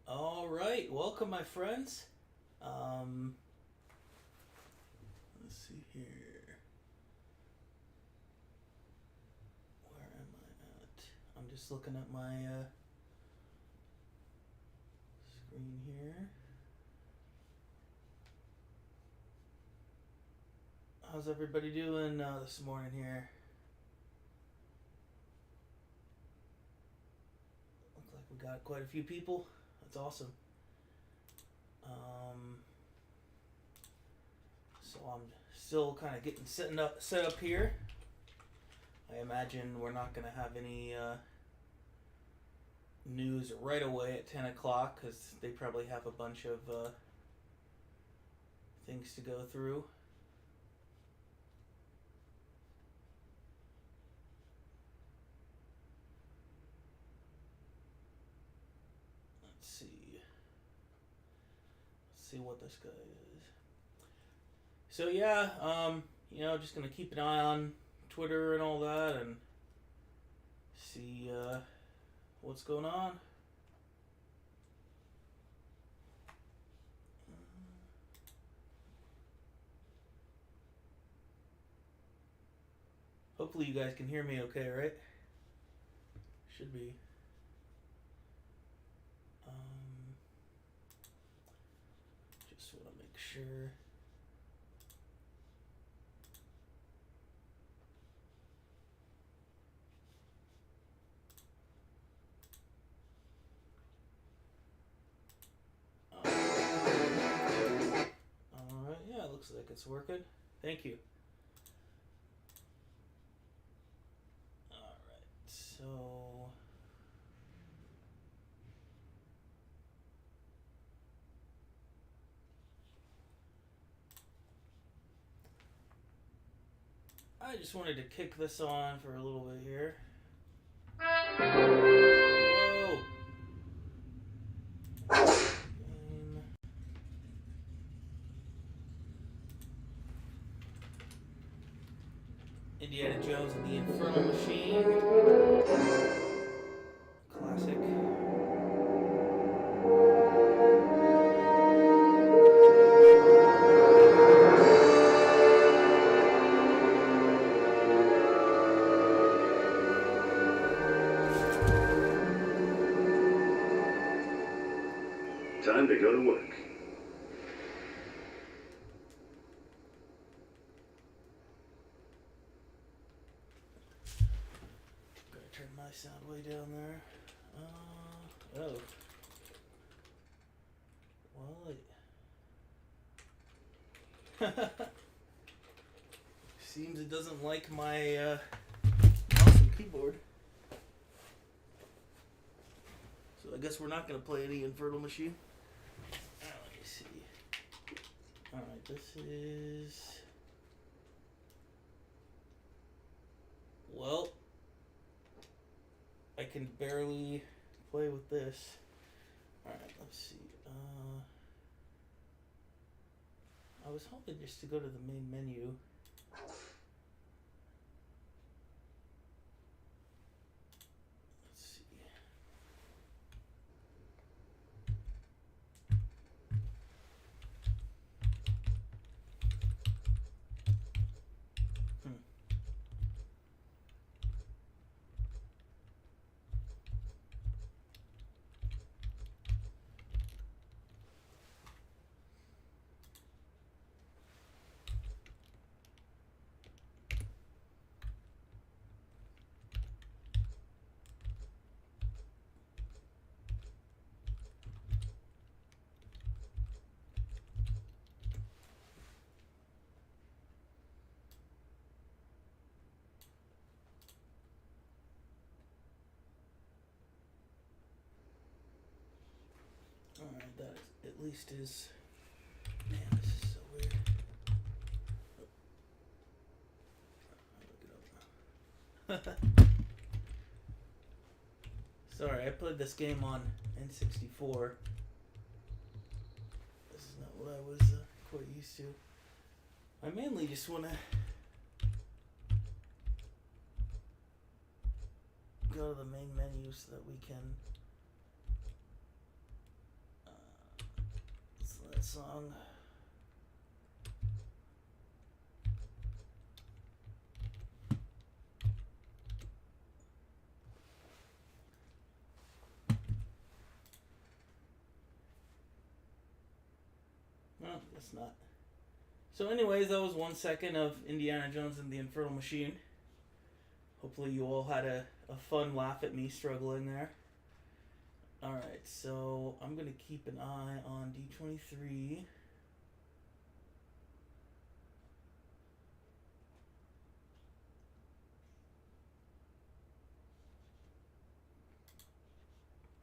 All right, welcome, my friends. Let's see here. Where am I at? I'm just looking at my screen here. How's everybody doing this morning here? Looks like we got quite a few people. That's awesome. So I'm still kind of getting set up here. I imagine we're not going to have any news right away at 10 o'clock because they probably have a bunch of things to go through. Let's see what this guy is. So yeah, just gonna keep an eye on Twitter and all that and see what's going on. Hopefully you guys can hear me okay, right? Should be. Just want to make sure. Alright, yeah, it looks like it's working. Thank you. Alright, so I just wanted to kick this on for a little bit here. Whoa! Indiana Jones and the Infernal Machine. Classic. Time to go to work. Gotta turn my sound way down there. Oh. Well, seems it doesn't like my mouse and keyboard. So I guess we're not gonna play any Infernal Machine. Let me see. Alright, this is... Well, I can barely play with this. Alright, let's see. I was hoping just to go to the main menu. Let's see. Alright, that is, at least is... Man, this is so weird. Oh, look it up. Sorry, I played this game on N64. This is not what I was quite used to. I mainly just want to go to the main menu so that we can listen to that song. No, guess not. So anyways, that was 1 second of Indiana Jones and the Infernal Machine. Hopefully you all had a fun laugh at me struggling there. Alright, so I'm going to keep an eye on D23.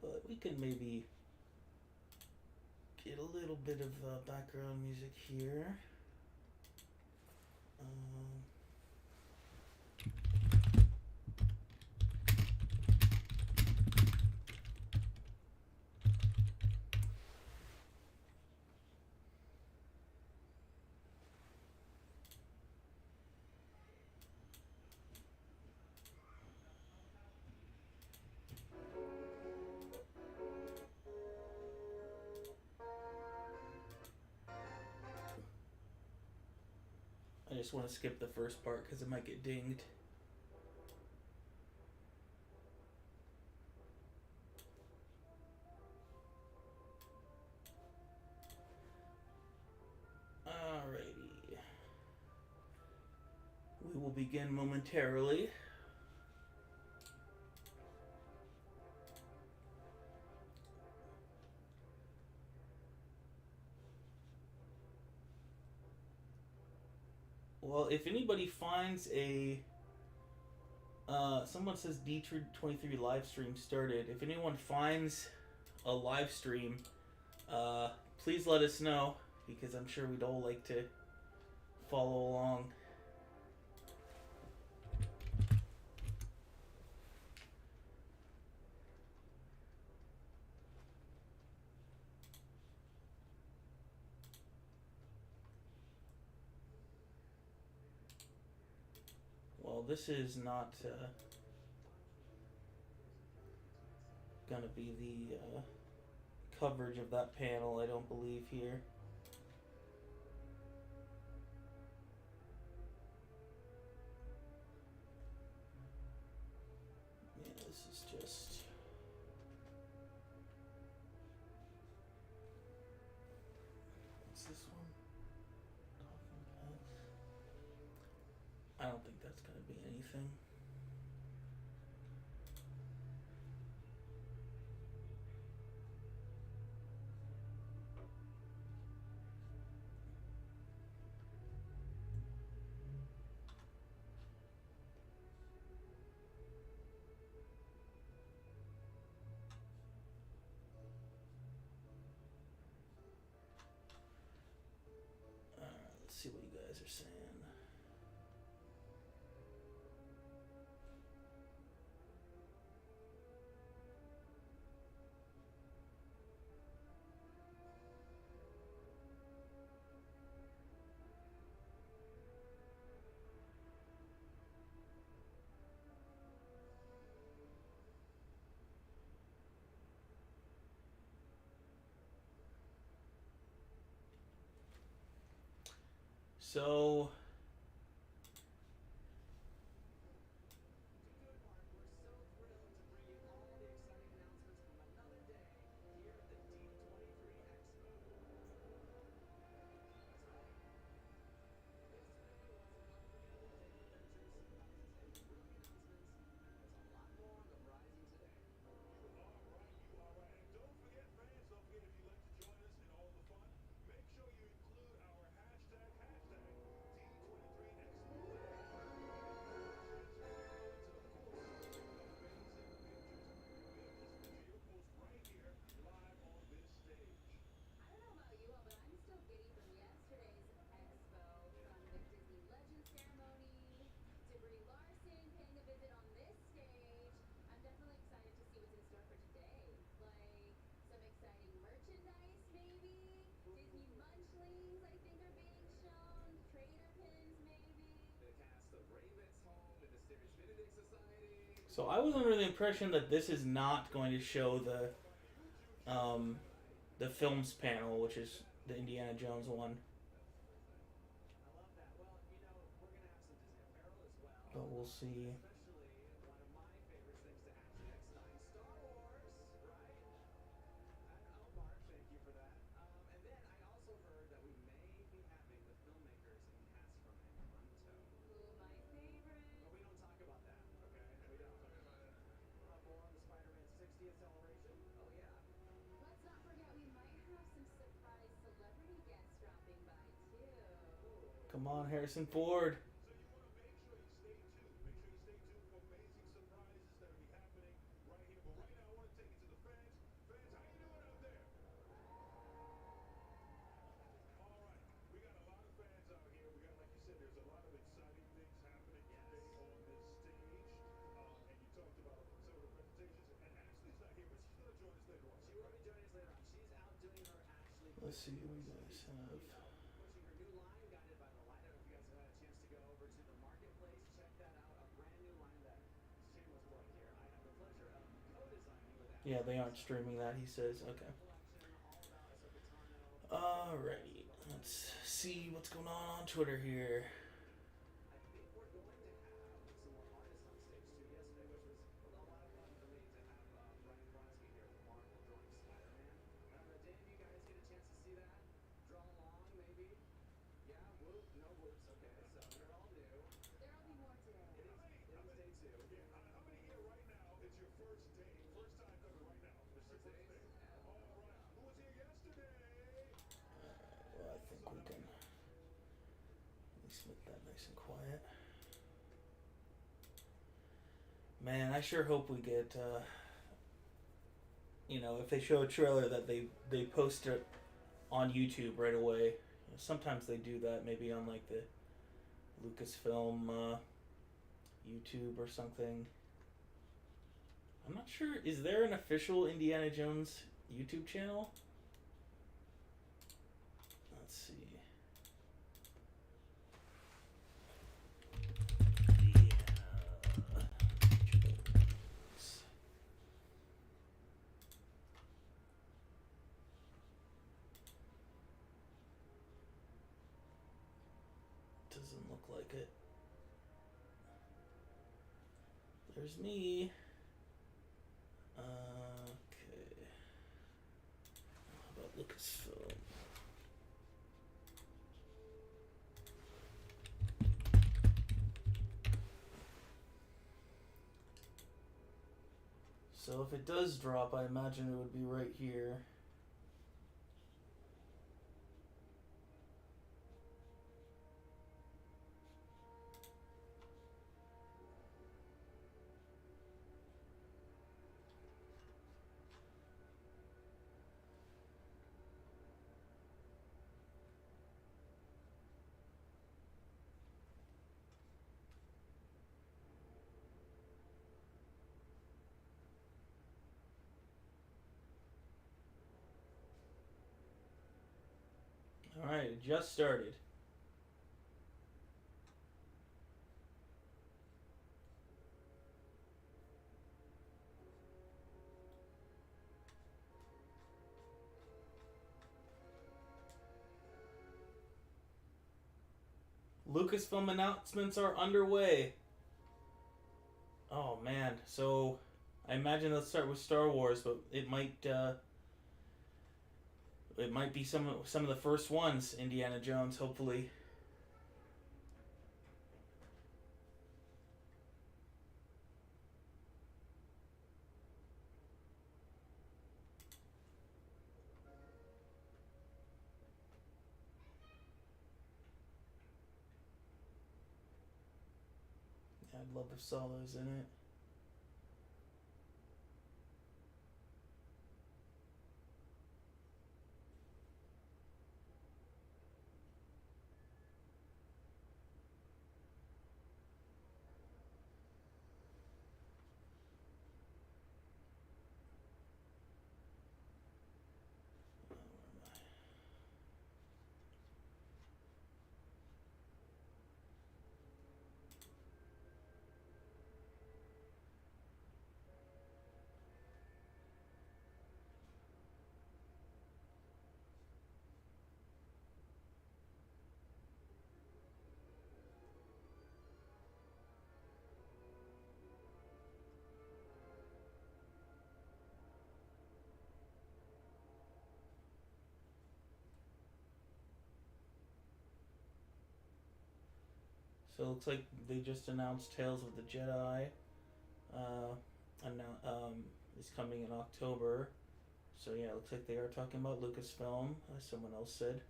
But we can maybe get a little bit of background music here. I just want to skip the first part because it might get dinged. Alrighty. We will begin momentarily. Well, if anybody finds a... someone says D23 live stream started. If anyone finds a live stream, please let us know, because I'm sure we'd all like to follow along. Well, this is not gonna be the coverage of that panel, I don't believe, here. Yeah, this is just... What's this one? I don't think that's gonna be anything. Let's see what you guys are saying. So... So I was under the impression that this is not going to show the films panel, which is the Indiana Jones one. But we'll see. Come on, Harrison Ford. Let's see what we guys have. Yeah, they aren't streaming that, he says. Okay. Alrighty. Let's see what's going on Twitter here. Well, I think we can at least make that nice and quiet. Man, I sure hope we get, you know, if they show a trailer that they post it on YouTube right away. You know, sometimes they do that, maybe on like the Lucasfilm YouTube or something. I'm not sure. Is there an official Indiana Jones YouTube channel? Let's see. Doesn't look like it. There's me. Okay. How about Lucasfilm? So if it does drop, I imagine it would be right here. Alright, it just started. Lucasfilm announcements are underway. Oh man, so I imagine they'll start with Star Wars, but it might be some of the first ones. Indiana Jones, hopefully. Yeah, I'd love if Salah's in it. So it looks like they just announced Tales of the Jedi. Is coming in October. So yeah, it looks like they are talking about Lucasfilm, as someone else said.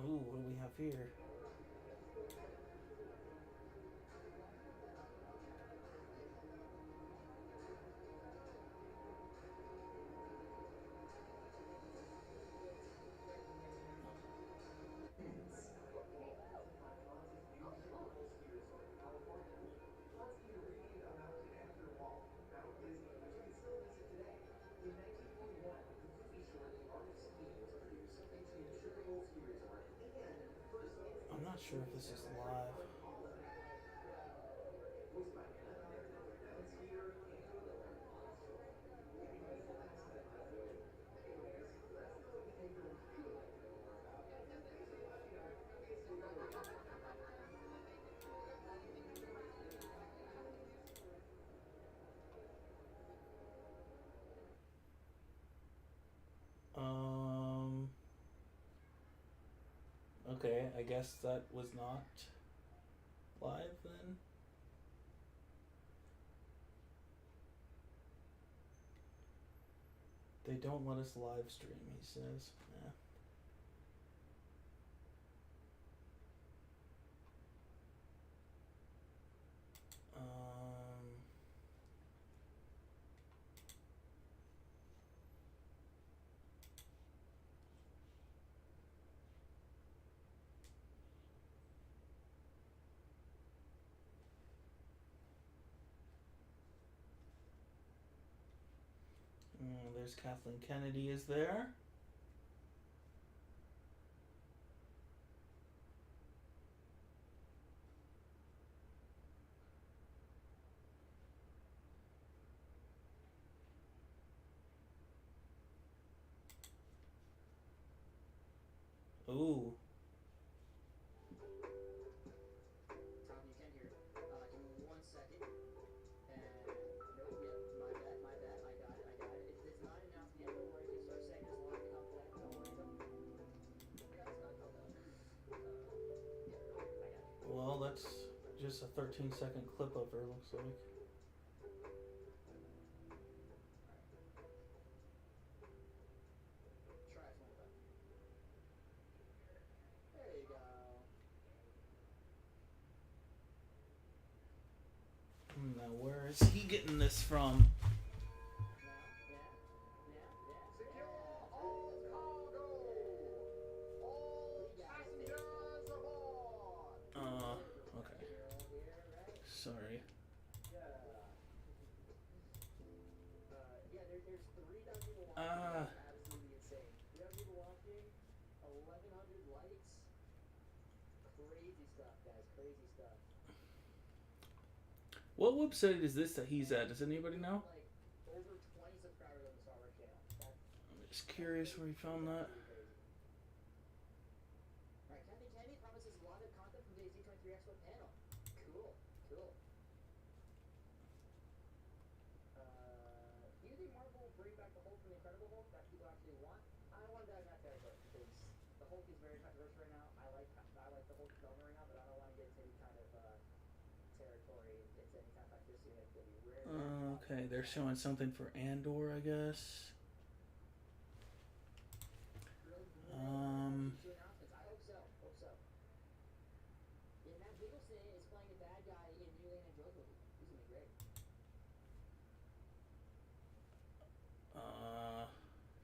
Ooh, what do we have here? I'm not sure if this is live. Okay, I guess that was not live then. They don't let us live stream, he says. Yeah. There's Kathleen Kennedy is there. Ooh. Tom, you can hear. Give me 1 second. And nope, yep, my bad. I got it. It's not announced yet. Don't worry. Just start saying this live. Come back. Don't worry. Guys, not come down. Yeah, I got it. Well, that's just a 13-second clip of her, looks like. Try it one more time. There you go. Now, where is he getting this from? Secure all cargo. All passengers aboard. Okay. Sorry. Yeah, there's 3,000 people watching. Absolutely insane. 3,000 people watching. 1,100 likes. Crazy stuff, guys. Crazy stuff. What website is this that he's at? Does anybody know? Like over 20 subscribers on the Star Wars channel. I'm just curious where he found that. Alright, Captain Kennedy promises a lot of content from today's D23 Expo panel. Cool. Do you think Marvel will bring back the Hulk from the Incredible Hulk that people actually want? I don't want to dive in that territory because the Hulk is very controversial right now. I like the Hulk development right now, but I don't want to get into any kind of territory, into any kind of toxicity that could be rare. Okay, they're showing something for Andor, I guess. I hope so. Yeah, Matt Nicholson is playing a bad guy in the new Indiana Jones movie. He's gonna be great.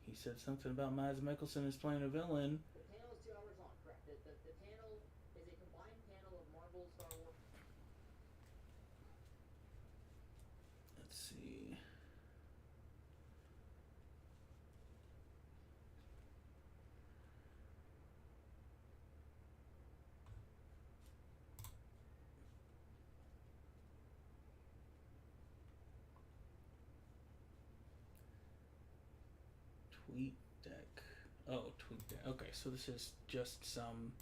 He said something about Mads Mikkelsen is playing a villain. The panel is 2 hours long, correct. The panel is a combined panel of Marvel, Star Wars. Let's see. Tweet deck. Oh, tweet deck. Okay, so this is just some.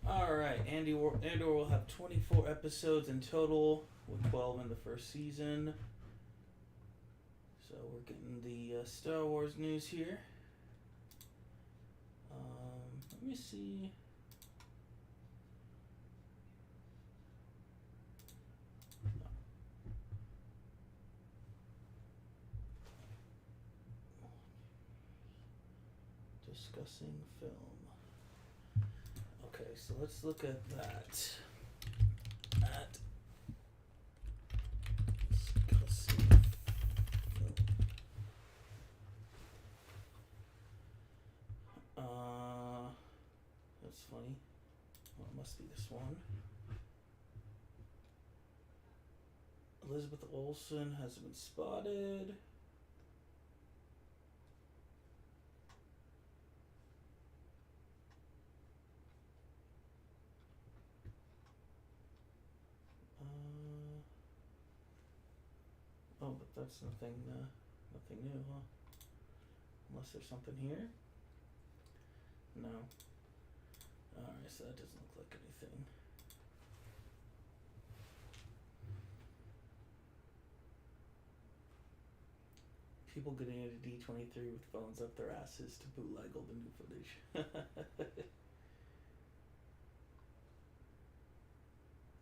Alright, Andor will have 24 episodes in total, with 12 in the first season. So we're getting the Star Wars news here. Let me see. Discussing film. Okay, so let's look at that. Discussing film. That's funny. Well, it must be this one. Elizabeth Olsen has been spotted. Oh, but that's nothing new, huh? Unless there's something here? No. Alright, so that doesn't look like anything. People getting into D23 with phones up their asses to bootleg all the new footage.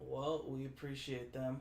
Well, we appreciate them.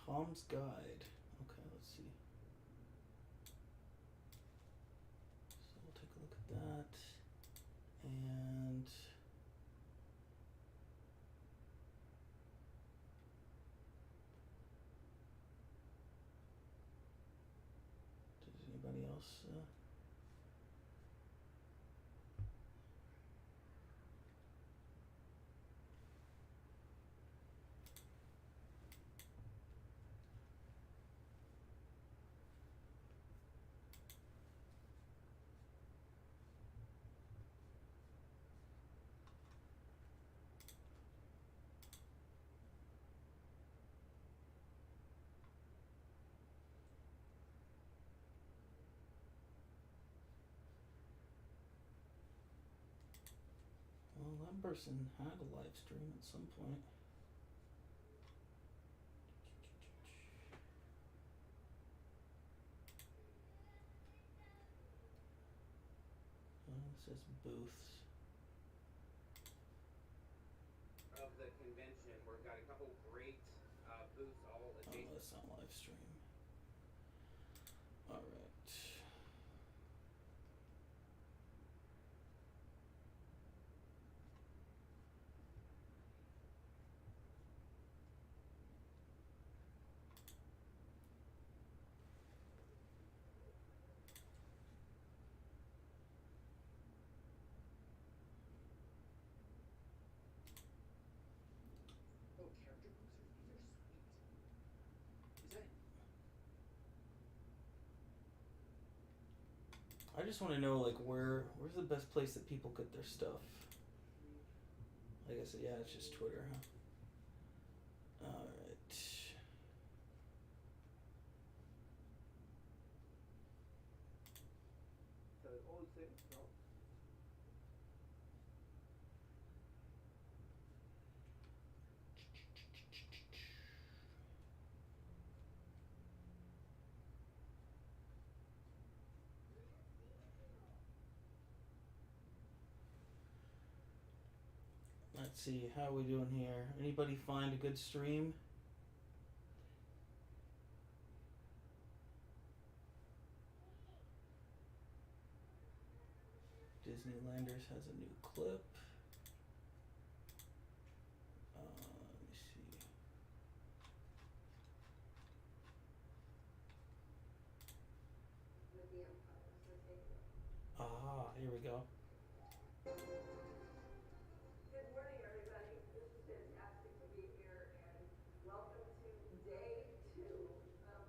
Tom's Guide. Okay, let's see. So we'll take a look at that. And does anybody else? Well, that person had a live stream at some point. It says booths. Of the convention, we've got a couple great booths all adjacent. Oh, that's not live stream. All right. Oh, character boosters? These are sweet. Is that... I just want to know, like, where's the best place that people get their stuff? I guess, yeah, it's just Twitter, huh? Alright. So all same, no? Let's see, how are we doing here? Anybody find a good stream? Disneylanders has a new clip. Let me see. With the Empire, so take a look. Ah, here we go. Good morning, everybody. This is fantastic to be here, and welcome to day 2 of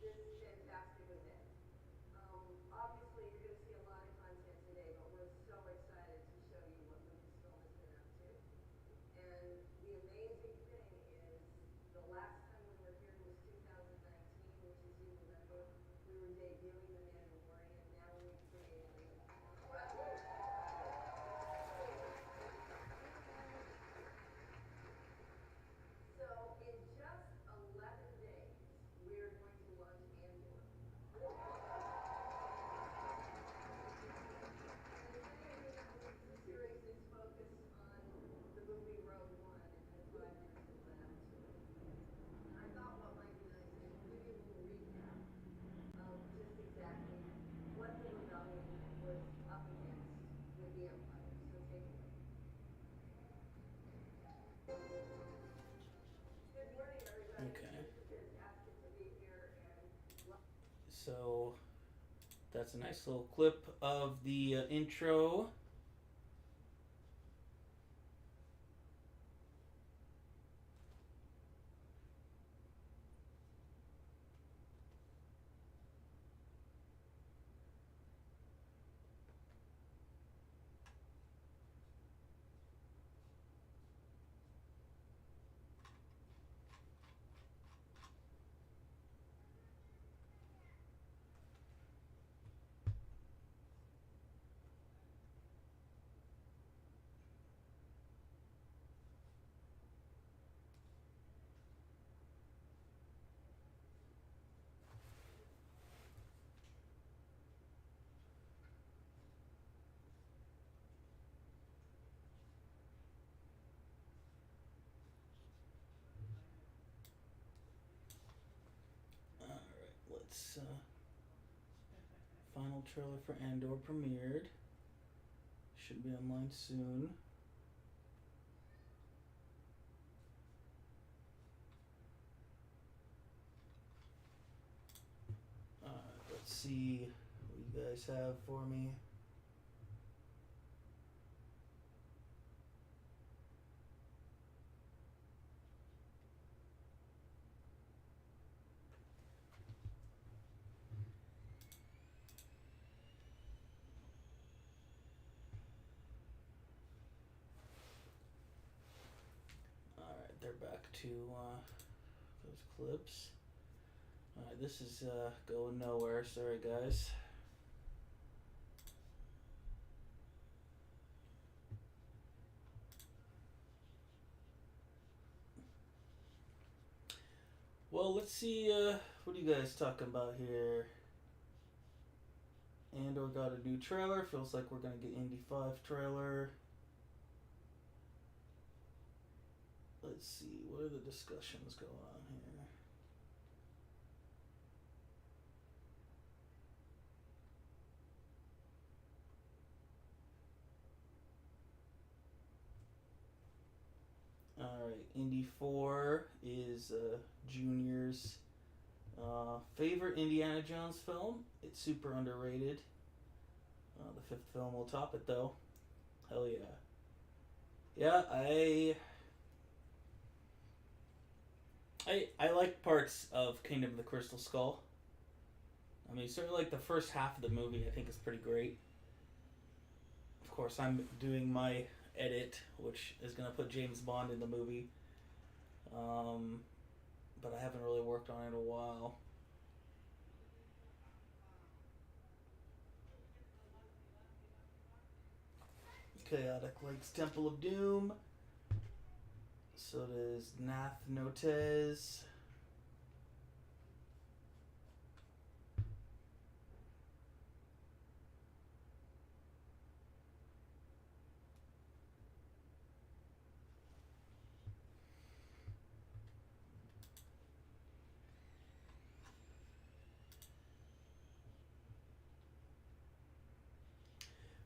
this fantastic event. Obviously, you're going to see a lot of content today, but we're so excited to show you what Lucasfilm has been up to. And the amazing thing is, the last time we were here was 2019, which, as you remember, we were debuting The Mandalorian. Now we've created an incredible. So in just 11 days, we are going to launch Andor. And as many of you know, this is a series that's focused on the movie Rogue One and the 5 years that led up to it. And I thought what might be nice is we'll give you a little recap of just exactly what the rebellion was up against with the Empire. So take a look. Good morning, everybody. Okay. This is fantastic to be here, and So, that's a nice little clip of the intro. Alright, let's, final trailer for Andor premiered. Should be online soon. Let's see what you guys have for me. Alright, they're back to those clips. Alright, this is going nowhere. Sorry, guys. Well, let's see. What are you guys talking about here? Andor got a new trailer. Feels like we're gonna get Indy 5 trailer. Let's see. What are the discussions going on here? Alright, Indy 4 is Junior's favorite Indiana Jones film. It's super underrated. The 5th film will top it though. Hell yeah. Yeah, I like parts of Kingdom of the Crystal Skull. I mean, certainly like the first half of the movie I think is pretty great. Of course, I'm doing my edit, which is going to put James Bond in the movie. But I haven't really worked on it in a while. Chaotic likes Temple of Doom. So does Nath Notez.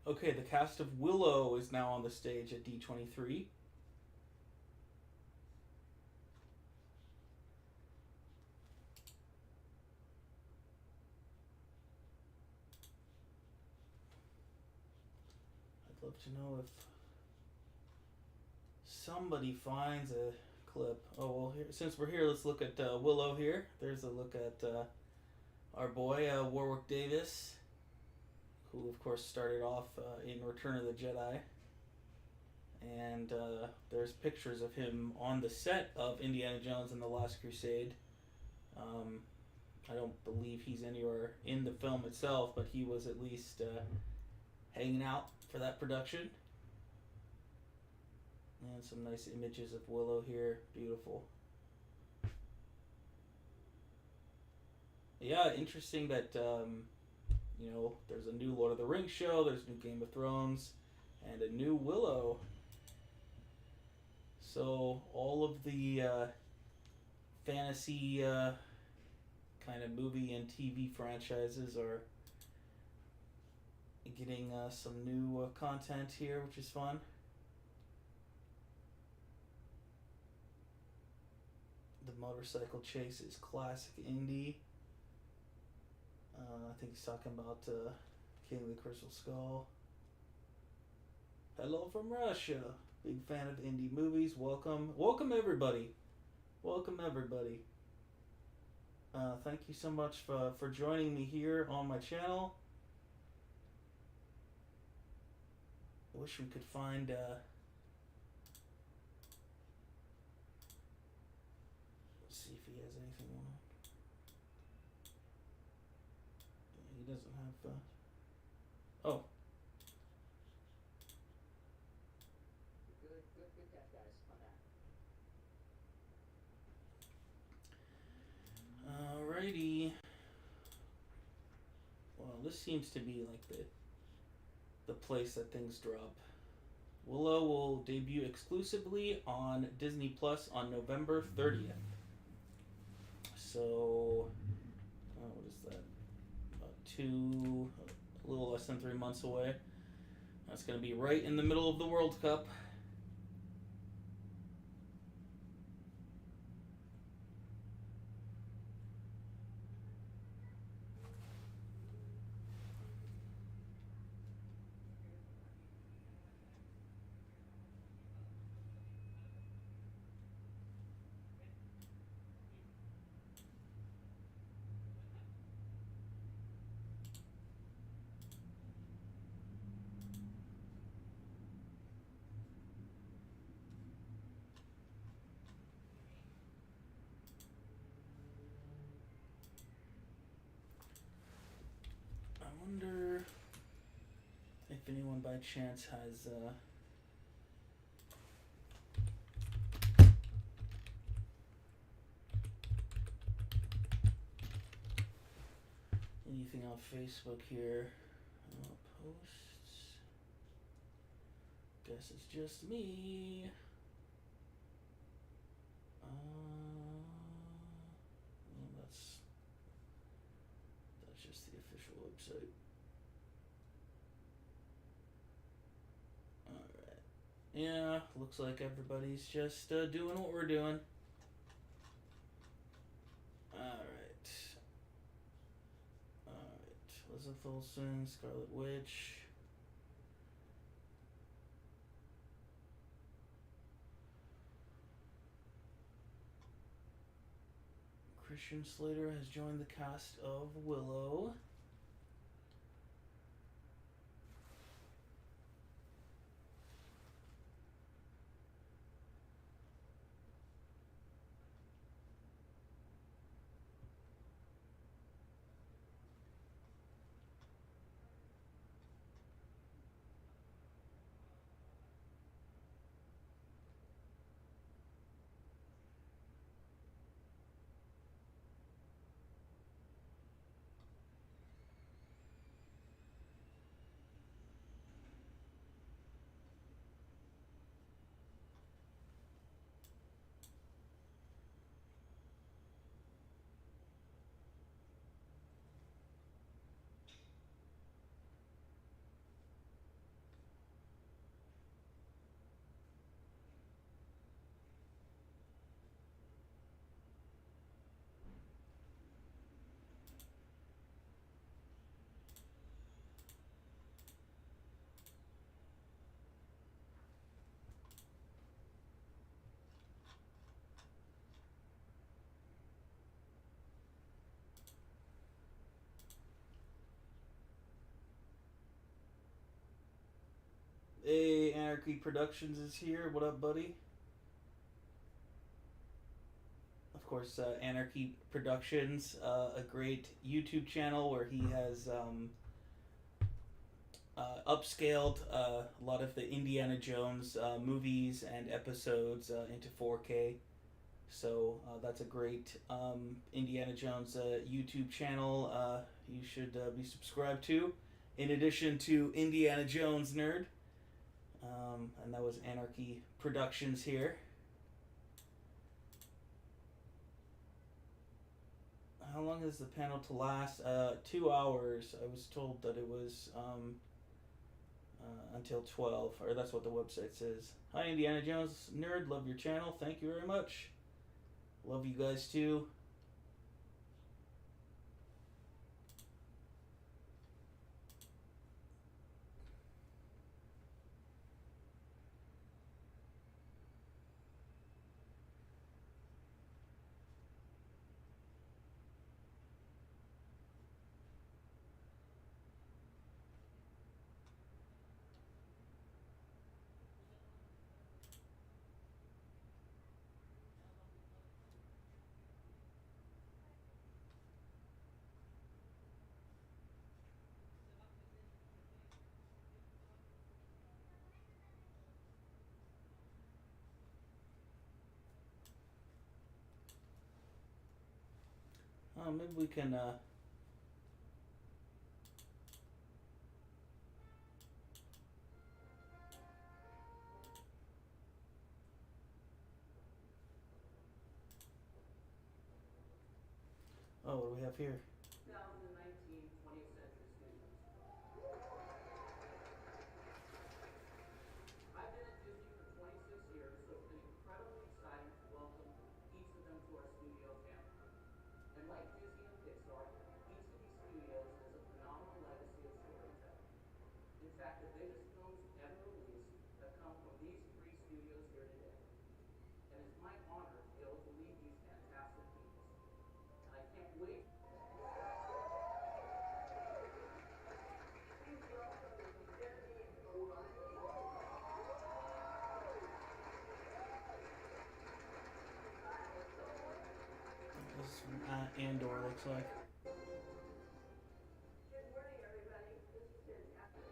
Okay, the cast of Willow is now on the stage at D23. I'd love to know if somebody finds a clip. Oh, well, here, since we're here, let's look at Willow here. There's a look at our boy, Warwick Davis, who of course started off in Return of the Jedi. And there's pictures of him on the set of Indiana Jones and the Last Crusade. I don't believe he's anywhere in the film itself, but he was at least hanging out for that production. And some nice images of Willow here. Beautiful. Yeah, interesting that you know, there's a new Lord of the Rings show, there's a new Game of Thrones, and a new Willow. So all of the fantasy kind of movie and TV franchises are getting some new content here, which is fun. The motorcycle chase is classic Indy. I think he's talking about King of the Crystal Skull. Hello from Russia. Big fan of indie movies. Welcome. Welcome everybody. Welcome everybody. Thank you so much for joining me here on my channel. I wish we could find let's see if he has anything on. He doesn't have oh. Good catch, guys, on that. Alrighty. Well, this seems to be like the place that things drop. Willow will debut exclusively on Disney Plus on November 30th. So, what is that? A little less than 3 months away. That's going to be right in the middle of the World Cup. I wonder if anyone by chance has anything on Facebook here. Posts. Guess it's just me. Well, that's just the official website. Alright. Yeah, looks like everybody's just doing what we're doing. Alright. Elizabeth Olsen, Scarlet Witch. Christian Slater has joined the cast of Willow. Hey, Anarchy Productions is here. What up, buddy? Of course, Anarchy Productions, a great YouTube channel where he has upscaled a lot of the Indiana Jones movies and episodes into 4K. So that's a great Indiana Jones YouTube channel you should be subscribed to. In addition to Indiana Jones Nerd. And that was Anarchy Productions here. How long is the panel to last? 2 hours. I was told that it was until 12, or that's what the website says. Hi, Indiana Jones Nerd. Love your channel. Thank you very much. Love you guys too. Maybe we can oh, what do we have here? 2019 20th Century Studios. I've been at Disney for 26 years, so it's been incredibly exciting to welcome each of them to our studio family. And like Disney and Pixar, each of these studios has a phenomenal legacy of storytelling. In fact, the biggest films ever released have come from these three studios here today. And it's my honor to be able to lead these fantastic teams. And I can't wait. This is Andor looks like. Good morning, everybody. This is fantastic.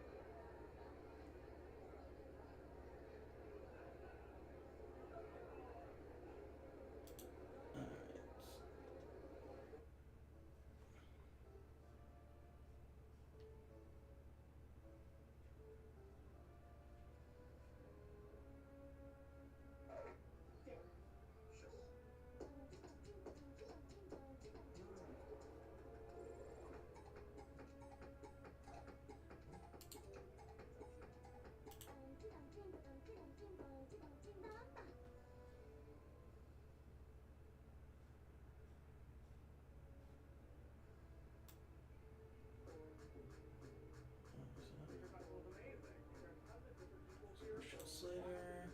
Special Slayer.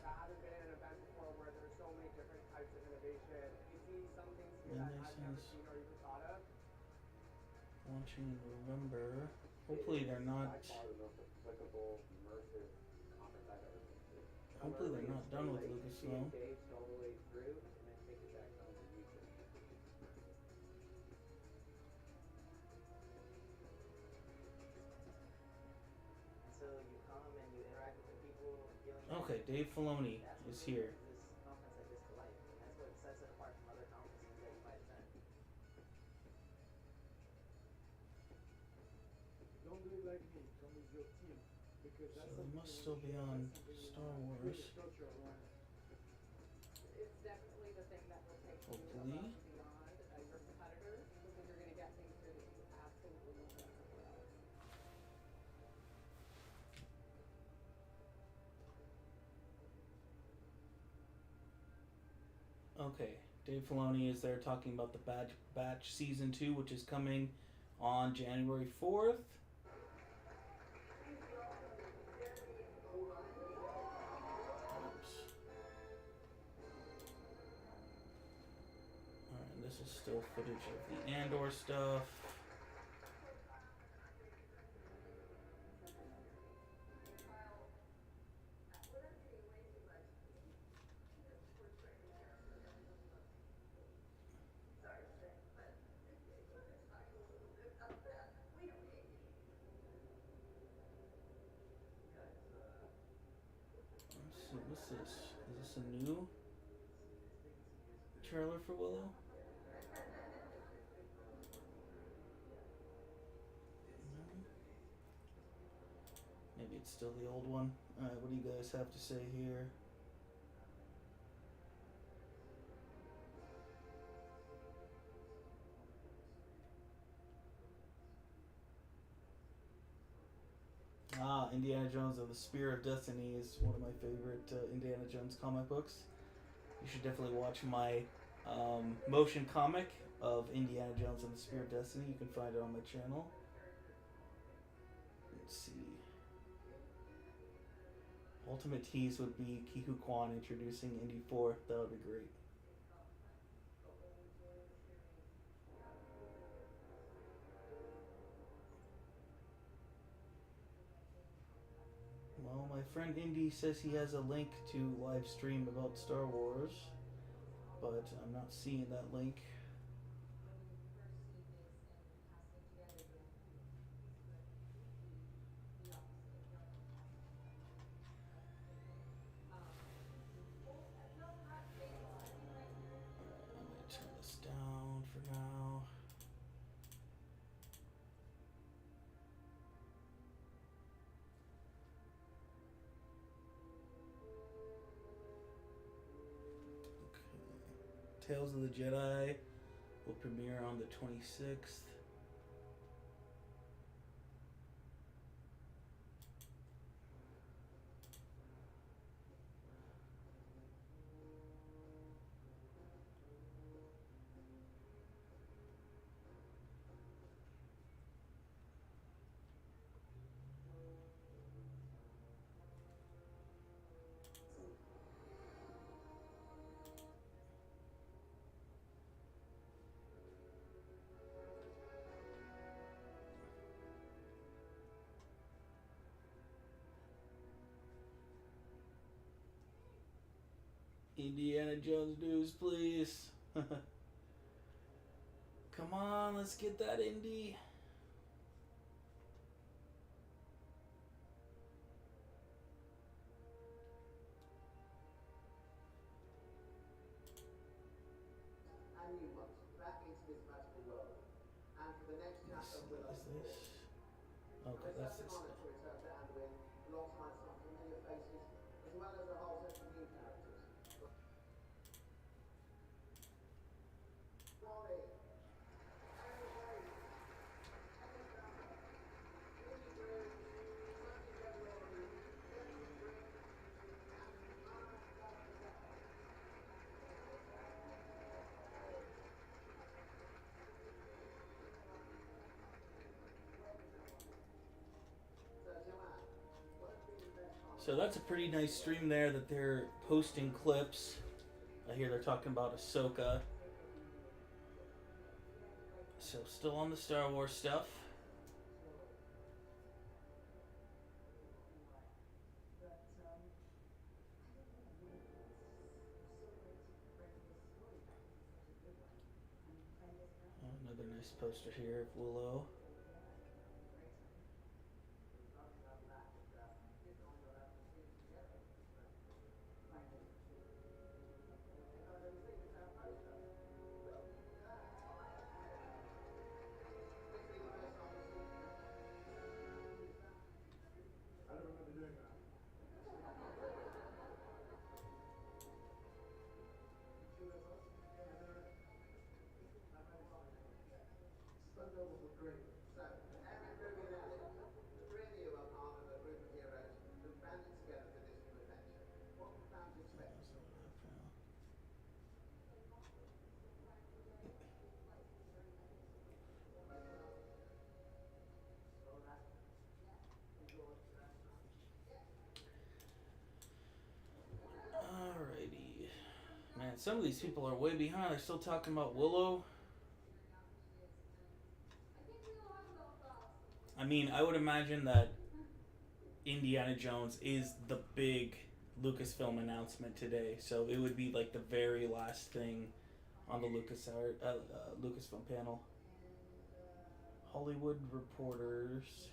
I haven't been in an event before where there's so many different types of innovation. You see some things here that I've never seen or even thought of. Launching in November. Hopefully they're not. Hopefully they're not done with Lucasfilm. All the way through, and then take it back home to YouTube. So you come and you interact with the people, feeling Okay, Dave Filoni is here. this conference like this to life, and that's what sets it apart from other conferences that you might attend. Don't do it like me. Come with your team. Because So they must still be on Star Wars. It's definitely the thing that will take you Hopefully. above and beyond your competitors, because you're going to get things here that you absolutely won't get somewhere else. Okay, Dave Filoni is there talking about the Batch Season 2, which is coming on January 4th. Alright, this is still footage of the Andor stuff. this? Is this a new trailer for Willow? Maybe it's still the old one. Alright, what do you guys have to say here? Indiana Jones and the Spear of Destiny is one of my favorite Indiana Jones comic books. You should definitely watch my motion comic of Indiana Jones and the Spear of Destiny. You can find it on my channel. Let's see. Ultimate tease would be Huy Quan introducing Indy 4. That would be great. Well, my friend Indy says he has a link to Livestream about Star Wars, but I'm not seeing that link. I'm going to turn this down for now. Tales of the Jedi will premiere on the 26th. Indiana Jones news, please. Come on, let's get that Indy. And new ones back into this magical world. And for the next chapter of Willow, Is this? Okay, that's this honor guy. to return to Anduin alongside some familiar faces, as well as a whole host of new characters. Wally. So that's a pretty nice stream there that they're posting clips. I hear they're talking about Ahsoka. So still on the Star Wars stuff. Another nice poster here of Willow. I don't remember doing that. Spongebob was great. So, Aaron, Ruby and Ellie, the three of you are part of a group of heroes who've banded together for this new adventure. What can fans expect to see? Alrighty. Man, some of these people are way behind. They're still talking about Willow. I mean, I would imagine that Indiana Jones is the big Lucasfilm announcement today, so it would be like the very last thing on the Lucasfilm panel. Hollywood reporters.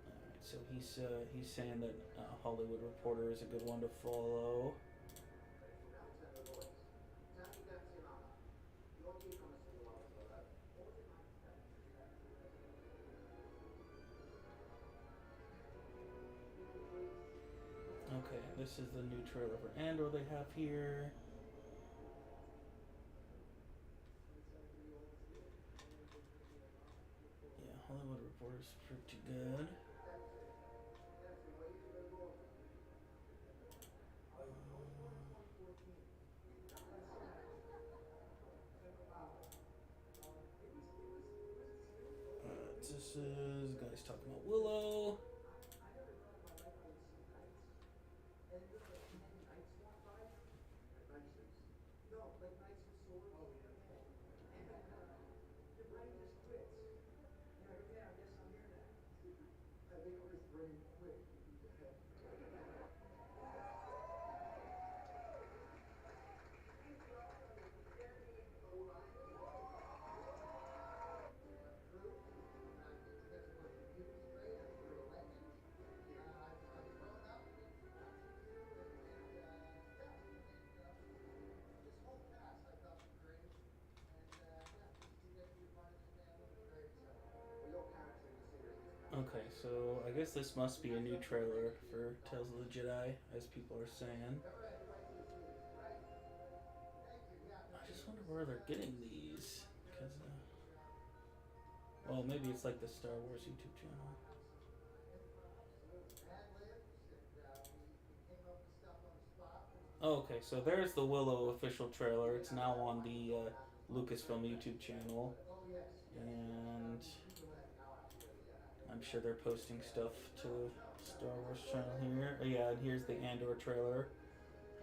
Alright, so he's saying that Hollywood Reporter is a good one to follow. Now turn the voice. Tell me, Dempsey Mama, your newcomer to the world, Willow. What would you like to say? Okay, this is the new trailer for Andor they have here. Yeah, Hollywood Reporter's pretty good. Dempsey, where you gonna go? This is guys talking about Willow. I never thought in my life I would see knights. And you know, like 10 knights walk by. Like knight suits? No, like knights with swords. Oh, yeah. And your brain just quits. You're like, okay, I guess I'm here now. I think his brain quit. Okay, so I guess this must be a new trailer for Tales of the Jedi, as people are saying. I just wonder where they're getting these, because, well, maybe it's like the Star Wars YouTube channel. Oh, okay, so there's the Willow official trailer. It's now on the Lucasfilm YouTube channel, and I'm sure they're posting stuff to Star Wars channel here. Oh, yeah, and here's the Andor trailer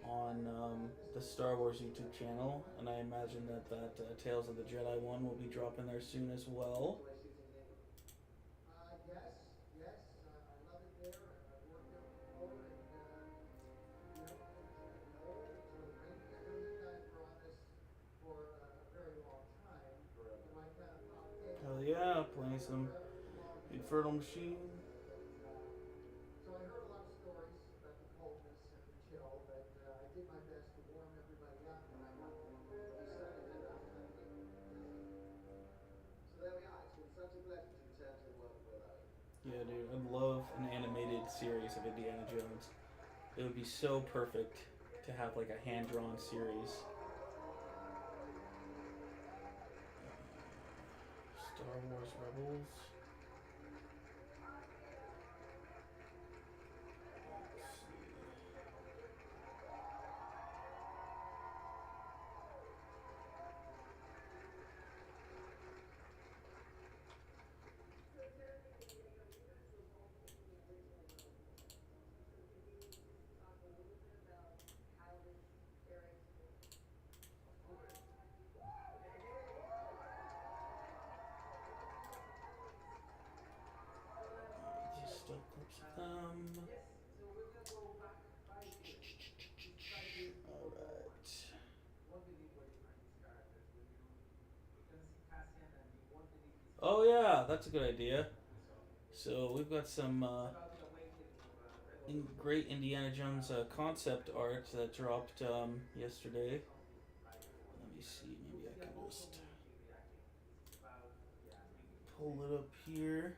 on the Star Wars YouTube channel, and I imagine that Tales of the Jedi one will be dropping there soon as well. Yes, I love it there. I've worked there before, and you know, no, for the ratings I know you guys were on this for a very long time. You might kind of pop in. Hell yeah, playing some Infernal Machine. So I heard a lot of stories about the coldness and the chill, but I did my best to warm everybody up when I decided to head out. So there we are. It's been such a pleasure to return to the world of Willow. Yeah, dude, I'd love an animated series of Indiana Jones. It would be so perfect to have like a hand-drawn series. Star Wars Rebels. Just still clips of them. Alright. Oh yeah, that's a good idea. So we've got some great Indiana Jones concept art that dropped yesterday. Let me see, maybe I can just pull it up here.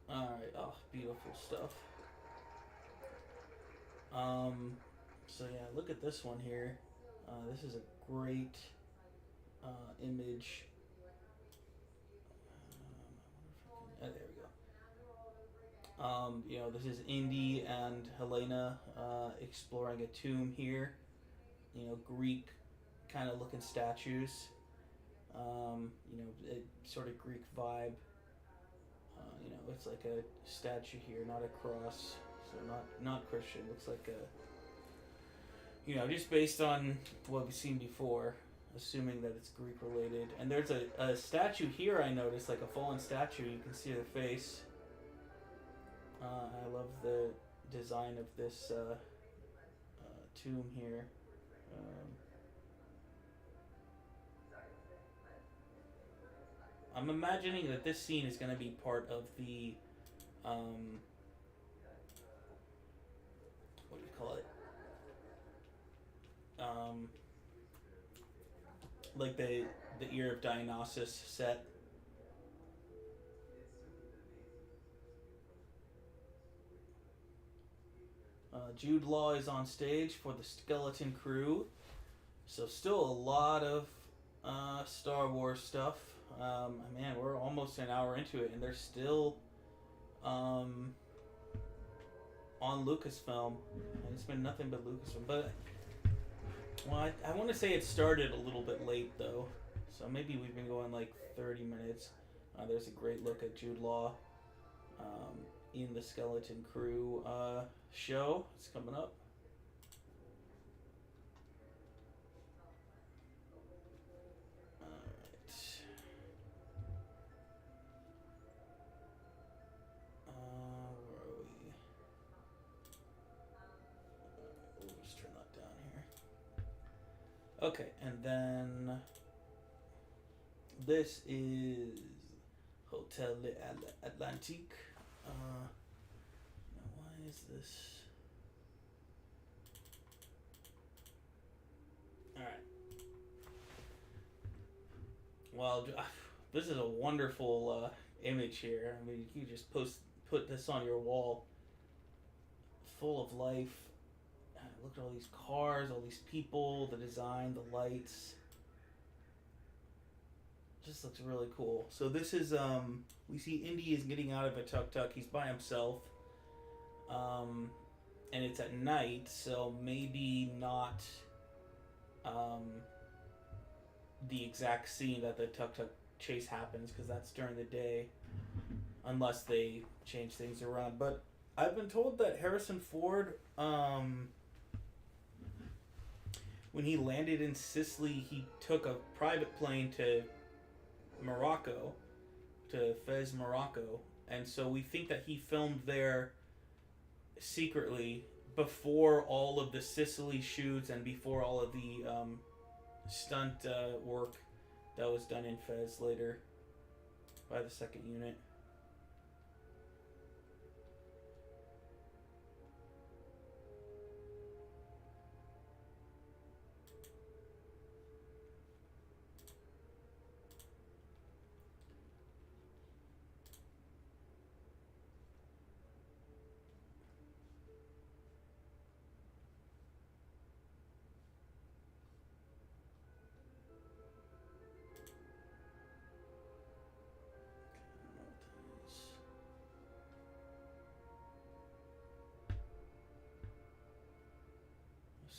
Alright, oh, beautiful stuff. So yeah, look at this one here. This is a great image. There we go. You know, this is Indy and Helena exploring a tomb here. You know, Greek kind of looking statues. You know, sort of Greek vibe. You know, it's like a statue here, not a cross. So not Christian. Looks like a, you know, just based on what we've seen before, assuming that it's Greek related. And there's a statue here I noticed, like a fallen statue. You can see the face. I love the design of this tomb here. I'm imagining that this scene is going to be part of the what do you call it? Like the Ear of Dionysus set. Jude Law is on stage for the Skeleton Crew. So still a lot of Star Wars stuff. Man, we're almost an hour into it, and they're still on Lucasfilm. It's been nothing but Lucasfilm. But, well, I want to say it started a little bit late, though. So maybe we've been going like 30 minutes. There's a great look at Jude Law in the Skeleton Crew show. It's coming up. Okay, and then this is Hotel Atlantique. Now why is this? All right. Well, this is a wonderful image here. I mean, you just put this on your wall, full of life. Look at all these cars, all these people, the design, the lights. Just looks really cool. So this is, we see Indy is getting out of a tuk-tuk. He's by himself. And it's at night, so maybe not the exact scene that the tuk-tuk chase happens, because that's during the day. Unless they change things around. But I've been told that Harrison Ford, when he landed in Sicily, he took a private plane to Morocco, to Fez, Morocco. And so we think that he filmed there secretly before all of the Sicily shoots and before all of the stunt work that was done in Fez later by the second unit.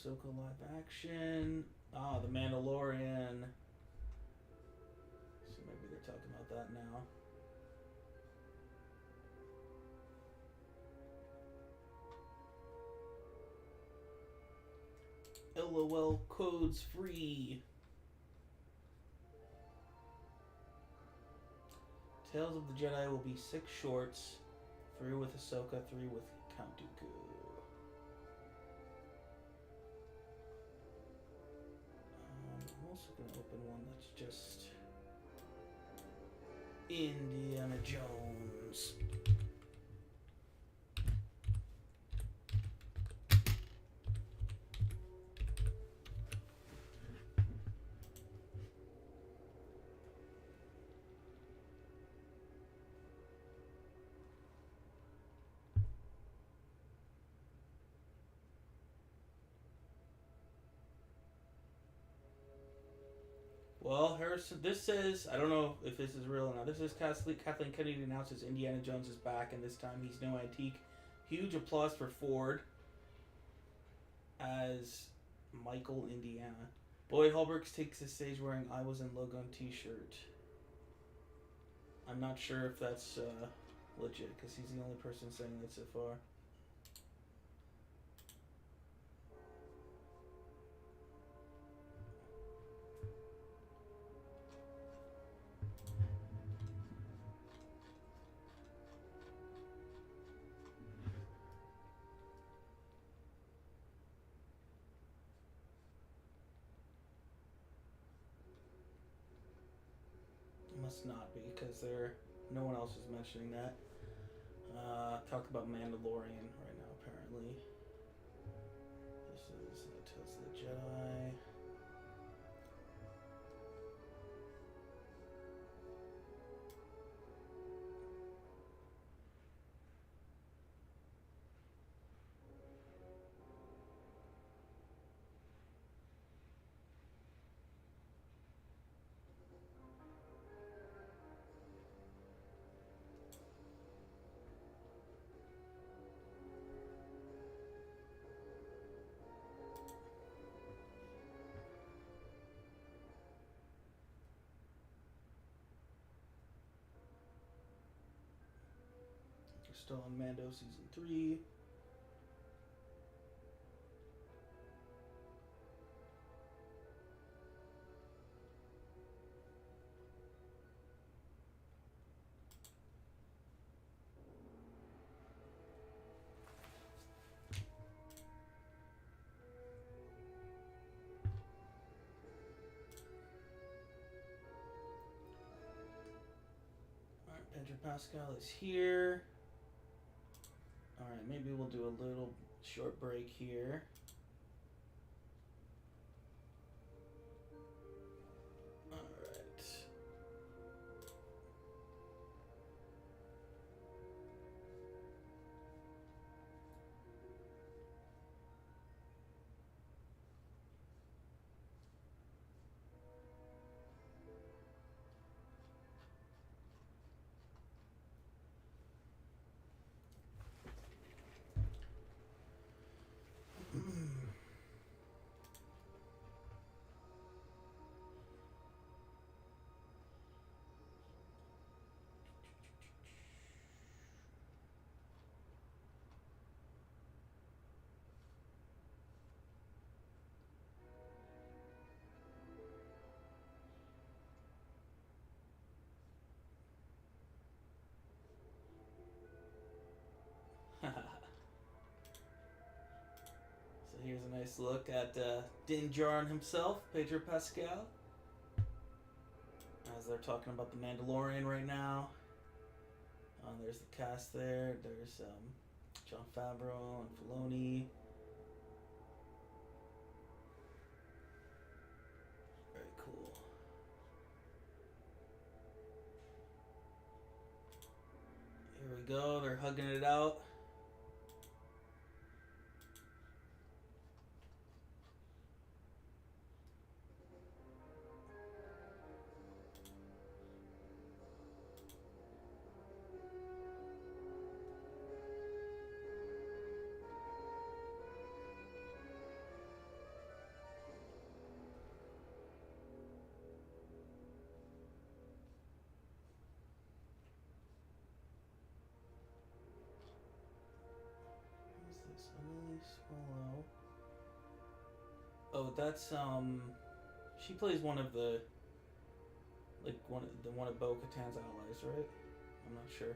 Ahsoka live action. The Mandalorian. So maybe they're talking about that now. LOL codes free. Tales of the Jedi will be 6 shorts. 3 with Ahsoka, 3 with Count Dooku. I'm also going to open one that's just Indiana Jones. Well, Harrison, this says, I don't know if this is real or not. This is Kathleen Kennedy announces Indiana Jones is back, and this time he's no antique. Huge applause for Ford as Michael Indiana. Boyd Holbrook takes the stage wearing I Was in Logan t-shirt. I'm not sure if that's legit, because he's the only person saying it so far. Must not be, because no one else is mentioning that. Talk about Mandalorian right now, apparently. This is Tales of the Jedi. Still on Mando season 3. Alright, Pedro Pascal is here. Alright, maybe we'll do a little short break here. Alright. So here's a nice look at Din Djarin himself, Pedro Pascal. As they're talking about the Mandalorian right now. There's the cast there. There's Jon Favreau and Filoni. Very cool. Here we go. They're hugging it out. Willow. Oh, that's she plays one of the one of Bo-Katan's allies, right? I'm not sure.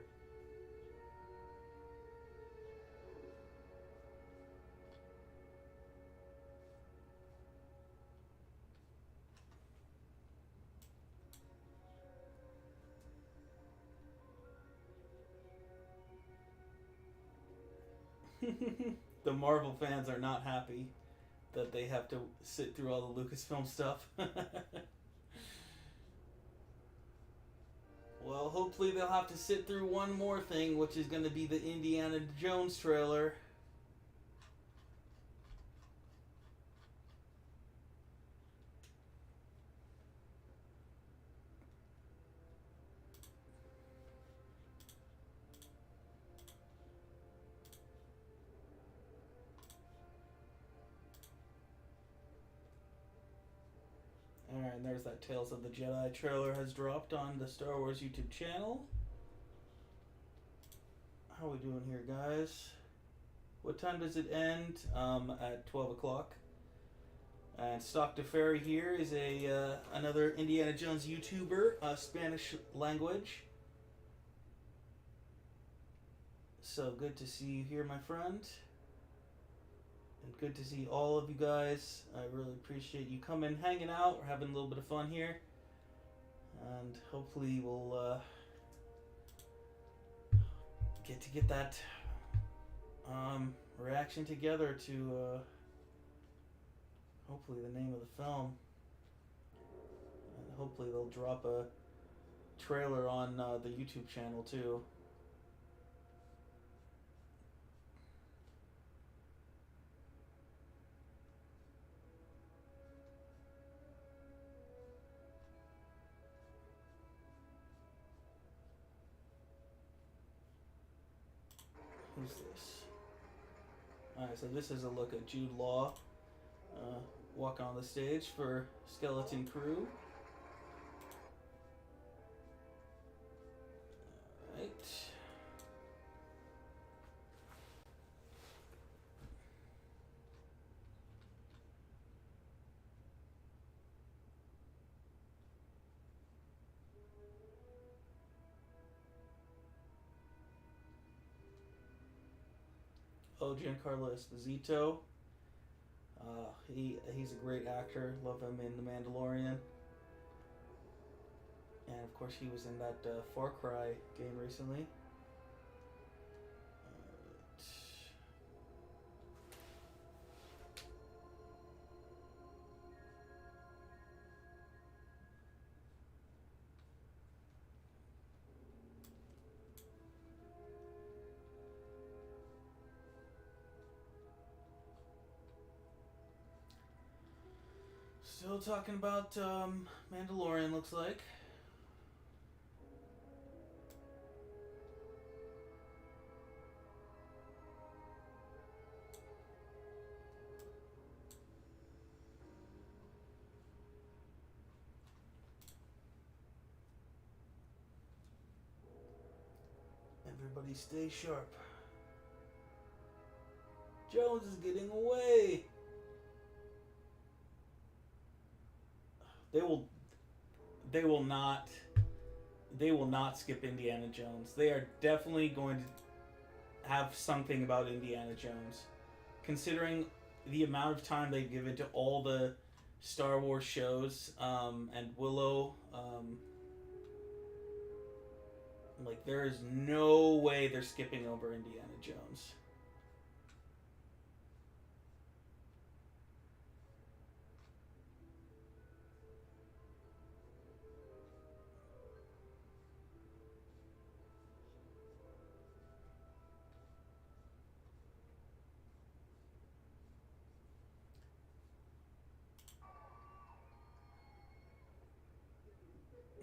The Marvel fans are not happy that they have to sit through all the Lucasfilm stuff. Well, hopefully they'll have to sit through one more thing, which is going to be the Indiana Jones trailer. Alright, and there's that Tales of the Jedi trailer has dropped on the Star Wars YouTube channel. How are we doing here, guys? What time does it end? At 12 o'clock. And Stock to Ferry here is another Indiana Jones YouTuber, Spanish language. So good to see you here, my friend. And good to see all of you guys. I really appreciate you coming, hanging out. We're having a little bit of fun here. And hopefully we'll get that reaction together to hopefully the name of the film. And hopefully they'll drop a trailer on the YouTube channel too. Who's this? Alright, so this is a look at Jude Law walking on the stage for Skeleton Crew. Alright. Oh, Giancarlo Esposito. He's a great actor. Love him in The Mandalorian. And of course, he was in that Far Cry game recently. Still talking about Mandalorian, looks like. Everybody stay sharp. Jones is getting away. They will not skip Indiana Jones. They are definitely going to have something about Indiana Jones. Considering the amount of time they've given to all the Star Wars shows, and Willow, like, there is no way they're skipping over Indiana Jones.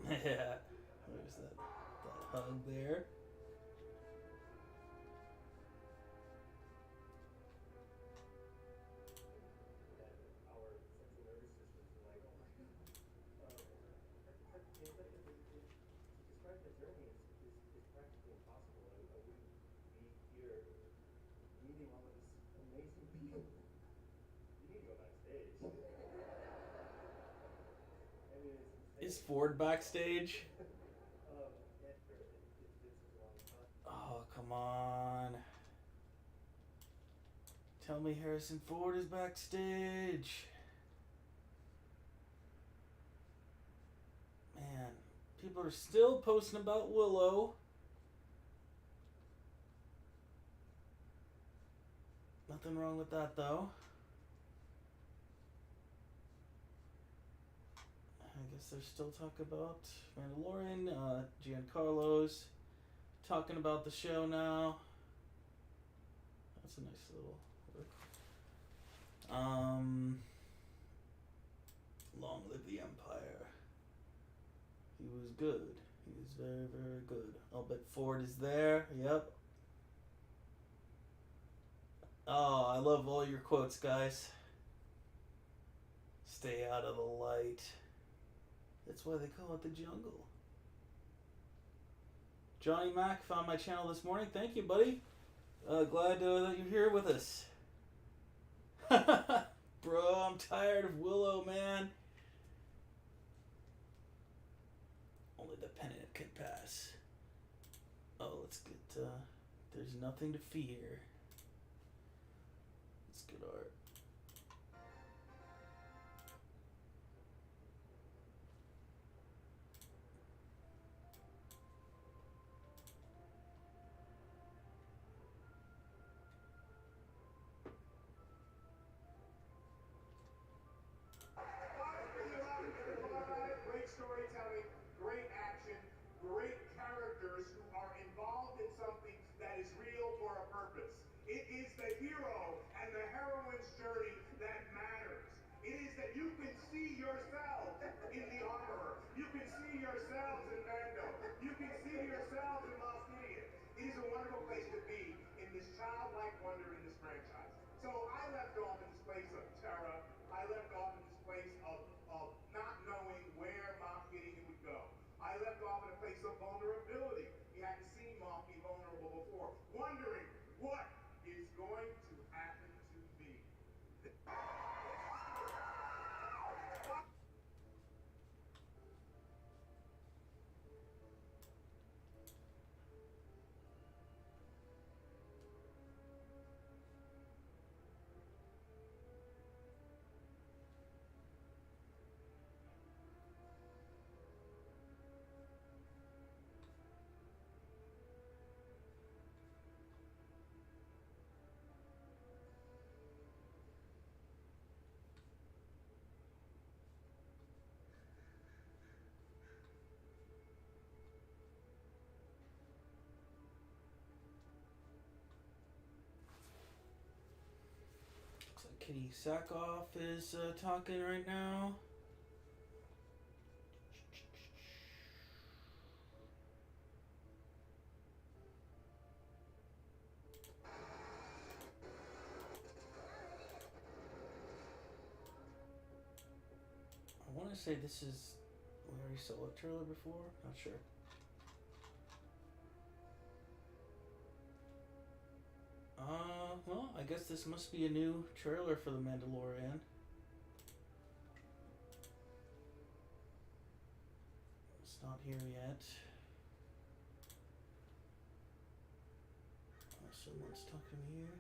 Yeah, there's that hug there. Our central nervous systems are like, oh my god. To describe the journey is practically impossible. I wouldn't be here meeting all of this amazing people. You need to go backstage. I mean, it's insane. Is Ford backstage? It's been such a long time. Oh, come on. Tell me Harrison Ford is backstage. Man, people are still posting about Willow. Nothing wrong with that, though. I guess they're still talking about Mandalorian. Giancarlo's talking about the show now. That's a nice little work. Long live the Empire. He was good. He was very, very good. I'll bet Ford is there. Yep. Oh, I love all your quotes, guys. Stay out of the light. That's why they call it the jungle. Johnny Mac found my channel this morning. Thank you, buddy. Glad that you're here with us. Bro, I'm tired of Willow, man. Only the penitent can pass. Oh, let's get, there's nothing to fear. Let's get art. going to happen to me. Looks like Kitty Sackhoff is talking right now. I want to say this is. We already saw a trailer before? Not sure. Well, I guess this must be a new trailer for The Mandalorian. It's not here yet. Someone's talking here.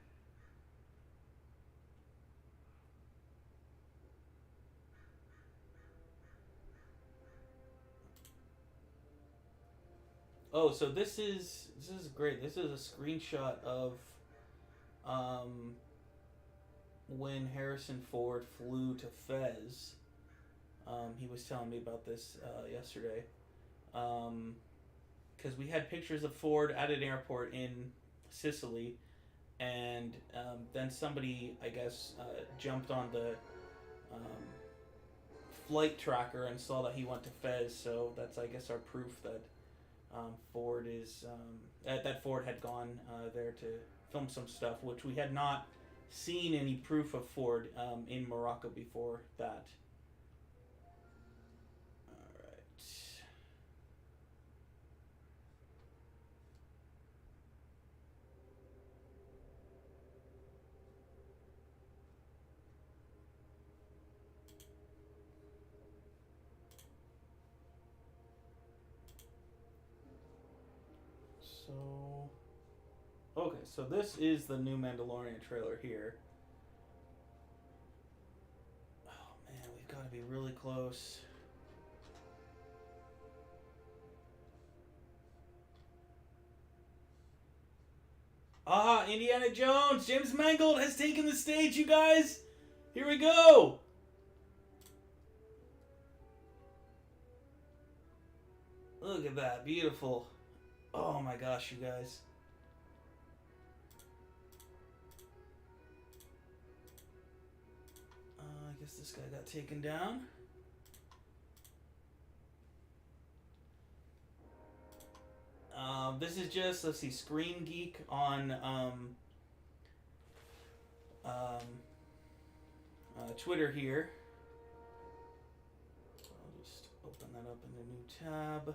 Oh, so this is great. This is a screenshot of when Harrison Ford flew to Fez. He was telling me about this yesterday. Because we had pictures of Ford at an airport in Sicily, and then somebody, I guess, jumped on the flight tracker and saw that he went to Fez. So that's, I guess, our proof that Ford is that Ford had gone there to film some stuff, which we had not seen any proof of Ford in Morocco before that. All right. So, okay, so this is the new Mandalorian trailer here. Oh man, we've got to be really close. Ah, Indiana Jones! James Mangold has taken the stage, you guys! Here we go! Look at that, beautiful. Oh my gosh, you guys. I guess this guy got taken down. This is just, let's see, Screen Geek on Twitter here. I'll just open that up in a new tab.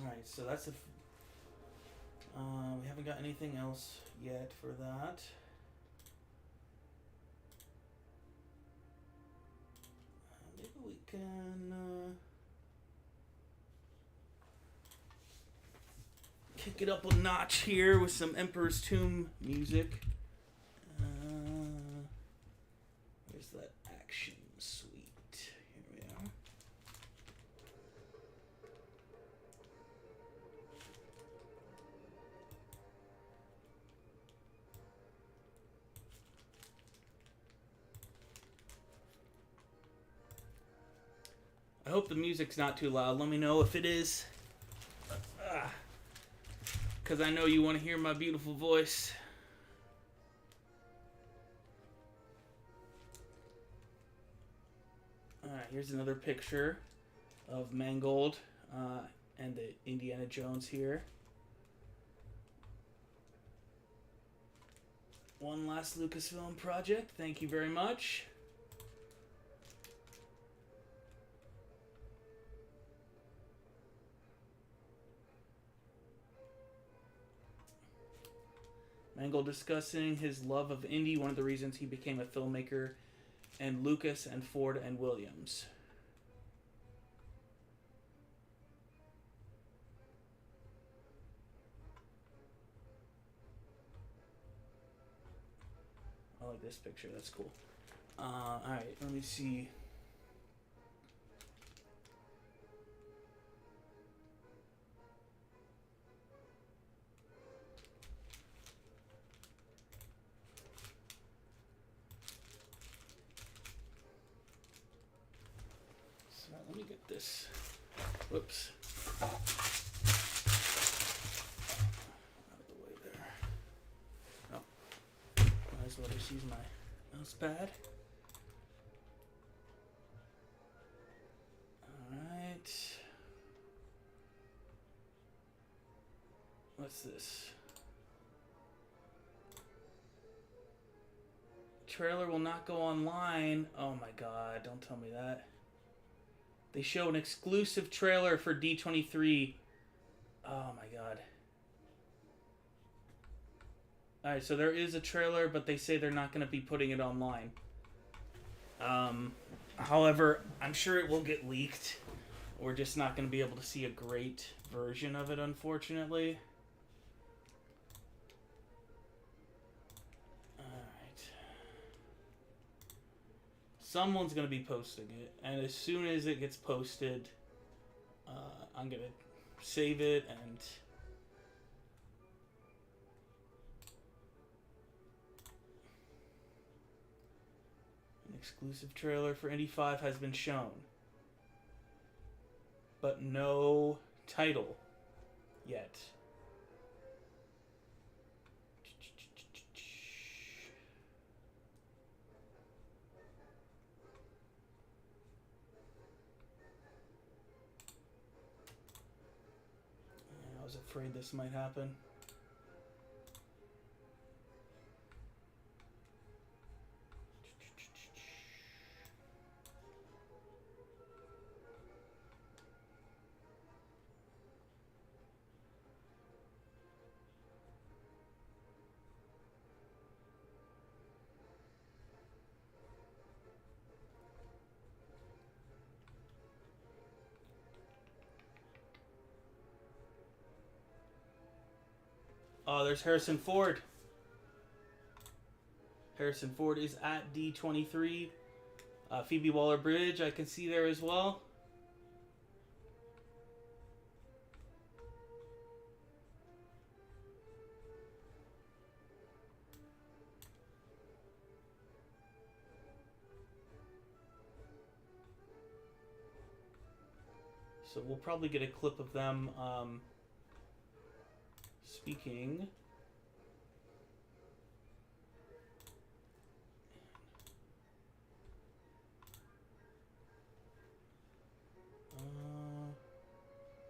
Alright, so that's we haven't got anything else yet for that. Maybe we can kick it up a notch here with some Emperor's Tomb music. Where's that action suite? Here we are. I hope the music's not too loud. Let me know if it is. Because I know you want to hear my beautiful voice. Alright, here's another picture of Mangold and the Indiana Jones here. One last Lucasfilm project. Thank you very much. Angle discussing his love of Indy, one of the reasons he became a filmmaker, and Lucas and Ford and Williams. I like this picture. That's cool. Alright, let me see. So let me get this. Whoops. Out of the way there. Oh. Might as well just use my mouse pad. Alright. What's this? Trailer will not go online. Oh my god, don't tell me that. They show an exclusive trailer for D23. Oh my god. Alright, so there is a trailer, but they say they're not going to be putting it online. However, I'm sure it will get leaked. We're just not going to be able to see a great version of it, unfortunately. Alright. Someone's going to be posting it, and as soon as it gets posted, I'm going to save it and... An exclusive trailer for Indy 5 has been shown, but no title yet. I was afraid this might happen. Oh, there's Harrison Ford. Harrison Ford is at D23. Phoebe Waller-Bridge, I can see there as well. So we'll probably get a clip of them speaking.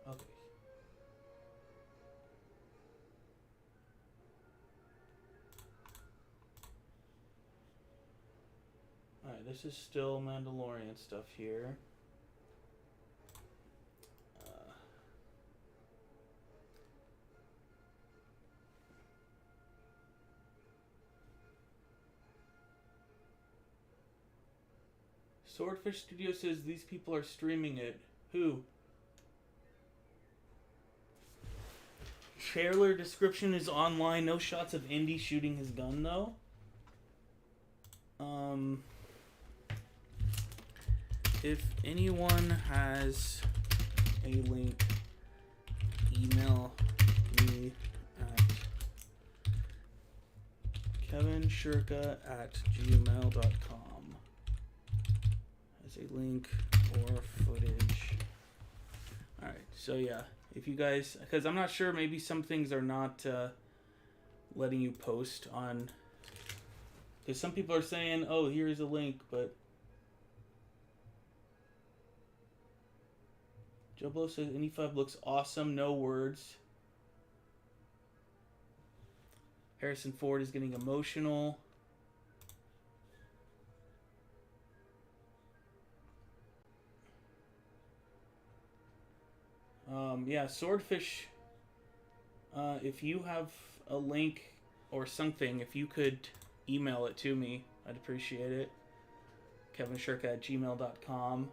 Okay. Alright, this is still Mandalorian stuff here. Swordfish Studio says these people are streaming it. Who? Trailer description is online. No shots of Indy shooting his gun, though. If anyone has a link, email me at kevinshirka@gmail.com. As a link or footage. Alright, so yeah. If you guys, because I'm not sure, maybe some things are not letting you post on, because some people are saying, oh, here's a link, but Joe Blow says Indy 5 looks awesome, no words. Harrison Ford is getting emotional. Yeah, Swordfish, if you have a link or something, if you could email it to me, I'd appreciate it. kevinshirka@gmail.com.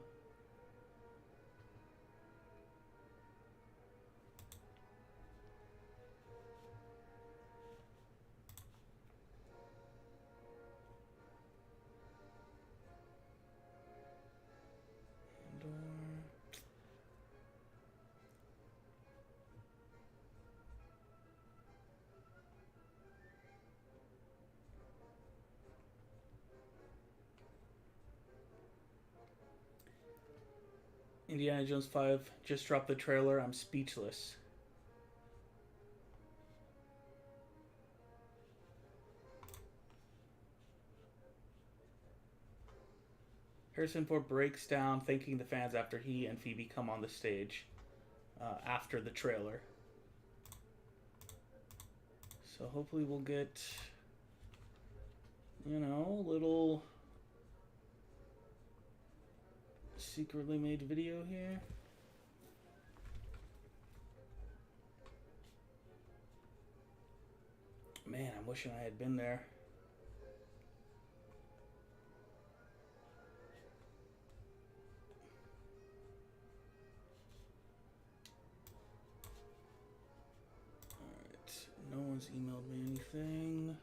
Indiana Jones 5 just dropped the trailer. I'm speechless. Harrison Ford breaks down thanking the fans after he and Phoebe come on the stage after the trailer. So hopefully we'll get, you know, a little secretly made video here. Man, I'm wishing I had been there. Alright, no one's emailed me anything.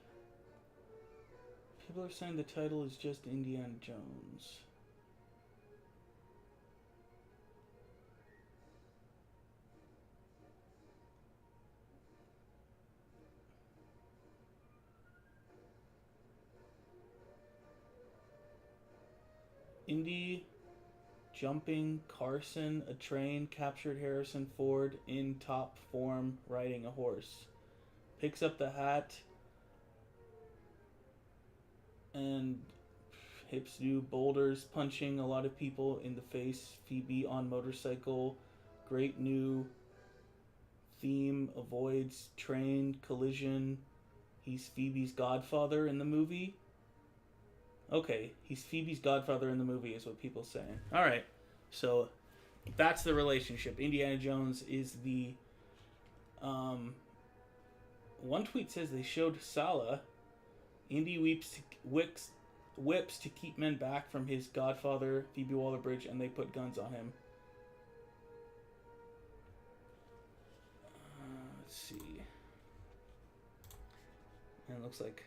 People are saying the title is just Indiana Jones. Indy jumping Carson, a train captured Harrison Ford in top form riding a horse. Picks up the hat and hips new boulders, punching a lot of people in the face. Phoebe on motorcycle. Great new theme, avoids train collision. He's Phoebe's godfather in the movie. Okay, he's Phoebe's godfather in the movie is what people are saying. Alright, so that's the relationship. Indiana Jones is the... one tweet says they showed Salah. Indy whips to keep men back from his godfather, Phoebe Waller-Bridge, and they put guns on him. Let's see. And it looks like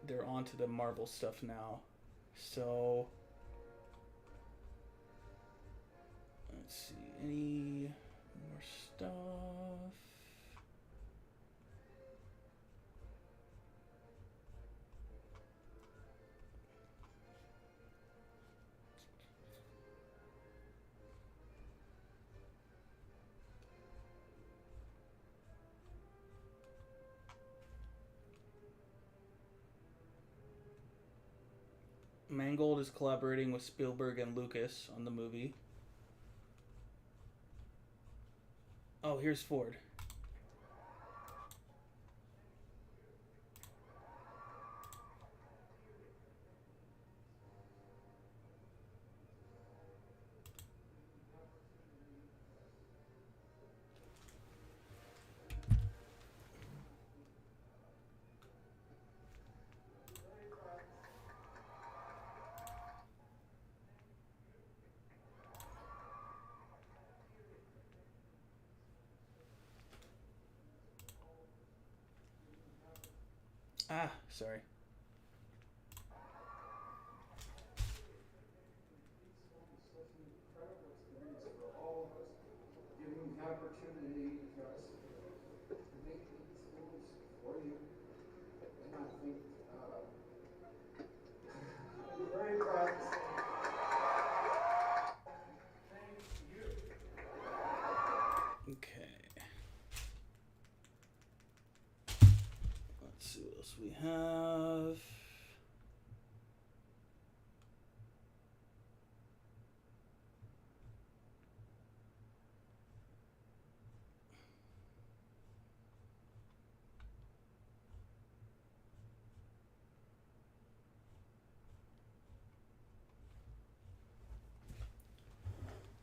they're on to the Marvel stuff now. So let's see, any more stuff? Mangold is collaborating with Spielberg and Lucas on the movie. Oh, here's Ford. Ah, sorry. Giving the opportunity for us to make these moves for you. And I think I'm very proud to say thank you. Okay. Let's see what else we have.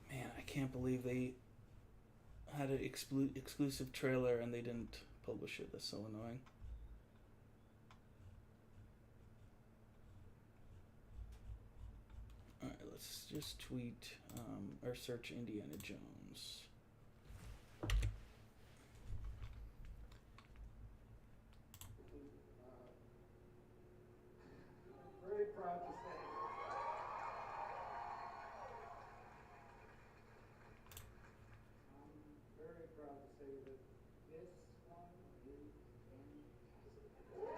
Man, I can't believe they had an exclusive trailer and they didn't publish it. That's so annoying. let's just tweet or search Indiana Jones. Very proud to say. I'm very proud to say that this one is fantastic.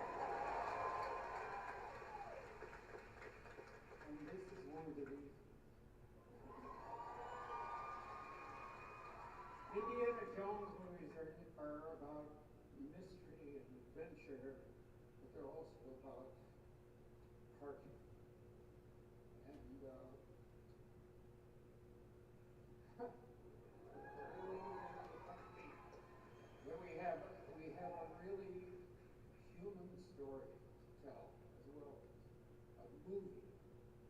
And this is one of the reasons. Indiana Jones movies are about mystery and adventure, but they're also about heart. And then we have a really human story to tell as well. A movie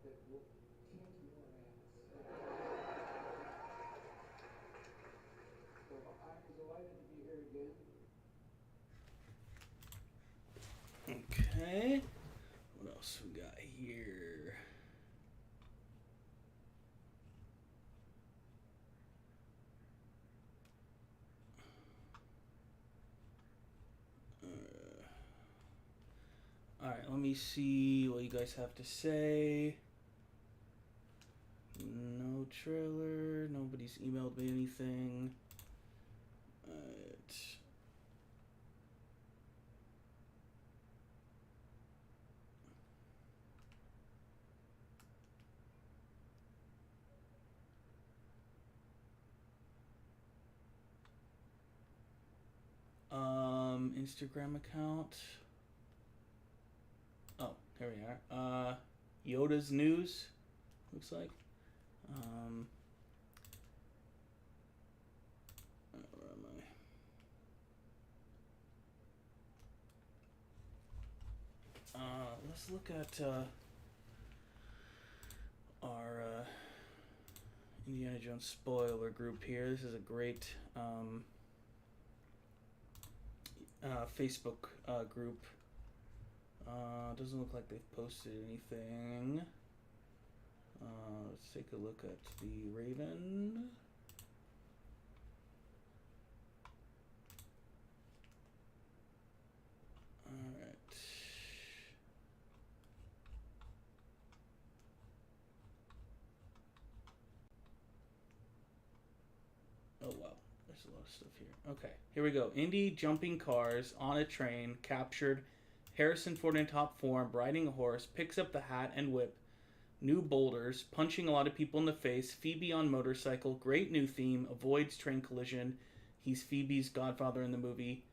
that will kick your ass. So I'm delighted to be here again. Okay. What else we got here? Alright, let me see what you guys have to say. No trailer. Nobody's emailed me anything. Instagram account. Oh, here we are. Yoda's News, looks like. Where am I? Let's look at our Indiana Jones spoiler group here. This is a great Facebook group. Doesn't look like they've posted anything. Let's take a look at the Raven. Alright. Oh wow, there's a lot of stuff here. Okay, here we go. Indy jumping cars on a train, captured. Harrison Ford in top form, riding a horse, picks up the hat and whip. New boulders, punching a lot of people in the face. Phoebe on motorcycle, great new theme, avoids train collision. He's Phoebe's godfather in the movie.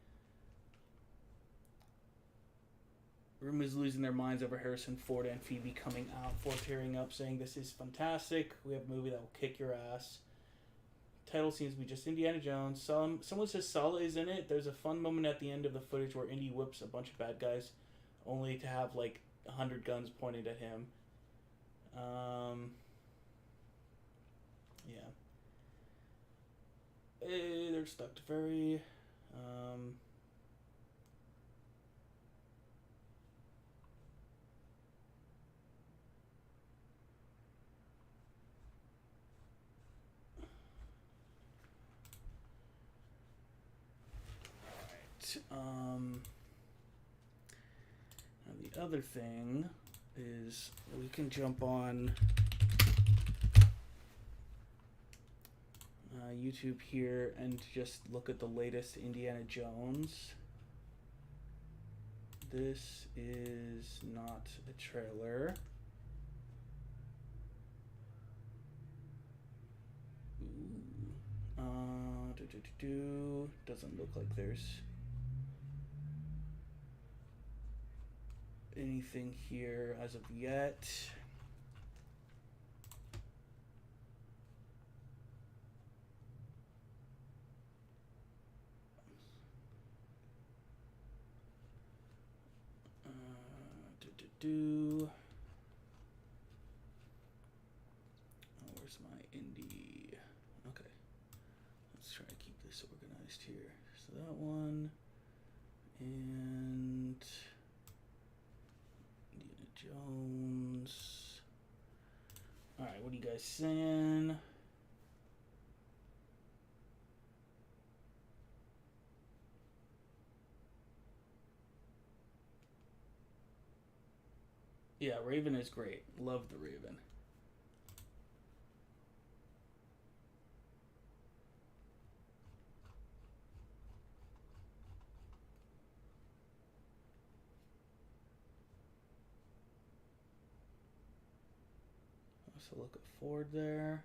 Room is losing their minds over Harrison Ford and Phoebe coming out. Ford tearing up, saying this is fantastic. We have a movie that will kick your ass. Title seems to be just Indiana Jones. Someone says Salah is in it. There's a fun moment at the end of the footage where Indy whips a bunch of bad guys, only to have like 100 guns pointed at him. Yeah. They're stuck to very. And the other thing is we can jump on YouTube here and just look at the latest Indiana Jones. This is not a trailer. Doesn't look like there's anything here as of yet. Oh, where's my indie? Okay, let's try to keep this organized here. So that one, and Indiana Jones. All right, what do you guys singing. Yeah, Raven is great. Love the Raven. So look at Ford there.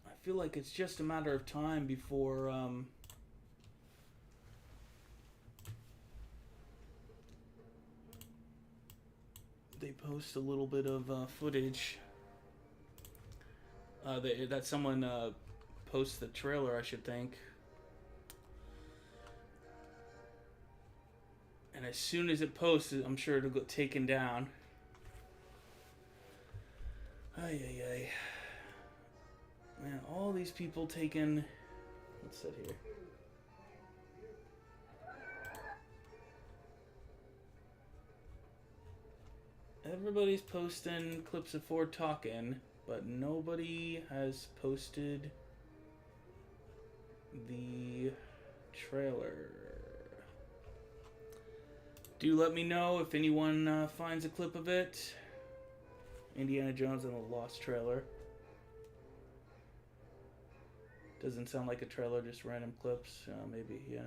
I feel like it's just a matter of time before they post a little bit of footage that someone posts the trailer, I should think. And as soon as it posts, I'm sure it'll get taken down. Ay, ay, ay. Man, all these people taking... What's that here? Everybody's posting clips of Ford talking, but nobody has posted the trailer. Do let me know if anyone finds a clip of it. Indiana Jones and the Lost trailer. Doesn't sound like a trailer, just random clips. Maybe, yeah.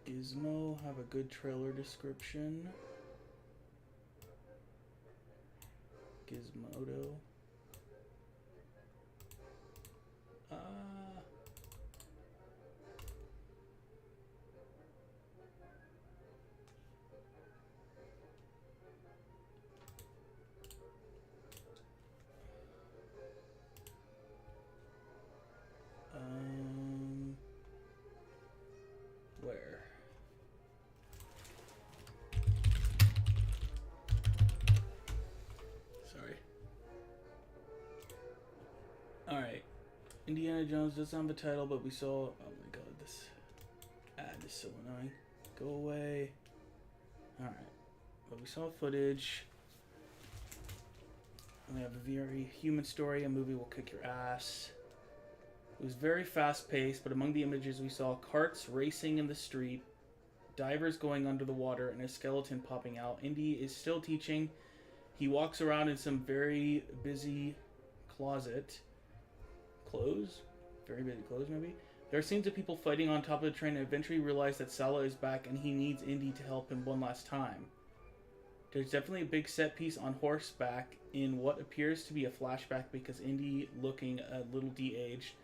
Gizmo have a good trailer description. Gizmodo. Where? Sorry. Alright. Indiana Jones doesn't have a title, but we saw... Oh my god, this ad is so annoying. Go away. Alright. But we saw footage. We have a very human story. A movie will kick your ass. It was very fast-paced, but among the images we saw carts racing in the street, divers going under the water, and a skeleton popping out. Indy is still teaching. He walks around in some very busy closet. Clothes? Very busy clothes, maybe? There are scenes of people fighting on top of the train and eventually realize that Salah is back and he needs Indy to help him one last time. There's definitely a big set piece on horseback in what appears to be a flashback because Indy, looking a little de-aged,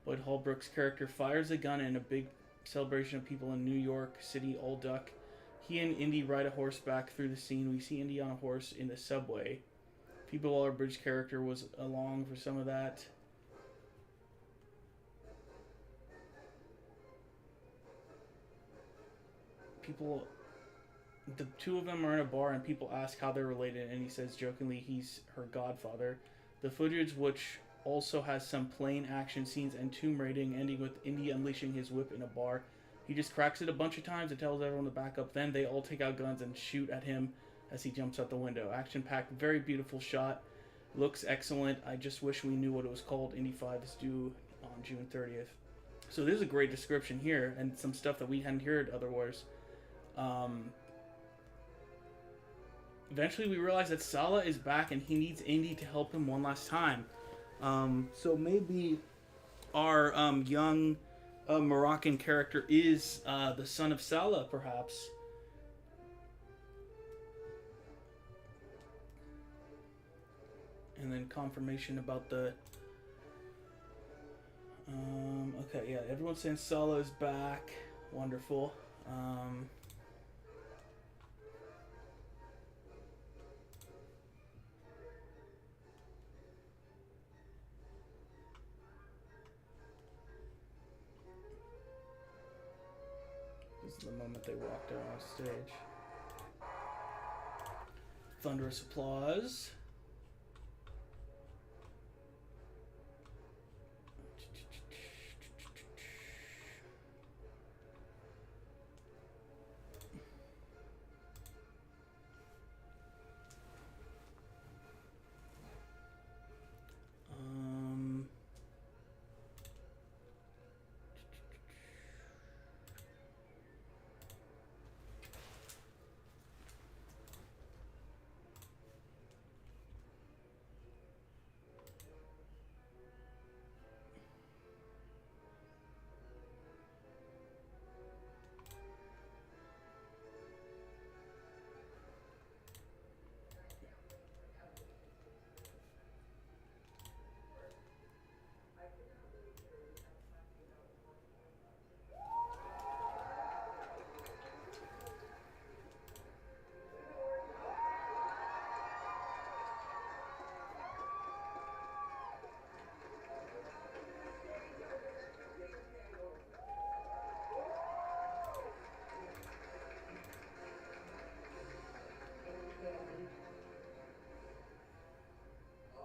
Lloyd Holbrook's character fires a gun in a big celebration of people in New York City all duck. He and Indy ride a horseback through the scene. We see Indy on a horse in the subway. Phoebe Waller-Bridge's character was along for some of that. People, the two of them are in a bar and people ask how they're related, and he says jokingly he's her godfather. The footage, which also has some plain action scenes and tomb raiding, ending with Indy unleashing his whip in a bar. He just cracks it a bunch of times and tells everyone to back up. Then they all take out guns and shoot at him as he jumps out the window. Action-packed, very beautiful shot. Looks excellent. I just wish we knew what it was called. Indy 5 is due on June 30th. So there's a great description here and some stuff that we hadn't heard otherwise. Eventually we realize that Salah is back and he needs Indy to help him one last time. So maybe our young Moroccan character is the son of Salah, perhaps. And then confirmation about the... okay, yeah, everyone's saying Salah is back. Wonderful. was the moment they walked out on stage. Thunderous applause.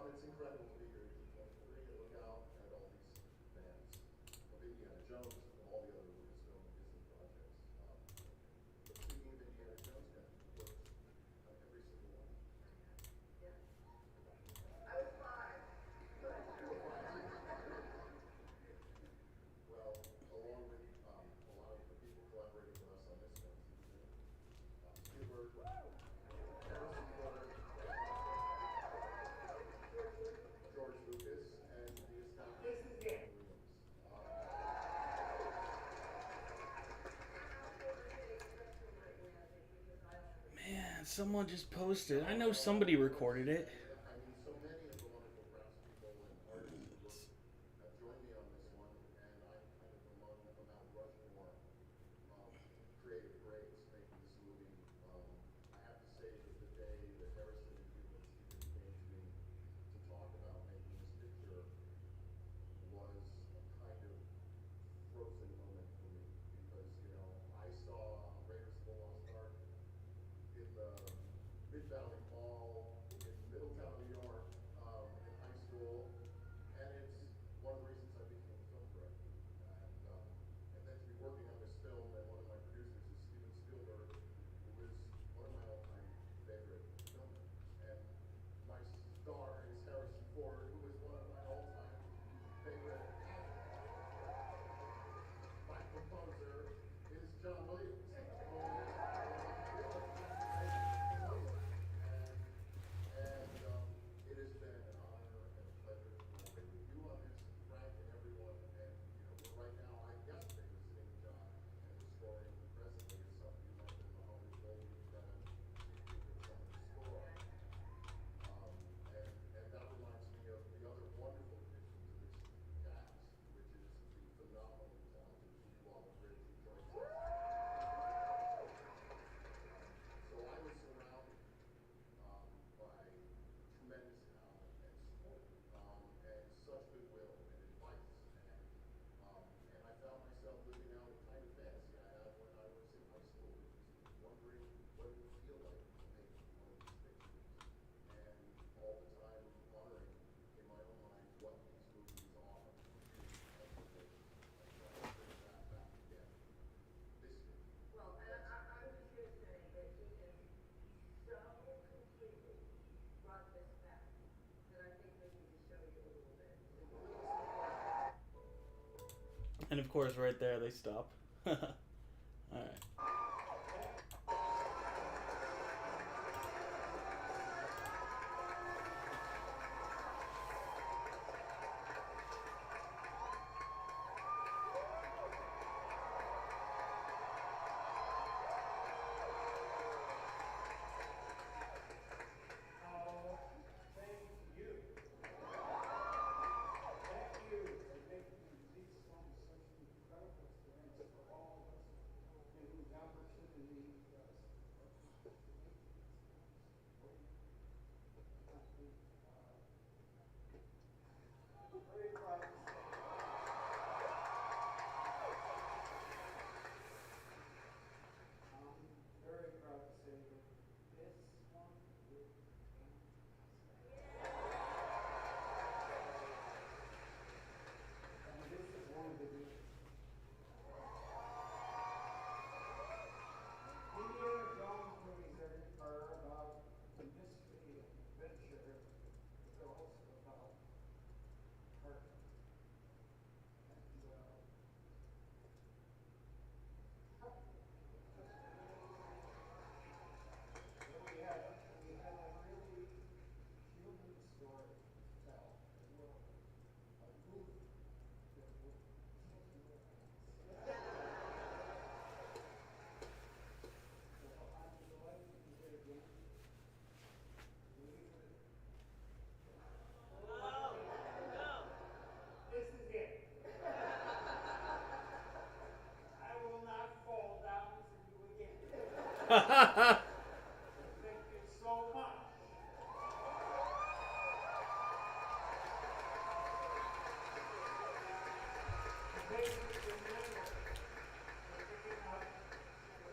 It's incredible to be here at D23 and look out at all these fans of Indiana Jones and all the other Lucasfilm and Disney projects. But speaking of Indiana Jones, man, you worked on every single one. I was 5. Well, along with a lot of the people collaborating with us on this one, Spielberg, Harrison Ford, George Lucas, and the established Williams. Man, someone just posted. I know somebody recorded it. I mean, so many of the wonderful craftspeople and artists who have joined me on this one, and I'm kind of among Mount Rushmore creative greats making this movie. I have to say that the day that Harrison and Hugh and Stephen came to me to talk about making this picture was a kind of frozen moment for me because, you know, I saw Raiders of the Lost Ark in the Mid-Valley Mall in Middletown, New York, in high school, and it's one of the reasons I became a film director. And then to be working on this film, and one of my producers is Steven Spielberg, who is one of my all-time favorite filmmakers. And my star is Harrison Ford, who is one of my all-time favorite actors. My composer is John Williams. It has been an honor and a pleasure to collaborate with you on this, Frank and everyone. And you know, we're right now. Yesterday was sitting with John and was scoring presently as some of you might have been always told me that with some of the score. And that reminds me of the other wonderful addition to this cast, which is the phenomenally talented Huy Quan D23 who joins us. So I was surrounded by tremendous talent and support, and such goodwill and advice, and I found myself living out a kind of fantasy I had when I was in high school, which is wondering what it would feel like to make one of these pictures, and all the time honoring in my own mind what these movies are and trying to bring that back again this year. Well, and I was just going to say that he has so completely brought this back that I think we need to show you a little bit. And of course, right there, they stop. Alright. Thank you. Thank you for making these songs such an incredible experience for all of us. Thank you so much. Ladies and gentlemen, we're picking up the pieces and making a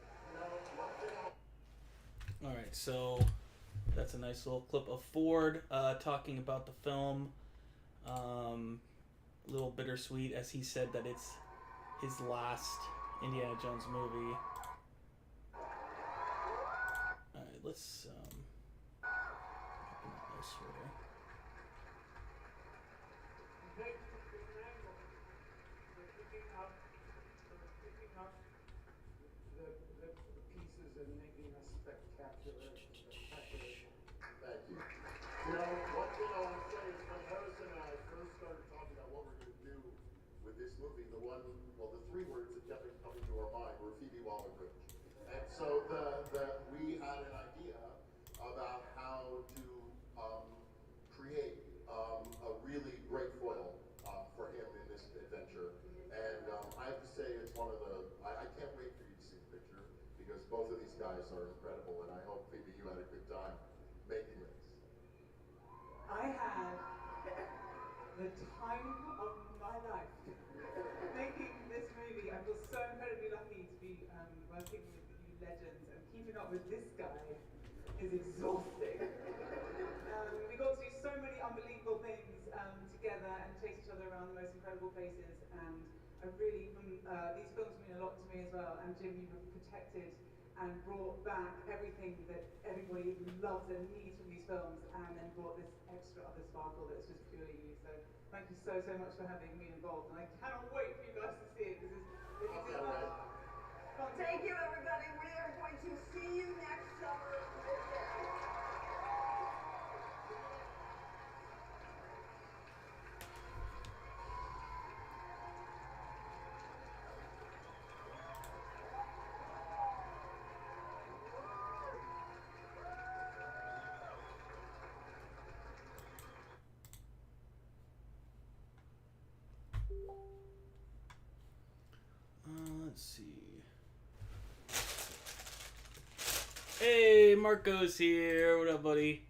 spectacular. All right, so that's a nice little clip of Ford talking about the film. A little bittersweet, as he said that it's his last Indiana Jones movie. All right, let's open up elsewhere. Thank you, Fernando. We're picking up the pieces and making a spectacular. Thank you. You know, one thing I want to say is when Harrison and I first started talking about what we're going to do with this movie, the three words that kept coming to our mind were Phoebe Waller-Bridge. And so we had an idea about how to create a really great foil for him in this adventure. And I have to say it's one of the, I can't wait for you to see the picture because both of these guys are incredible and I hope, Phoebe, you had a good time making this. I had the time of my life making this movie. I feel so incredibly lucky to be working with you legends, and keeping up with this guy is exhausting. We got to do so many unbelievable things together and chase each other around the most incredible places, and I really, these films mean a lot to me as well, and Jim, you have protected and brought back everything that everybody loves and needs from these films, and then brought this extra other sparkle that's just purely you. So thank you so much for having me involved, and I cannot wait for you guys to see it. This is fun. Thank you, everybody. We are going to see you next summer with this. Let's see. Hey, Marco's here. What up, buddy?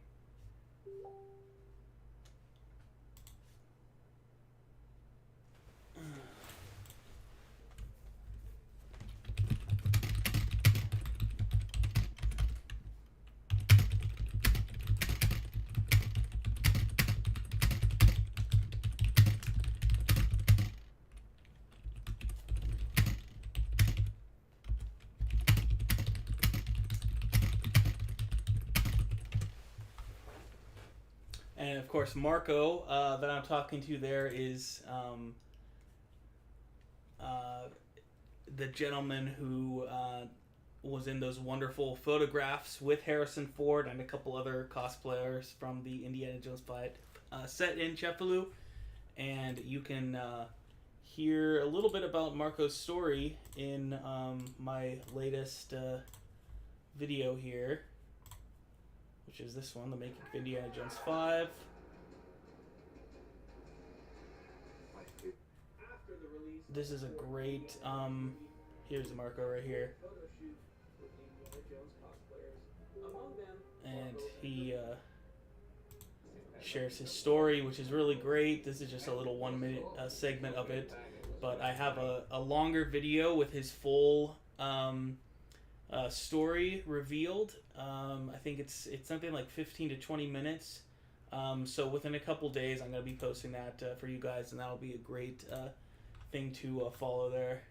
And of course, Marco, that I'm talking to there is the gentleman who was in those wonderful photographs with Harrison Ford and a couple other cosplayers from the Indiana Jones fight set in Cefalù. And you can hear a little bit about Marco's story in my latest video here, which is this one, the making of Indiana Jones 5. This is a great, here's Marco right here. And he shares his story, which is really great. This is just a little 1 minute segment of it. But I have a longer video with his full story revealed. I think it's something like 15 to 20 minutes. So within a couple days, I'm going to be posting that for you guys, and that'll be a great thing to follow there.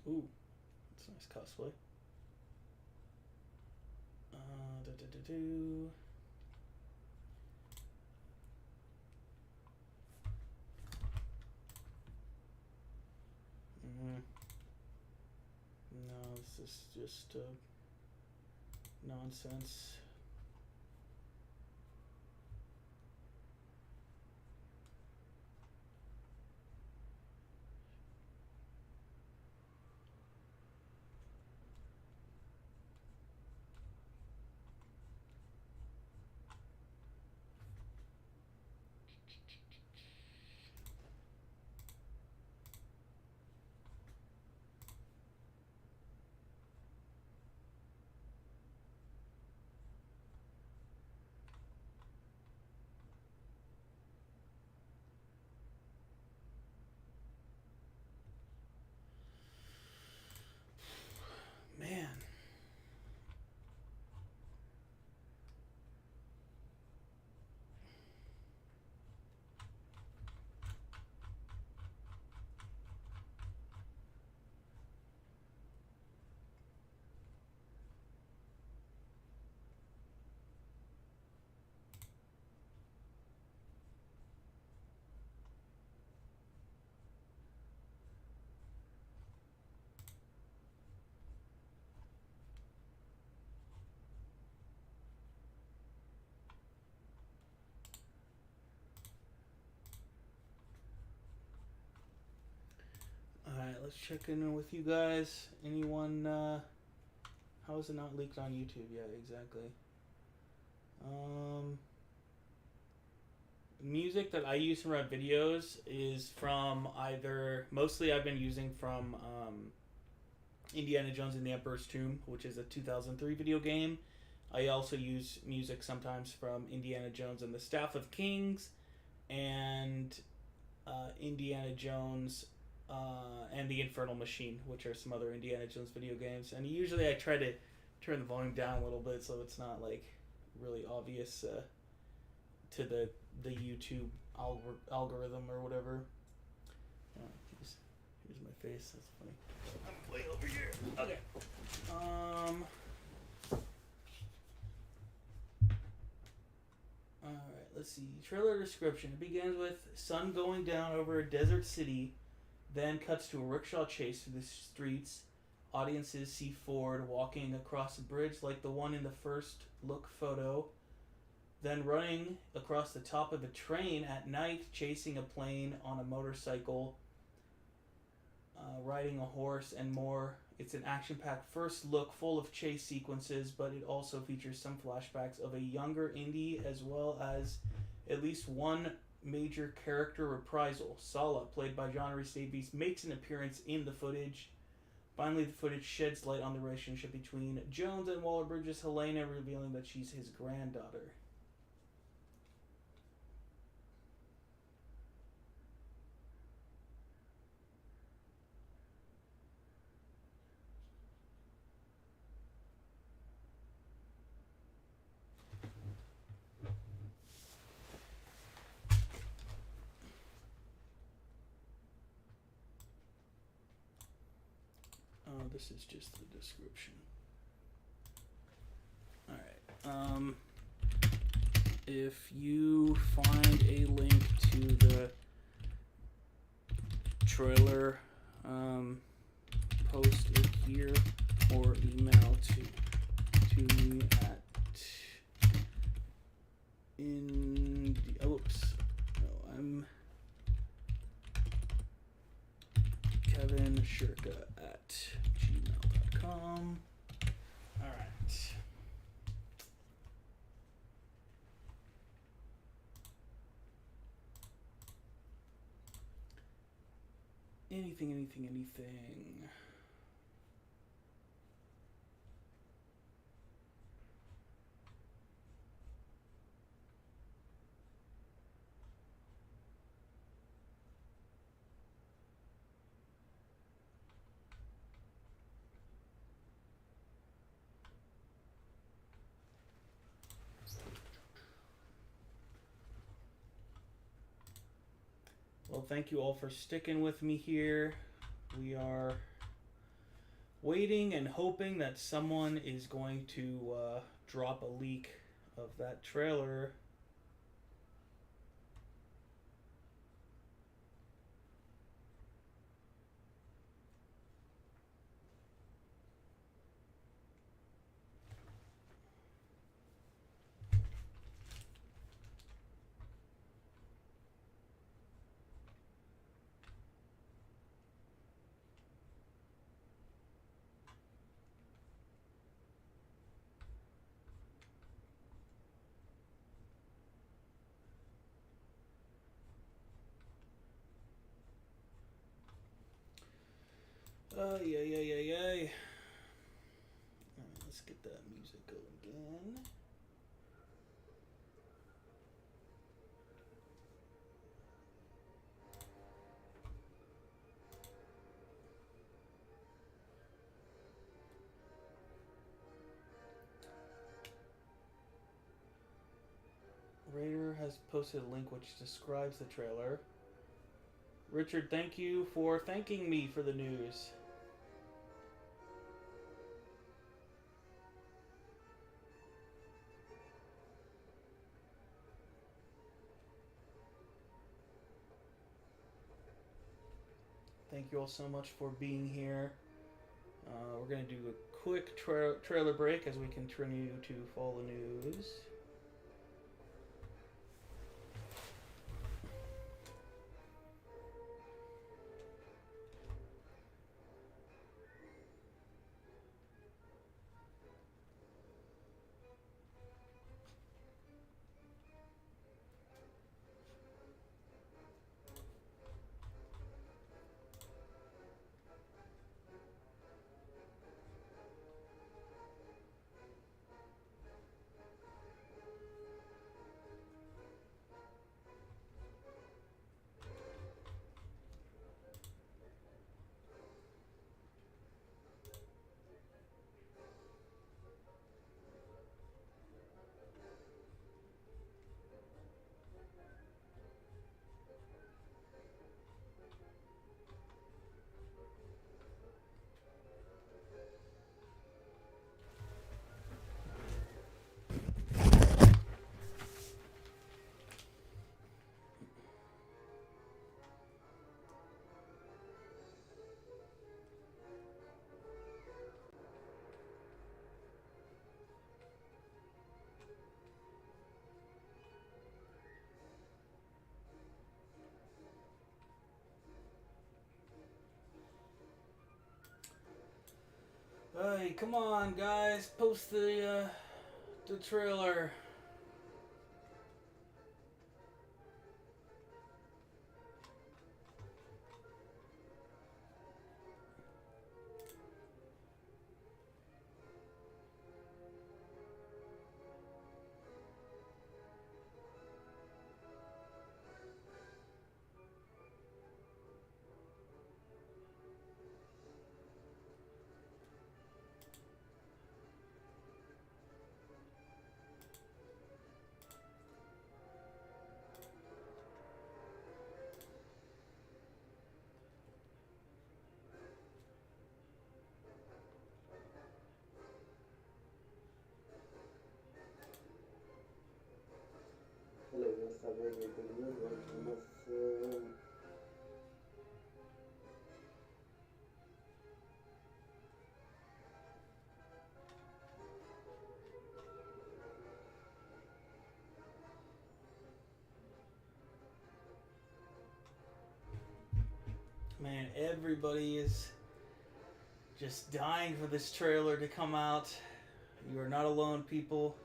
Ooh, that's a nice cosplay. No, this is just nonsense. checking in with you guys. Anyone? How is it not leaked on YouTube yet? Exactly. Music that I use for my videos is from either, mostly I've been using from Indiana Jones and the Emperor's Tomb, which is a 2003 video game. I also use music sometimes from Indiana Jones and the Staff of Kings, and Indiana Jones and the Infernal Machine, which are some other Indiana Jones video games. And usually I try to turn the volume down a little bit so it's not like really obvious to the YouTube algorithm or whatever. Here's my face. That's funny. I'm way over here. Okay. Alright, let's see. Trailer description. It begins with sun going down over a desert city, then cuts to a rickshaw chase through the streets. Audiences see Ford walking across a bridge like the one in the first look photo, then running across the top of a train at night, chasing a plane on a motorcycle, riding a horse, and more. It's an action-packed first look full of chase sequences, but it also features some flashbacks of a younger Indy, as well as at least one major character reprisal. Salah, played by John Rhys Davies, makes an appearance in the footage. Finally, the footage sheds light on the relationship between Jones and Waller-Bridge's Helena, revealing that she's his granddaughter. This is just the description. Alright. If you find a link to the trailer, post it here or email to me at I'm Kevin Shirka at gmail.com. Alright. Anything. Well, thank you all for sticking with me here. We are waiting and hoping that someone is going to drop a leak of that trailer. Yay. Alright, let's get that music going again. Raider has posted a link which describes the trailer. Richard, thank you for thanking me for the news. Thank you all so much for being here. We're going to do a quick trailer break as we continue to follow the news. Hey, come on, guys! Post the trailer. Hello, buenas tardes, bienvenidos. Bueno, tenemos Man, everybody is just dying for this trailer to come out. You are not alone, people.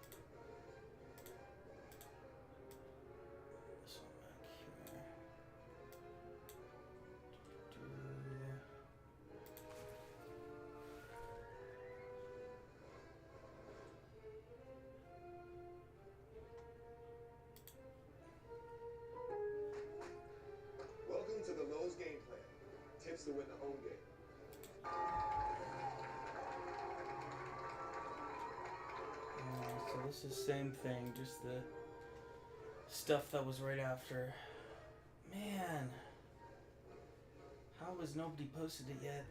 This one back here. Welcome to the Lowe's game plan. Tips to win the home game. So this is same thing, just the stuff that was right after. Man, how has nobody posted it yet?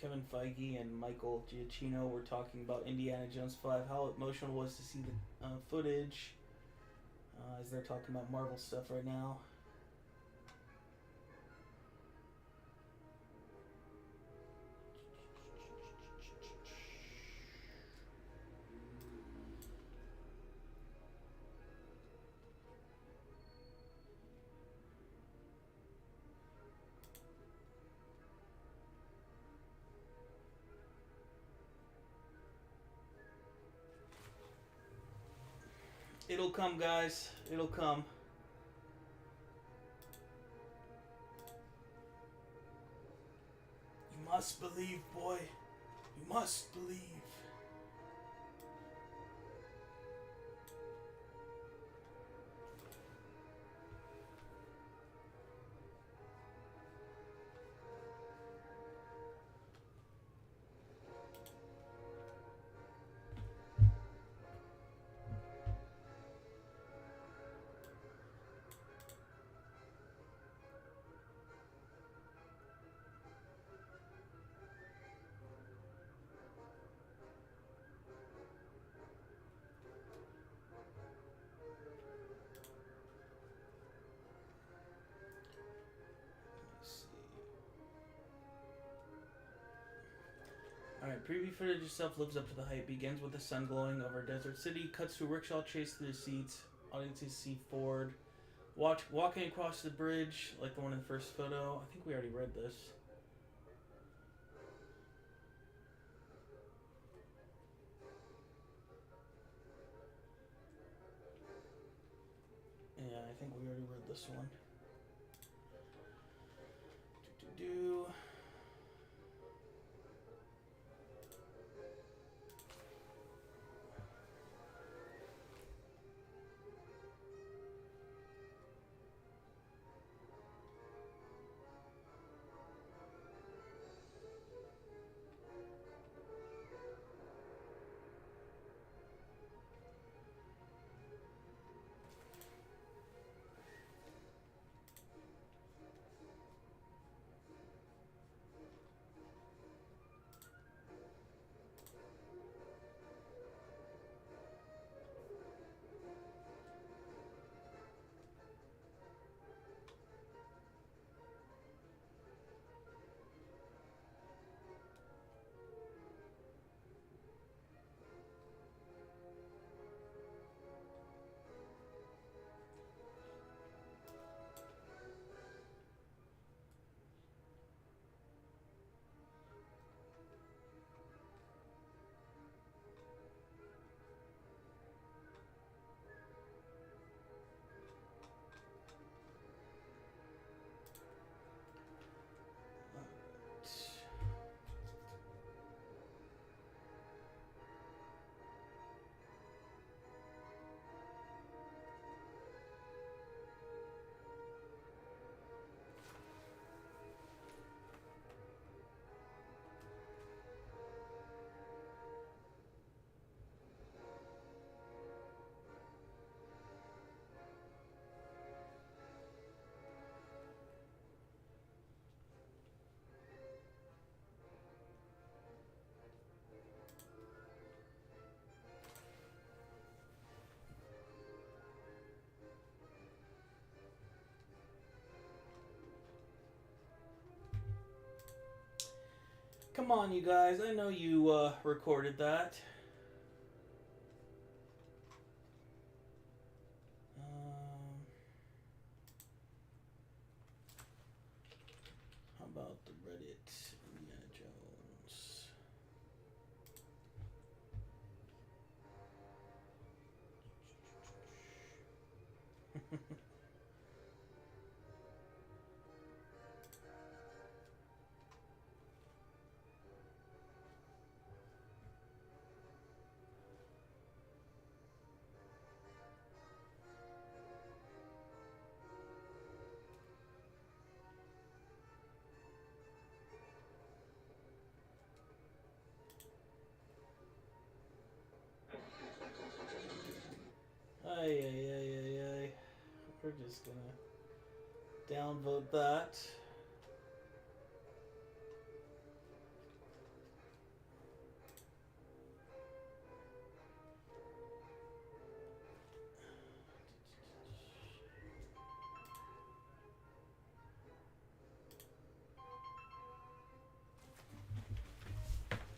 Kevin Feige and Michael Giacchino were talking about Indiana Jones 5, how emotional it was to see the footage, as they're talking about Marvel stuff right now. It'll come, guys. It'll come. You must believe, boy. You must believe. Alright, preview footage itself lives up to the hype. Begins with the sun glowing over a desert city. Cuts to a rickshaw chase through the seats. Audiences see Ford walking across the bridge like the one in the first photo. I think we already read this. Yeah, I think we already read this one. Do. Come on, you guys. I know you recorded that. How about the Reddit Indiana Jones? Ay. We're just gonna downvote that.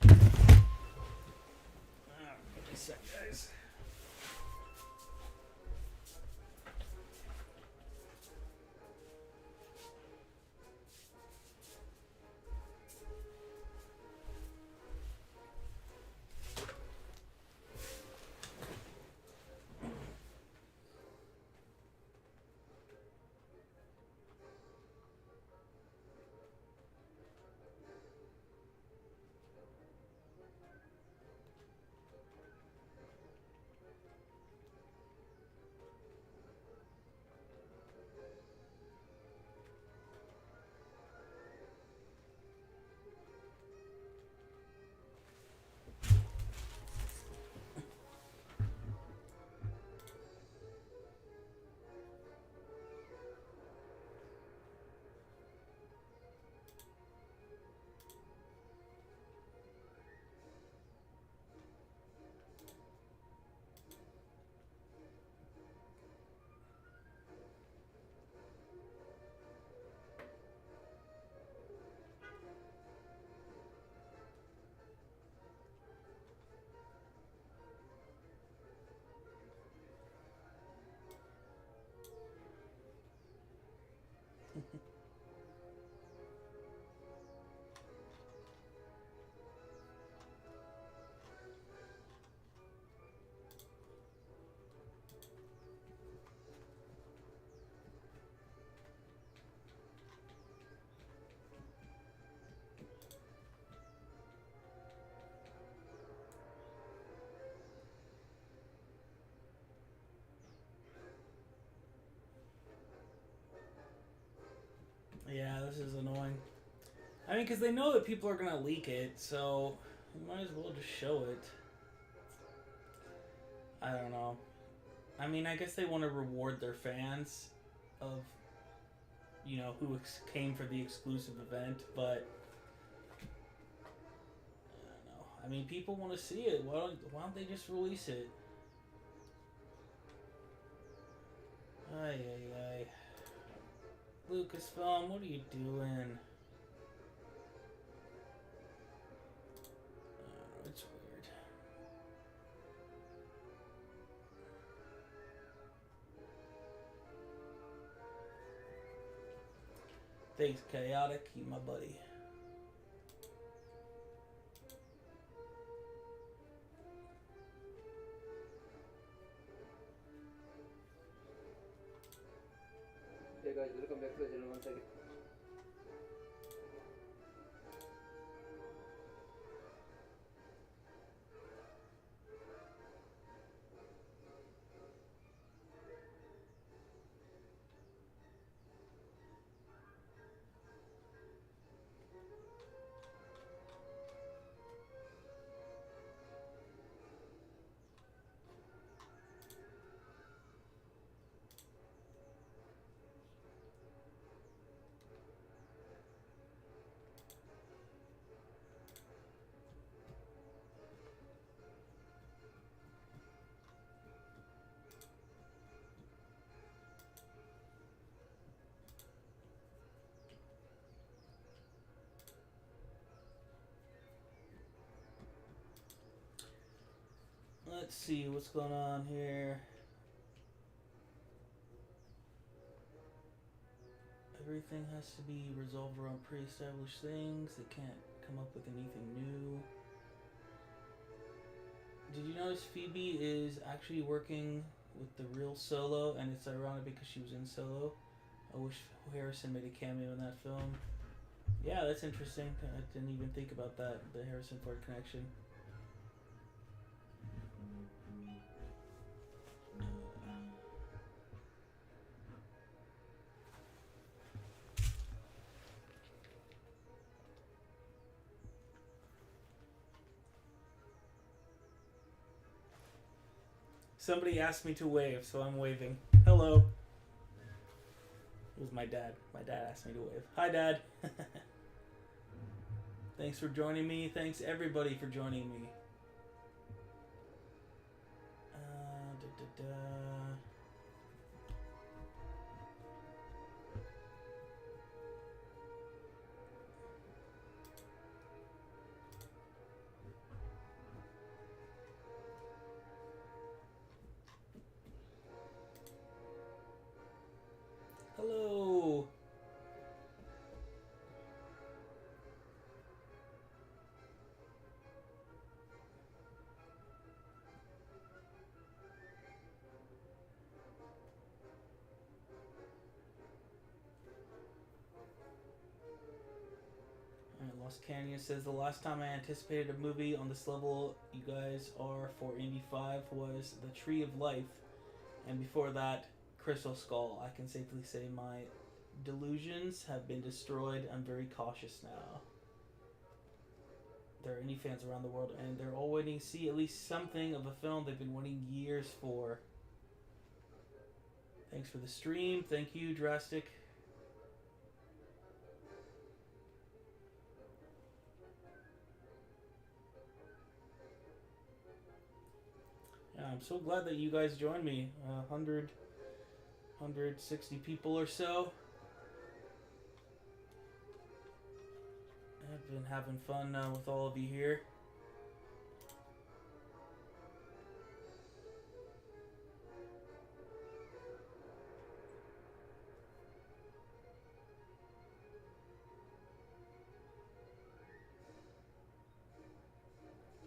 Give me a sec, guys. Yeah, this is annoying. I mean, because they know that people are going to leak it, so you might as well just show it. I don't know. I mean, I guess they want to reward their fans of, you know, who came for the exclusive event, but I don't know. I mean, people want to see it. Why don't they just release it? Ay. Lucasfilm, what are you doing? It's weird. Thanks, Chaotic. You my buddy. Hey guys, welcome back to the channel once again. Let's see what's going on here. Everything has to be resolved around pre-established things. They can't come up with anything new. Did you notice Phoebe is actually working with the real Solo, and it's ironic because she was in Solo. I wish Harrison made a cameo in that film. Yeah, that's interesting. I didn't even think about that, the Harrison Ford connection. Somebody asked me to wave, so I'm waving. Hello. It was my dad. My dad asked me to wave. Hi, Dad. Thanks for joining me. Thanks, everybody, for joining me. Hello. Lost Canyon says the last time I anticipated a movie on this level you guys are for Indy 5 was The Tree of Life, and before that, Crystal Skull. I can safely say my delusions have been destroyed. I'm very cautious now. There are Indy fans around the world, and they're all waiting to see at least something of a film they've been waiting years for. Thanks for the stream. Thank you, Drastic. Yeah, I'm so glad that you guys joined me. 160 people or so. I've been having fun with all of you here.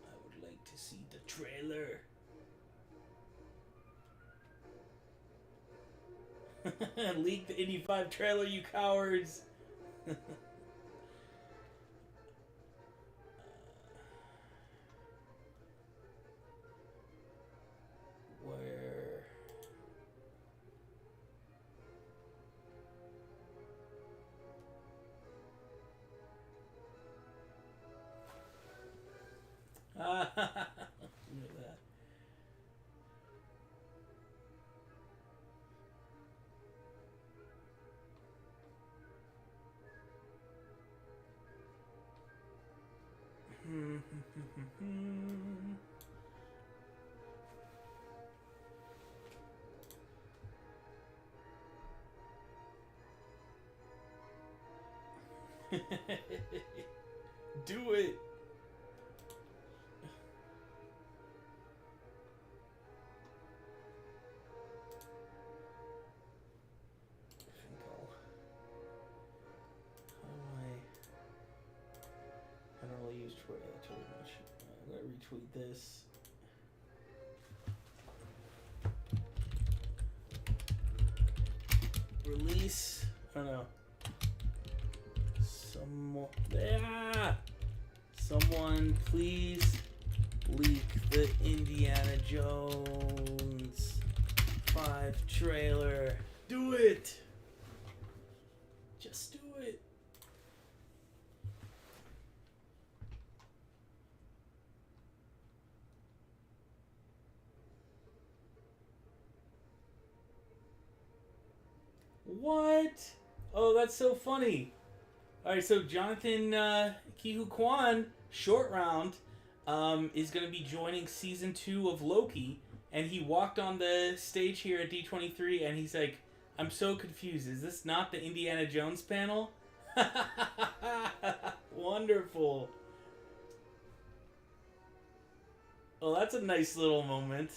I would like to see the trailer. Leak the Indy 5 trailer, you cowards! Where? Look at that. Do it. I don't really use Twitter too much. I'm gonna retweet this. Release. I don't know. Someone please leak the Indiana Jones 5 trailer. Do it. Just do it. What? Oh, that's so funny. Alright, so Jonathan Huy Quan, Short Round, is going to be joining Season 2 of Loki, and he walked on the stage here at D23, and he's like, I'm so confused. Is this not the Indiana Jones panel? Wonderful. Well, that's a nice little moment.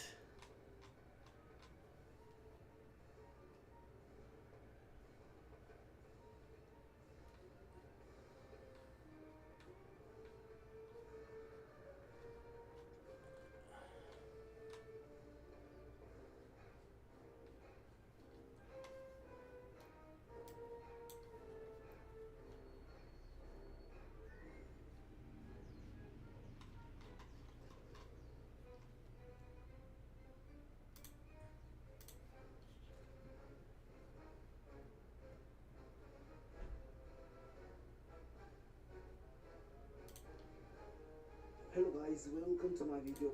Hello guys, welcome to my video.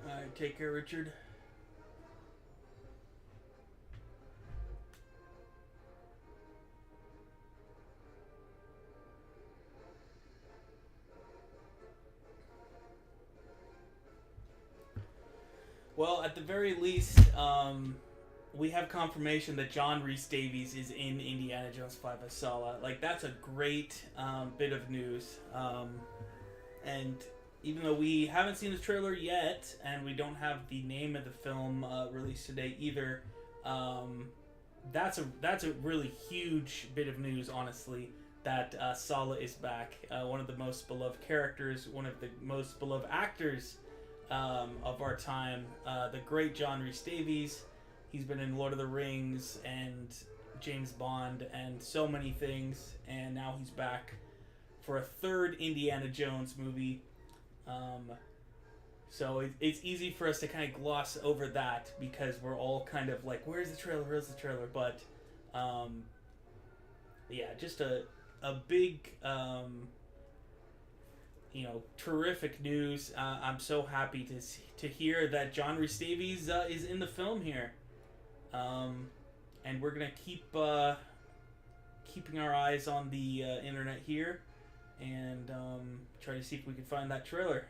Alright, take care, Richard. Well, at the very least, we have confirmation that John Rhys Davies is in Indiana Jones 5 as Salah. Like, that's a great bit of news. And even though we haven't seen the trailer yet, and we don't have the name of the film released today either, that's a really huge bit of news, honestly, that Salah is back. One of the most beloved characters, one of the most beloved actors of our time, the great John Rhys Davies. He's been in Lord of the Rings and James Bond and so many things, and now he's back for a third Indiana Jones movie. So it's easy for us to kind of gloss over that because we're all kind of like, where's the trailer? Where's the trailer? But yeah, just a big terrific news. I'm so happy to hear that John Rhys Davies is in the film here, and we're gonna keep keeping our eyes on the internet here and try to see if we can find that trailer.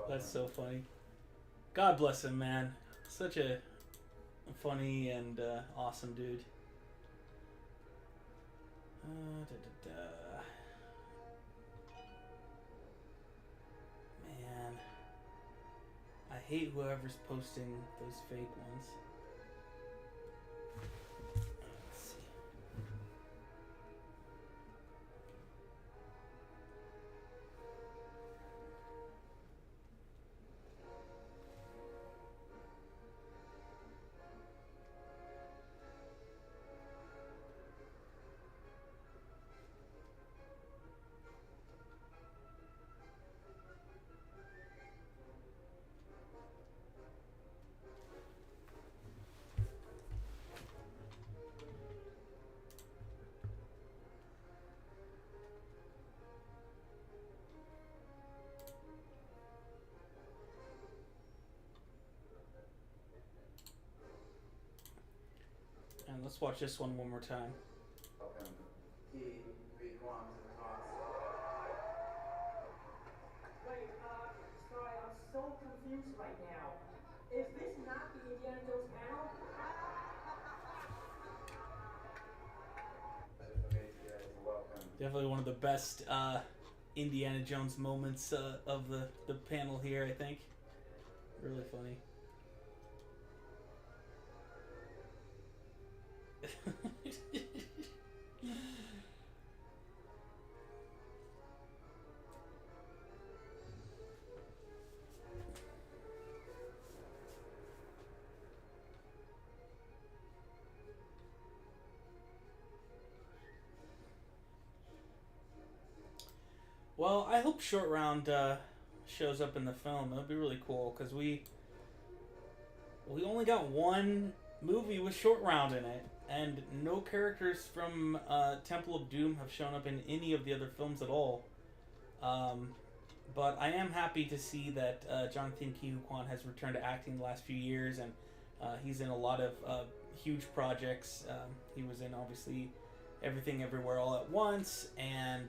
That's so funny. God bless him, man. Such a funny and awesome dude. Man, I hate whoever's posting those fake ones. Let's see. And let's watch this one more time. Welcome, Huy Quan to the class. Wait, sorry, I'm so confused right now. Is this not the Indiana Jones panel? Pleasure for me to welcome. Definitely one of the best Indiana Jones moments of the panel here, I think. Really funny. Well, I hope Short Round shows up in the film. That'd be really cool because we only got one movie with Short Round in it, and no characters from Temple of Doom have shown up in any of the other films at all. But I am happy to see that Jonathan Huy Quan has returned to acting the last few years, and he's in a lot of huge projects. He was in, obviously, Everything Everywhere All at Once, and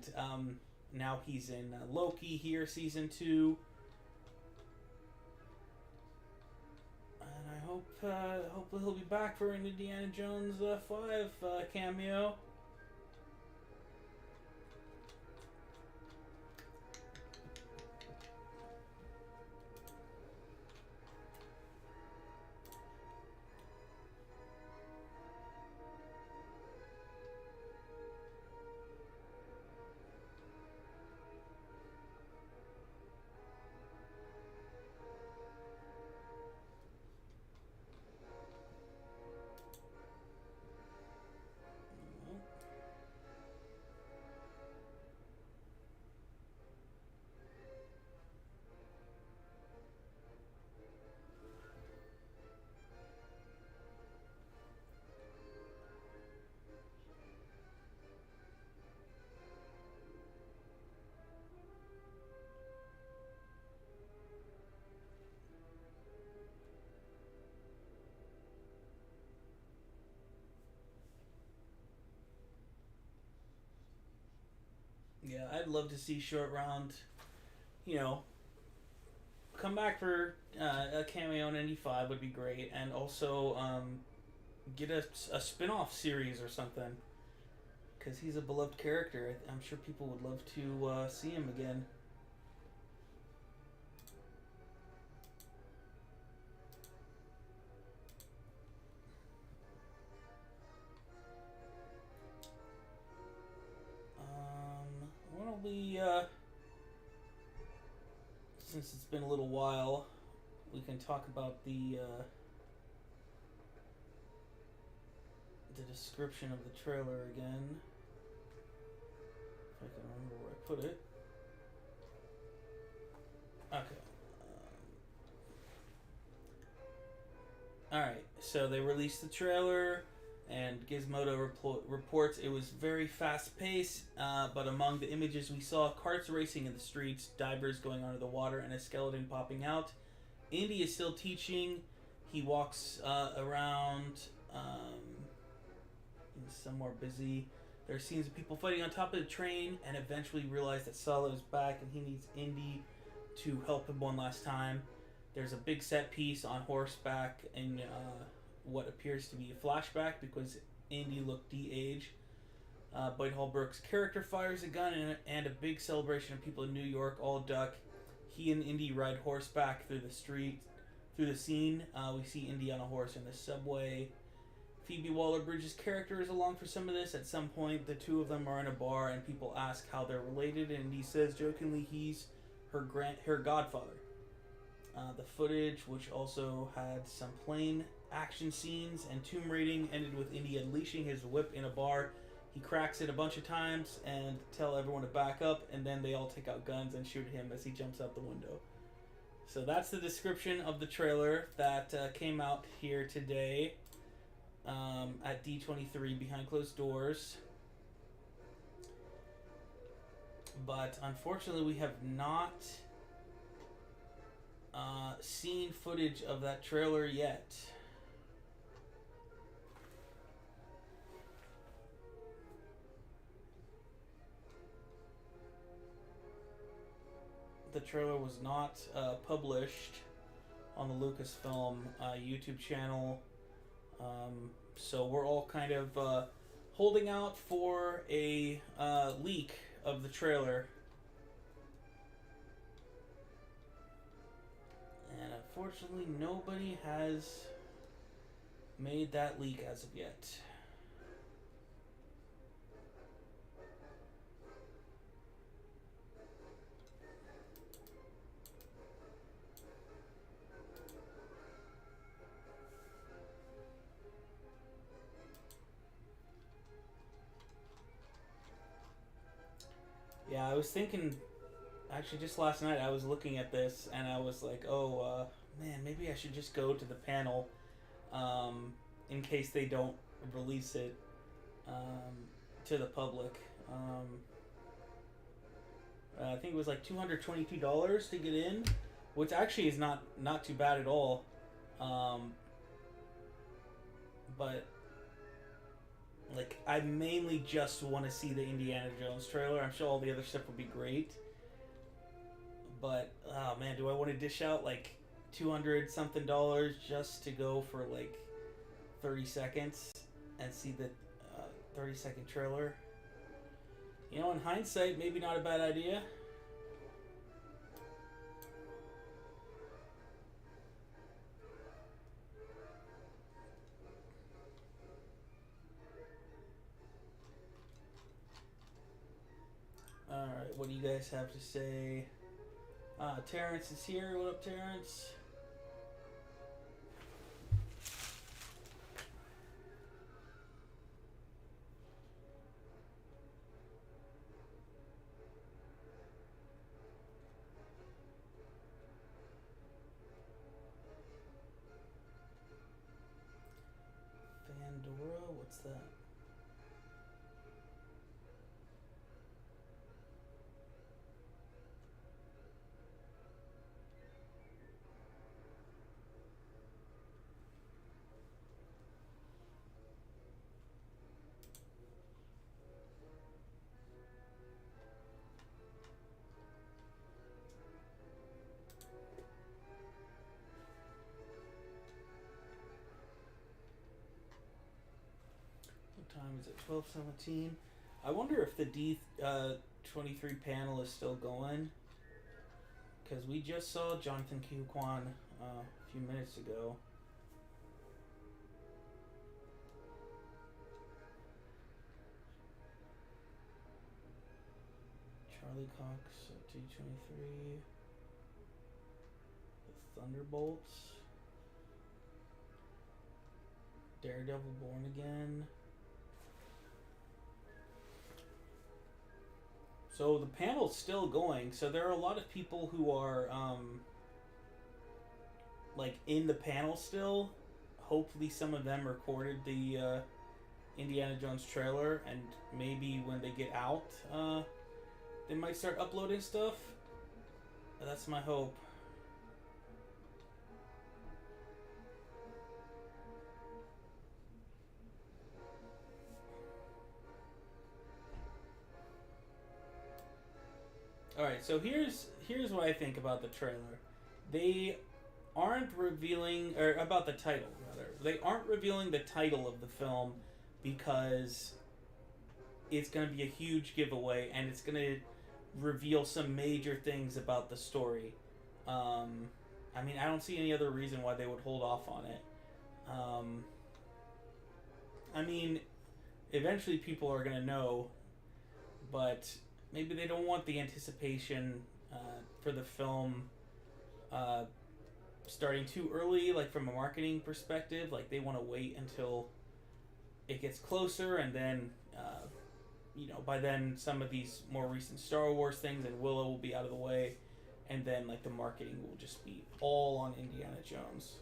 now he's in Loki here, season 2. And I hope hopefully he'll be back for an Indiana Jones 5 cameo. Yeah, I'd love to see Short Round, come back for a cameo in Indy 5 would be great, and also get a spin-off series or something, because he's a beloved character. I'm sure people would love to see him again. Since it's been a little while, we can talk about the description of the trailer again. If I can remember where I put it. Okay. Alright, so they released the trailer, and Gizmodo reports it was very fast-paced, but among the images we saw, carts racing in the streets, divers going under the water, and a skeleton popping out. Indy is still teaching. He walks around somewhere busy. There are scenes of people fighting on top of the train, and eventually realize that Salah is back, and he needs Indy to help him one last time. There's a big set piece on horseback in what appears to be a flashback because Indy looked de-aged. Boyd Holbrook's character fires a gun and a big celebration of people in New York all duck. He and Indy ride horseback through the street, through the scene. We see Indy on a horse in the subway. Phoebe Waller-Bridge's character is along for some of this. At some point, the two of them are in a bar and people ask how they're related, and Indy says jokingly he's her godfather. The footage, which also had some plain action scenes and tomb raiding, ended with Indy unleashing his whip in a bar. He cracks it a bunch of times and tell everyone to back up, and then they all take out guns and shoot him as he jumps out the window. So that's the description of the trailer that came out here today at D23 behind closed doors. But unfortunately, we have not seen footage of that trailer yet. The trailer was not published on the Lucasfilm YouTube channel, so we're all kind of holding out for a leak of the trailer. And unfortunately, nobody has made that leak as of yet. Yeah, I was thinking, actually just last night I was looking at this and I was like, oh, man, maybe I should just go to the panel in case they don't release it to the public. I think it was like $222 to get in, which actually is not too bad at all. But like, I mainly just want to see the Indiana Jones trailer. I'm sure all the other stuff would be great. But, oh man, do I want to dish out like $200-something just to go for like 30 seconds and see the 30-second trailer? You know, in hindsight, maybe not a bad idea. Alright, what do you guys have to say? Terrence is here. What up, Terrence? Pandora? What's that? Time is at 12:17. I wonder if the D23 panel is still going, because we just saw Jonathan Huy Quan a few minutes ago. Charlie Cox at D23. The Thunderbolts. Daredevil Born Again. So the panel's still going. So there are a lot of people who are like in the panel still. Hopefully some of them recorded the Indiana Jones trailer, and maybe when they get out, they might start uploading stuff. That's my hope. All right, so here's what I think about the trailer. They aren't revealing, or about the title rather. They aren't revealing the title of the film because it's going to be a huge giveaway and it's going to reveal some major things about the story. I mean, I don't see any other reason why they would hold off on it. I mean, eventually people are going to know, but maybe they don't want the anticipation for the film starting too early, like from a marketing perspective. Like, they want to wait until it gets closer, and then, by then some of these more recent Star Wars things and Willow will be out of the way, and then, like, the marketing will just be all on Indiana Jones.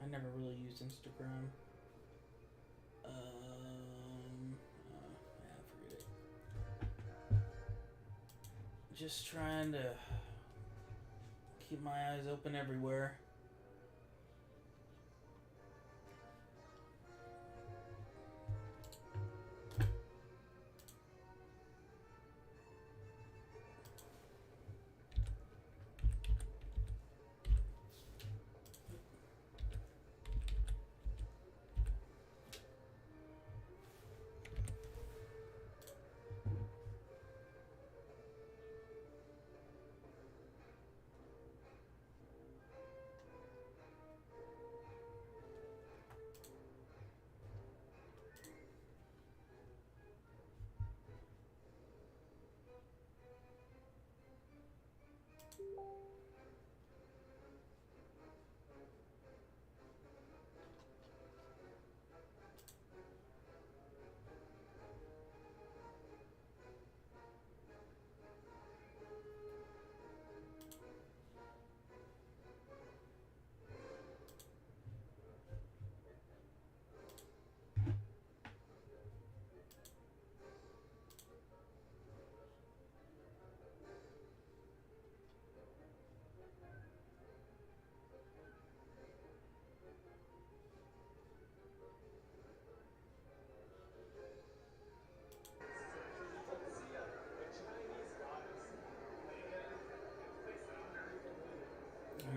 I never really used Instagram. Forget it. Just trying to keep my eyes open everywhere.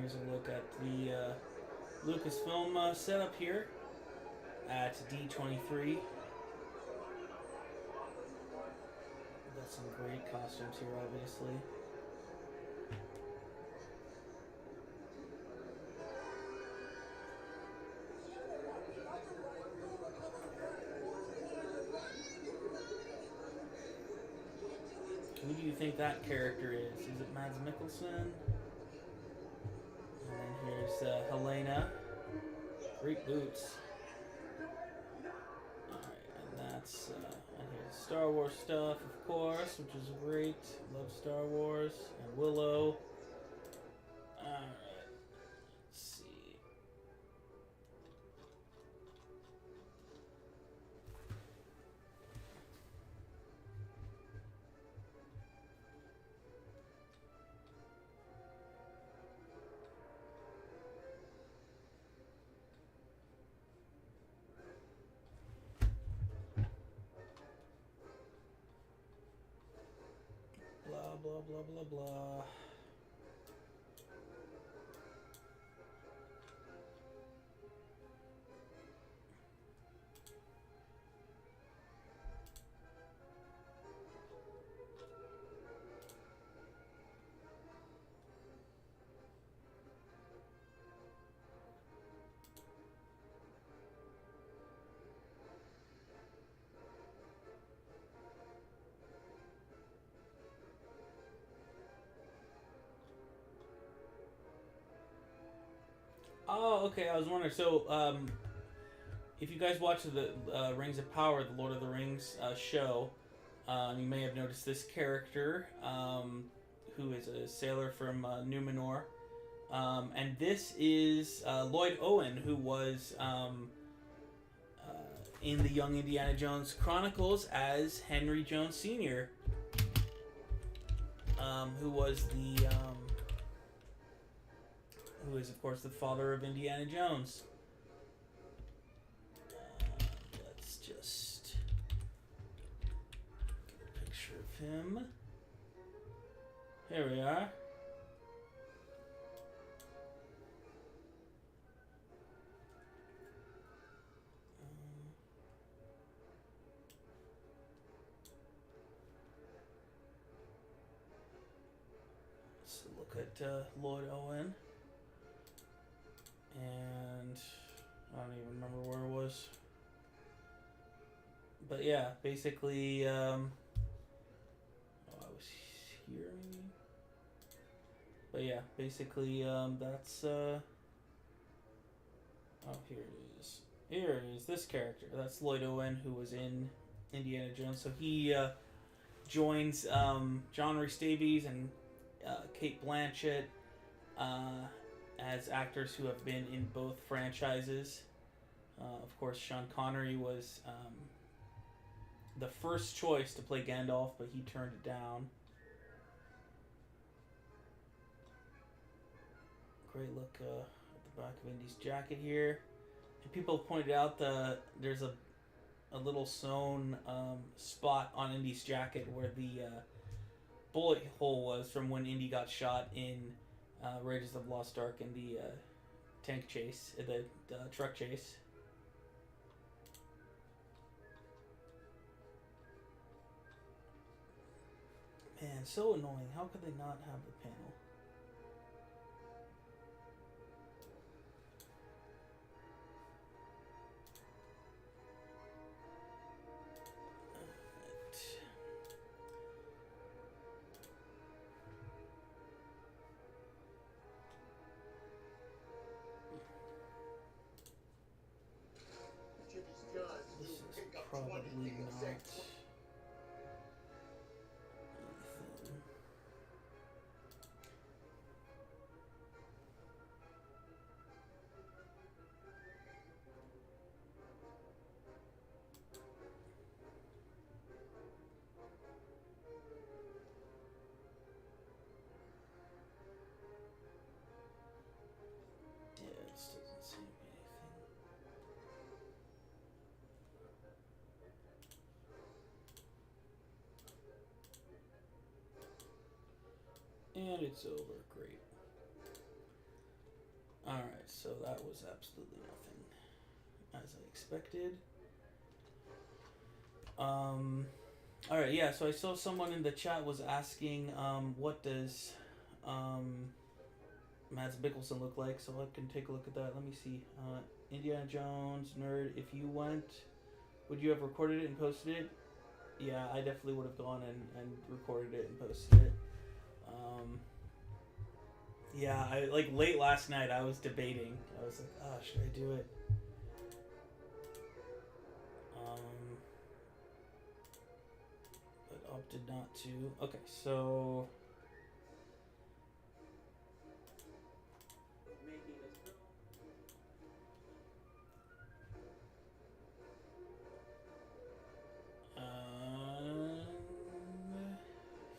Here's a look at the Lucasfilm setup here. at D23. Got some great costumes here, obviously. Who do you think that character is? Is it Mads Mikkelsen? And then here's Helena. Great boots. Alright, and that's and here's Star Wars stuff, of course, which is great. Love Star Wars. And Willow. Alright. Let's see. Blah, blah, blah, blah, blah. Oh, okay. I was wondering. So, if you guys watch the Rings of Power, the Lord of the Rings show, you may have noticed this character, who is a sailor from Numenor, and this is Lloyd Owen, who was in the Young Indiana Jones Chronicles as Henry Jones Sr., who was the who is, of course, the father of Indiana Jones. Let's just get a picture of him. Here we are. Let's look at Lloyd Owen. And I don't even remember where it was. But yeah, basically, I was here maybe? But yeah, basically, that's, oh, here it is. Here it is, this character. That's Lloyd Owen, who was in Indiana Jones. So he joins John Rhys Davies and Cate Blanchett, as actors who have been in both franchises. Of course, Sean Connery was the first choice to play Gandalf, but he turned it down. Great look at the back of Indy's jacket here. And people have pointed out that there's a little sewn spot on Indy's jacket where the bullet hole was from when Indy got shot in Raiders of the Lost Ark in the tank chase, the truck chase. Man, so annoying. How could they not have the panel? This is probably not anything. Yeah, this doesn't seem anything. And it's over. Great. Alright, so that was absolutely nothing. as I expected. Alright, yeah, so I saw someone in the chat was asking, what does Mads Mikkelsen look like, so I can take a look at that. Let me see. Indiana Jones, nerd, if you went, would you have recorded it and posted it? Yeah, I definitely would have gone and recorded it and posted it. Yeah, I like late last night I was debating. I was like, oh, should I do it? But opted not to. Okay, so Making this film.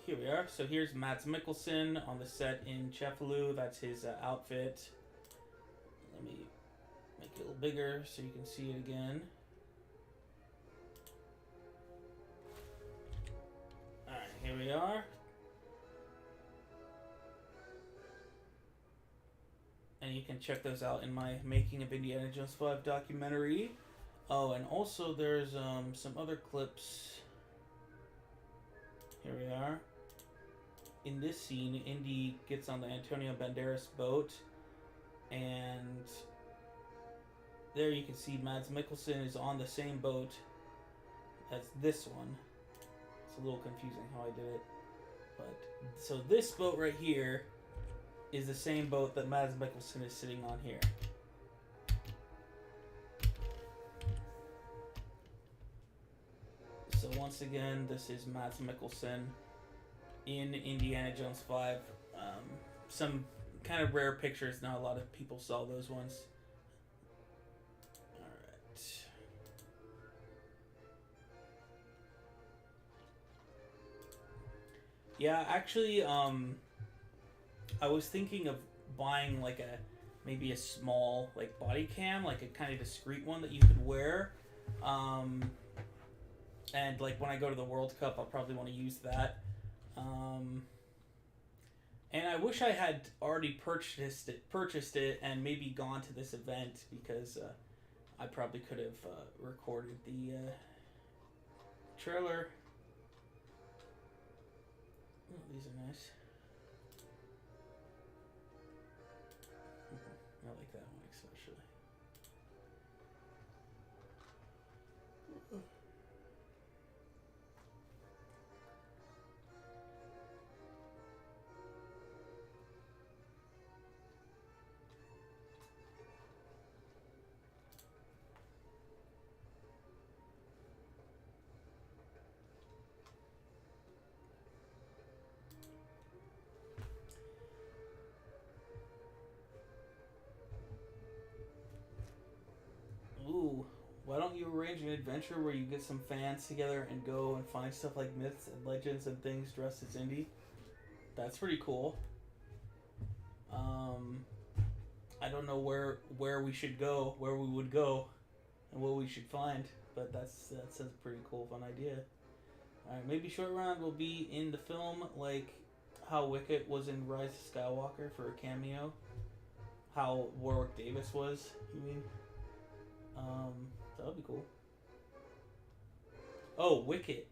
here we are. So here's Mads Mikkelsen on the set in Cefalu. That's his outfit. Let me make it a little bigger so you can see it again. Alright, here we are. And you can check those out in my Making of Indiana Jones 5 documentary. Oh, and also there's some other clips. Here we are. In this scene, Indy gets on the Antonio Banderas boat, and there you can see Mads Mikkelsen is on the same boat as this one. It's a little confusing how I did it. But so this boat right here is the same boat that Mads Mikkelsen is sitting on here. So once again, this is Mads Mikkelsen in Indiana Jones 5. Some kind of rare pictures. Not a lot of people saw those ones. Alright. Yeah, actually, I was thinking of buying like maybe a small like body cam, like a kind of discreet one that you could wear. And like when I go to the World Cup, I'll probably want to use that. And I wish I had already purchased it and maybe gone to this event, because I probably could have recorded the trailer. Oh, these are nice. I like that one especially. Ooh, why don't you arrange an adventure where you get some fans together and go and find stuff like myths and legends and things dressed as Indy? That's pretty cool. I don't know where we should go, where we would go, and what we should find, but that's a pretty cool, fun idea. Alright, maybe Short Round will be in the film, like how Wicket was in Rise of Skywalker for a cameo. How Warwick Davis was, you mean? That would be cool. Oh, Wicket.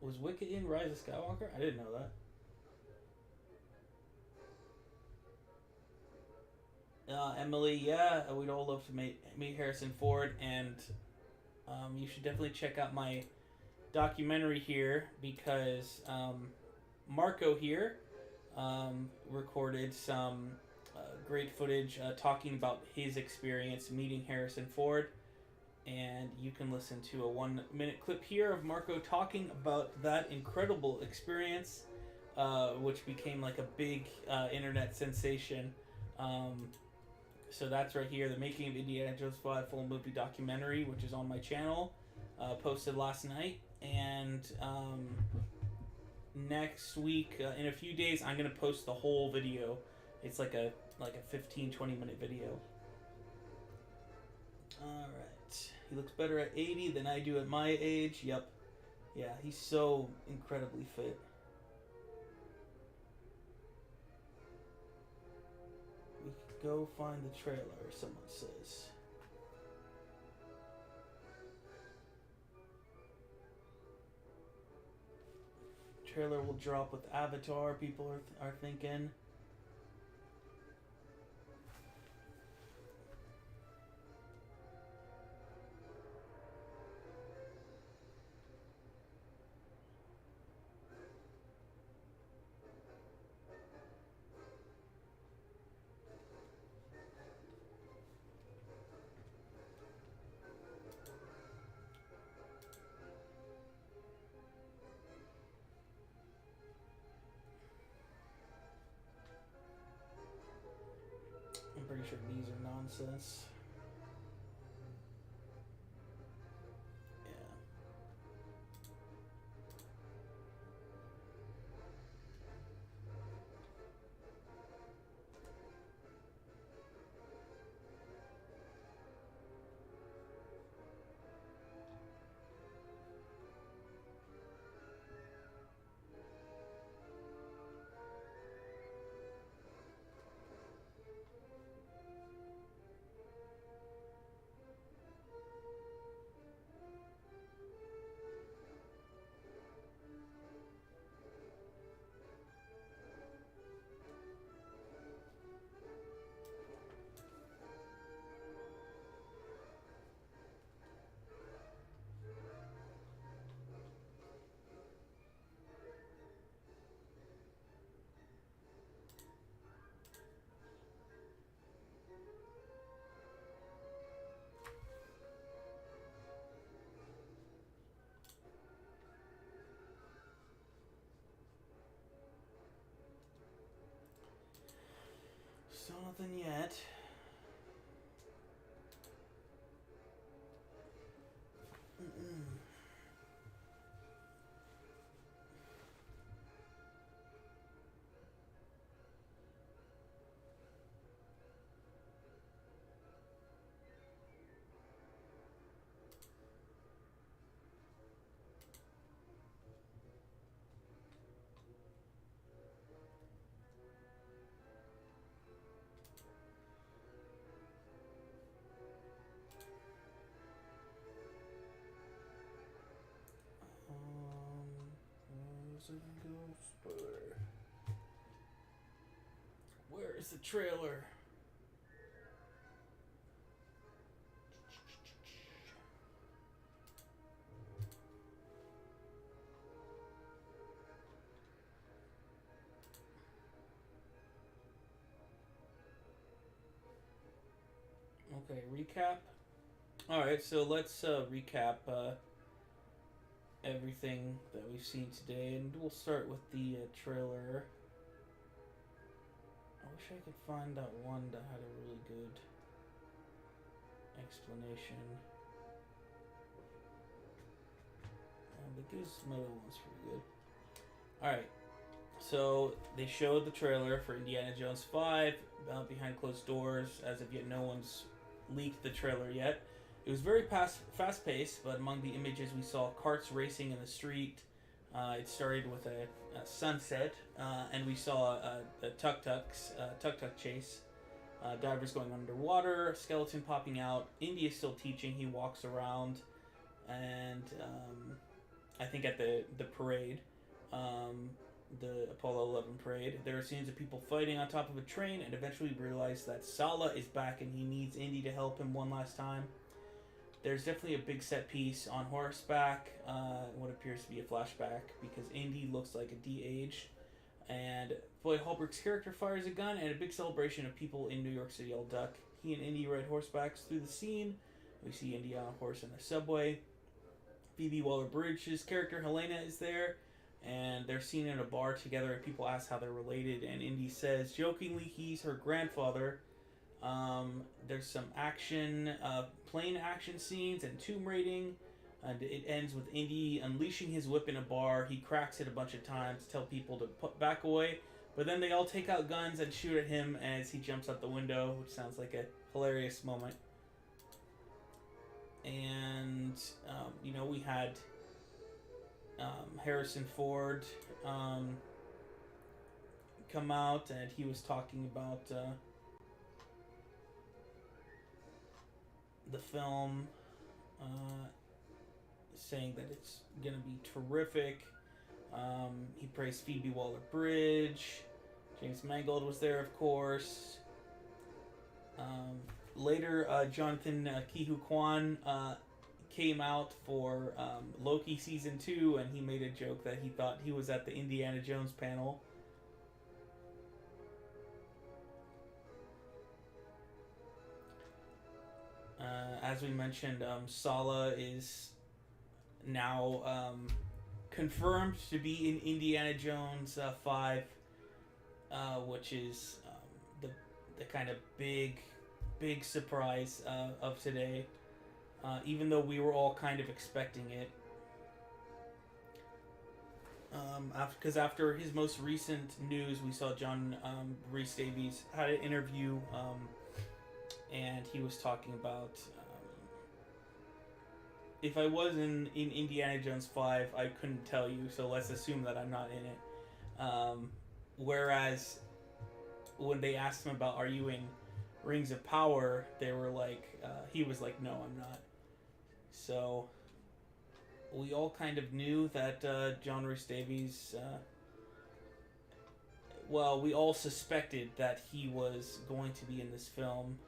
Was Wicket in Rise of Skywalker? I didn't know that. Emily, yeah, we'd all love to meet Harrison Ford, and you should definitely check out my documentary here, because Marco here recorded some great footage talking about his experience meeting Harrison Ford, and you can listen to a 1-minute clip here of Marco talking about that incredible experience, which became like a big internet sensation. So that's right here, the Making of Indiana Jones 5 full movie documentary, which is on my channel, posted last night. And next week, in a few days, I'm gonna post the whole video. It's like a 15-20 minute video. Alright. He looks better at 80 than I do at my age. Yep. Yeah, he's so incredibly fit. We could go find the trailer, someone says. trailer will drop with Avatar. People are thinking. I'm pretty sure these are nonsense. Yeah. So nothing yet. Where's the Ghostbuster? Where is the trailer? Okay, recap. Alright, so let's recap everything that we've seen today, and we'll start with the trailer. I wish I could find that one that had a really good explanation. The Gizmodo one's pretty good. Alright, so they showed the trailer for Indiana Jones 5 behind closed doors. As of yet, no one's leaked the trailer yet. It was very fast-paced, but among the images we saw carts racing in the street. It started with a sunset, and we saw a tuk-tuk chase. Divers going underwater, skeleton popping out. Indy is still teaching. He walks around, and I think at the parade, the Apollo 11 parade, there are scenes of people fighting on top of a train, and eventually we realize that Salah is back and he needs Indy to help him one last time. There's definitely a big set piece on horseback, what appears to be a flashback, because Indy looks like a de-aged. And Floyd Holbrook's character fires a gun, and a big celebration of people in New York City all duck. He and Indy ride horsebacks through the scene. We see Indy on a horse in a subway. Phoebe Waller-Bridge's character Helena is there, and they're seen in a bar together, and people ask how they're related, and Indy says jokingly he's her grandfather. There's some action, plane action scenes and tomb raiding, and it ends with Indy unleashing his whip in a bar. He cracks it a bunch of times to tell people to back away, but then they all take out guns and shoot at him as he jumps out the window, which sounds like a hilarious moment. And we had Harrison Ford come out, and he was talking about the film, saying that it's gonna be terrific. He praised Phoebe Waller-Bridge. James Mangold was there, of course. Later, Jonathan Huy Quan came out for Loki Season 2, and he made a joke that he thought he was at the Indiana Jones panel. As we mentioned, Salah is now confirmed to be in Indiana Jones 5, which is the kind of big surprise of today. Even though we were all kind of expecting it. Because after his most recent news, we saw John Rhys Davies had an interview, and he was talking about if I was in Indiana Jones 5, I couldn't tell you, so let's assume that I'm not in it. Whereas when they asked him about, are you in Rings of Power, they were like, he was like, no, I'm not. So we all kind of knew that John Rhys Davies, well, we all suspected that he was going to be in this film.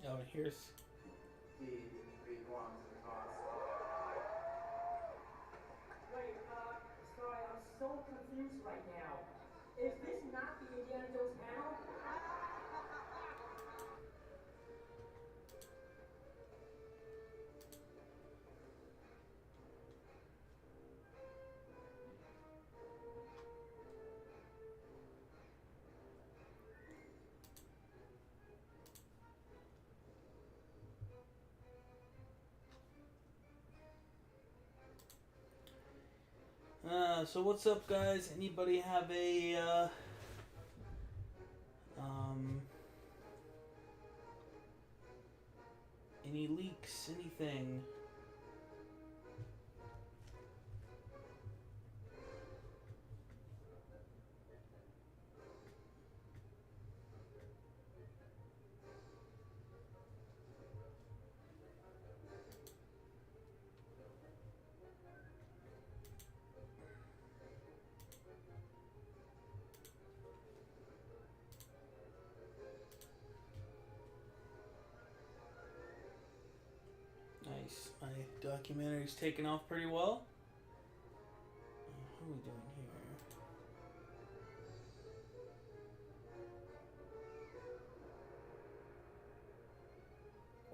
Oh, and here's Huy Quan D23. Wait, sorry, I'm so confused right now. Is this not the Indiana Jones panel? so what's up, guys? Anybody have a any leaks, anything? Nice. My documentary's taken off pretty well. How are we doing here?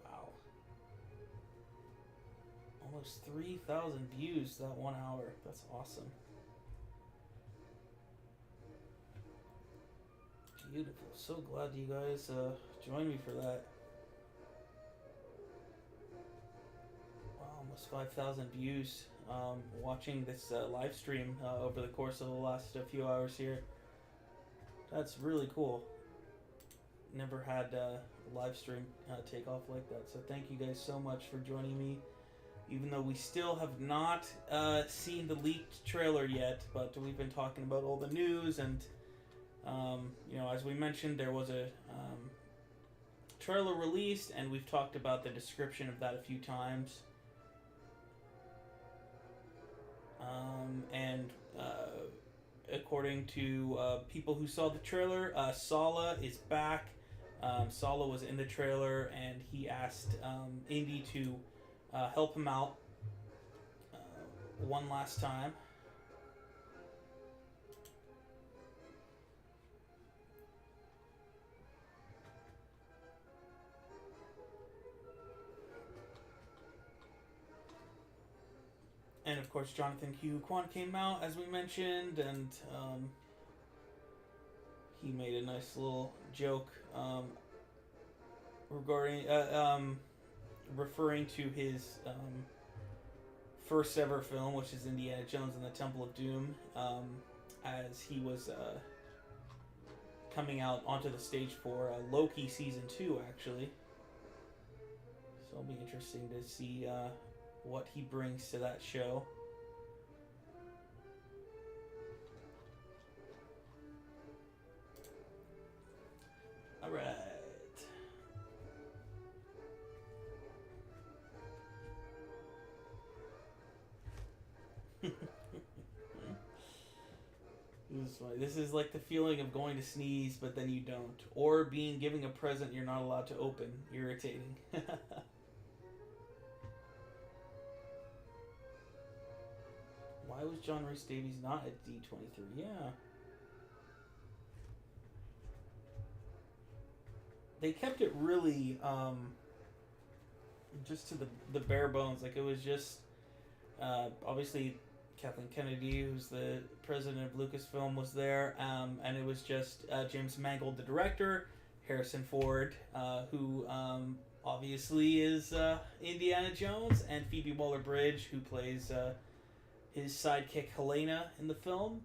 Wow. Almost 3,000 views that 1 hour. That's awesome. Beautiful. So glad you guys joined me for that. Almost 5,000 views watching this live stream over the course of the last few hours here. That's really cool. Never had a live stream take off like that. So thank you guys so much for joining me. Even though we still have not seen the leaked trailer yet, but we've been talking about all the news, and you know, as we mentioned, there was a trailer released, and we've talked about the description of that a few times. And according to people who saw the trailer, Salah is back. Salah was in the trailer, and he asked Indy to help him out one last time. And of course, Jonathan Huy Quan came out, as we mentioned, and he made a nice little joke regarding referring to his first ever film, which is Indiana Jones and the Temple of Doom, as he was coming out onto the stage for Loki season 2, actually. So it'll be interesting to see what he brings to that show. All right. This is funny. This is like the feeling of going to sneeze, but then you don't. Or being given a present you're not allowed to open. Irritating. Why was John Rhys Davies not at D23? Yeah. They kept it really just to the bare bones. Like, it was just obviously Kathleen Kennedy, who's the president of Lucasfilm, was there, and it was just James Mangold, the director, Harrison Ford, who obviously is Indiana Jones, and Phoebe Waller-Bridge, who plays his sidekick Helena in the film.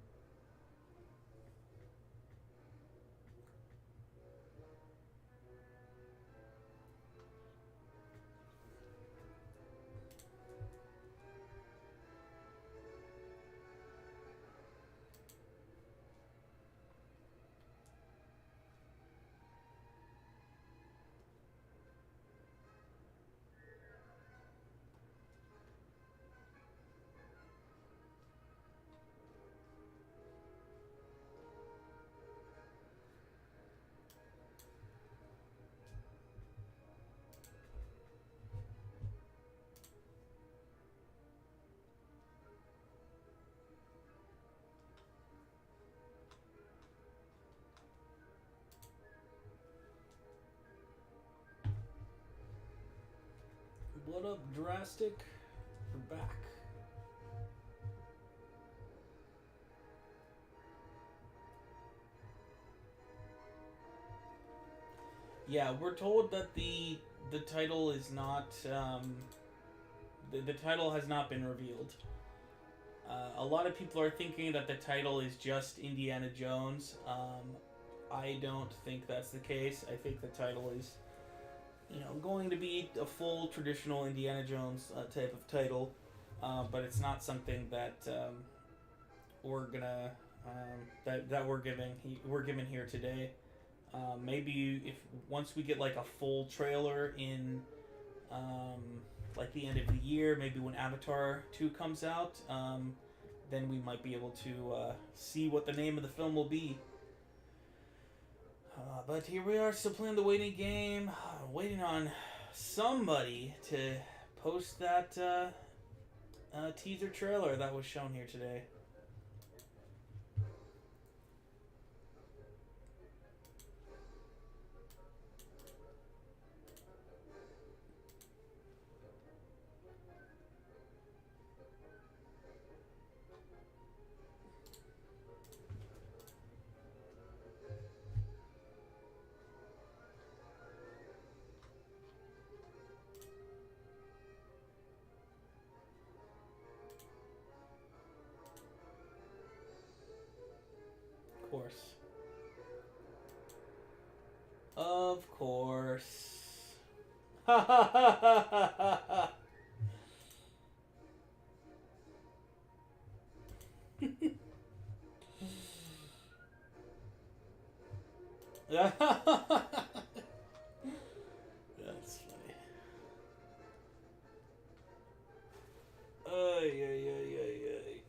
What up, Drastic? We're back. Yeah, we're told that the title is not the title has not been revealed. A lot of people are thinking that the title is just Indiana Jones. I don't think that's the case. I think the title is, going to be a full traditional Indiana Jones type of title, but it's not something that we're gonna that we're given here today. Maybe if once we get like a full trailer in like the end of the year, maybe when Avatar 2 comes out, then we might be able to see what the name of the film will be. But here we are, still playing the waiting game, waiting on somebody to post that teaser trailer that was shown here today. Of course. Ha ha ha ha ha ha. That's funny. Ay, ay, ay, ay, ay.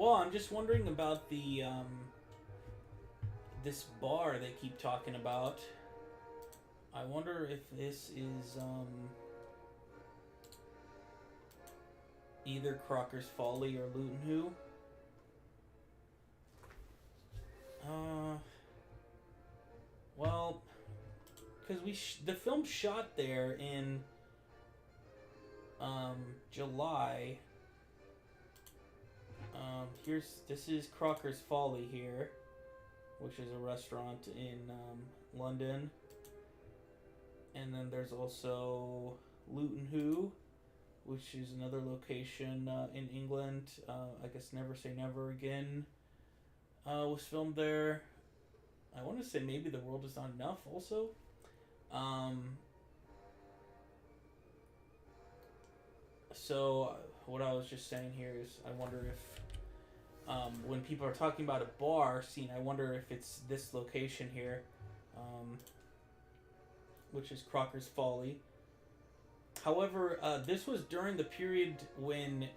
Well, I'm just wondering about the this bar they keep talking about. I wonder if this is either Crocker's Folly or Luton Who. Well, because the film shot there in July. This is Crocker's Folly here, which is a restaurant in London, and then there's also Luton Who, which is another location in England. I guess Never Say Never Again was filmed there. I want to say maybe The World Is Not Enough also. So what I was just saying here is I wonder if when people are talking about a bar scene, I wonder if it's this location here, which is Crocker's Folly. However, this was during the period when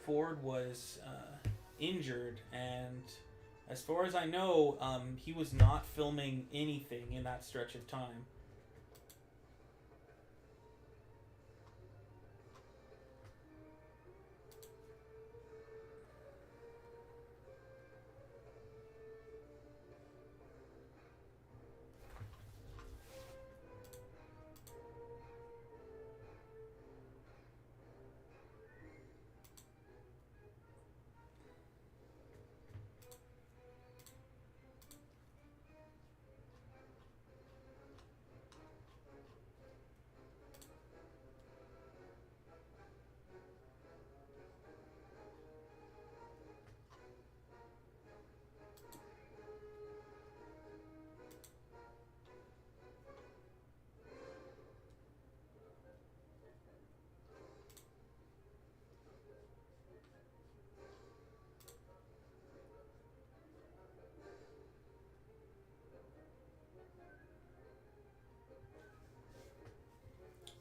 Ford was injured, and as far as I know, he was not filming anything in that stretch of time.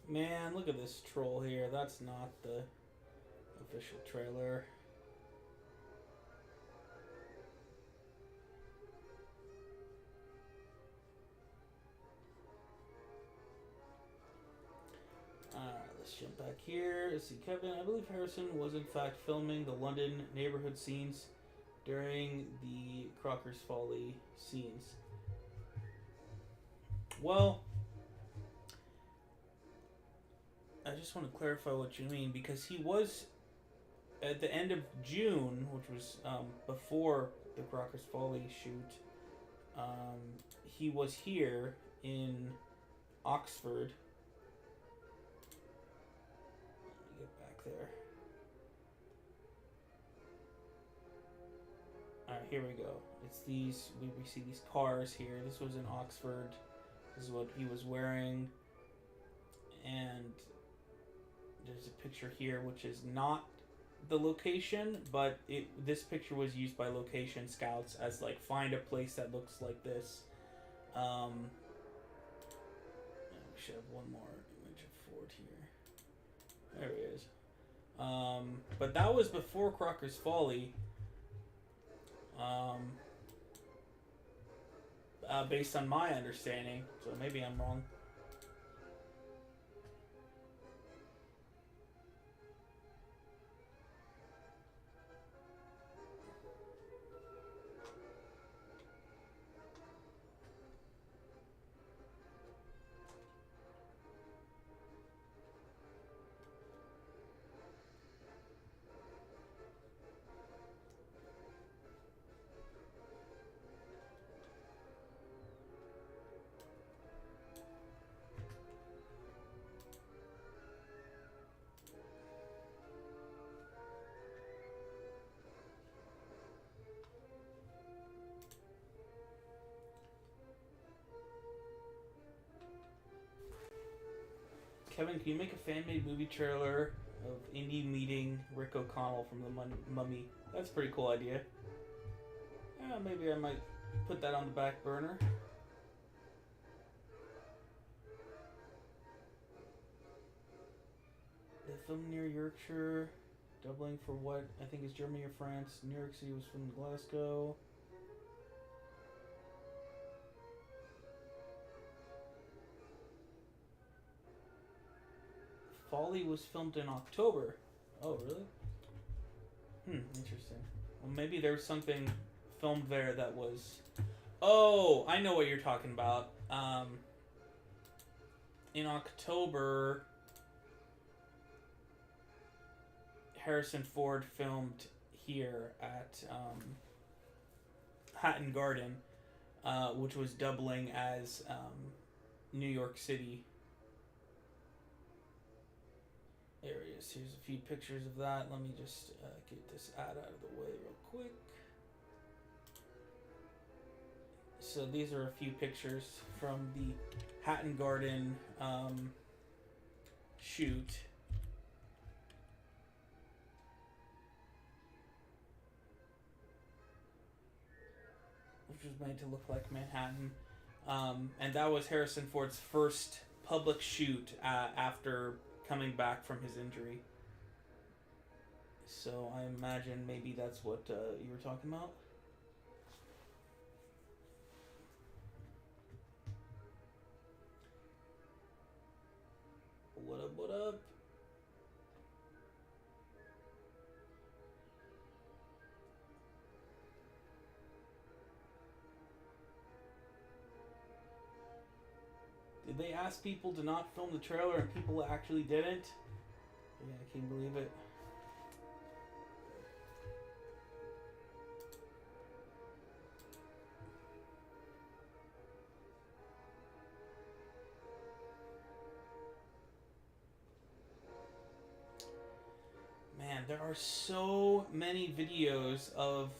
Man, look at this troll here. That's not the official trailer. Let's jump back here. Let's see, Kevin. I believe Harrison was in fact filming the London neighborhood scenes during the Crocker's Folly scenes. Well, I just want to clarify what you mean, because he was at the end of June, which was before the Crocker's Folly shoot. He was here in Oxford. Let me get back there. Alright, here we go. It's these, we see these cars here. This was in Oxford. This is what he was wearing. And there's a picture here which is not the location, but this picture was used by location scouts as like, find a place that looks like this. We should have one more image of Ford here. There he is. But that was before Crocker's Folly. Based on my understanding, so maybe I'm wrong. Kevin, can you make a fan-made movie trailer of Indy meeting Rick O'Connell from the Mummy? That's a pretty cool idea. Yeah, maybe I might put that on the back burner. They filmed near Yorkshire. Doubling for what I think is Germany or France. New York City was filmed in Glasgow. Folly was filmed in October. Oh, really? Interesting. Well, maybe there's something filmed there that was... Oh, I know what you're talking about. In October, Harrison Ford filmed here at Hatton Garden, which was doubling as New York City areas. Here's a few pictures of that. Let me just get this ad out of the way real quick. So these are a few pictures from the Hatton Garden shoot. Which was made to look like Manhattan. And that was Harrison Ford's first public shoot after coming back from his injury. So I imagine maybe that's what you were talking about. What up, what up? Did they ask people to not film the trailer and people actually didn't? Yeah, I can't believe it. Man, there are so many videos of,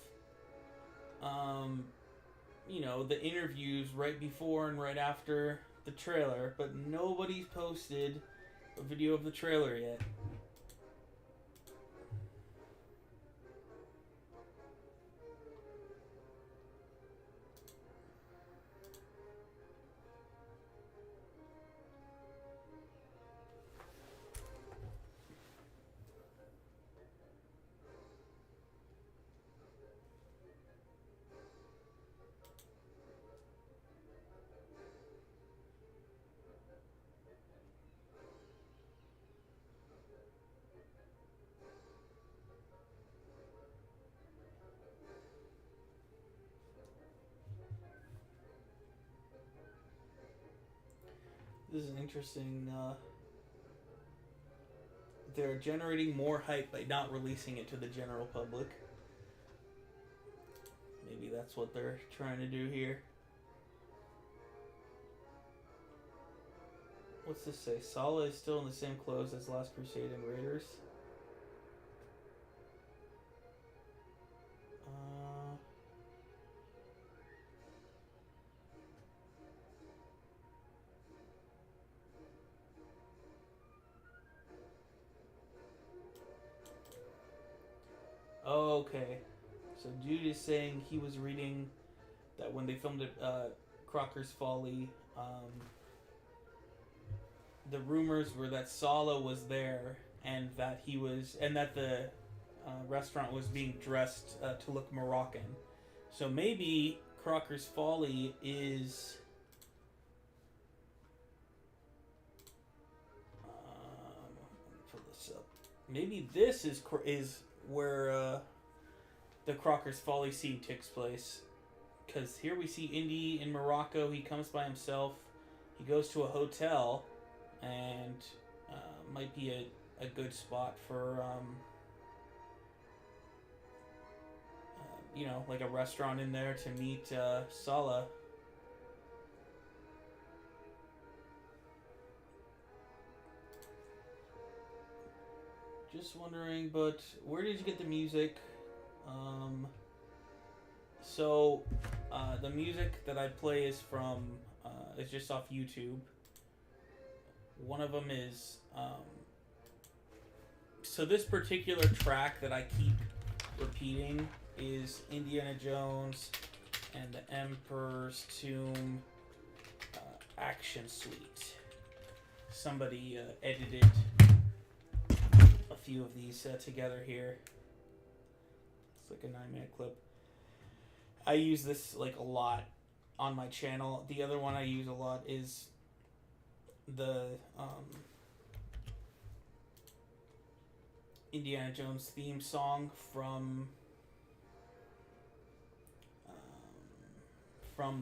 you know, the interviews right before and right after the trailer, but nobody's posted a video of the trailer yet. This is interesting. They're generating more hype by not releasing it to the general public. Maybe that's what they're trying to do here. What's this say? Salah is still in the same clothes as Last Crusade and Raiders. Okay, so dude is saying he was reading that when they filmed it, Crocker's Folly, the rumors were that Salah was there and that he was, and that the restaurant was being dressed to look Moroccan. So maybe Crocker's Folly is pull this up. Maybe this is where the Crocker's Folly scene takes place. Because here we see Indy in Morocco. He comes by himself. He goes to a hotel. And might be a good spot for, you know, like a restaurant in there to meet Salah. Just wondering, but where did you get the music? So the music that I play is from is just off YouTube. One of them is so this particular track that I keep repeating is Indiana Jones and the Emperor's Tomb Action Suite. Somebody edited a few of these together here. It's like a 9-minute clip. I use this like a lot on my channel. The other one I use a lot is the Indiana Jones theme song from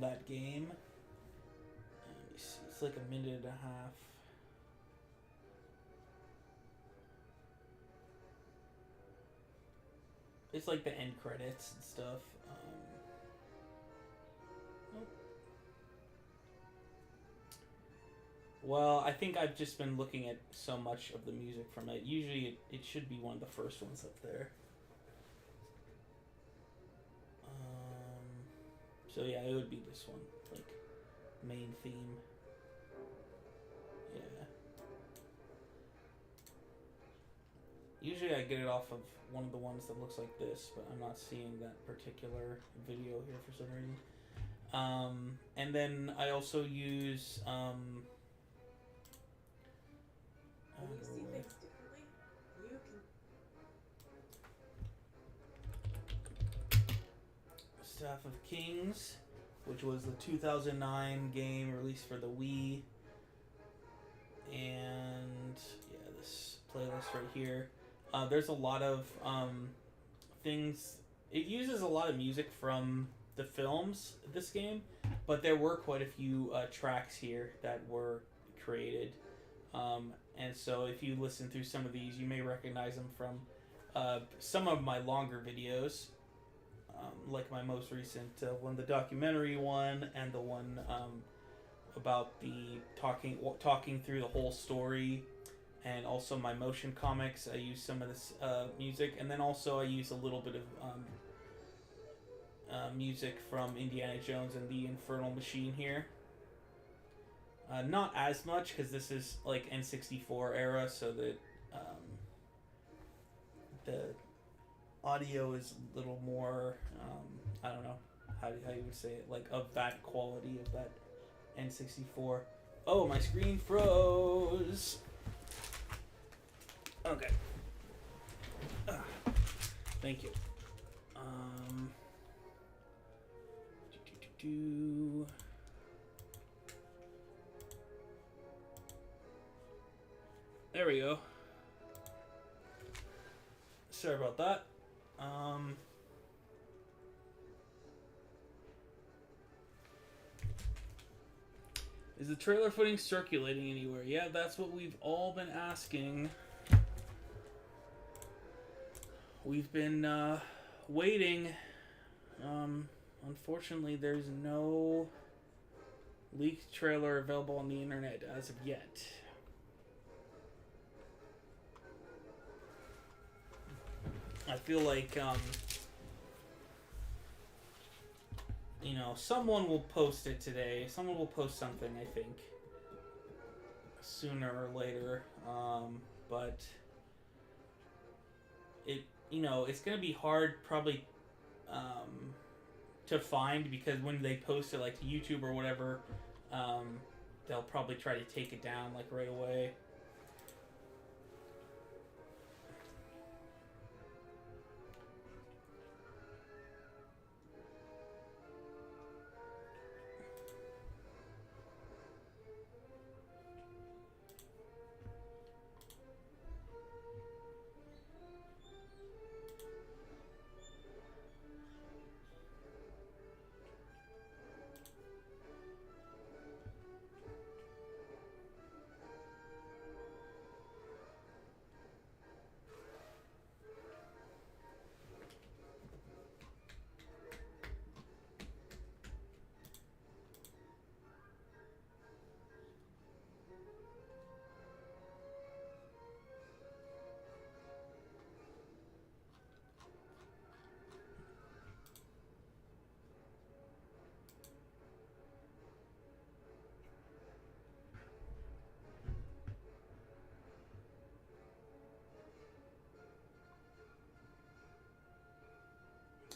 that game. Let me see. It's like a minute and a half. It's like the end credits and stuff. Nope. Well, I think I've just been looking at so much of the music from it. Usually it should be one of the first ones up there. So yeah, it would be this one, like main theme. Yeah. Usually I get it off of one of the ones that looks like this, but I'm not seeing that particular video here for some reason. And then I also use When you see things differently, you can. Staff of Kings, which was the 2009 game released for the Wii. And yeah, this playlist right here. There's a lot of things. It uses a lot of music from the films, this game, but there were quite a few tracks here that were created. And so if you listen through some of these, you may recognize them from some of my longer videos, like my most recent one, the documentary one, and the one about the talking through the whole story, and also my motion comics. I use some of this music, and then also I use a little bit of music from Indiana Jones and the Infernal Machine here. Not as much, because this is like N64 era, so that the audio is a little more, I don't know how you would say it, like of that quality of that N64. Oh, my screen froze. Okay. Thank you. There we go. Sorry about that. Is the trailer footage circulating anywhere? Yeah, that's what we've all been asking. We've been waiting. Unfortunately, there's no leaked trailer available on the internet as of yet. I feel like, you know, someone will post it today. Someone will post something, I think, sooner or later. But you know, it's going to be hard probably to find, because when they post it like to YouTube or whatever, they'll probably try to take it down like right away.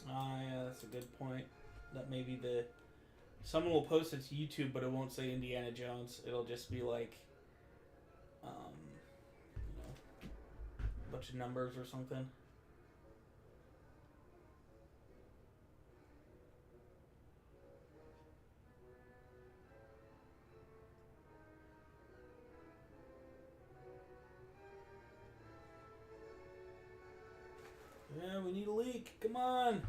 Yeah, that's a good point. That maybe someone will post it to YouTube, but it won't say Indiana Jones. It'll just be like, you know, the bunch of numbers or something. Yeah, we need a leak. Come on.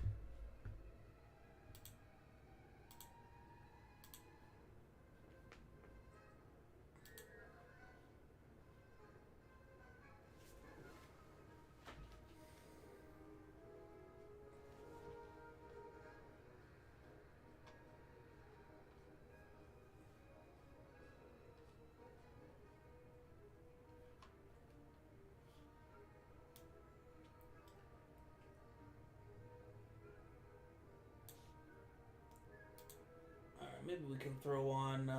Maybe we can throw on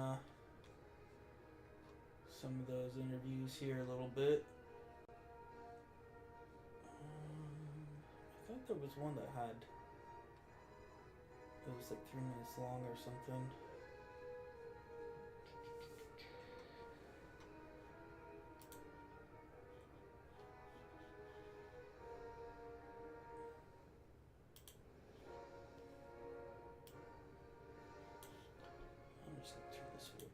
some of those interviews here a little bit. I thought there was one that had, it was like 3 minutes long or something. I'm just gonna turn this over.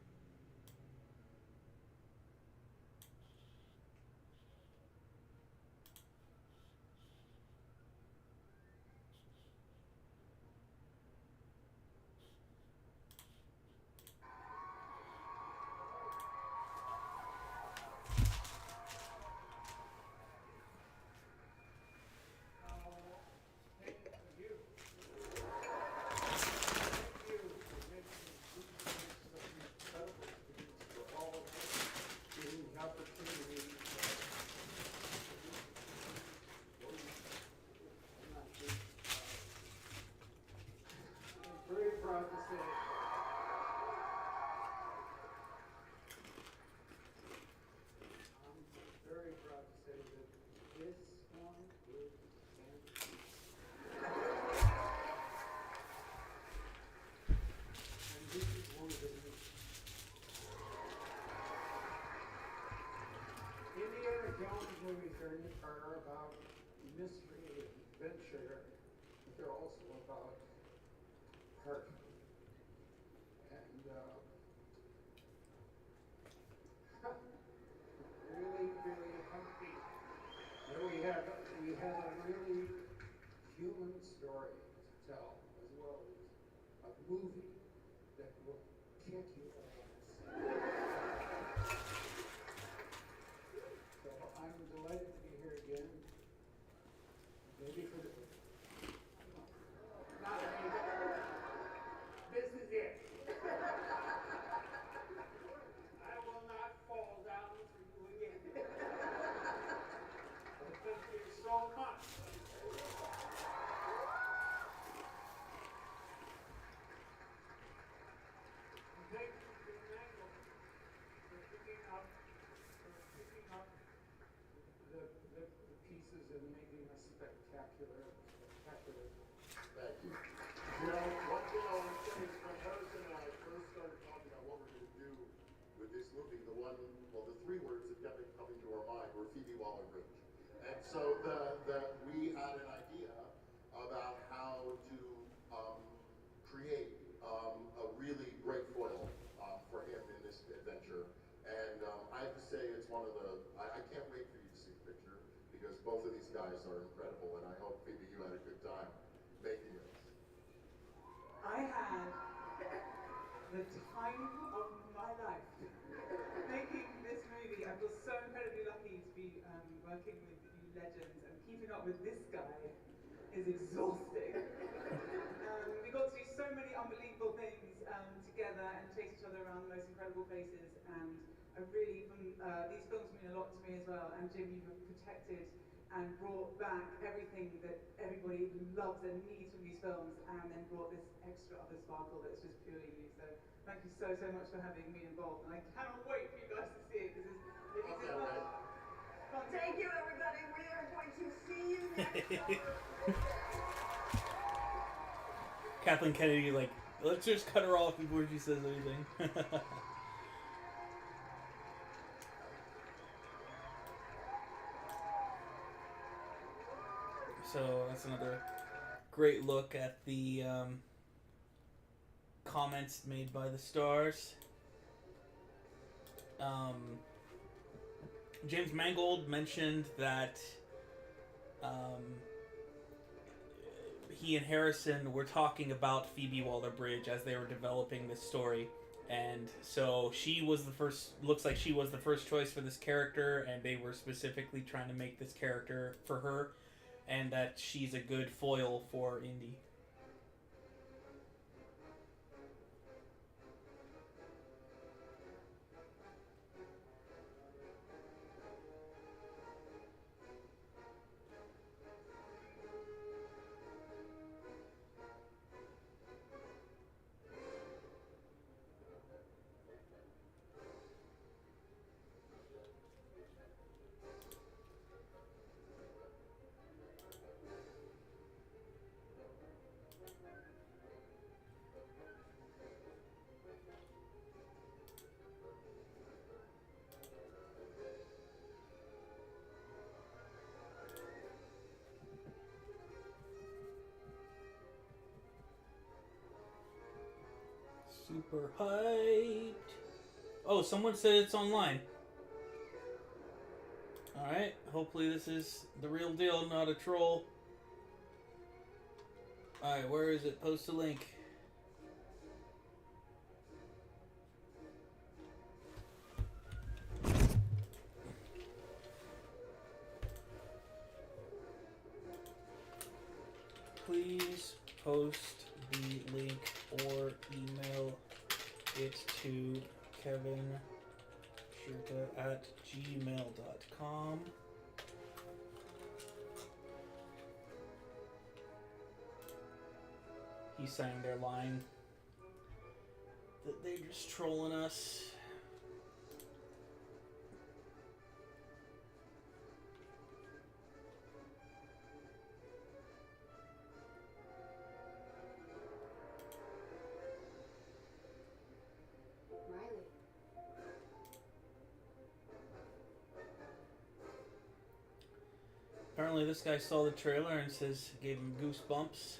Very proud to say. I'm very proud to say that this one is fantastic. And this is one of the Indiana Jones movies are about mystery and adventure, but they're also about heart. And really, really heartbeat. And we have a really human story to tell, as well as a movie that will kick your ass. So I'm delighted to be here again. Maybe for the not me. This is it. I will not fall down for you again. Thank you so much. Thank you to Mango for picking up the pieces and making a spectacular. Thank you. You know, one thing I want to say is when Harrison and I first started talking about what we're going to do with this movie, the three words that kept coming to our mind were Phoebe Waller-Bridge. And so we had an idea about how to create a really great foil for him in this adventure. And I have to say it's one of I can't wait for you to see the picture, because both of these guys are incredible, and I hope, Phoebe, you had a good time making it. I had the time of my life making this movie. I feel so incredibly lucky to be working with you legends, and keeping up with this guy is exhausting. We got to do so many unbelievable things together and chase each other around the most incredible places, and I really, these films mean a lot to me as well, and Jim, you have protected and brought back everything that everybody loves and needs from these films, and then brought this extra other sparkle that's just purely you. So thank you so much for having me involved, and I cannot wait for you guys to see it, because it's fun. Thank you, everybody. We are going to see you next summer. Kathleen Kennedy, like, let's just cut her off before she says anything. So that's another great look at the comments made by the stars. James Mangold mentioned that he and Harrison were talking about Phoebe Waller-Bridge as they were developing this story, and so she was the first. Looks like she was the first choice for this character, and they were specifically trying to make this character for her, and that she's a good foil for Indy. Super hyped. Oh, someone said it's online. Alright, hopefully this is the real deal, not a troll. Alright, where is it? Post a link. Please post the link or email it to kevinshirka@gmail.com. He's saying they're lying. That they're just trolling us. Apparently this guy saw the trailer and says gave him goosebumps.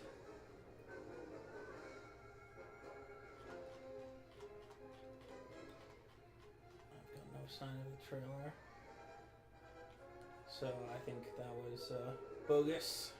I've got no sign of the trailer. So I think that was bogus.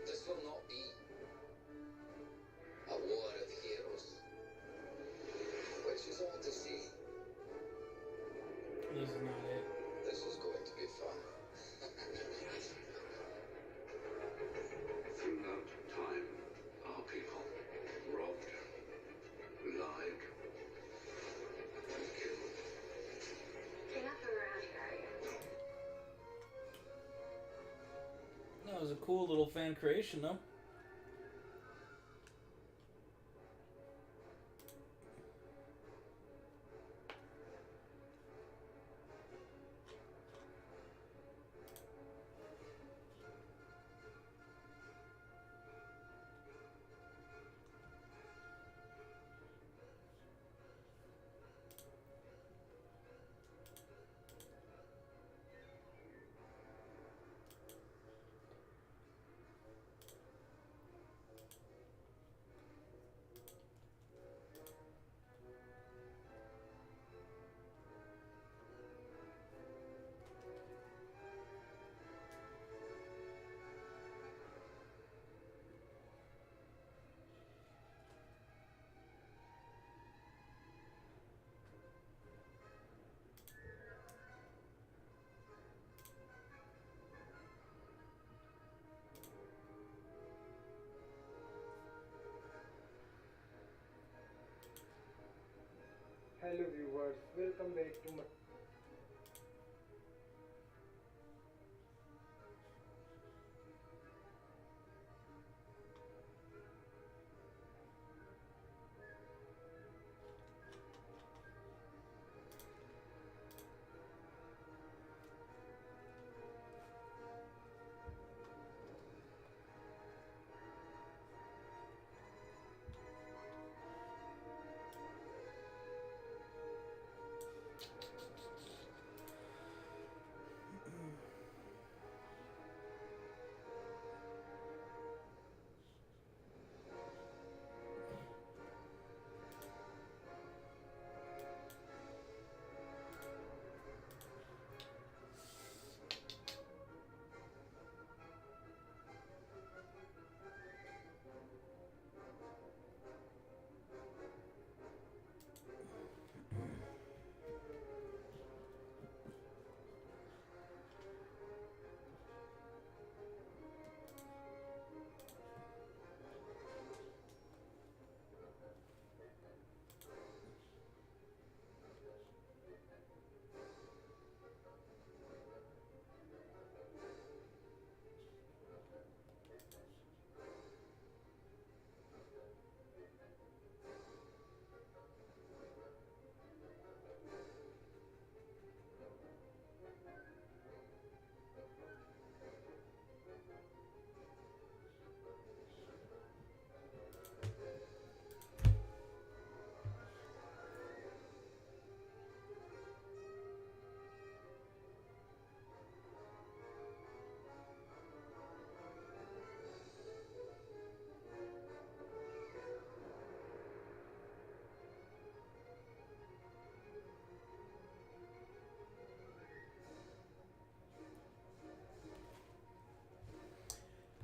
This will not be a war of heroes, which is all to say. This is not it. This is going to be fun. Throughout time, our people robbed, lied, and killed. You're not from around here, are you? That was a cool little fan creation, though. Hello viewers, welcome back to my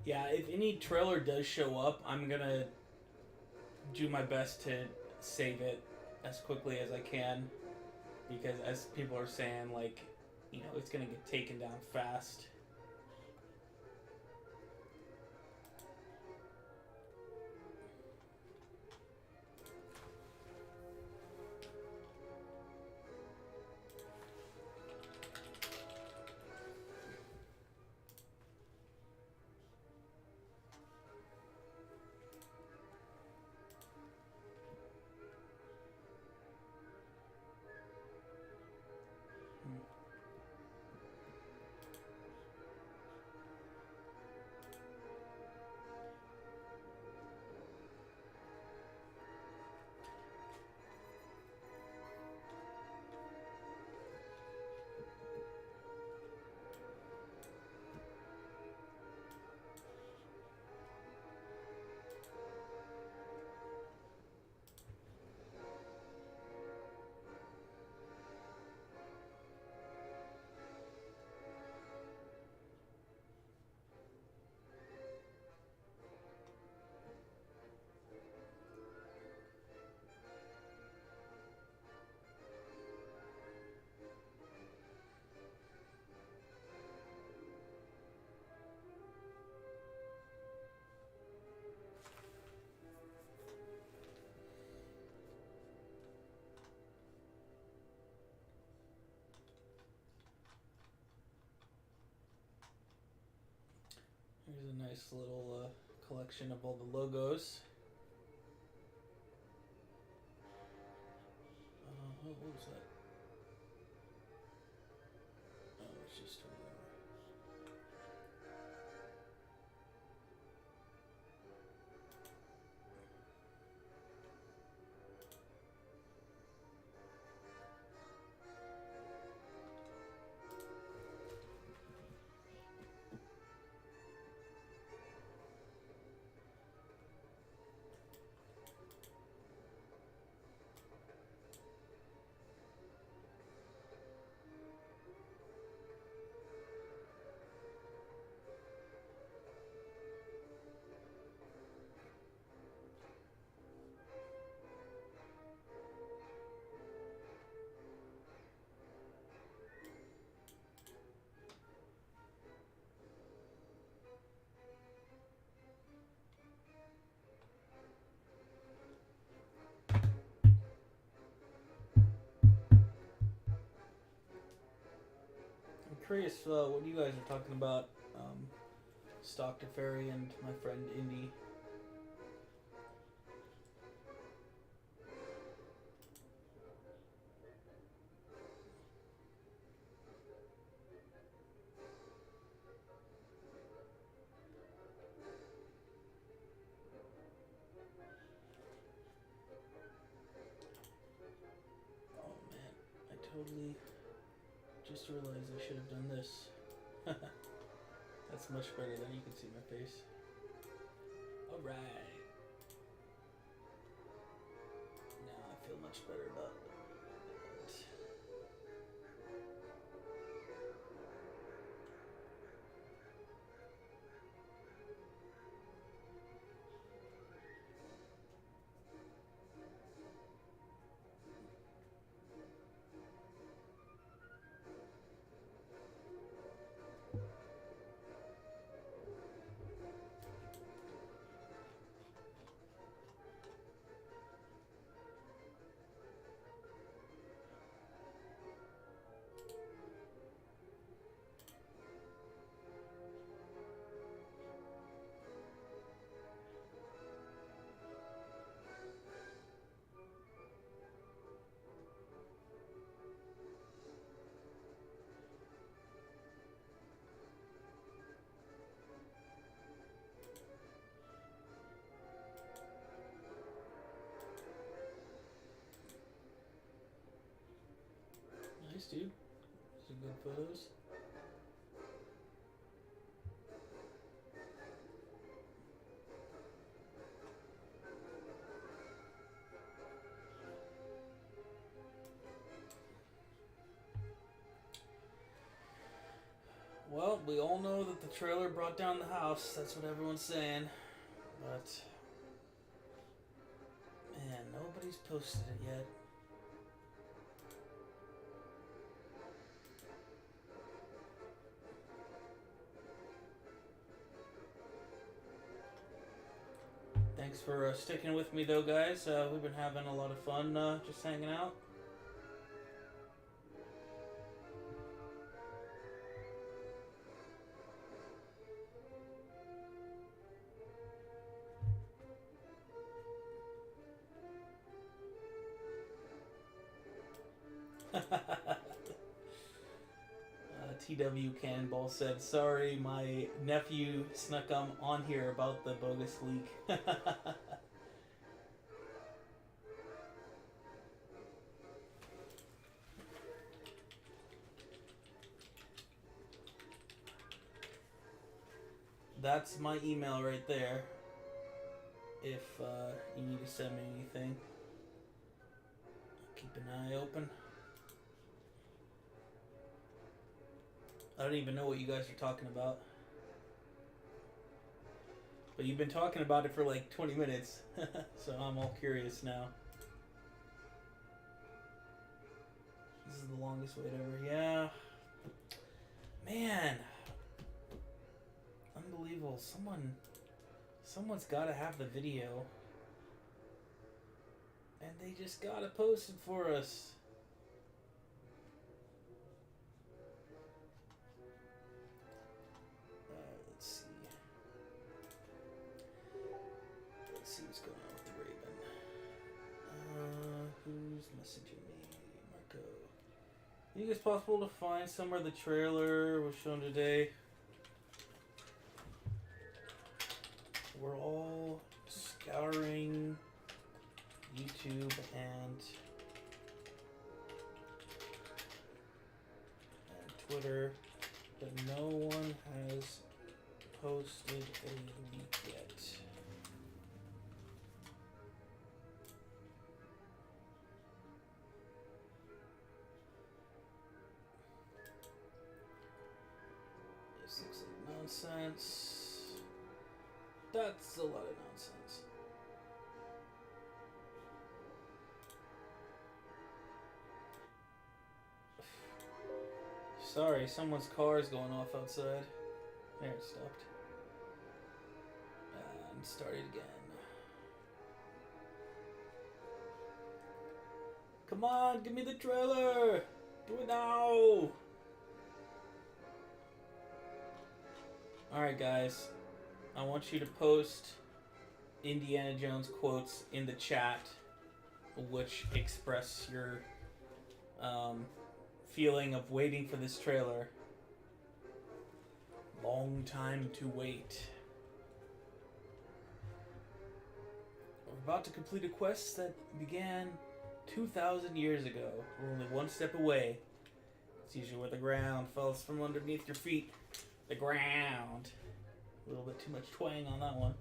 Yeah, if any trailer does show up, I'm gonna do my best to save it as quickly as I can, because as people are saying, like, you know, it's gonna get taken down fast. Here's a nice little collection of all the logos. What was that? Oh, it's just whatever. I'm curious what you guys are talking about. Stock to Fairy and my friend Indy. Oh man, I totally just realized I should have done this. That's much better than you can see my face. Alright. Now I feel much better about it. Nice, dude. Some good photos. Well, we all know that the trailer brought down the house. That's what everyone's saying. But, man, nobody's posted it yet. Thanks for sticking with me, though, guys. We've been having a lot of fun just hanging out. TW Cannonball said, sorry, my nephew snuck on here about the bogus leak. That's my email right there. If you need to send me anything, keep an eye open. I don't even know what you guys are talking about. But you've been talking about it for like 20 minutes. So I'm all curious now. This is the longest wait ever. Yeah. Man. Unbelievable. Someone's got to have the video. And they just got to post it for us. Let's see what's going on with the Raven. Who's messaging me? Marco. You think it's possible to find somewhere the trailer was shown today? We're all scouring YouTube and Twitter, but no one has posted a leak yet. This looks like nonsense. That's a lot of nonsense. Sorry, someone's car is going off outside. There, it stopped. And started again. Come on, give me the trailer! Do it now! Alright, guys. I want you to post Indiana Jones quotes in the chat, which express your feeling of waiting for this trailer. Long time to wait. We're about to complete a quest that began 2,000 years ago. We're only one step away. It's usually where the ground falls from underneath your feet. The ground. A little bit too much twang on that one.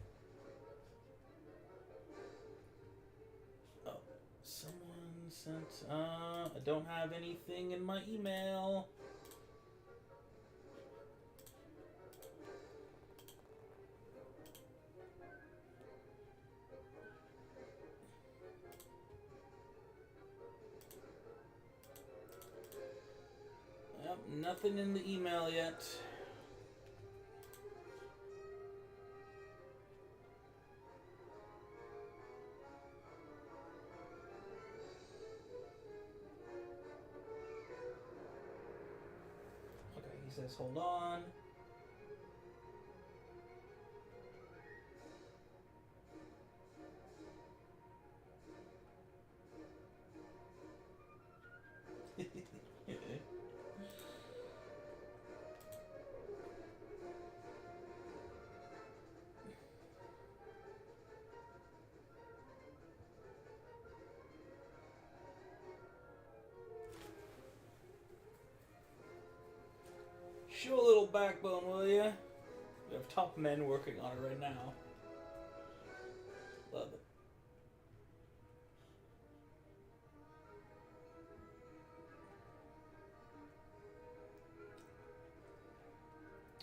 Oh, someone sent... I don't have anything in my email. Yep, nothing in the email yet. Says hold on. Show a little backbone, will ya? We have top men working on it right now. Love it.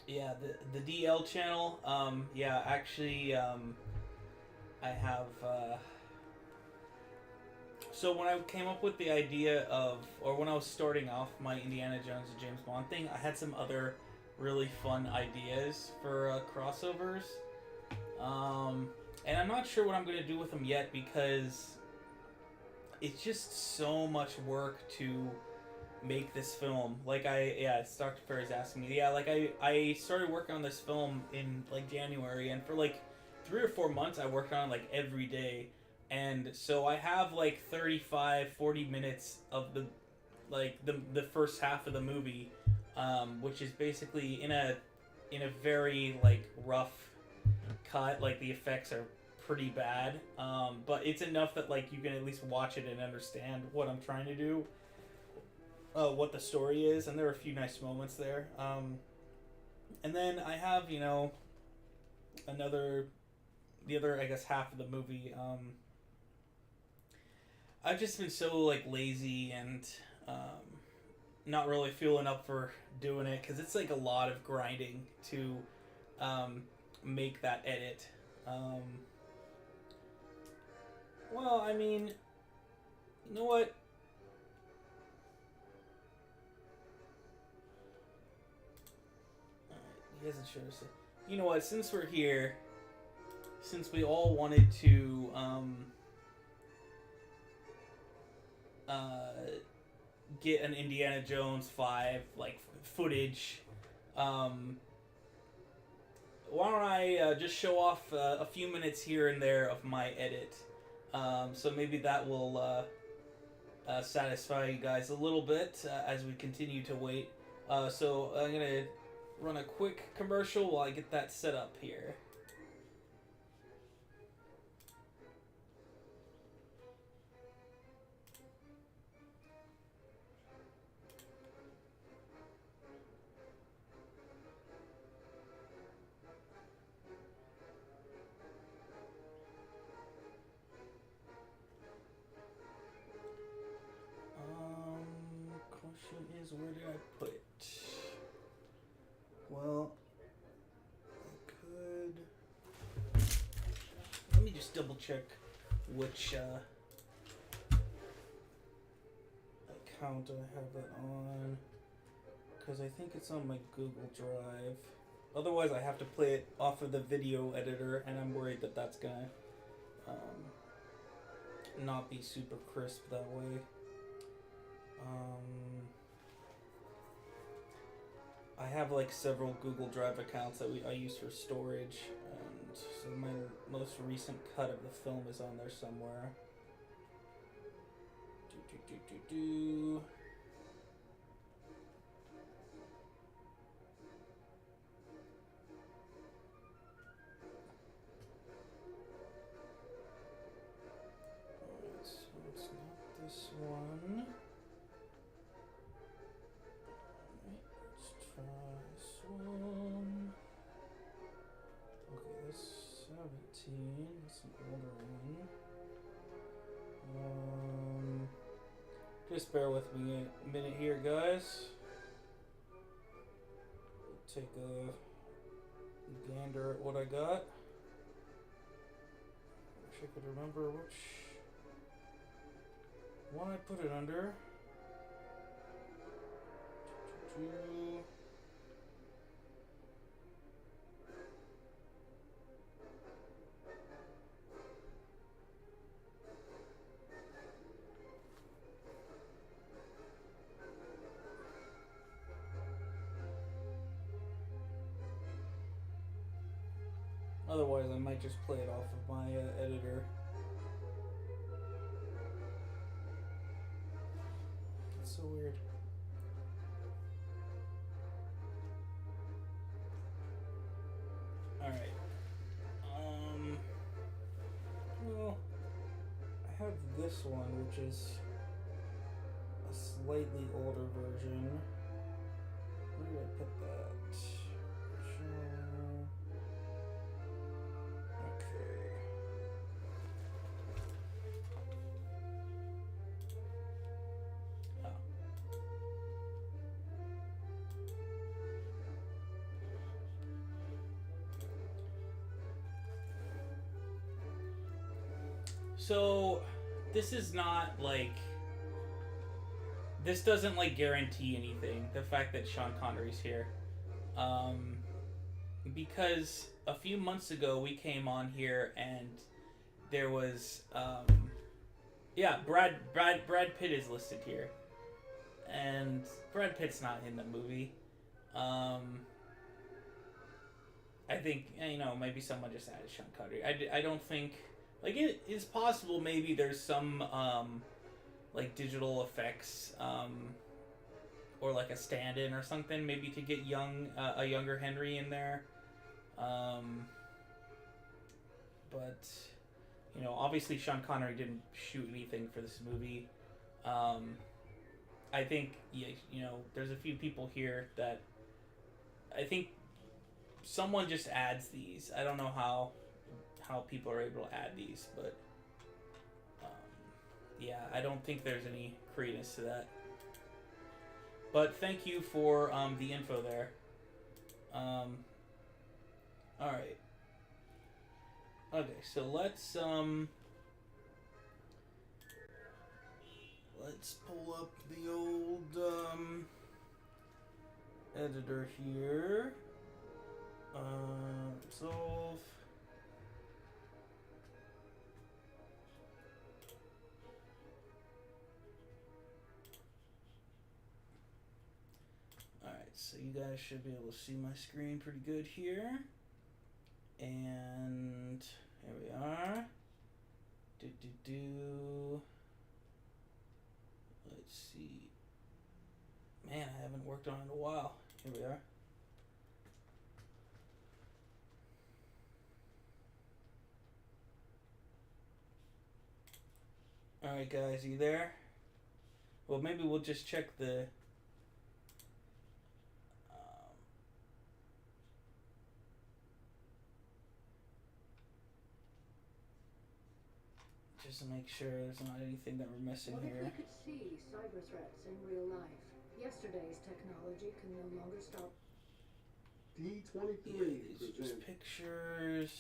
Yeah, the DL channel. Yeah, actually, I have. So when I came up with the idea of, or when I was starting off my Indiana Jones and James Bond thing, I had some other really fun ideas for crossovers. And I'm not sure what I'm going to do with them yet because it's just so much work to make this film. Like Dr. Ferry's asking me. Yeah, like I started working on this film in like January, and for like 3 or 4 months I worked on it like every day. And so I have like 35-40 minutes of the first half of the movie, which is basically in a very like rough cut. Like the effects are pretty bad, but it's enough that like you can at least watch it and understand what I'm trying to do, what the story is, and there are a few nice moments there. And then I have the other I guess half of the movie. I've just been so like lazy and not really feeling up for doing it because it's like a lot of grinding to make that edit. Well, I mean, you know what? He hasn't showed us. You know what? Since we're here, since we all wanted to get an Indiana Jones 5 like footage, why don't I just show off a few minutes here and there of my edit? So maybe that will satisfy you guys a little bit as we continue to wait. So I'm gonna run a quick commercial while I get that set up here. Question is, where did I put it? Well, I could. Let me just double check which account I have it on, because I think it's on my Google Drive. Otherwise, I have to play it off of the video editor, and I'm worried that that's gonna not be super crisp that way. I have like several Google Drive accounts that I use for storage, and so my most recent cut of the film is on there somewhere. Alright, so it's not this one. One. Okay, that's 17. That's an older one. Just bear with me a minute here, guys. Take a gander at what I got. Wish I could remember which one I put it under. Otherwise, I might just play it off of my editor. It's so weird. Alright. Well, I have this one, which is a slightly older version. Where did I put that? So this is not like, this doesn't like guarantee anything, the fact that Sean Connery's here, because a few months ago we came on here and there was yeah, Brad Pitt is listed here, and Brad Pitt's not in the movie. I think, you know, maybe someone just added Sean Connery. I don't think, like, it is possible maybe there's some like digital effects or like a stand-in or something, maybe to get a younger Henry in there, but you know, obviously Sean Connery didn't shoot anything for this movie. I think, yeah, you know, there's a few people here that I think someone just adds these. I don't know how people are able to add these, but yeah, I don't think there's any credence to that. But thank you for the info there. All right. Okay, so let's pull up the old editor here. Solve. Alright, so you guys should be able to see my screen pretty good here. And here we are. Let's see. Man, I haven't worked on it in a while. Here we are. Alright guys, you there? Well, maybe we'll just check the just to make sure there's not anything that we're missing What here. if we could see cyber threats in real life? Yesterday's technology can no longer stop. D23. Yeah, these are just pictures.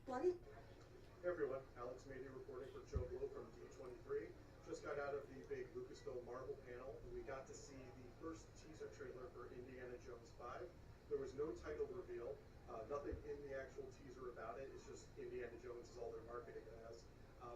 Buddy? Hey everyone, Alex Media reporting for Joe Blow from D23. Just got out of the big Lucasfilm Marvel panel, and we got to see the first teaser trailer for Indiana Jones 5. There was no title reveal, nothing in the actual teaser about it. It's just Indiana Jones is all they're marketing it as.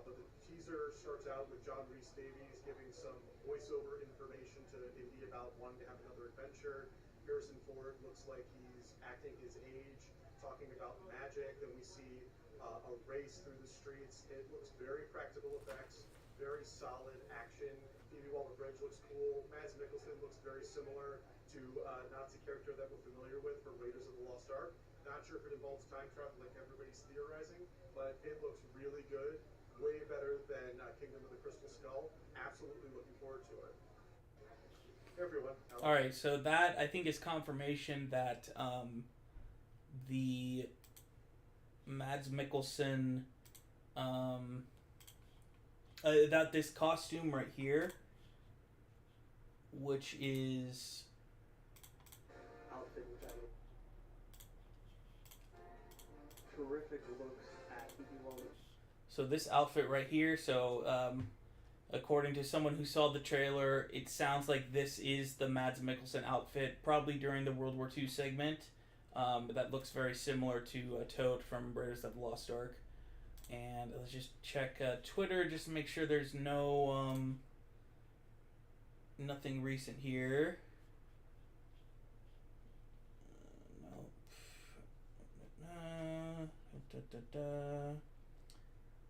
But the teaser starts out with John Rhys Davies giving some voiceover information to Indy about wanting to have another adventure. Harrison Ford looks like he's acting his age, talking about magic. Then we see a race through the streets. It looks very practical effects, very solid action. Phoebe Waller-Bridge looks cool. Mads Mikkelsen looks very similar to a Nazi character that we're familiar with from Raiders of the Lost Ark. Not sure if it involves time travel like everybody's theorizing, but it looks really good. Way better than Kingdom of the Crystal Skull. Absolutely looking forward to it. Hey everyone. All right, so that I think is confirmation that the Mads Mikkelsen, that this costume right here, which is outfit, which I terrific looks at Phoebe Waller. So this outfit right here, so according to someone who saw the trailer, it sounds like this is the Mads Mikkelsen outfit, probably during the World War II segment. That looks very similar to Toad from Raiders of the Lost Ark. And let's just check Twitter just to make sure there's no nothing recent here.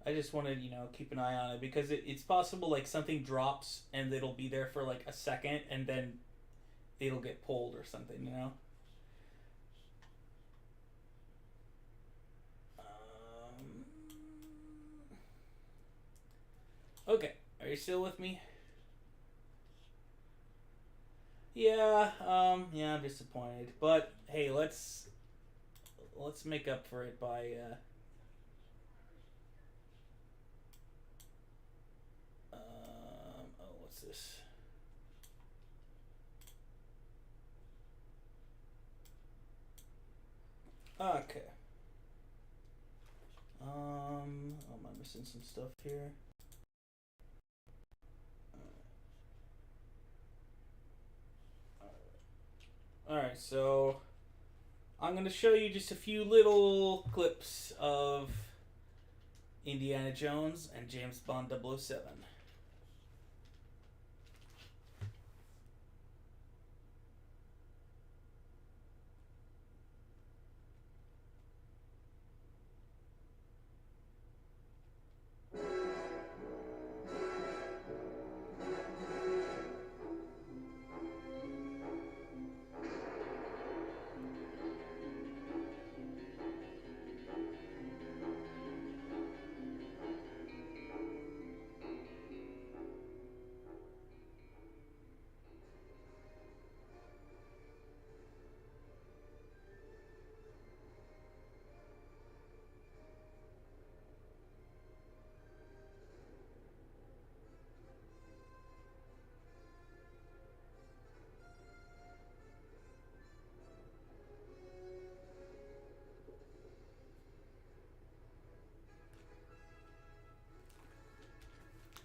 I just want to, you know, keep an eye on it because it's possible like something drops and it'll be there for like a second and then it'll get pulled or something, you know. Okay, are you still with me? Yeah, yeah, I'm disappointed, but hey, let's make up for it by oh, what's this? Okay. Oh, am I missing missing some stuff here. Alright, so I'm going to show you just a few little clips of Indiana Jones and James Bond 007.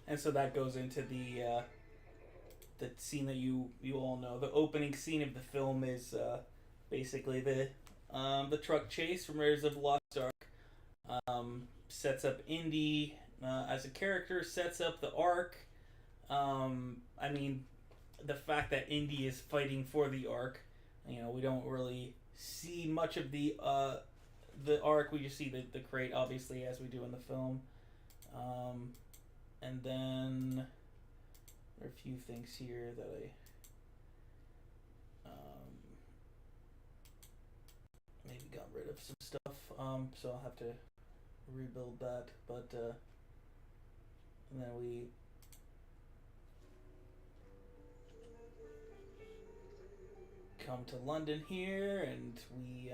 And so that goes into the scene that you all know. The opening scene of the film is basically the truck chase from Raiders of the Lost Ark. Sets up Indy as a character, sets up the Ark. I mean, the fact that Indy is fighting for the Ark, you know, we don't really see much of the Ark. We just see the crate, obviously, as we do in the film. And then there are a few things here that I maybe got rid of some stuff. So I'll have to rebuild that. But and then we come to London here, and we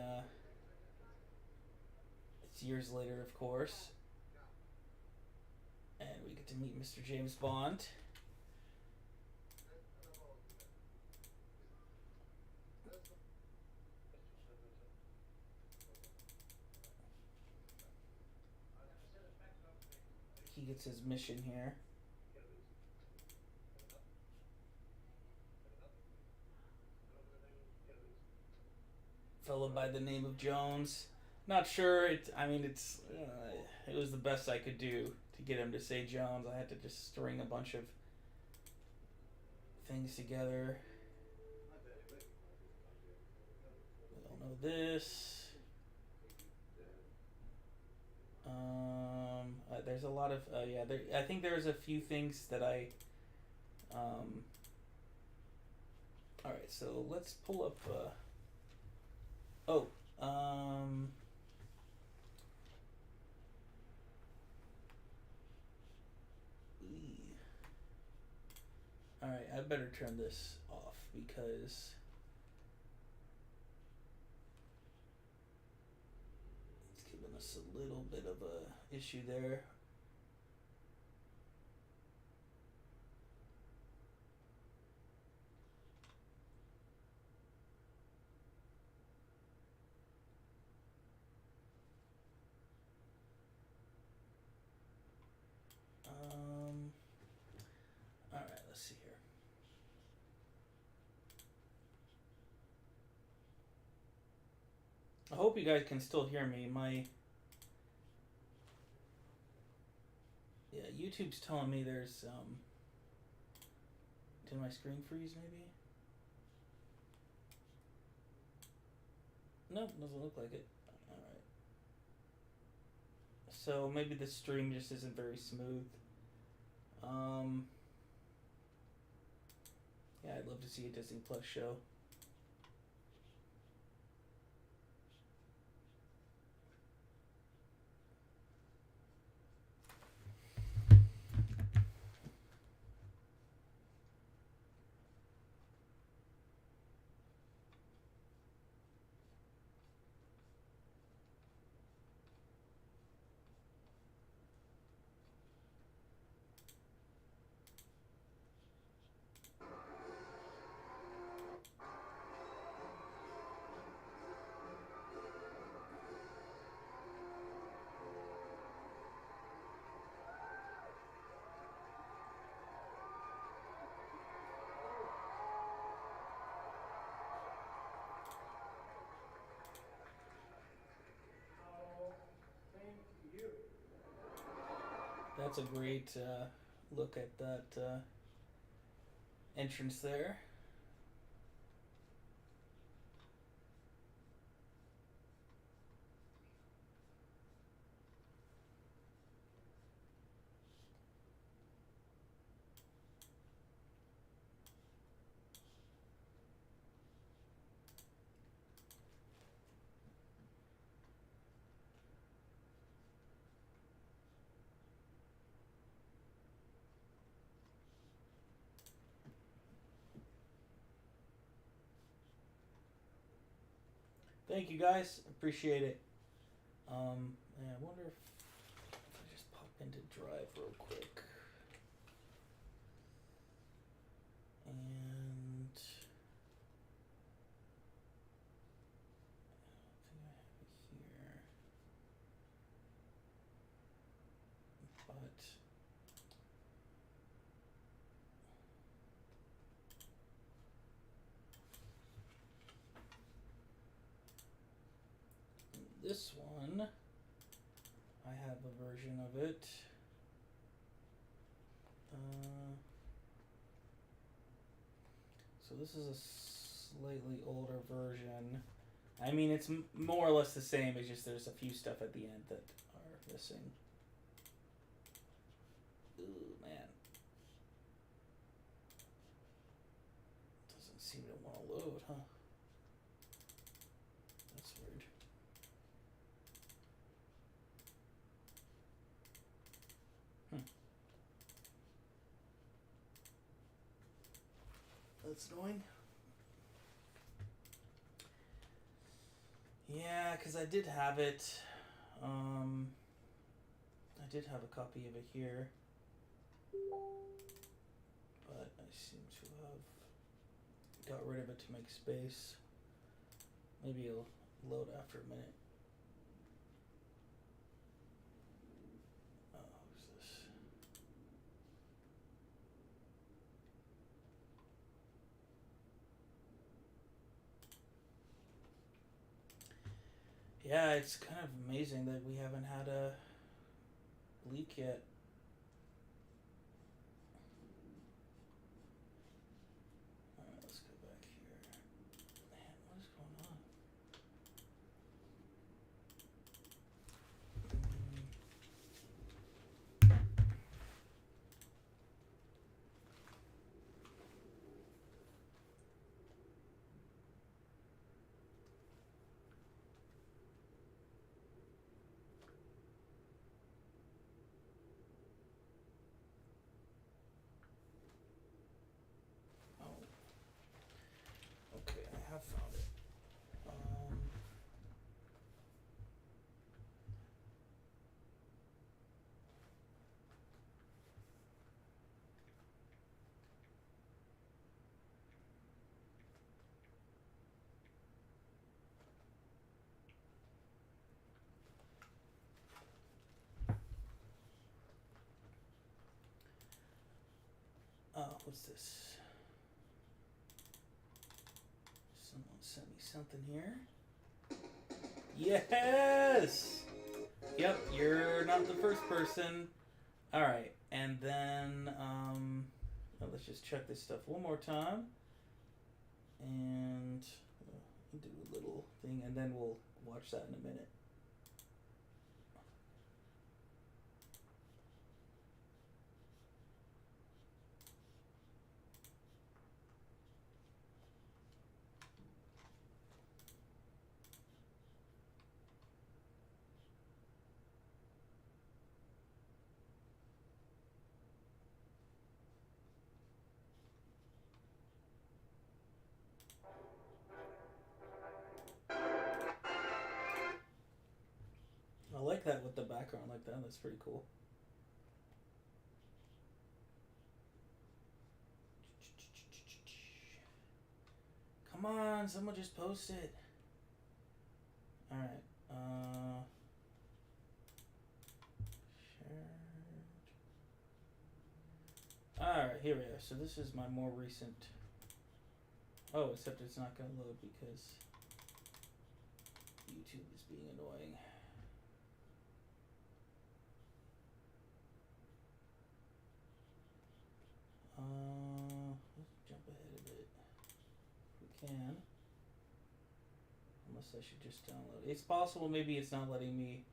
it's years later, of course. And we get to meet Mr. James Bond. He gets his mission here. Fellow by the name of Jones. Not sure. It was the best I could do to get him to say Jones. I had to just string a bunch of things together. We all know this. There's a lot of I think there's a few things that I all right, so let's pull up alright, I better turn this off because it's giving us a little bit of a issue there. Alright, let's see here. I hope you guys can still hear me. YouTube's telling me there's did my screen freeze maybe? Nope, doesn't look like it. Alright. So maybe the stream just isn't very smooth. Yeah, I'd love to see a Disney Plus show. that's a great look at that entrance there. Thank you guys, appreciate it. Yeah, I wonder if I just pop into Drive real quick. And I don't think I have it here. But this one, I have a version of it. So this is a slightly older version. I mean, it's more or less the same. It's just there's a few stuff at the end that are missing. Ooh, man. Doesn't seem to want to load, huh? That's weird. That's annoying. Yeah, because I did have it. I did have a copy of it here. But I seem to have got rid of it to make space. Maybe it'll load after a minute. Oh, who's this? Yeah, it's kind of amazing that we haven't had a leak yet. Alright, let's go back here. Man, what is going on? Okay, I have found it. What's this? Someone sent me something here. Yes! Yep, you're not the first person. Alright, and then, let's just check this stuff one more time. And do a little thing, and then we'll watch that in a minute. I like that with the background like that. That's pretty cool. Come on, someone just post it. Alright. Shared. Alright, here we are. So this is my more recent. Oh, except it's not going to load because YouTube is being annoying. Unless I should just download it. It's possible maybe it's not letting me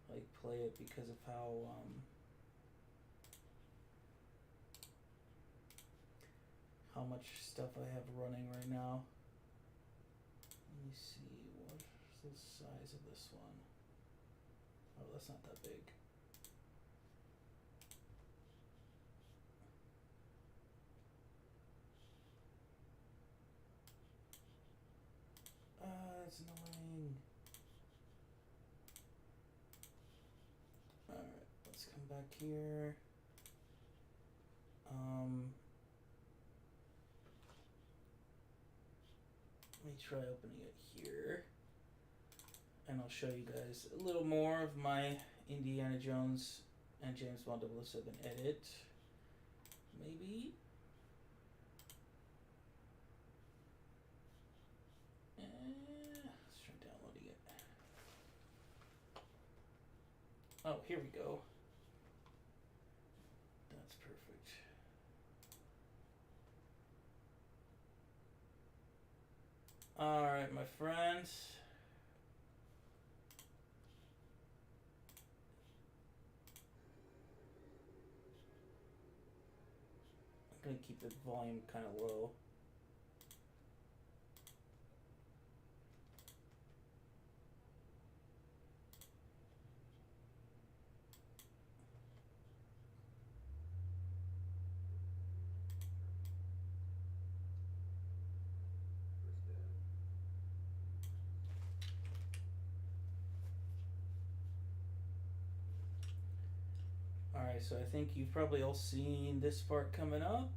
like play it because of how much stuff I have running right now. Let me see, what's the size of this one? Oh, that's not that big. It's annoying. Alright, let's come back here. Let me try opening it here. And I'll show you guys a little more of my Indiana Jones and James Bond 007 edit. Maybe. Let's try downloading it. Oh, here we go. That's perfect. Alright, my friends. I'm gonna keep the volume kind of low. Alright, so I think you've probably all seen this part coming up.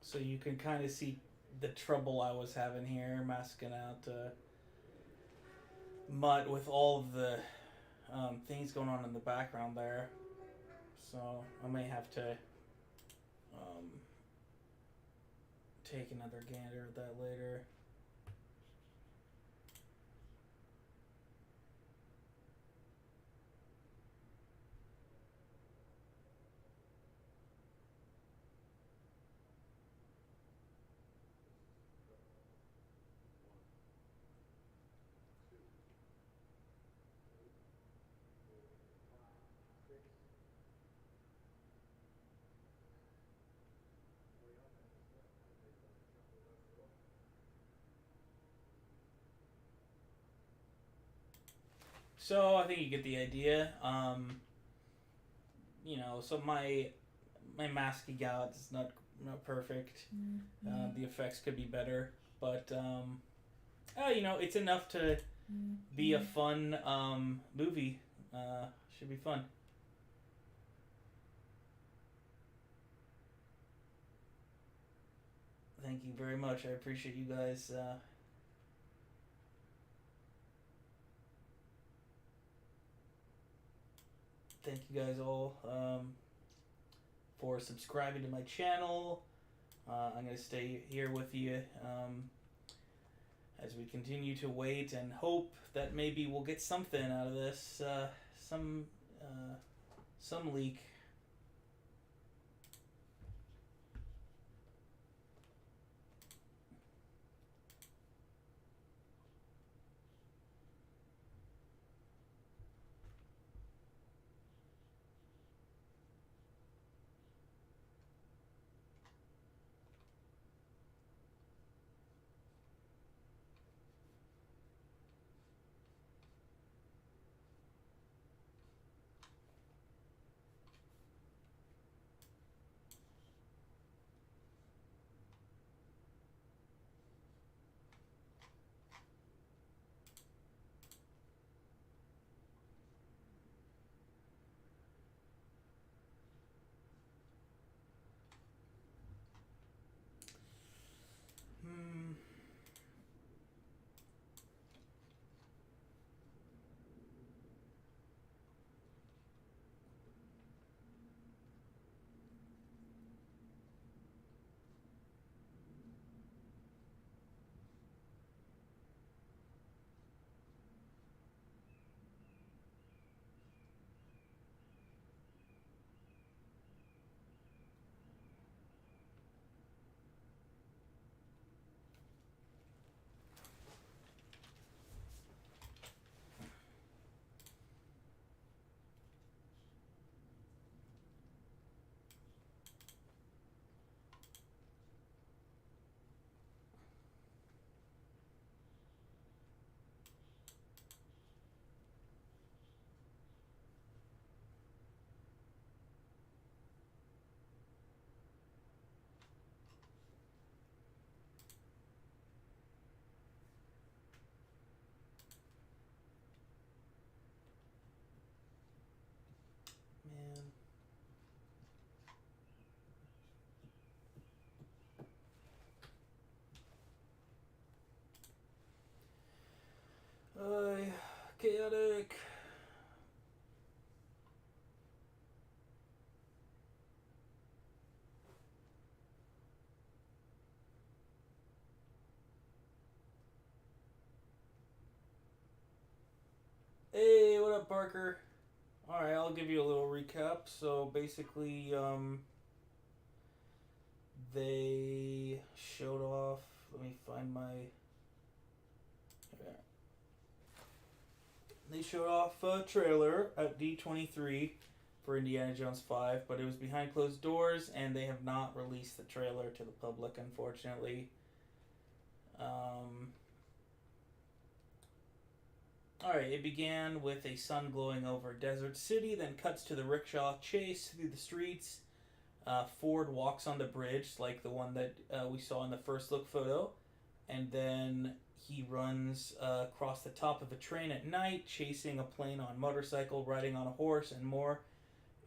So you can kind of see the trouble I was having here, masking out Mutt with all of the things going on in the background there. So I may have to take another gander at that later. So I think you get the idea. So my masking out is not perfect. The effects could be better, but it's enough to be a fun movie. Should be fun. Thank you very much. I appreciate you guys. Thank you guys all for subscribing to my channel. I'm going to stay here with you as we continue to wait and hope that maybe we'll get something out of this. Some leak. Chaotic. Hey, what up, Parker? Alright, I'll give you a little recap. So basically, they showed off. Let me find my. They showed off a trailer at D23 for Indiana Jones 5, but it was behind closed doors, and they have not released the trailer to the public, unfortunately. Alright, it began with a sun glowing over a desert city, then cuts to the rickshaw chase through the streets. Ford walks on the bridge, like the one that we saw in the first look photo, and then he runs across the top of a train at night, chasing a plane on motorcycle, riding on a horse, and more.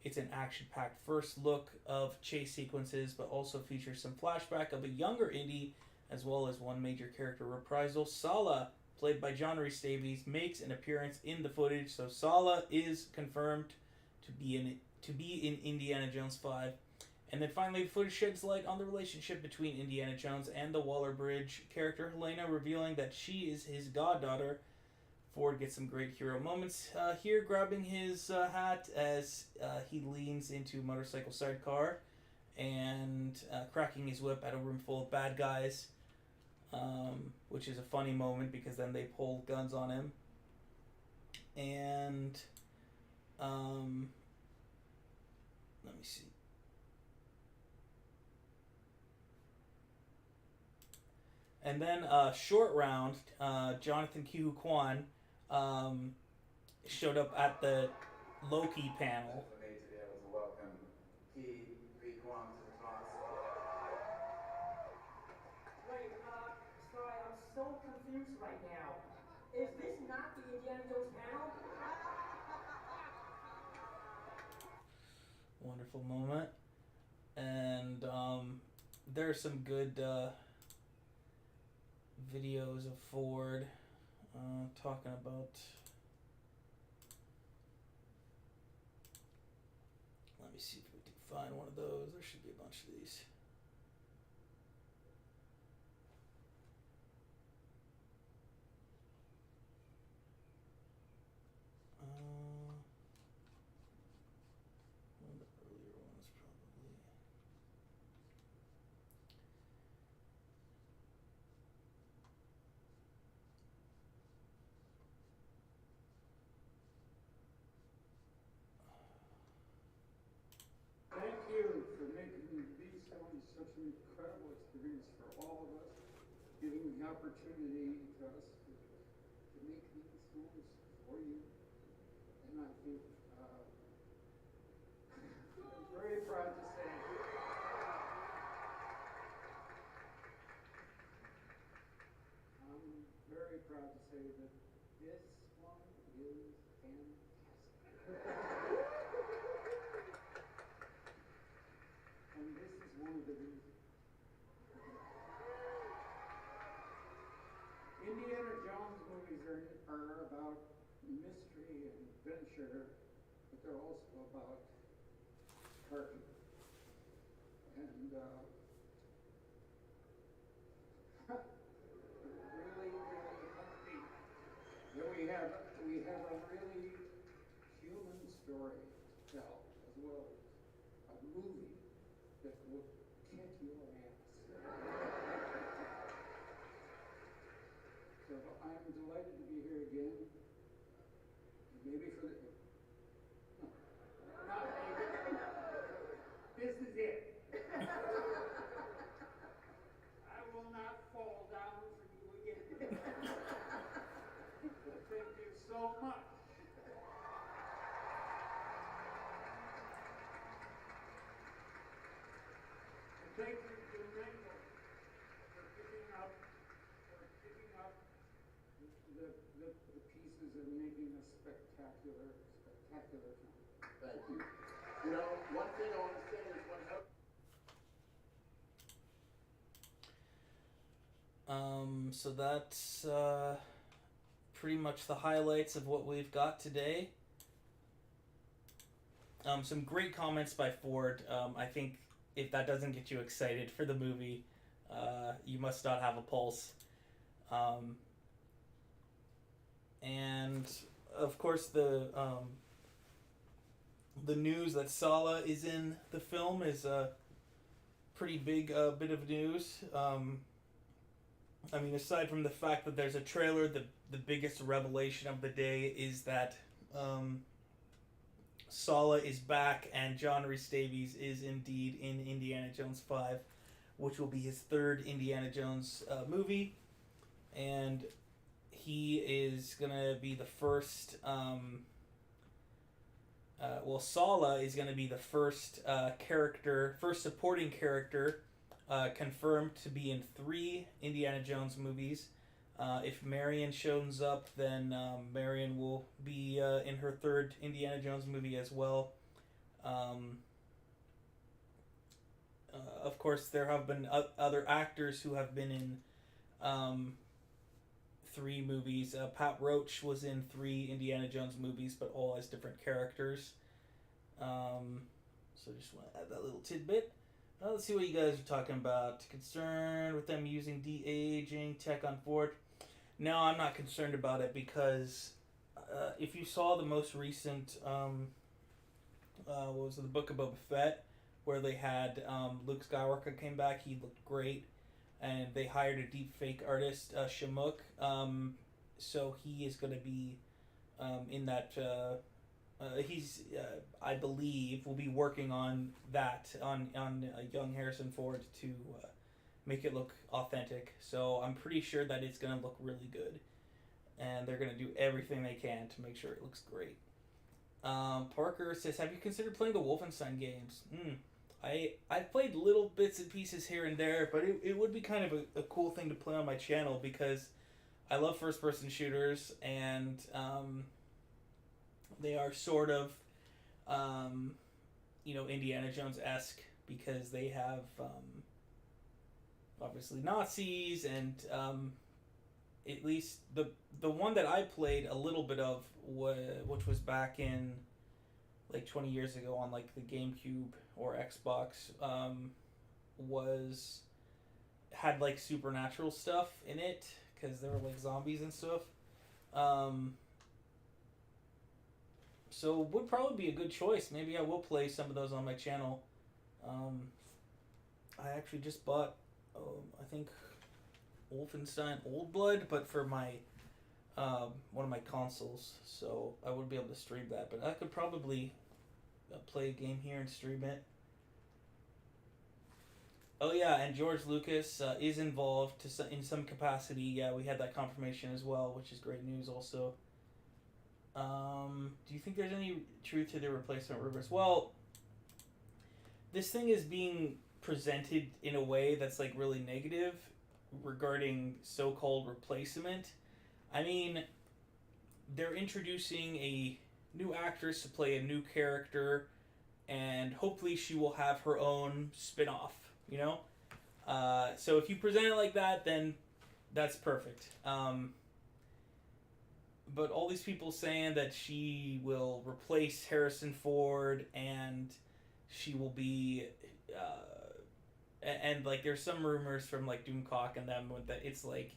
It's an action-packed first look of chase sequences, but also features some flashback of a younger Indy, as well as one major character reprisal. Salah, played by John Rhys Davies, makes an appearance in the footage, so Salah is confirmed to be in Indiana Jones 5. And then finally, the footage sheds light on the relationship between Indiana Jones and the Waller-Bridge character Helena, revealing that she is his goddaughter. Ford gets some great hero moments here, grabbing his hat as he leans into a motorcycle sidecar and cracking his whip at a room full of bad guys, which is a funny moment because then they pull guns on him. And let me see. And then short round, Jonathan Huy Quan showed up at the Loki panel. For me to be able to welcome Huy Quan to the class. Wait, sorry, I'm so confused right now. Is this not the Indiana Jones panel? Wonderful moment. And there's some good videos of Ford talking about. Let me see if we can find one of those. There should be a bunch of these. One of the earlier ones probably. Thank you for making these films such an incredible experience for all of us, giving the opportunity to us to make these films for you. And I think I'm very proud to say that this one is fantastic. And this is one of the reasons. Indiana Jones movies are about mystery and adventure, but they're also about heart. And really heartbeat. Then we have a really human story to tell, as well as a movie that will kick your ass. So I'm delighted to be here again. Maybe for the not maybe. This is it. I will not fall down for you again. Well, thank you so much. Thank you to Michael for picking up the pieces and making a spectacular film. Thank you. You know, one thing I want to say is So that's pretty much the highlights of what we've got today. Some great comments by Ford. I think if that doesn't get you excited for the movie, you must not have a pulse. And of course, the news that Salah is in the film is a pretty big bit of news. I mean, aside from the fact that there's a trailer, the biggest revelation of the day is that Salah is back and John Rhys Davies is indeed in Indiana Jones 5, which will be his third Indiana Jones movie. And he is going to be the first... Salah is going to be the first first supporting character confirmed to be in 3 Indiana Jones movies. If Marion shows up, then Marion will be in her 3rd Indiana Jones movie as well. Of course, there have been other actors who have been in 3 movies. Pat Roach was in 3 Indiana Jones movies, but all as different characters. So just want to add that little tidbit. Let's see what you guys are talking about. Concerned with them using de-aging tech on Ford? No, I'm not concerned about it because if you saw the most recent, what was it, the Book of Boba Fett, where they had Luke Skywalker came back, he looked great, and they hired a deep fake artist, Shamook, so he is going to be in that. He's, I believe, will be working on that on young Harrison Ford to make it look authentic. So I'm pretty sure that it's gonna look really good. and they're going to do everything they can to make sure it looks great. Parker says, have you considered playing the Wolfenstein games? I've played little bits and pieces here and there, but it would be kind of a cool thing to play on my channel because I love first-person shooters, and they are sort of, Indiana Jones-esque because they have, obviously Nazis, and at least the one that I played a little bit of, which was back in like 20 years ago on like the GameCube or Xbox, had like supernatural stuff in it because there were like zombies and stuff. So would probably be a good choice. Maybe I will play some of those on my channel. I actually just bought, I think, Wolfenstein Old Blood, but for my one of my consoles, so I wouldn't be able to stream that. But I could probably play a game here and stream it. Oh yeah, and George Lucas is involved in some capacity. Yeah, we had that confirmation as well, which is great news also. Do you think there's any truth to the replacement rumors? Well, this thing is being presented in a way that's like really negative regarding so-called replacement. I mean, they're introducing a new actress to play a new character, and hopefully she will have her own spin-off, you know? So if you present it like that, then that's perfect. But all these people saying that she will replace Harrison Ford and she will be... and like there's some rumors from like Doomcock and them that it's like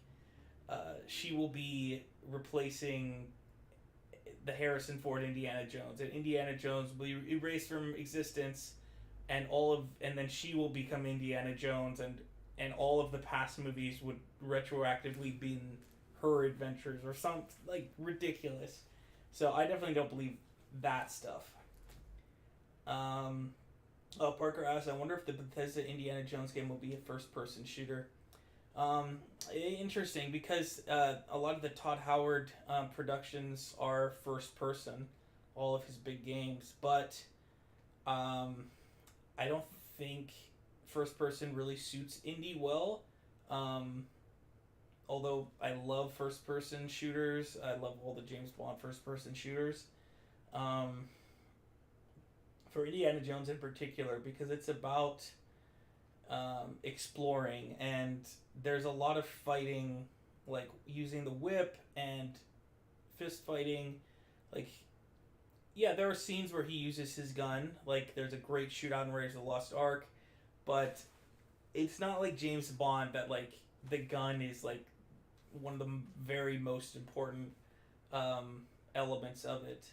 she will be replacing the Harrison Ford Indiana Jones, and Indiana Jones will be erased from existence, and then she will become Indiana Jones, and all of the past movies would retroactively be her adventures or something like ridiculous. So I definitely don't believe that stuff. Parker asks, I wonder if the Bethesda Indiana Jones game will be a first-person shooter. Interesting, because a lot of the Todd Howard productions are first-person, all of his big games, but I don't think first-person really suits indie well. Although I love first-person shooters, I love all the James Bond first-person shooters. For Indiana Jones in particular, because it's about exploring, and there's a lot of fighting, like using the whip and fist fighting. Like, yeah, there are scenes where he uses his gun, like there's a great shootout in Raiders of the Lost Ark, but it's not like James Bond that like the gun is like one of the very most important elements of it.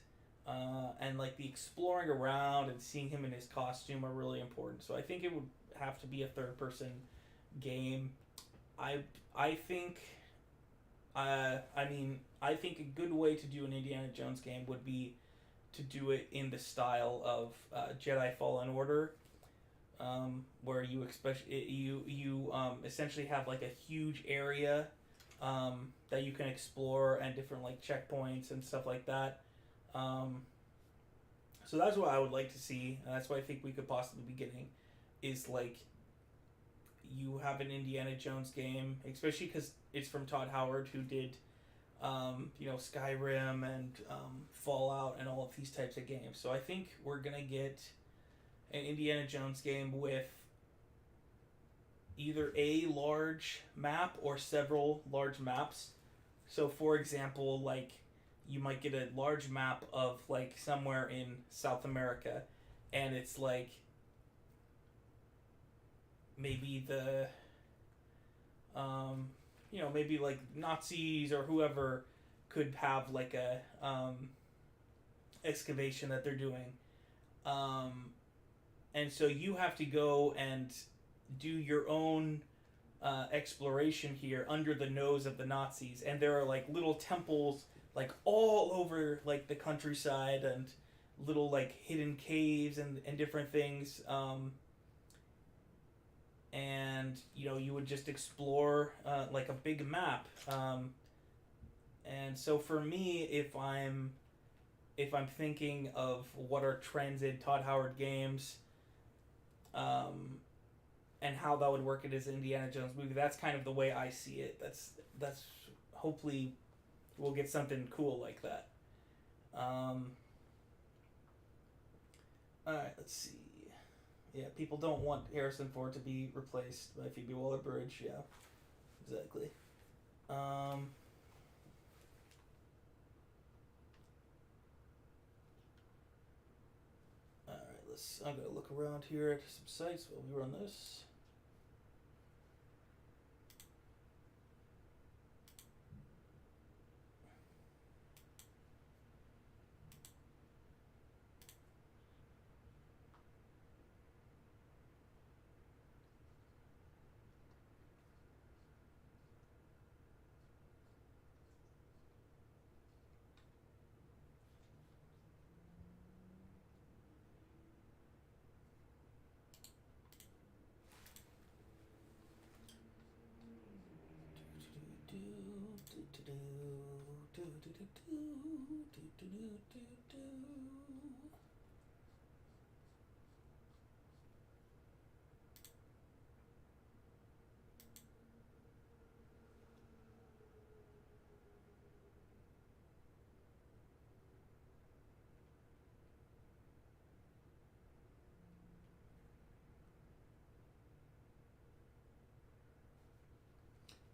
And like the exploring around and seeing him in his costume are really important. So I think it would have to be a third-person game. I think a good way to do an Indiana Jones game would be to do it in the style of Jedi Fallen Order, where you essentially have like a huge area that you can explore, and different like checkpoints and stuff like that. So that's what I would like to see, and that's what I think we could possibly be getting, is like you have an Indiana Jones game, especially because it's from Todd Howard, who did Skyrim and Fallout and all of these types of games. So I think we're gonna get an Indiana Jones game with either a large map or several large maps. So for example, like you might get a large map of like somewhere in South America, and it's like maybe the maybe like Nazis or whoever could have like a excavation that they're doing, and so you have to go and do your own exploration here under the nose of the Nazis, and there are like little temples like all over like the countryside, and little like hidden caves and different things, and you would just explore like a big map, And so for me, if I'm thinking of what are trends in Todd Howard games, and how that would work in his Indiana Jones movie, that's kind of the way I see it. That's hopefully we'll get something cool like that. Alright, let's see. Yeah, people don't want Harrison Ford to be replaced by Phoebe Waller-Bridge. Yeah, exactly. Alright, I'm gonna look around here at some sites while we run this.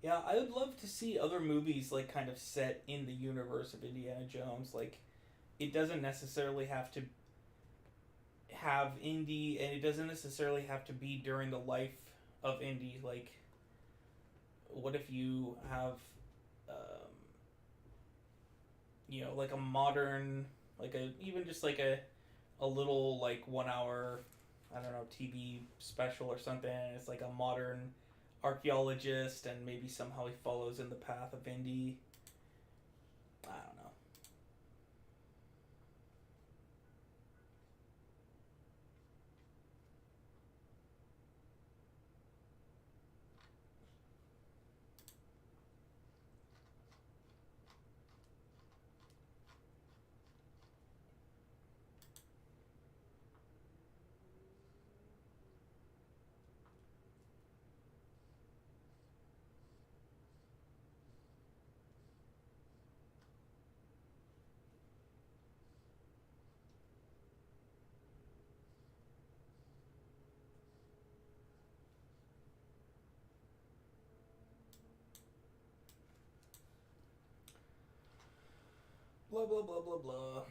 Yeah, I would love to see other movies like kind of set in the universe of Indiana Jones. Like, it doesn't necessarily have to have Indy, and it doesn't necessarily have to be during the life of Indy. Like, what if you have, like a modern, like even just like a little like 1 hour, I don't know, TV special or something. And it's like a modern archaeologist, and maybe somehow he follows in the path of Indy. I don't know. Blah, blah, blah, blah, blah.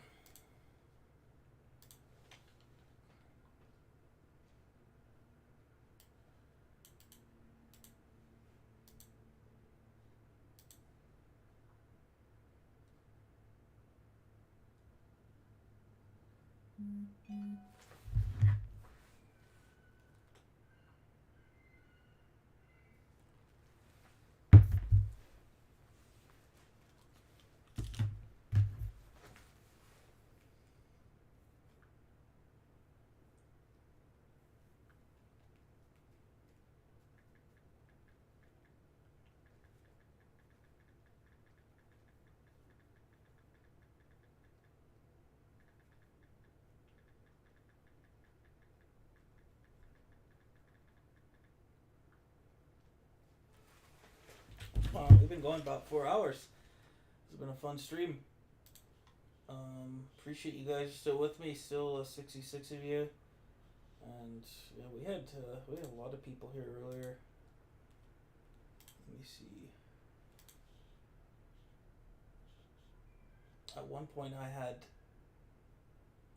Wow, we've been going about 4 hours. It's been a fun stream. Appreciate you guys still with me. Still 66 of you. And yeah, we had a lot of people here earlier. Let me see. At one point, I had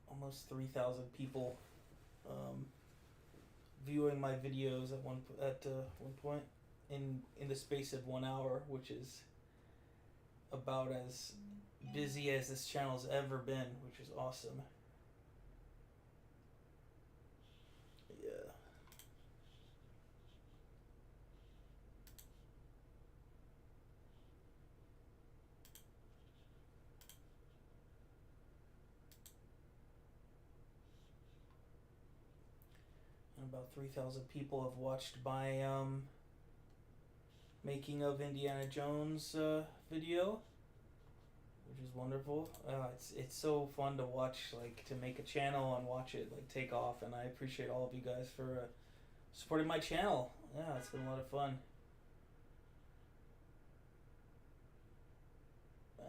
almost 3,000 people viewing my videos at one point in the space of 1 hour, which is about as busy as this channel's ever been, which is awesome. Yeah. And about 3,000 people have watched my making of Indiana Jones video. which is wonderful. It's so fun to watch, like, to make a channel and watch it like take off, and I appreciate all of you guys for supporting my channel. Yeah, it's been a lot of fun.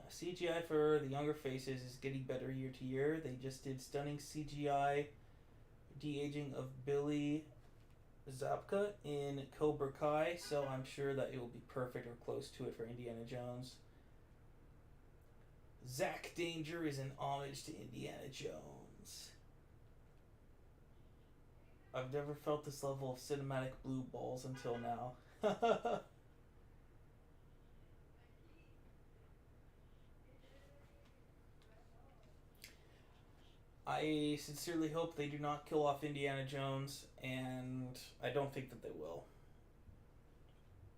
CGI for the younger faces is getting better year to year. They just did stunning CGI de-aging of Billy Zabka in Cobra Kai, so I'm sure that it will be perfect or close to it for Indiana Jones. Zack Danger is an homage to Indiana Jones. I've never felt this level of cinematic blue balls until now. I sincerely hope they do not kill off Indiana Jones, and I don't think that they will.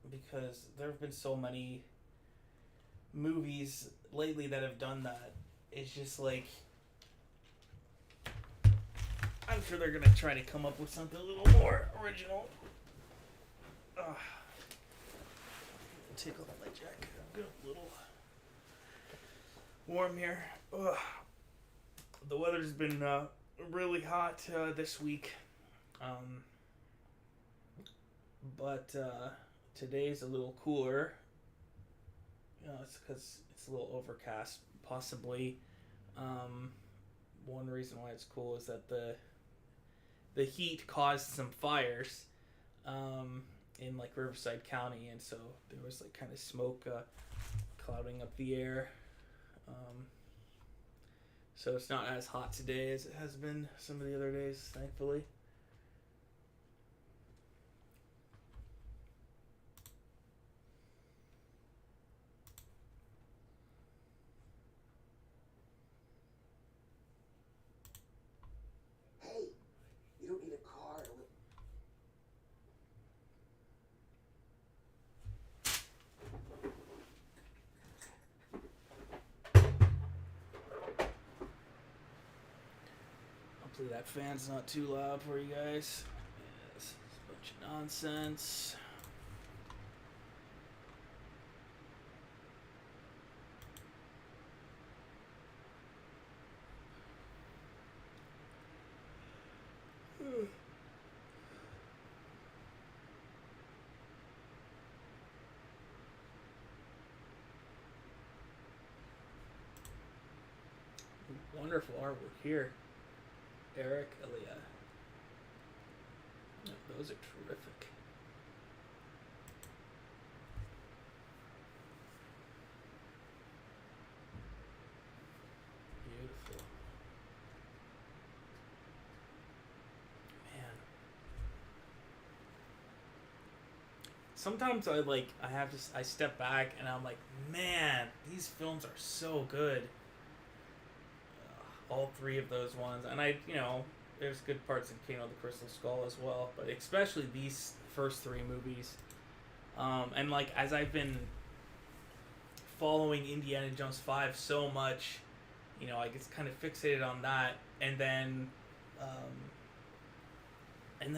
Because there have been so many movies lately that have done that. It's just like, I'm sure they're gonna try to come up with something a little more original. Take off my jacket. I'm getting a little warm here. The weather's been really hot this week, but today's a little cooler. It's because it's a little overcast. Possibly, one reason why it's cool is that the heat caused some fires in like Riverside County, and so there was like kind of smoke clouding up the air. So it's not as hot today as it has been some of the other days, thankfully. Hey, you don't need a car. Hopefully that fan's not too loud for you guys. Yeah, this is a bunch of nonsense. Wonderful artwork here. Eric, Elia. Yeah, those are terrific. Beautiful. Man. Sometimes I step back and I'm like, man, these films are so good. All three of those ones, and there's good parts in Kano the Crystal Skull as well, but especially these first three movies. And like, as I've been following Indiana Jones 5 so much, I get kind of fixated on that, and then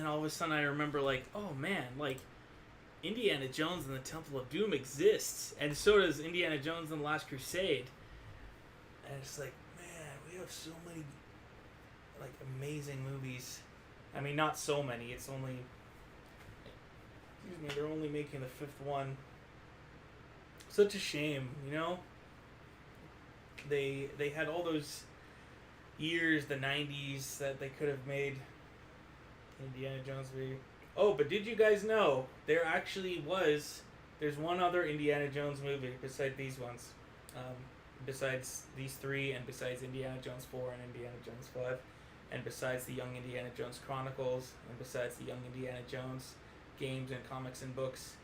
all of a sudden I remember, like, oh man, like, Indiana Jones and the Temple of Doom exists, and so does Indiana Jones and the Last Crusade, and it's like, we have so many, like, amazing movies. I mean, not so many. It's only, they're only making the fifth one. Such a shame, They had all those years, the 90s, that they could have made Indiana Jones movie. Oh, but did you guys know there's one other Indiana Jones movie besides these ones? Besides these three, and besides Indiana Jones 4 and Indiana Jones 5, and besides the Young Indiana Jones Chronicles, and besides the Young Indiana Jones games and comics and books,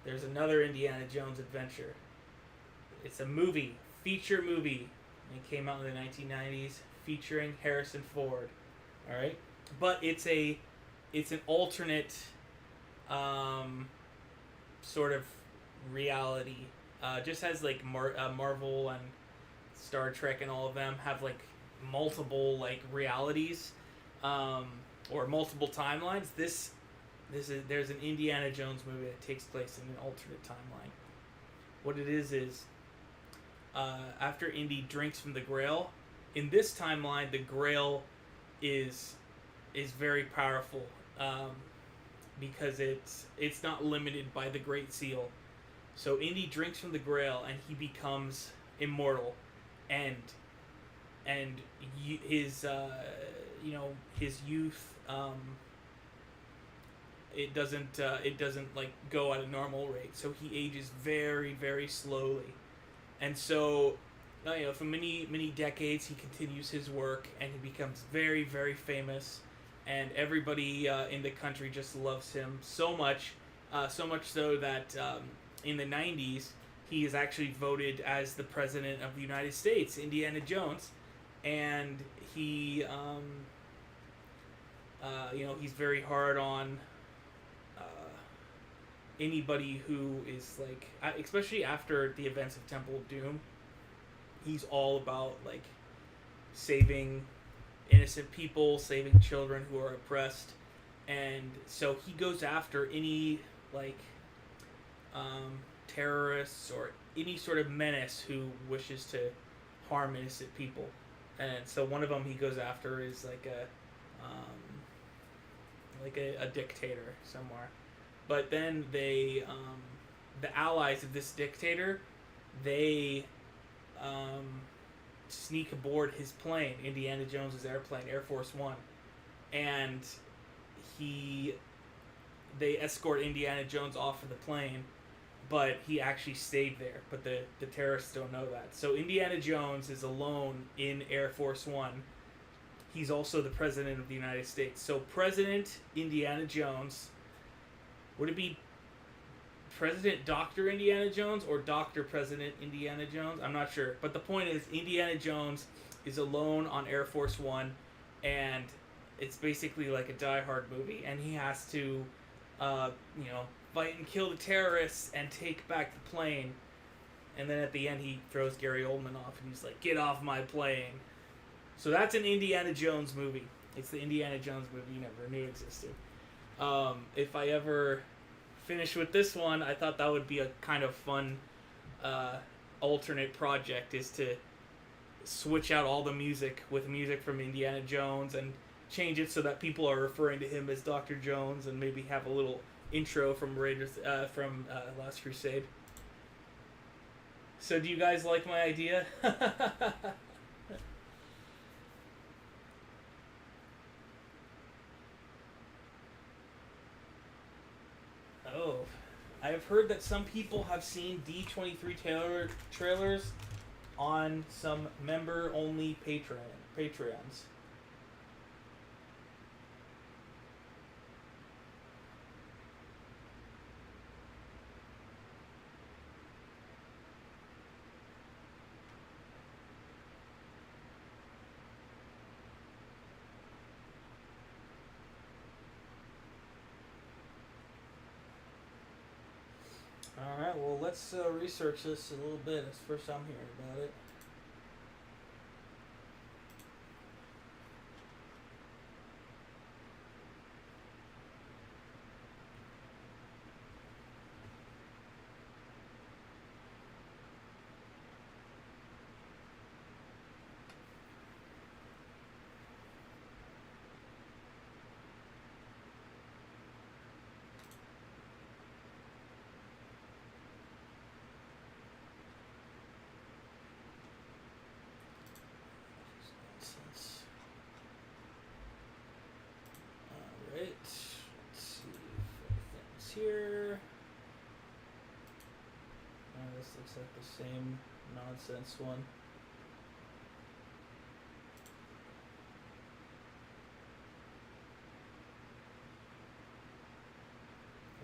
there's another Indiana Jones adventure. It's a movie, feature movie, and it came out in the 1990s, featuring Harrison Ford. All right, but it's an alternate sort of reality. Just has like Marvel and Star Trek and all of them have like multiple like realities, or multiple timelines. There's an Indiana Jones movie that takes place in an alternate timeline. What it is after Indy drinks from the Grail. In this timeline, the Grail is very powerful, because it's not limited by the Great Seal. So Indy drinks from the Grail and he becomes immortal, and his his youth, it doesn't like go at a normal rate. So he ages very, very slowly, and so for many decades he continues his work, and he becomes very, very famous, and everybody in the country just loves him so much so that in the 90s he is actually voted as the President of the United States, Indiana Jones, and he he's very hard on anybody who is like, especially after the events of Temple of Doom, he's all about like saving innocent people, saving children who are oppressed, and so he goes after any like terrorists or any sort of menace who wishes to harm innocent people. And so one of them he goes after is like a dictator somewhere. But then they, the allies of this dictator, they sneak aboard his plane, Indiana Jones's airplane, Air Force One, and they escort Indiana Jones off of the plane, but he actually stayed there. But the terrorists don't know that. So Indiana Jones is alone in Air Force One. He's also the President of the United States. So President Indiana Jones. Would it be President Dr. Indiana Jones or Dr. President Indiana Jones? I'm not sure. But the point is, Indiana Jones is alone on Air Force One, and it's basically like a Die Hard movie, and he has to, fight and kill the terrorists and take back the plane. And then at the end, he throws Gary Oldman off, and he's like, "Get off my plane." So that's an Indiana Jones movie. It's the Indiana Jones movie you never knew existed. If I ever finish with this one, I thought that would be a kind of fun alternate project, is to switch out all the music with music from Indiana Jones and change it so that people are referring to him as Dr. Jones, and maybe have a little intro from Last Crusade. So do you guys like my idea? Oh, I have heard that some people have seen D23 trailers on some member-only Patreons. Alright, well, let's research this a little bit. It's the first time hearing about it. Alright, let's see if everything's here. This looks like the same nonsense one.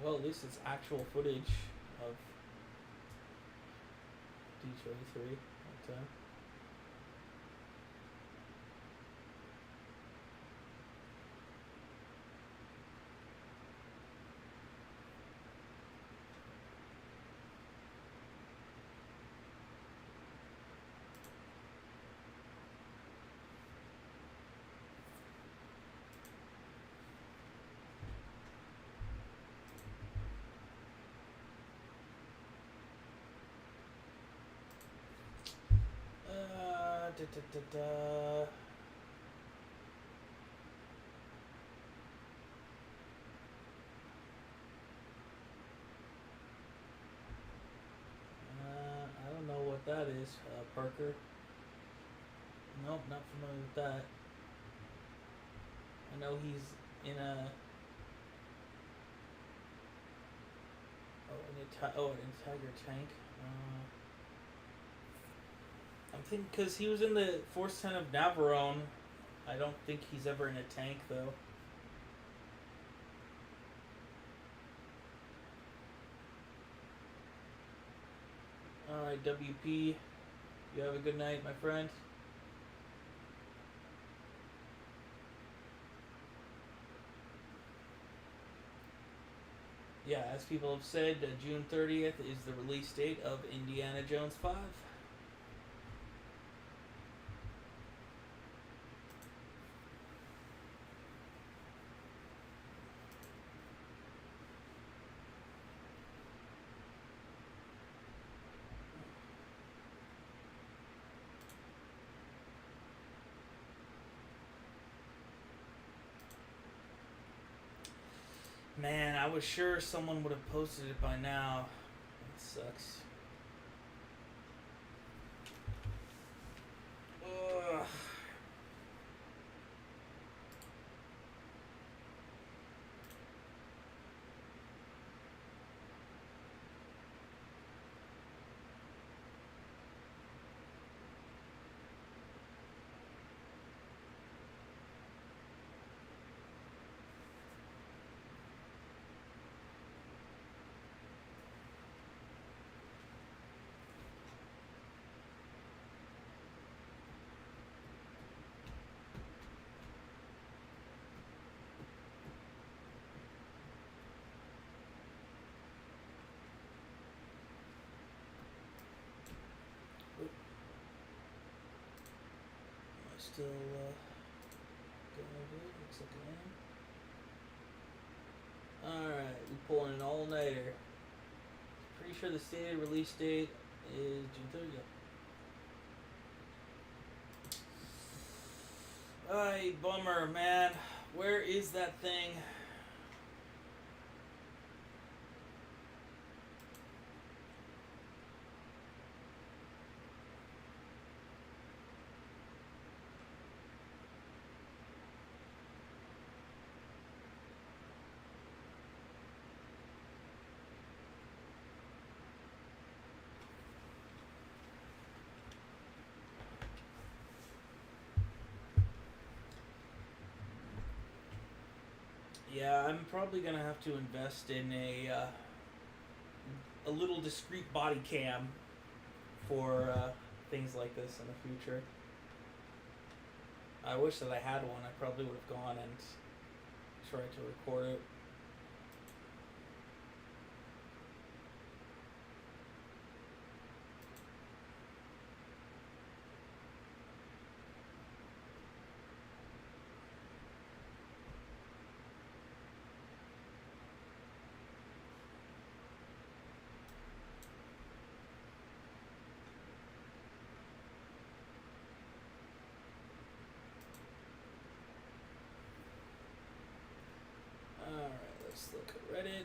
Well, at least it's actual footage of D23 at the time. I don't know what that is, Parker. Nope, not familiar with that. I know he's in a in a Tiger tank. I'm thinking because he was in the Force 10 of Navarone. I don't think he's ever in a tank though. Alright, WP. You have a good night, my friend. Yeah, as people have said, June 30th is the release date of Indiana Jones 5. Man, I was sure someone would have posted it by now. That sucks. Ugh. Still going over it. Looks like I am. Alright, we're pulling an all-nighter. Pretty sure the stated release date is June 30th. Ay, bummer, man. Where is that thing? Yeah, I'm probably gonna have to invest in a little discreet body cam for things like this in the future. I wish that I had one. I probably would have gone and tried to record it. Alright, let's look at Reddit.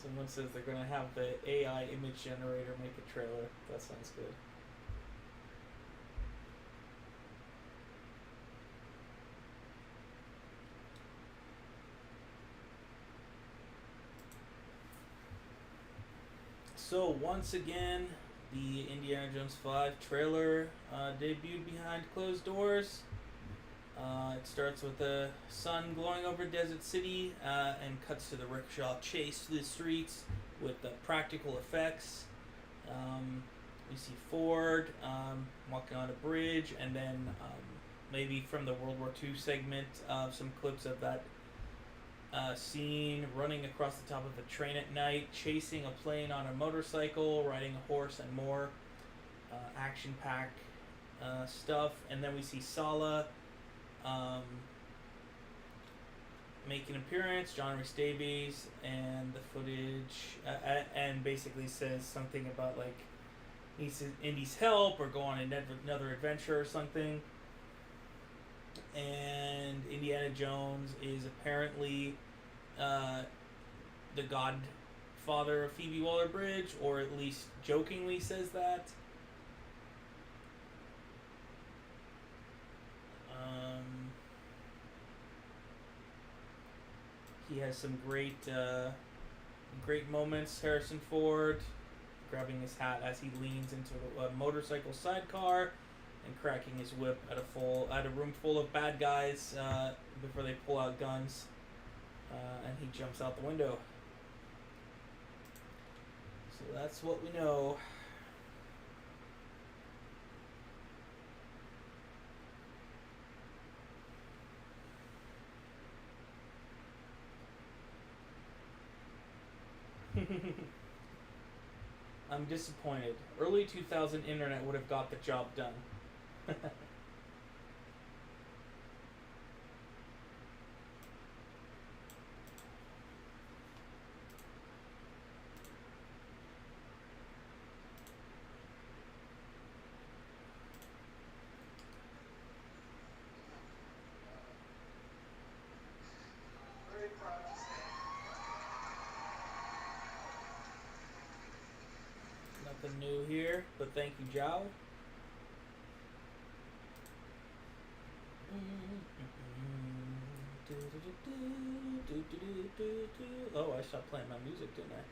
Someone says they're gonna have the AI image generator make a trailer. That sounds good. So once again, the Indiana Jones 5 trailer debuted behind closed doors. It starts with the sun glowing over Desert City and cuts to the rickshaw chase through the streets with the practical effects. We see Ford walking on a bridge, and then maybe from the World War II segment, some clips of that scene running across the top of a train at night, chasing a plane on a motorcycle, riding a horse, and more action-packed stuff. And then we see Salah make an appearance, John Rhys Davies, and the footage, and basically says something about like needs Indy's help or go on another adventure or something. And Indiana Jones is apparently the godfather of Phoebe Waller-Bridge, or at least jokingly says that. He has some great moments. Harrison Ford grabbing his hat as he leans into a motorcycle sidecar and cracking his whip at a room full of bad guys before they pull out guns, and he jumps out the window. So that's what we know. I'm disappointed. Early 2000 internet would have got the job done. Very proud to say. Nothing new here, but thank you, Zhao. Oh, I stopped playing my music, didn't I?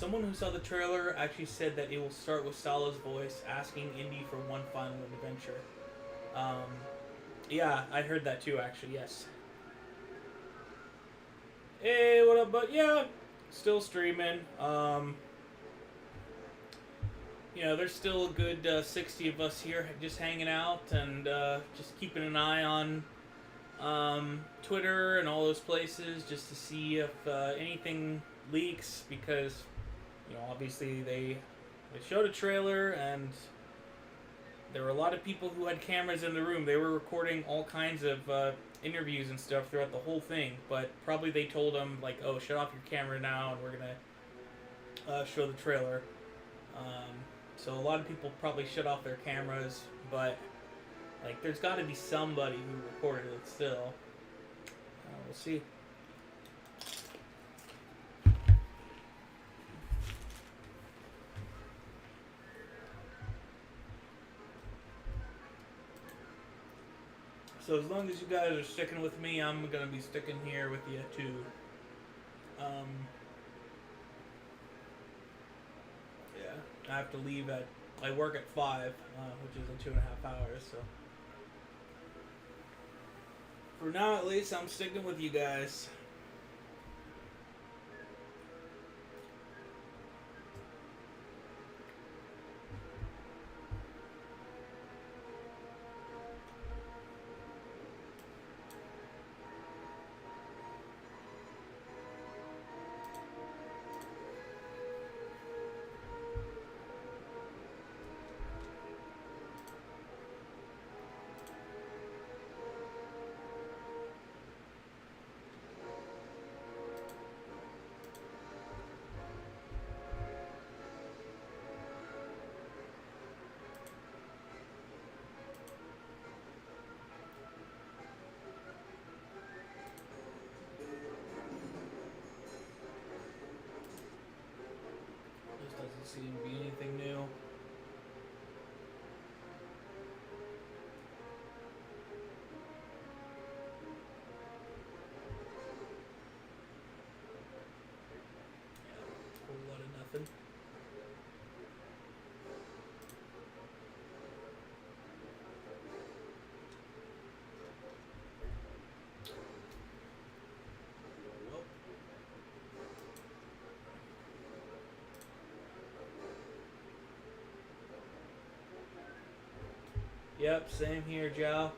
someone who saw the trailer actually said that it will start with Salah's voice asking Indy for one final adventure. Yeah, I heard that too, actually, yes. Hey, what up, but yeah, still streaming. You know, there's still a good 60 of us here just hanging out and just keeping an eye on Twitter and all those places just to see if anything leaks, because, you know, obviously they showed a trailer and there were a lot of people who had cameras in the room. They were recording all kinds of interviews and stuff throughout the whole thing, but probably they told them, like, oh, shut off your camera now and we're gonna show the trailer. So a lot of people probably shut off their cameras, but like there's got to be somebody who recorded it still. We'll see. So as long as you guys are sticking with me, I'm gonna be sticking here with you too. Yeah, I have to leave at, I work at 5, which is in 2.5 hours, so. For now at least, I'm sticking with you guys. Doesn't seem to be anything new. Yeah, a whole lot of nothing. Yep, same here, Joe.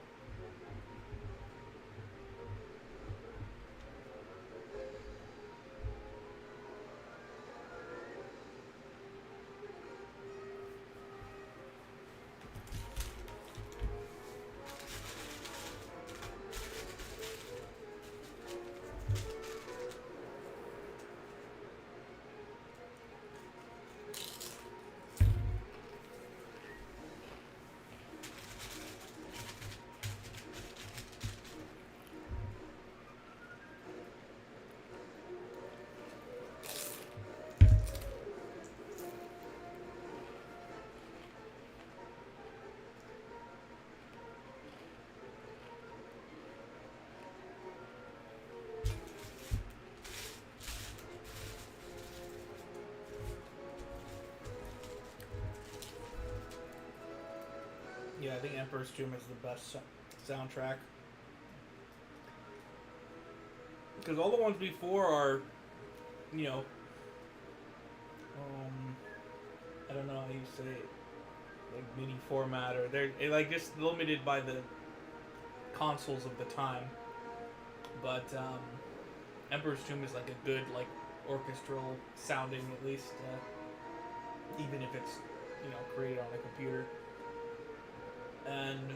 Yeah, I think Emperor's Tomb is the best soundtrack. Because all the ones before are, you know, I don't know how you say it, like mini format, or they're like just limited by the consoles of the time. But Emperor's Tomb is like a good, like, orchestral sounding, at least, even if it's, you know, created on a computer. And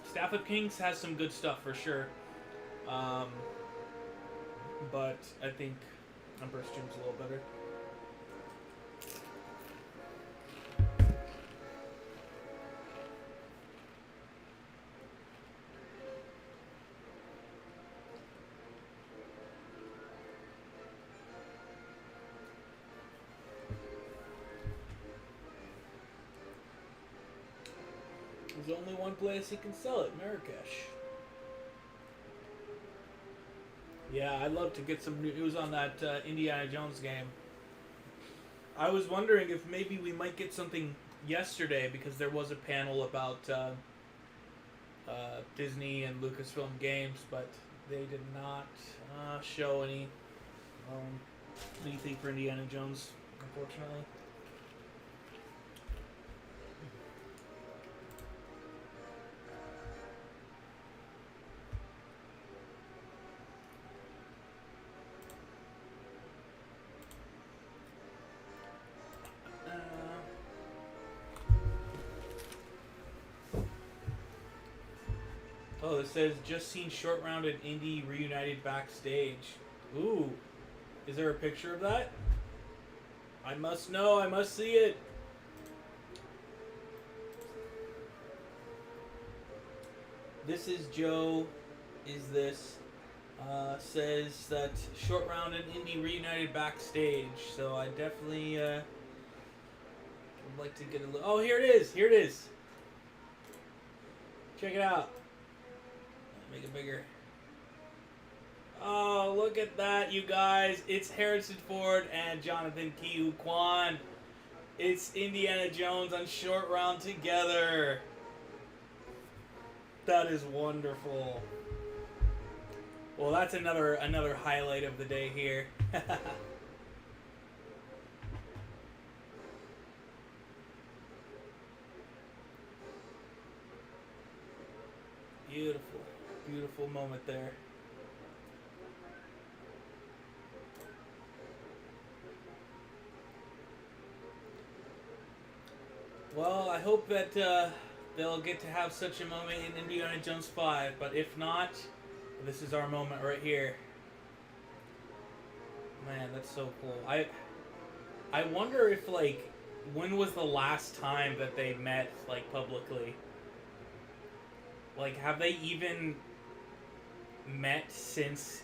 Staff of Kings has some good stuff for sure, but I think Emperor's Tomb's a little better. There's only one place you can sell it, Marrakesh. Yeah, I'd love to get some news on that Indiana Jones game. I was wondering if maybe we might get something yesterday because there was a panel about Disney and Lucasfilm games, but they did not show anything for Indiana Jones, unfortunately. Oh, it says just seen Short Round and Indy reunited backstage. Ooh, is there a picture of that? I must know. I must see it. This is Joe. Is this? Says that Short Round and Indy reunited backstage. So I definitely would like to get a look. Oh, here it is. Here it is. Check it out. Make it bigger. Oh, look at that, you guys. It's Harrison Ford and Jonathan Huy Quan. It's Indiana Jones on Short Round together. That is wonderful. Well, that's another highlight of the day here. Beautiful, beautiful moment there. Well, I hope that they'll get to have such a moment in Indiana Jones 5, but if not, this is our moment right here. Man, that's so cool. I wonder if, like, when was the last time that they met, like, publicly? Like, have they even met since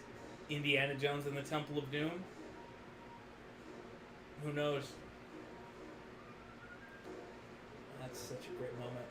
Indiana Jones and the Temple of Doom? Who knows? That's such a great moment.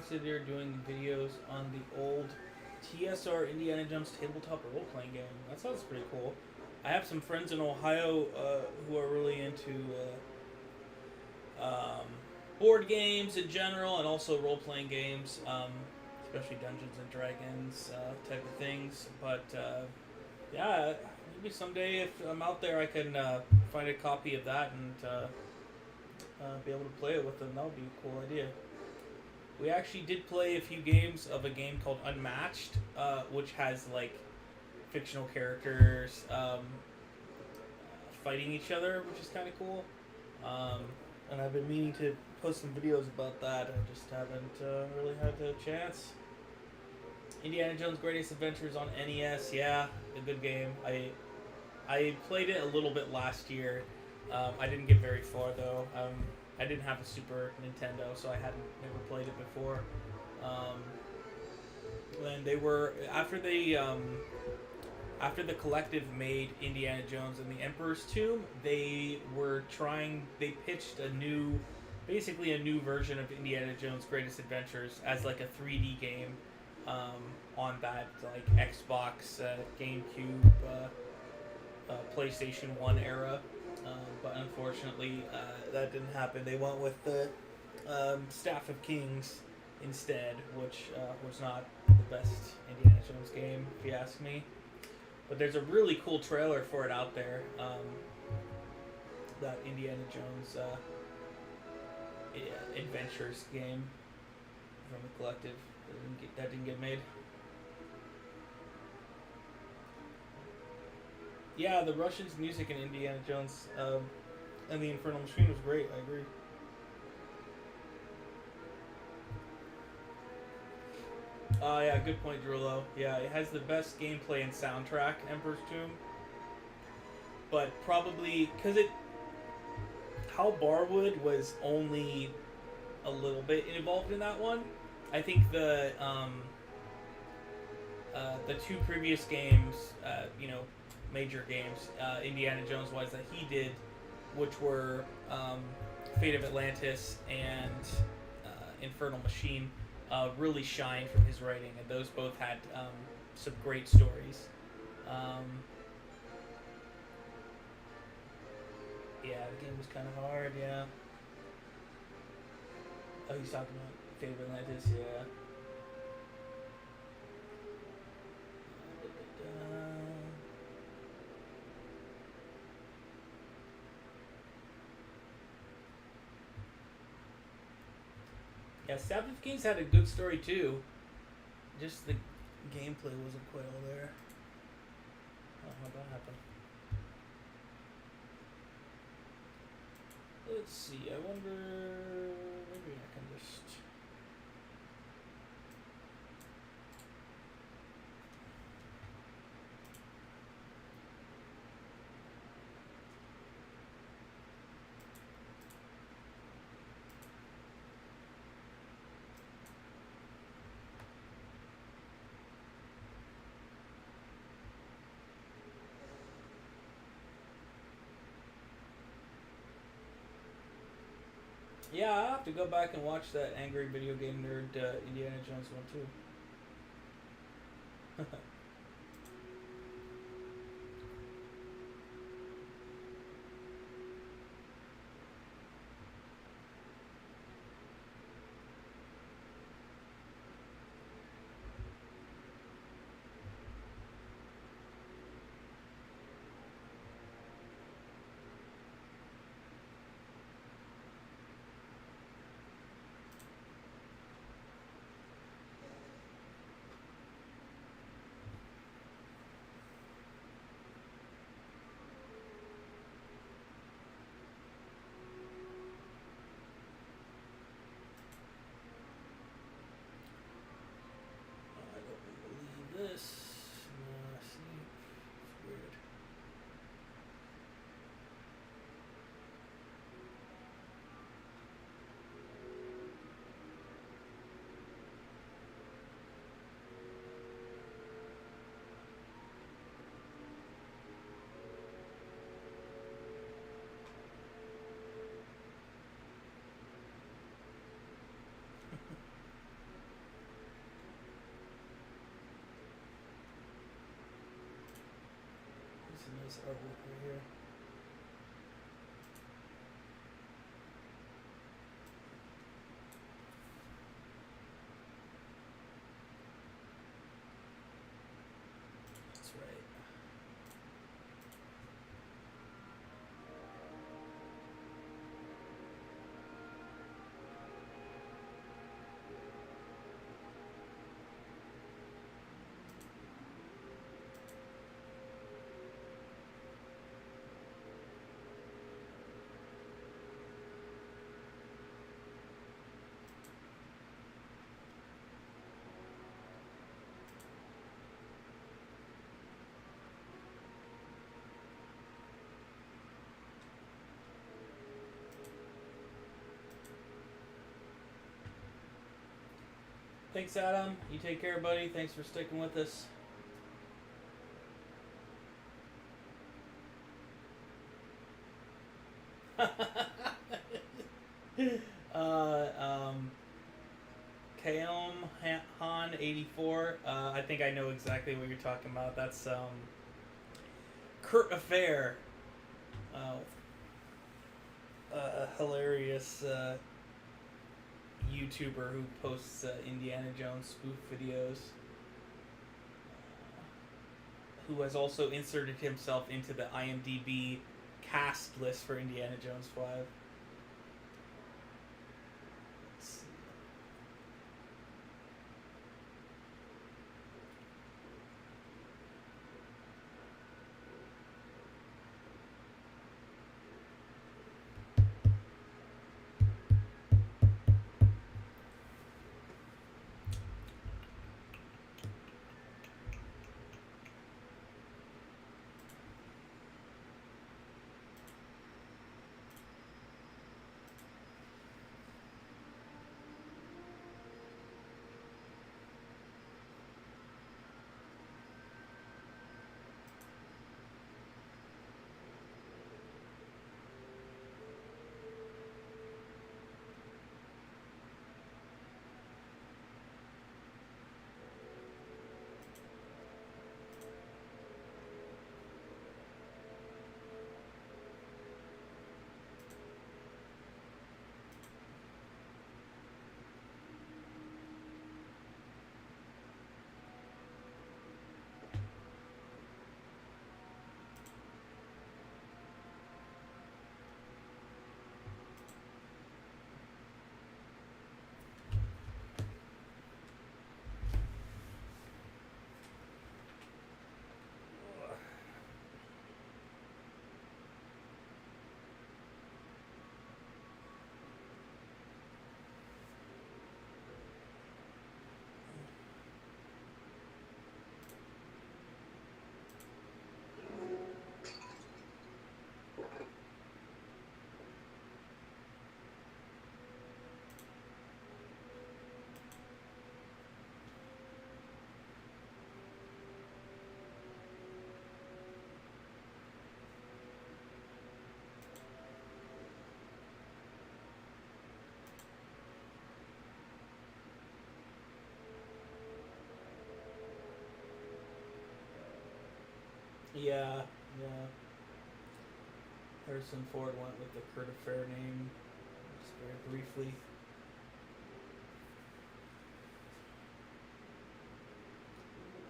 consider doing videos on the old TSR Indiana Jones tabletop role-playing game? That sounds pretty cool. I have some friends in Ohio who are really into board games in general and also role-playing games, especially Dungeons and Dragons type of things. But yeah, maybe someday if I'm out there I can find a copy of that and be able to play it with them. That would be a cool idea. We actually did play a few games of a game called Unmatched, which has like fictional characters fighting each other, which is kind of cool. And I've been meaning to post some videos about that. I just haven't really had the chance. Indiana Jones Greatest Adventures on NES, yeah, a good game. I played it a little bit last year. I didn't get very far though. I didn't have a Super Nintendo, so I hadn't never played it before. When they were after the collective made Indiana Jones and the Emperor's Tomb, they pitched basically a new version of Indiana Jones Greatest Adventures as like a 3D game on that like Xbox, GameCube, PlayStation 1 era. But unfortunately, that didn't happen. They went with the Staff of Kings instead, which was not the best Indiana Jones game, if you ask me. But there's a really cool trailer for it out there. That Indiana Jones Adventures game from the collective that didn't get made. Yeah, the Russians' music in Indiana Jones and the Infernal Machine was great. I agree. Yeah, good point, Drullo. Yeah, it has the best gameplay and soundtrack, Emperor's Tomb. But probably because Hal Barwood was only a little bit involved in that one. I think the two previous games, major games, Indiana Jones wise that he did, which were Fate of Atlantis and Infernal Machine, really shined from his writing, and those both had some great stories. Yeah, the game was kind of hard, yeah. Oh, he's talking about Fate of Atlantis, yeah. Yeah, Staff of Kings had a good story too. Just the gameplay wasn't quite all there. Oh, how'd that happen? Let's see, I wonder... Maybe I can just... Yeah, I'll have to go back and watch that Angry Video Game Nerd Indiana Jones one too. Some nice artwork right here. That's right. Thanks, Adam. You take care, buddy. Thanks for sticking with us. Kaom Han 84. I think I know exactly what you're talking about. That's Kurt Affair. A hilarious YouTuber who posts Indiana Jones spoof videos, who has also inserted himself into the IMDb cast list for Indiana Jones 5. Let's see. Yeah. Harrison Ford went with the Kurt Affair name, just very briefly.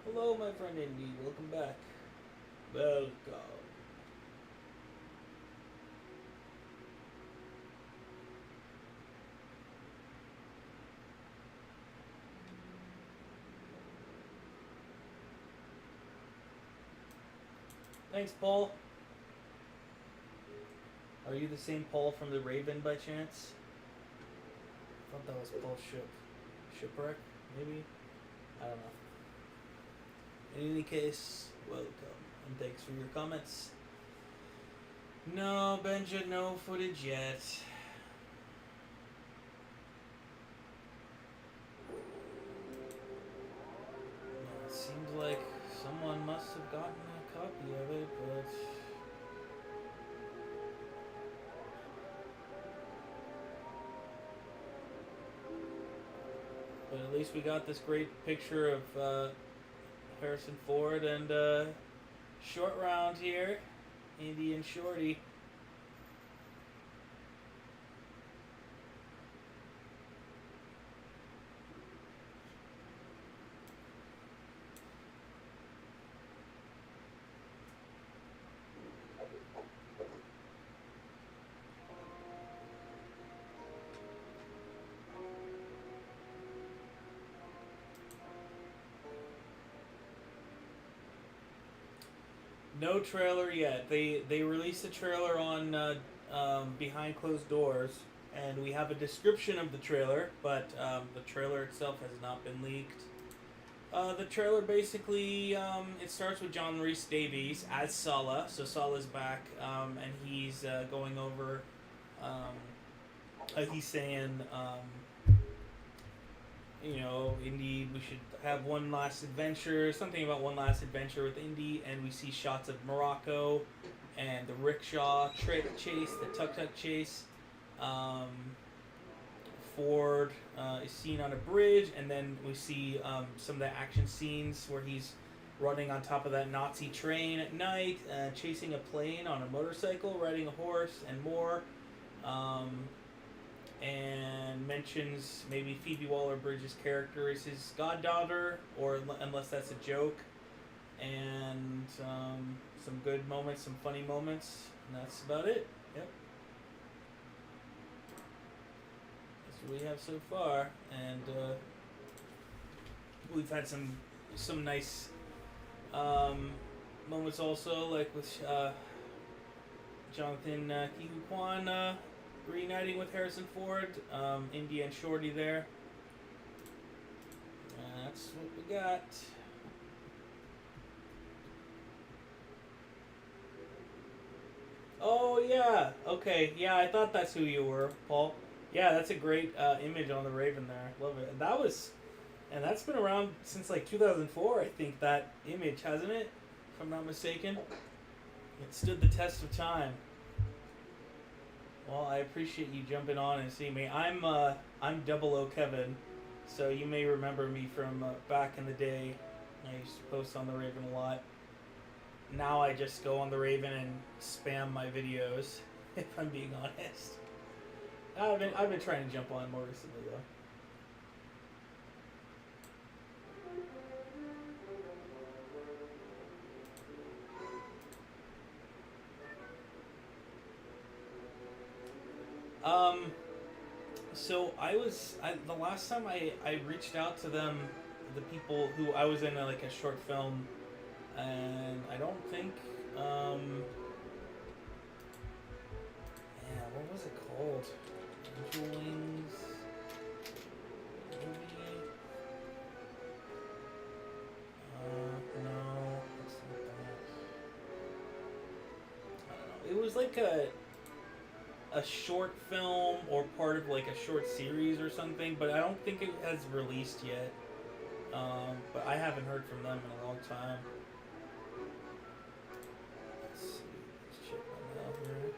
Hello, my friend Indy. Welcome back. Welcome. Thanks, Paul. Are you the same Paul from The Raven by chance? I thought that was Paul Shipwreck, maybe? I don't know. In any case, welcome, and thanks for your comments. No, Benja, no footage yet. It seems like someone must have gotten a copy of it, but at least we got this great picture of Harrison Ford and Short round here. Indy and Shorty. No trailer yet. They released a trailer on behind closed doors, and we have a description of the trailer, but the trailer itself has not been leaked. The trailer basically it starts with John Rhys Davies as Salah. So Salah's back, and he's going over. He's saying, you know, Indy, we should have one last adventure, something about one last adventure with Indy, and we see shots of Morocco and the rickshaw chase, the tuk-tuk chase. Ford is seen on a bridge, and then we see some of the action scenes where he's running on top of that Nazi train at night, chasing a plane on a motorcycle, riding a horse, and more. And mentions maybe Phoebe Waller-Bridge's character is his goddaughter, or unless that's a joke. And some good moments, some funny moments, and that's about it. Yep. That's what we have so far, and we've had some nice moments also, like with Jonathan Huy Quan reuniting with Harrison Ford, Indy and Shorty there. That's what we got. Oh yeah, okay, yeah, I thought that's who you were, Paul. Yeah, that's a great image on the Raven there. Love it. And that's been around since like 2004, I think, that image, hasn't it? If I'm not mistaken. It stood the test of time. Well, I appreciate you jumping on and seeing me. I'm 00 Kevin, so you may remember me from back in the day. I used to post on the Raven a lot. Now I just go on the Raven and spam my videos, if I'm being honest. I've been trying to jump on more recently though. So the last time I reached out to them, the people who I was in like a short film, and I don't think, what was it called? Angel Wings? Maybe? No, it's not that. I don't know. It was like a short film or part of like a short series or something, but I don't think it has released yet. But I haven't heard from them in a long time. Let's see. Let's check my mail here.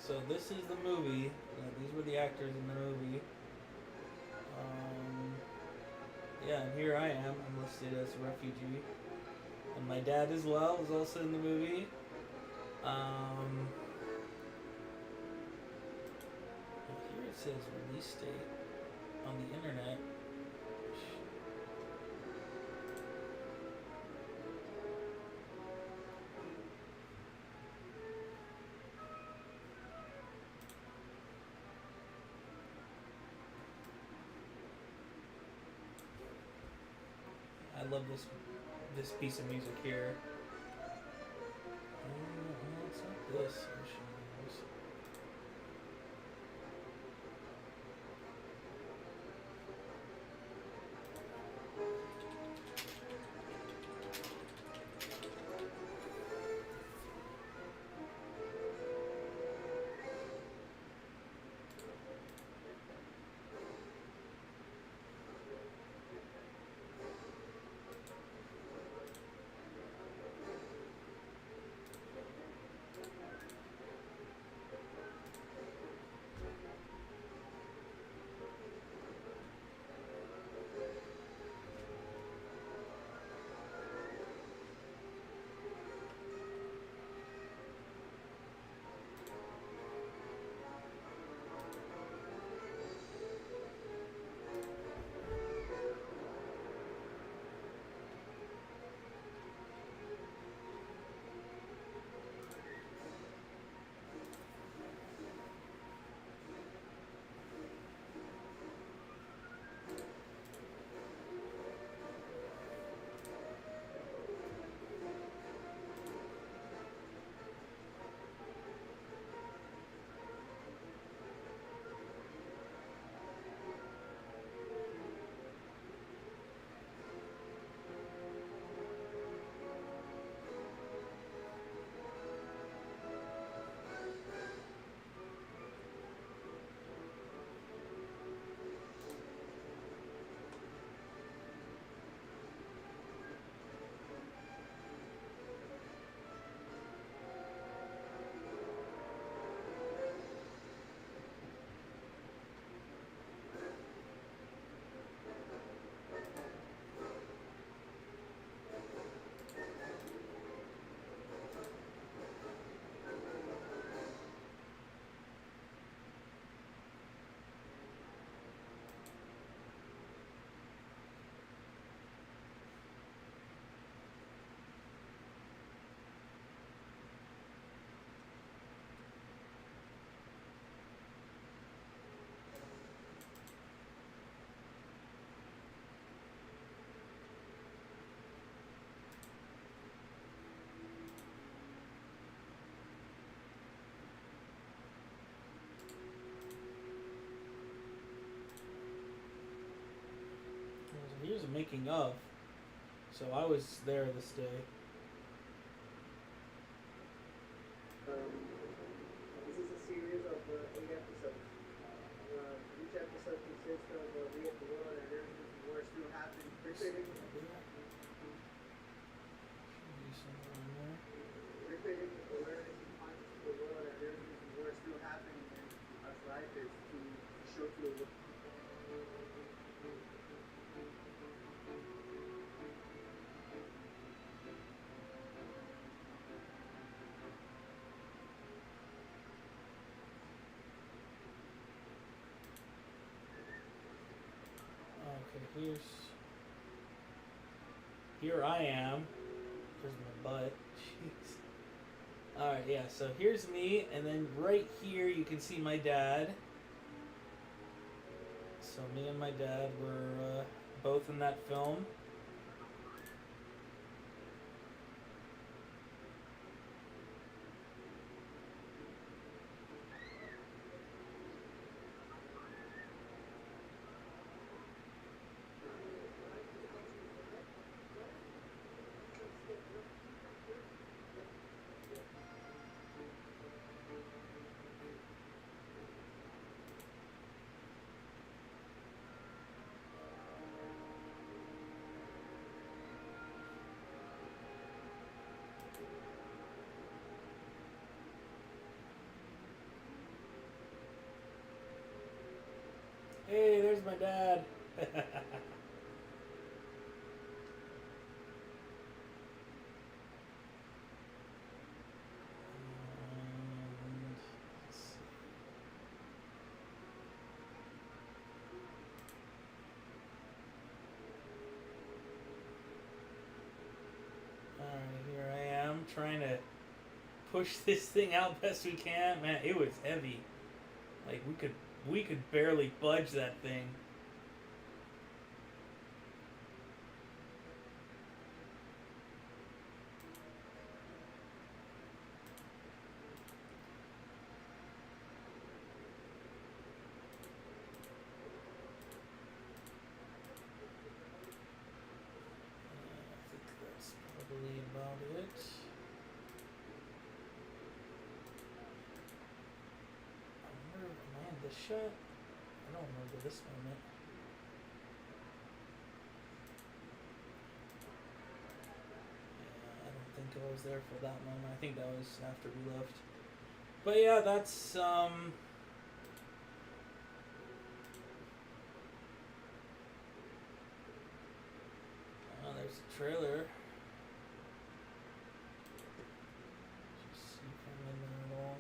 So this is the movie. These were the actors in the movie. Yeah, and here I am. I'm listed as a refugee. And my dad as well is also in the movie. Here it says release date on the internet. love this piece of music here. Oh, it's not this. Here's a making of. So I was there this day. This is a series of 8 episodes. Each episode consists of the world and everything where it's still happening. Recreating awareness and consciousness of the world and everything where it's still happening in our life is to show to Okay, here I am. There's my butt. Jeez. Alright, yeah, so here's me, and then right here you can see my dad. So me and my dad were both in that film. Hey, there's my dad. Alright, here I am trying to push this thing out best we can. Man, it was heavy. Like we could barely budge that thing. the shot? I don't remember this moment. Yeah, I don't think I was there for that moment. I think that was after we left. But yeah, that's oh, there's the trailer. Just see if I'm in there at all.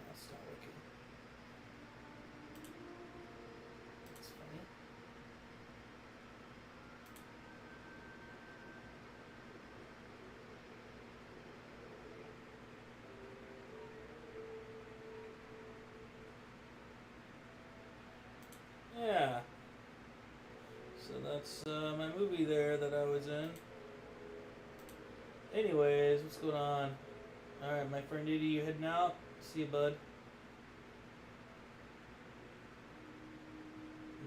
That's not working. That's funny. Yeah. So that's my movie there that I was in. Anyways, what's going on? Alright, my friend Edie, you heading out? See you, bud.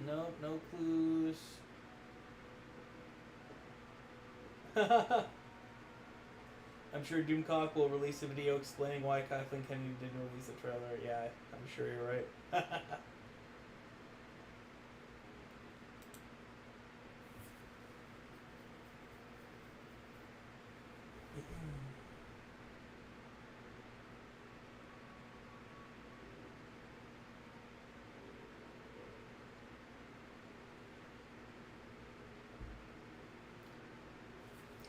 Nope, no clues. I'm sure Doomcock will release a video explaining why Kathleen Kennedy didn't release the trailer. Yeah, I'm sure you're right.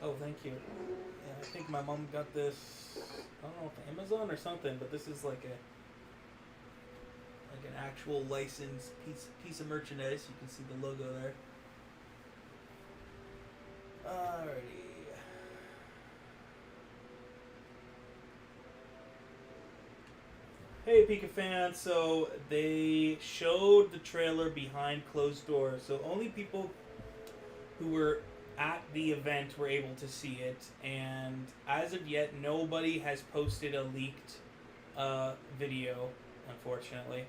Oh, thank you. Yeah, I think my mom got this, I don't know if Amazon or something, but this is like an actual licensed piece of merchandise. You can see the logo there. Alrighty. Hey Pika fans, so they showed the trailer behind closed doors, so only people who were at the event were able to see it, and as of yet nobody has posted a leaked video, unfortunately.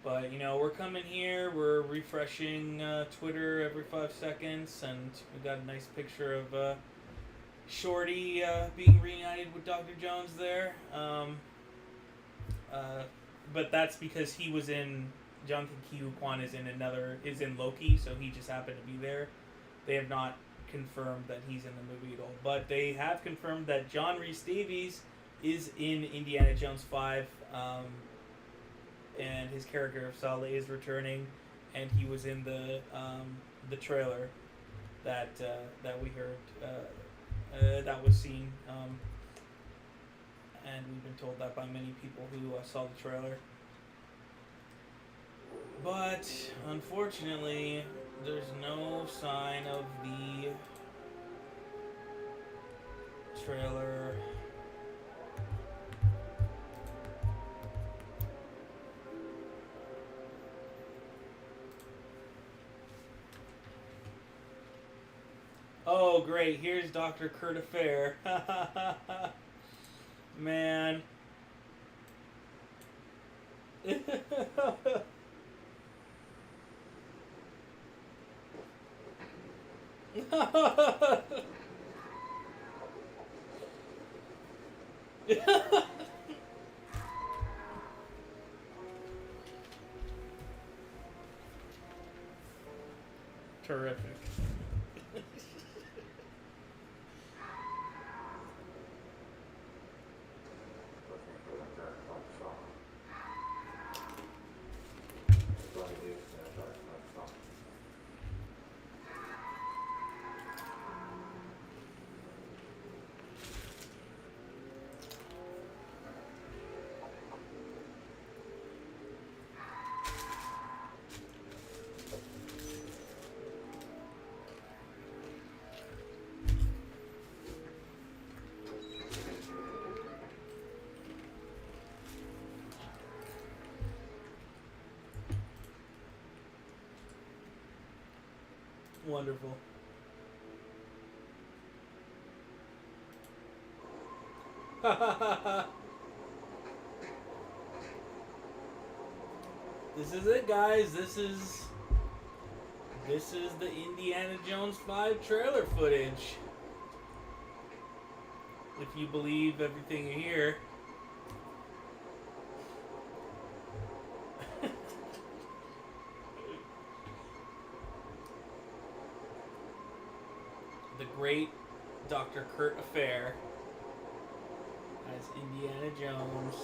But you know, we're coming here, we're refreshing Twitter every 5 seconds, and we got a nice picture of Shorty being reunited with Dr. Jones there. But that's because he was in Jonathan Huy Quan is in Loki, so he just happened to be there. They have not confirmed that he's in the movie at all, but they have confirmed that John Rhys Davies is in Indiana Jones 5, and his character of Salah is returning, and he was in the trailer that we heard that was seen, and we've been told that by many people who saw the trailer. But unfortunately, there's no sign of the trailer. Oh, great. Here's Dr. Kurt Affair. Man. Terrific. Wonderful. This is it, guys. This is This is the Indiana Jones 5 trailer footage. If you believe everything you hear. The great Dr. Kurt Affair as Indiana Jones.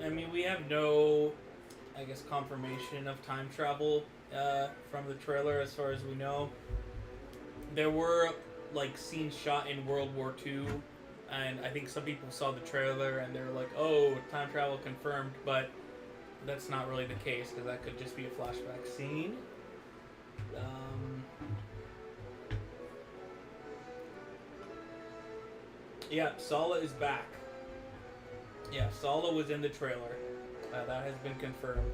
I mean, we have no, I guess, confirmation of time travel from the trailer as far as we know. There were, like, scenes shot in World War II, and I think some people saw the trailer and they were like, oh, time travel confirmed, but that's not really the case, because that could just be a flashback scene. Yeah, Salah is back. Yeah, Salah was in the trailer. That has been confirmed.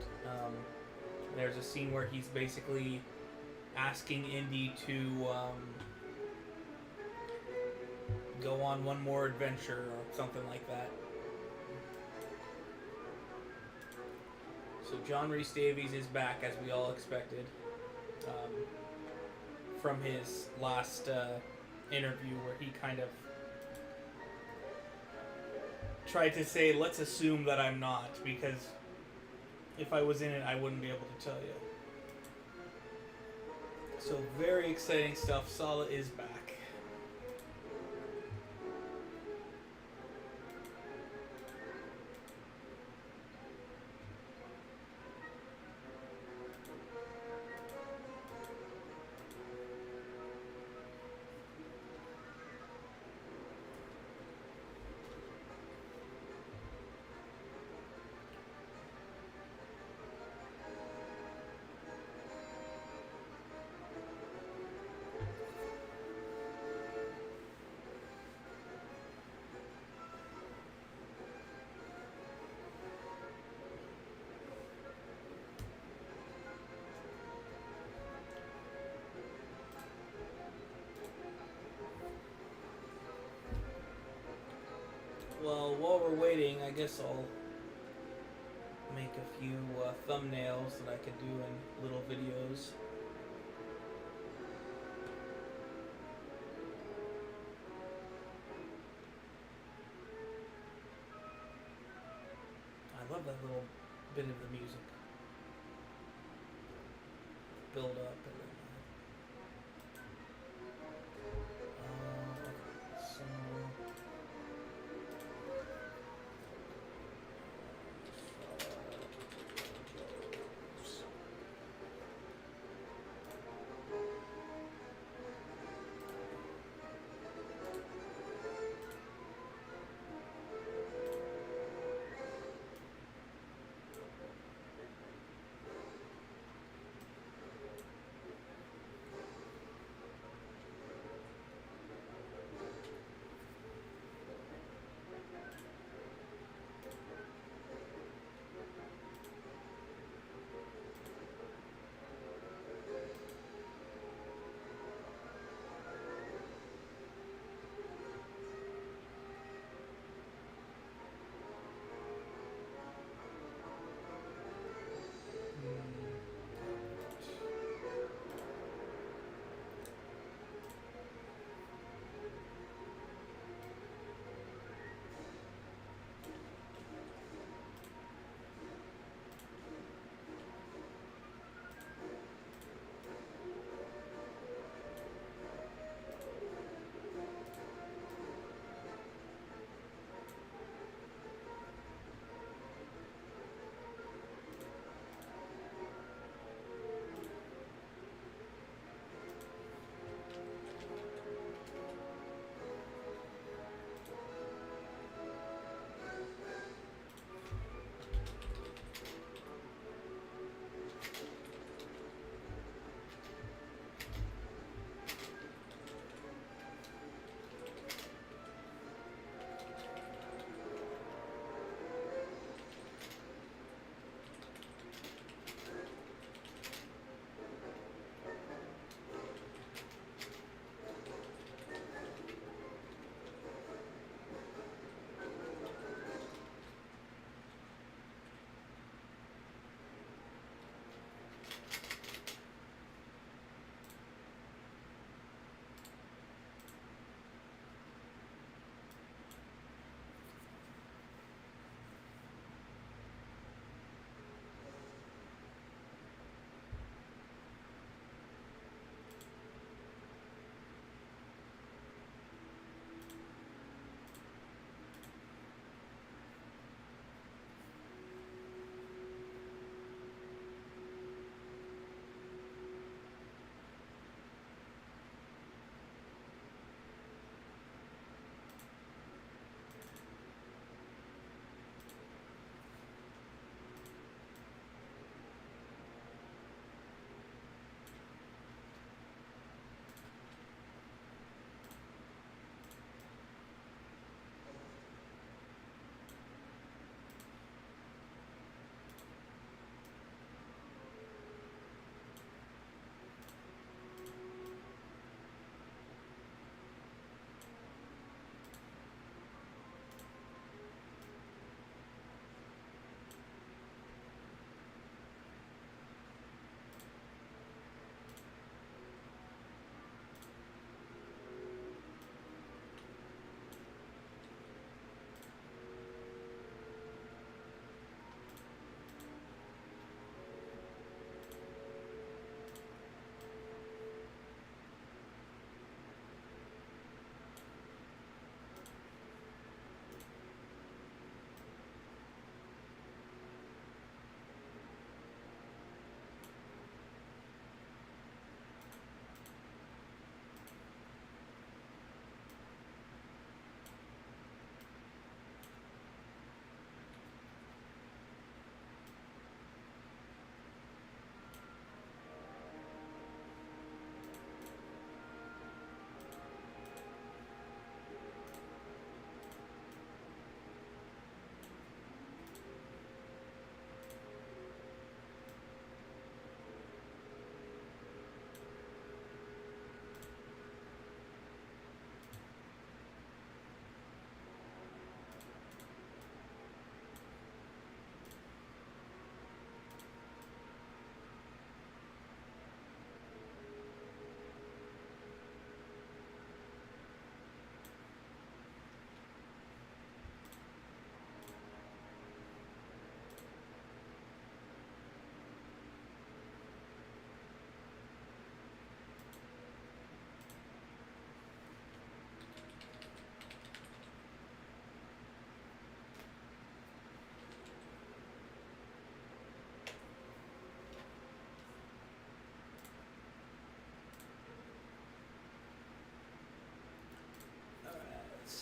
There's a scene where he's basically asking Indy to go on one more adventure or something like that. So John Rhys Davies is back, as we all expected, from his last interview where he kind of tried to say, let's assume that I'm not, because if I was in it, I wouldn't be able to tell you. So very exciting stuff. Salah is back. Well, while we're waiting, I guess I'll make a few thumbnails that I could do in little videos. I love that little bit of the music. Build up and then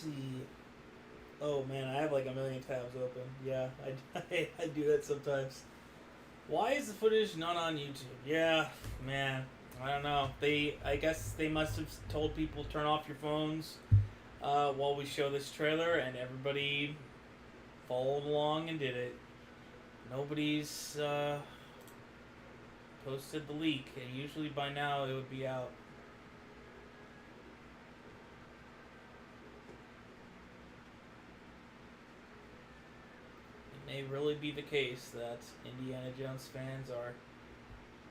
see. Oh man, I have like a million tabs open. Yeah, I do that sometimes. Why is the footage not on YouTube? Yeah, man, I don't know. I guess they must have told people to turn off your phones while we show this trailer, and everybody followed along and did it. Nobody's posted the leak, and usually by now it would be out. It may really be the case that Indiana Jones fans are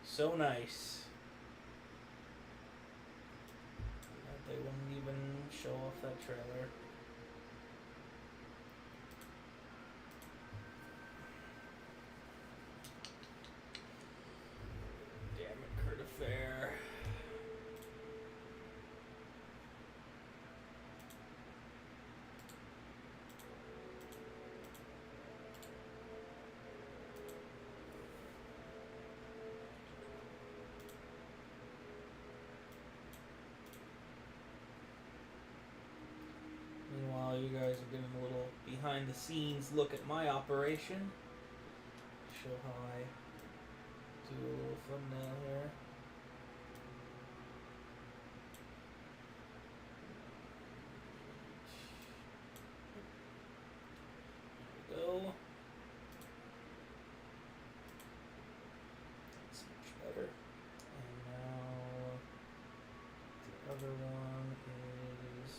so nice that they wouldn't even show off that trailer. Damn it, Kurt Affair. Meanwhile, you guys are getting a little behind the scenes look at my operation. Show how I do a little thumbnail here. There we go. That's much better. And now the other one is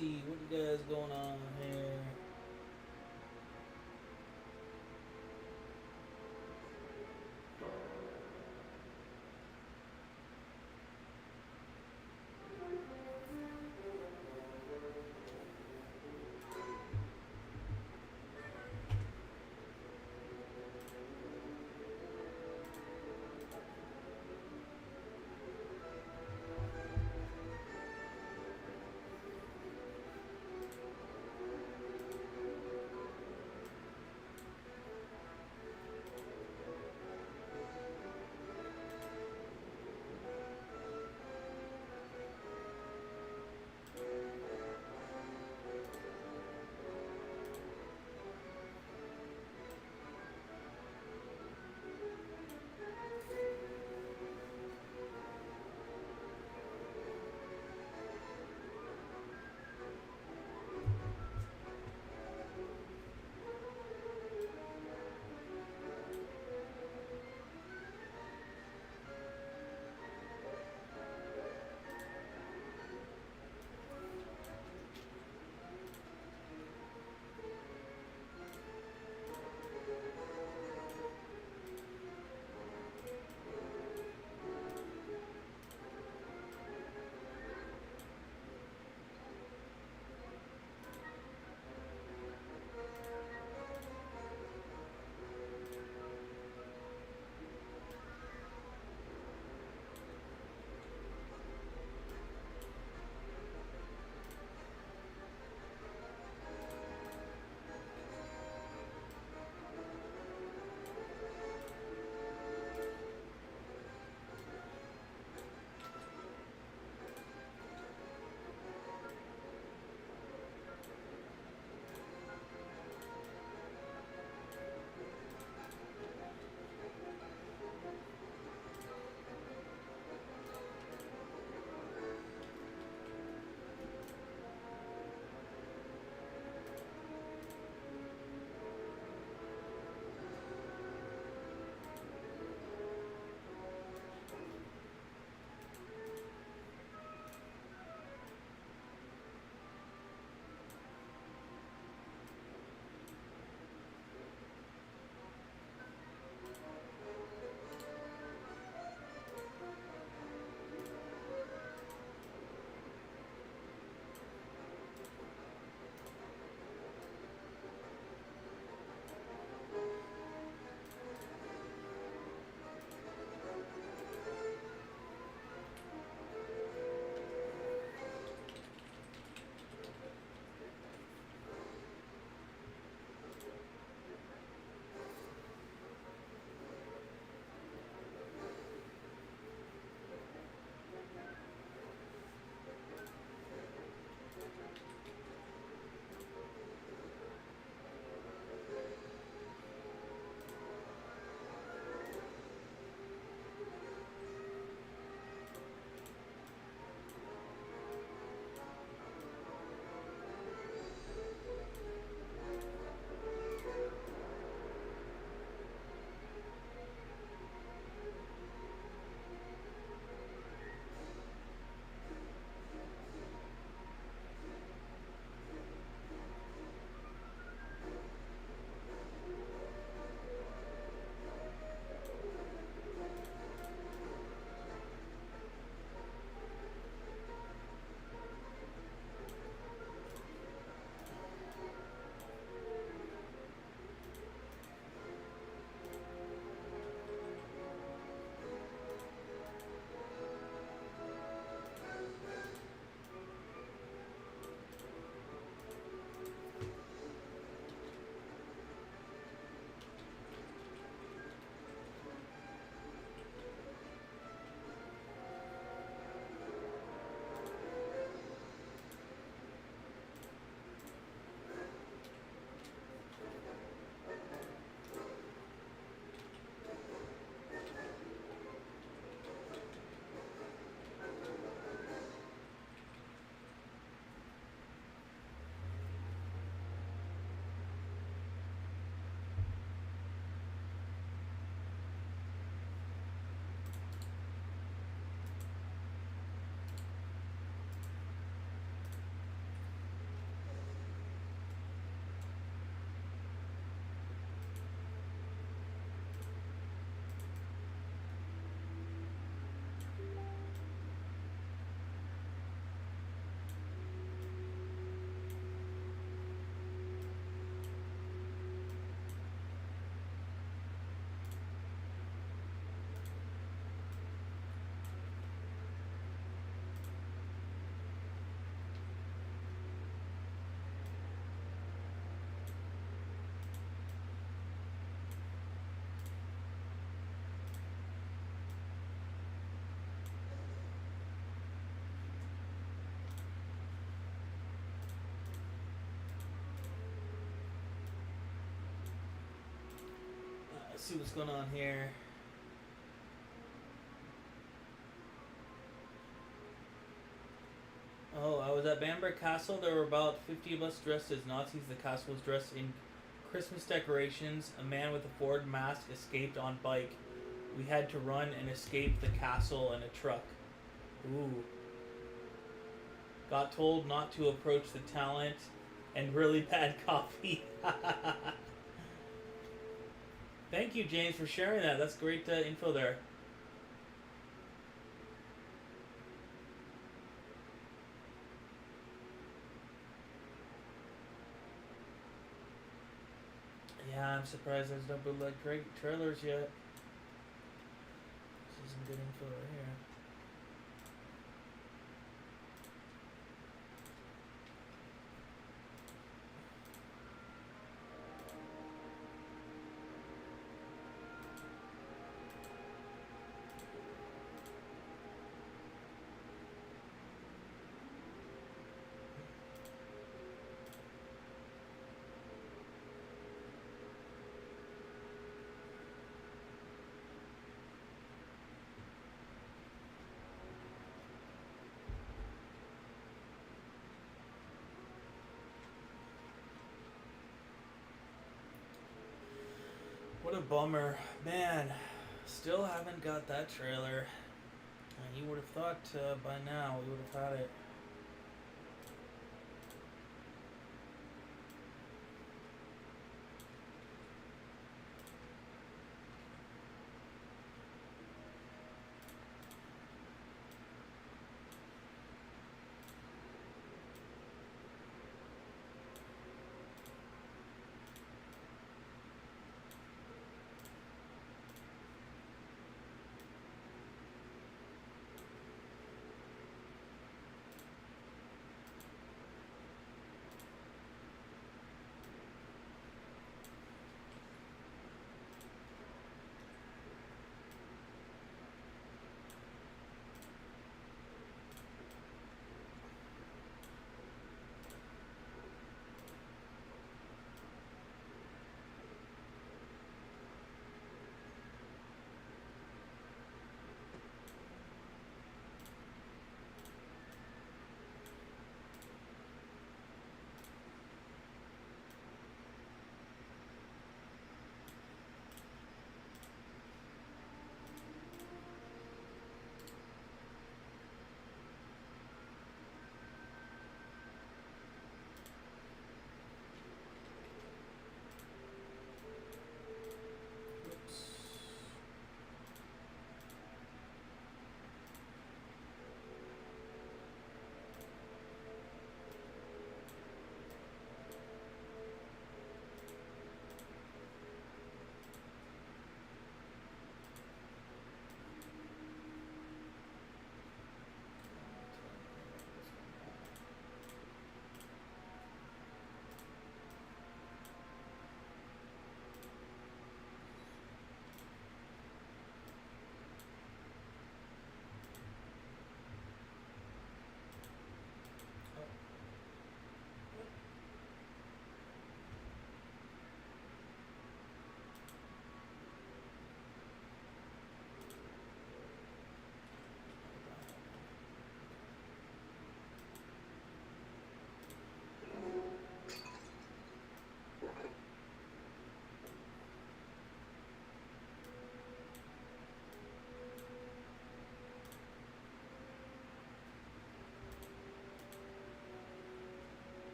see what you guys going on here. Let's see what's going on here. Oh, I was at Bamberg Castle. There were about 50 of us dressed as Nazis. The castle was dressed in Christmas decorations. A man with a Ford mask escaped on bike. We had to run and escape the castle in a truck. Ooh. Got told not to approach the talent and really bad coffee. Thank you, James, for sharing that. That's great info there. Yeah, I'm surprised there's no bootleg trailers yet. This is some good info right here. What a bummer. Man, still haven't got that trailer. And you would have thought by now we would have had it.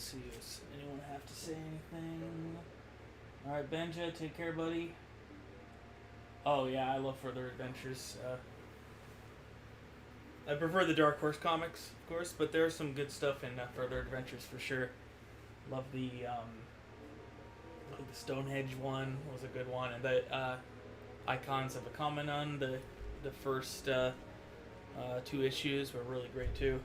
see. Does anyone have to say anything? Alright, Benja, take care, buddy. Oh, yeah, I love Further Adventures. I prefer the Dark Horse comics, of course, but there's some good stuff in Further Adventures for sure. Love the Stonehenge one was a good one, and the Icons of Akamanon, the first 2 issues were really great too.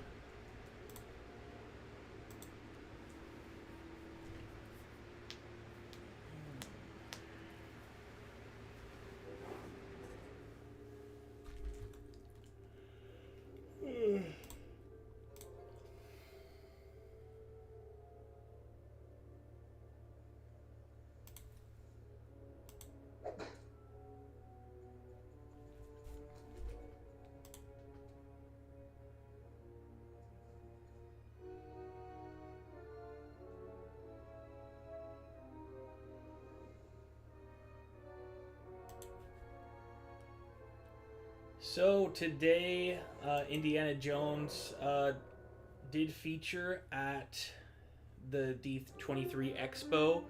So today, Indiana Jones did feature at the D23 Expo.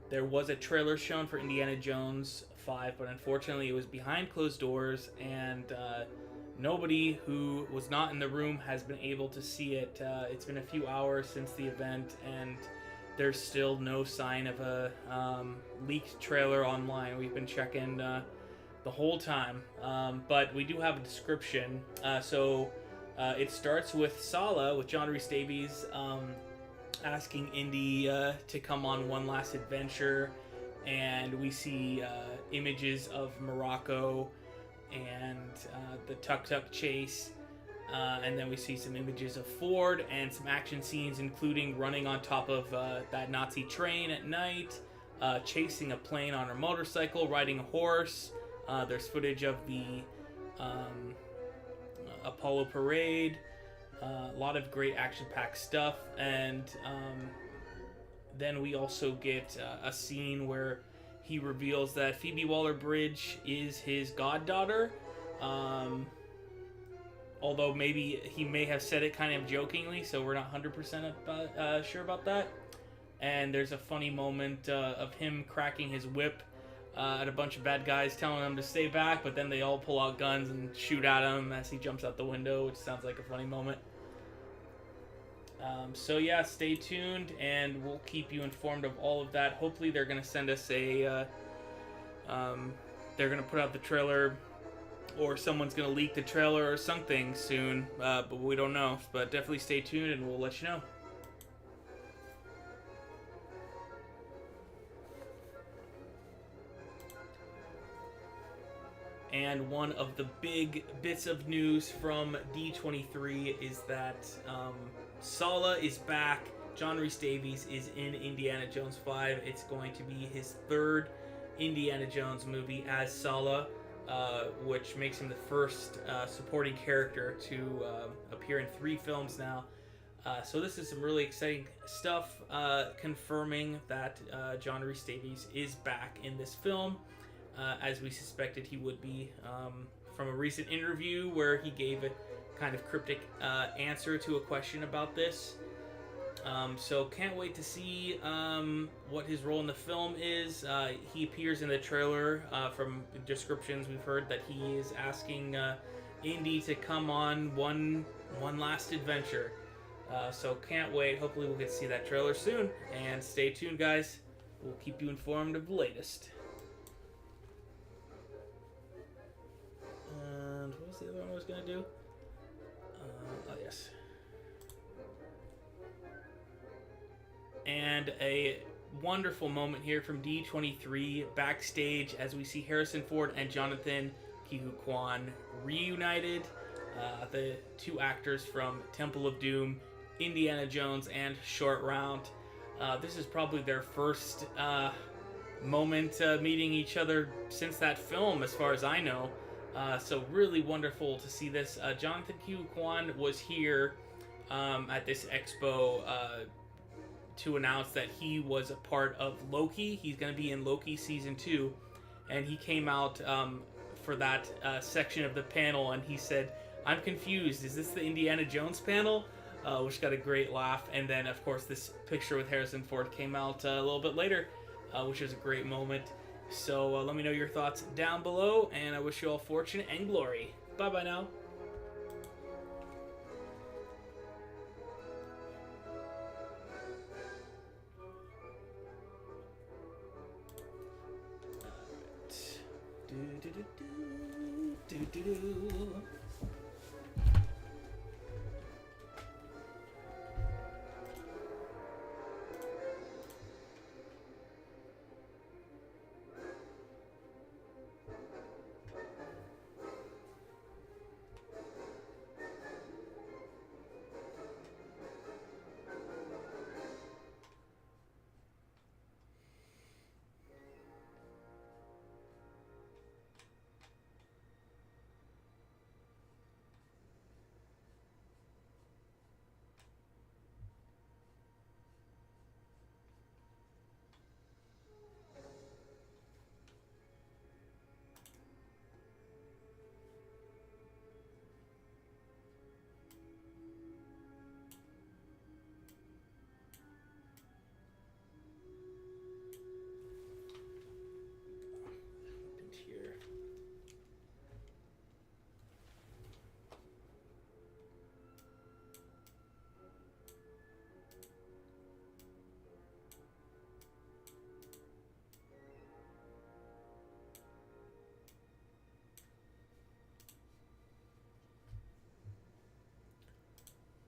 There was a trailer shown for Indiana Jones 5, but unfortunately it was behind closed doors, and nobody who was not in the room has been able to see it. It's been a few hours since the event, and there's still no sign of a leaked trailer online. We've been checking the whole time, but we do have a description. So it starts with Salah, with John Rhys Davies asking Indy to come on one last adventure, and we see images of Morocco and the tuk-tuk chase, and then we see some images of Ford and some action scenes, including running on top of that Nazi train at night, chasing a plane on a motorcycle, riding a horse. There's footage of the Apollo parade, a lot of great action-packed stuff, and then we also get a scene where he reveals that Phoebe Waller-Bridge is his goddaughter, although maybe he may have said it kind of jokingly, so we're not 100% sure about that. And there's a funny moment of him cracking his whip at a bunch of bad guys, telling him to stay back, but then they all pull out guns and shoot at him as he jumps out the window, which sounds like a funny moment. So yeah, stay tuned, and we'll keep you informed of all of that. Hopefully they're going to send us a... they're going to put out the trailer, or someone's going to leak the trailer or something soon, but we don't know. But definitely stay tuned, and we'll let you know. And one of the big bits of news from D23 is that Salah is back. John Rhys Davies is in Indiana Jones 5. It's going to be his 3rd Indiana Jones movie as Salah, which makes him the first supporting character to appear in 3 films now. So this is some really exciting stuff, confirming that John Rhys Davies is back in this film. As we suspected he would be, from a recent interview where he gave a kind of cryptic answer to a question about this. So can't wait to see what his role in the film is. He appears in the trailer. From descriptions we've heard that he is asking Indy to come on one last adventure. So can't wait. Hopefully we'll get to see that trailer soon. And stay tuned, guys. We'll keep you informed of the latest. And what was the other one I was going to do? Oh, yes. And a wonderful moment here from D23 backstage as we see Harrison Ford and Jonathan Huy Quan reunited. The 2 actors from Temple of Doom, Indiana Jones, and Short Round. This is probably their first moment meeting each other since that film, as far as I know. So really wonderful to see this. Jonathan Huy Quan was here at this expo to announce that he was a part of Loki. He's going to be in Loki Season 2. And he came out for that section of the panel, and he said, "I'm confused. Is this the Indiana Jones panel?" which got a great laugh. And then, of course, this picture with Harrison Ford came out a little bit later, which was a great moment. So let me know your thoughts down below, and I wish you all fortune and glory. Bye-bye now.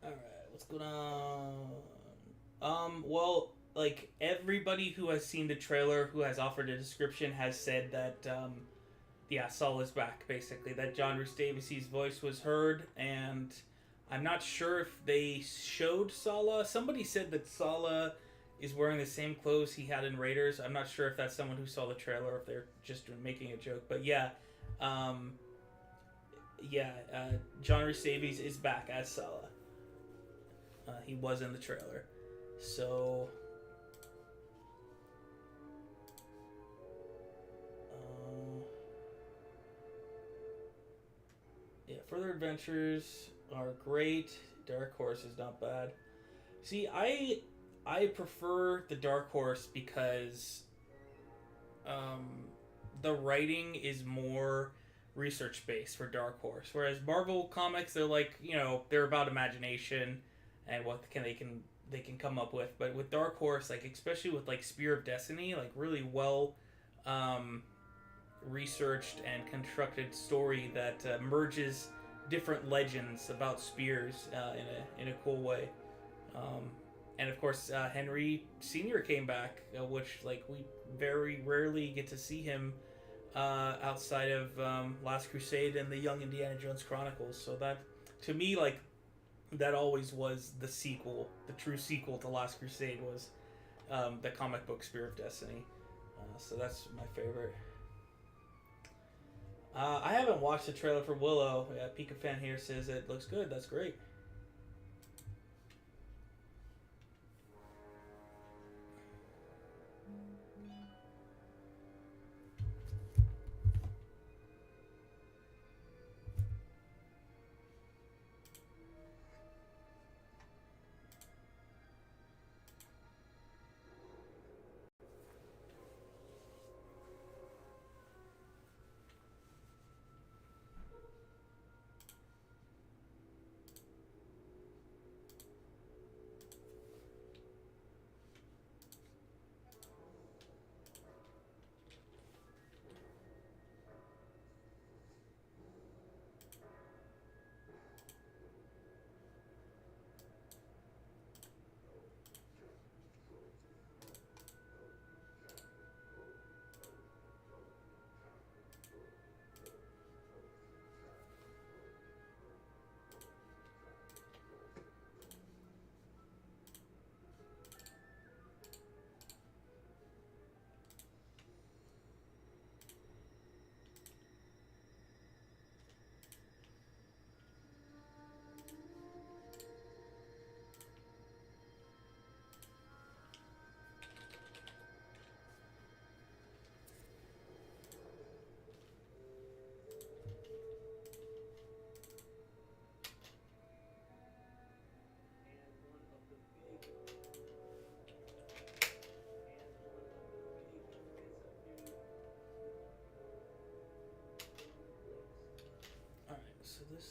Alright, what's going on? Well, like, everybody who has seen the trailer, who has offered a description, has said that, yeah, Saul is back, basically. That John Rhys-Davies' voice was heard, and I'm not sure if they showed Salah. Somebody said that Salah is wearing the same clothes he had in Raiders. I'm not sure if that's someone who saw the trailer or if they're just making a joke. But yeah, John Rhys-Davies is back as Salah. He was in the trailer. So... yeah, Further Adventures are great. Dark Horse is not bad. See, I prefer the Dark Horse because the writing is more research based for Dark Horse, whereas Marvel comics, they're like, you know, they're about imagination and what they can come up with. But with Dark Horse, like, especially with like Spear of Destiny, like really well researched and constructed story that merges different legends about spears in a cool way. And of course, Henry Sr. came back, which, like, we very rarely get to see him outside of Last Crusade and the Young Indiana Jones Chronicles. So that, to me, like, that always was the sequel. The true sequel to Last Crusade was the comic book Spear of Destiny. So that's my favorite. I haven't watched the trailer for Willow. Pika Fan here says it looks good. That's great.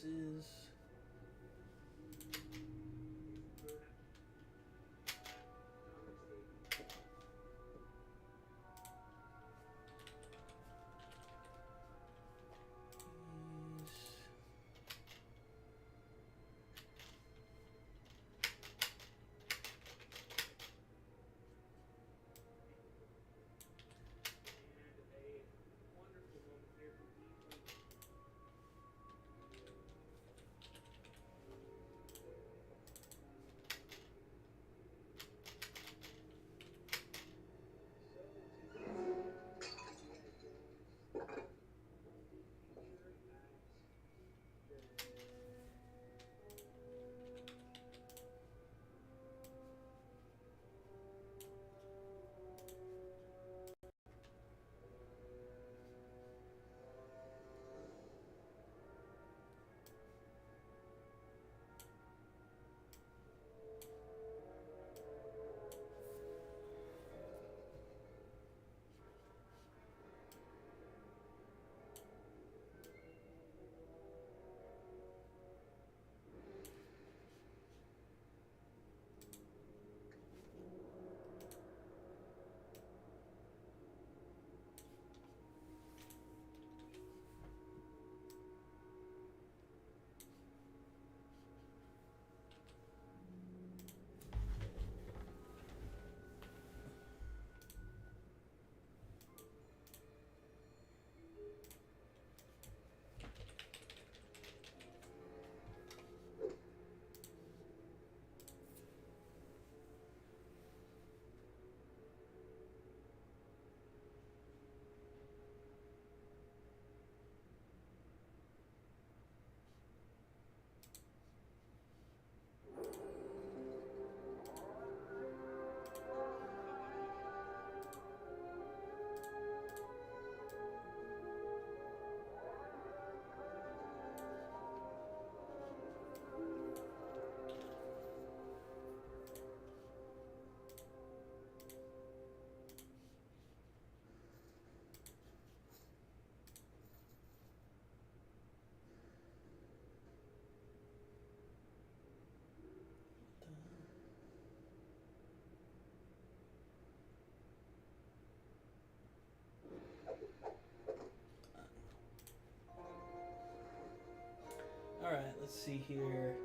is. Alright, let's see here.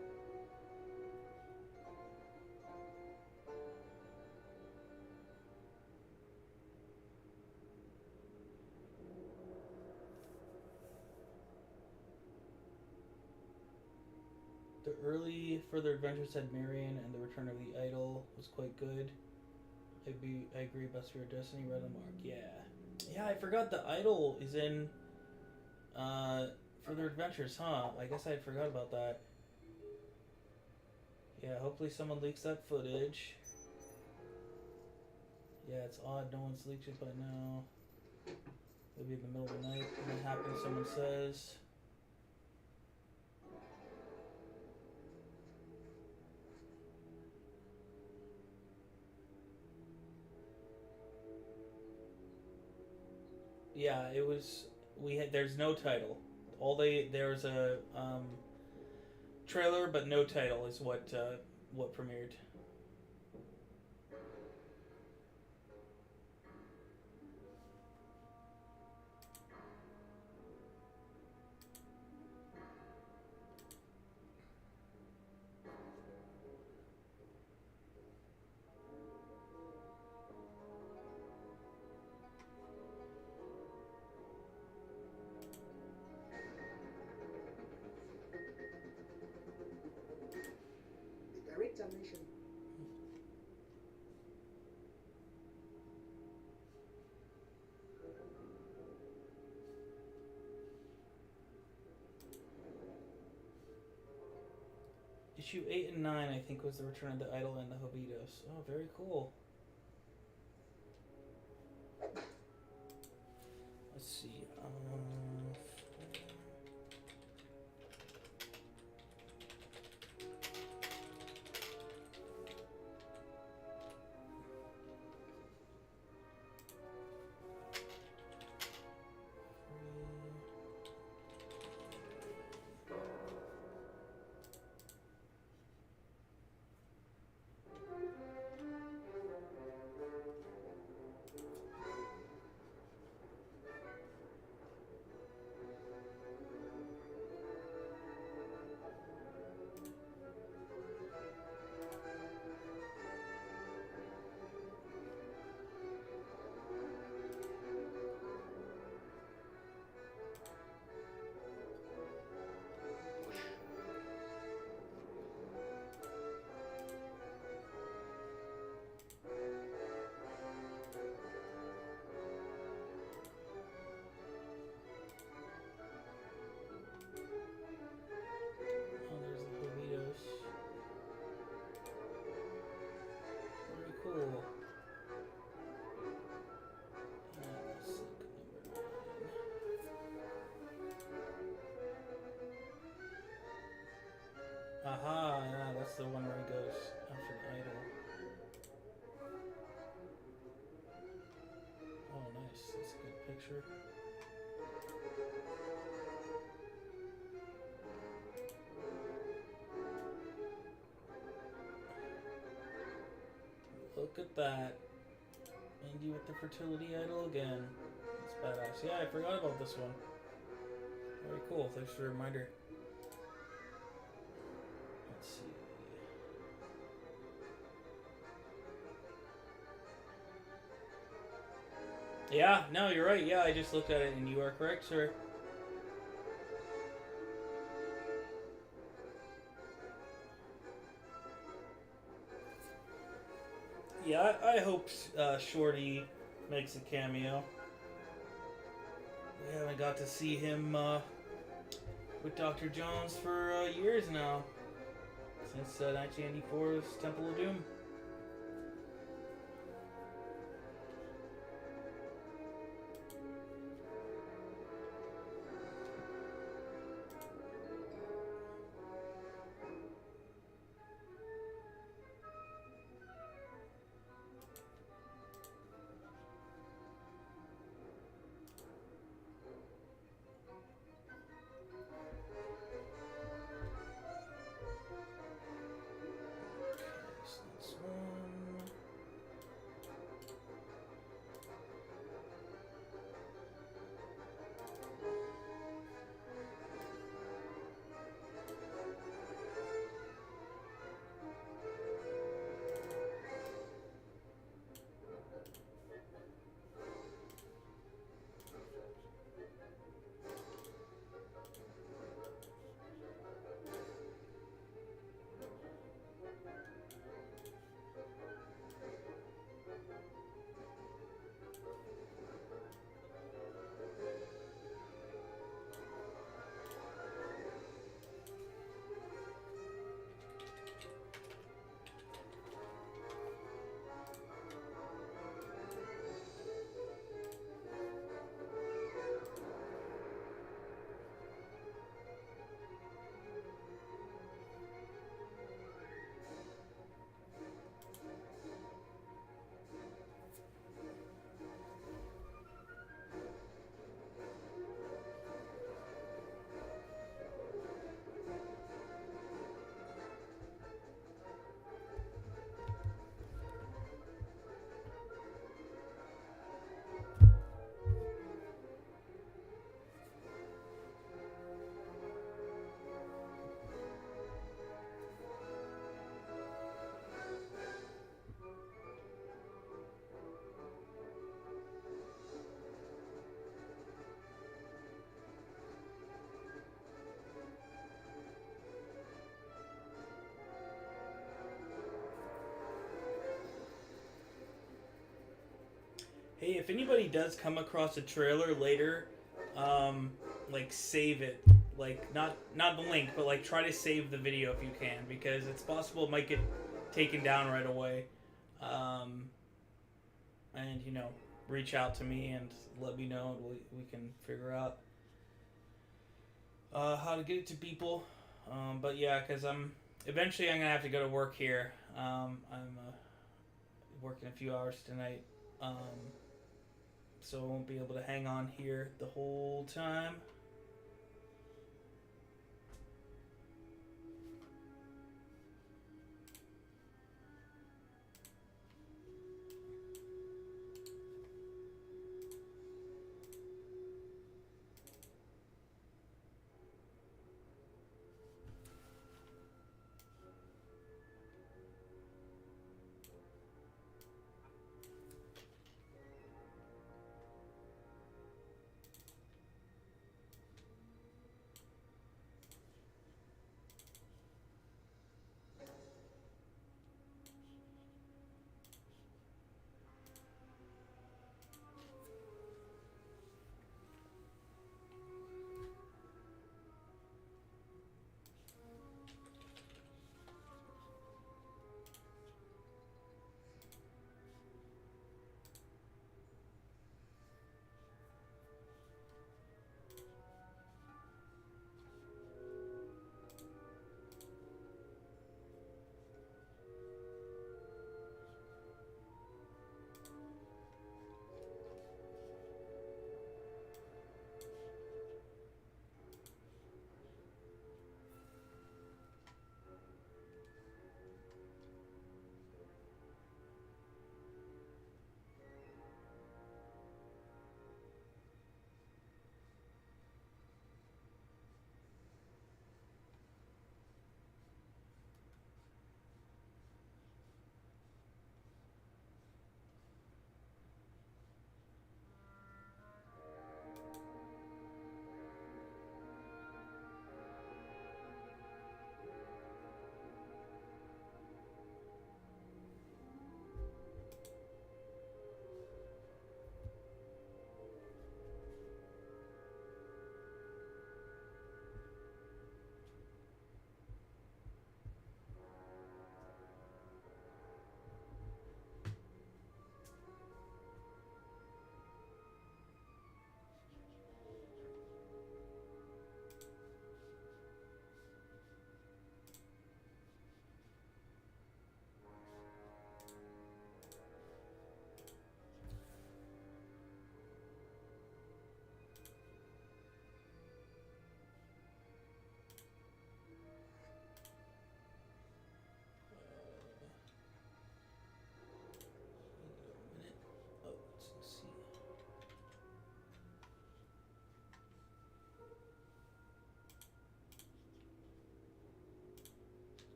The early Further Adventures had Marion, and the Return of the Idol was quite good. I agree, Best for Your Destiny, Red on Mark. Yeah. Yeah, I forgot the Idol is in Further Adventures, huh? I guess I forgot about that. Yeah, hopefully someone leaks that footage. Yeah, it's odd no one's leaked it by now. Maybe in the middle of the night when that happens, someone says. Yeah, it was. There's no title. There was a trailer, but no title is what premiered. The director mentioned Issue 8 and 9, I think, was the Return of the Idol and the Hobitos. Oh, very cool. Let's see. Aha, yeah, that's the one where he goes after the idol. Oh, nice. That's a good picture. Look at that. Indy with the fertility idol again. That's badass. Yeah, I forgot about this one. Very cool. Thanks for the reminder. Let's see. Yeah, no, you're right. Yeah, I just looked at it and you are correct, sir. Yeah, I hope Shorty makes a cameo. We haven't got to see him with Dr. Jones for years now. Since 1984's Temple of Doom. Hey, if anybody does come across a trailer later, like save it. Like not the link, but like try to save the video if you can, because it's possible it might get taken down right away. And you know, reach out to me and let me know, and we can figure out how to get it to people. But yeah, because eventually I'm gonna have to go to work here. I'm working a few hours tonight. So I won't be able to hang on here the whole time.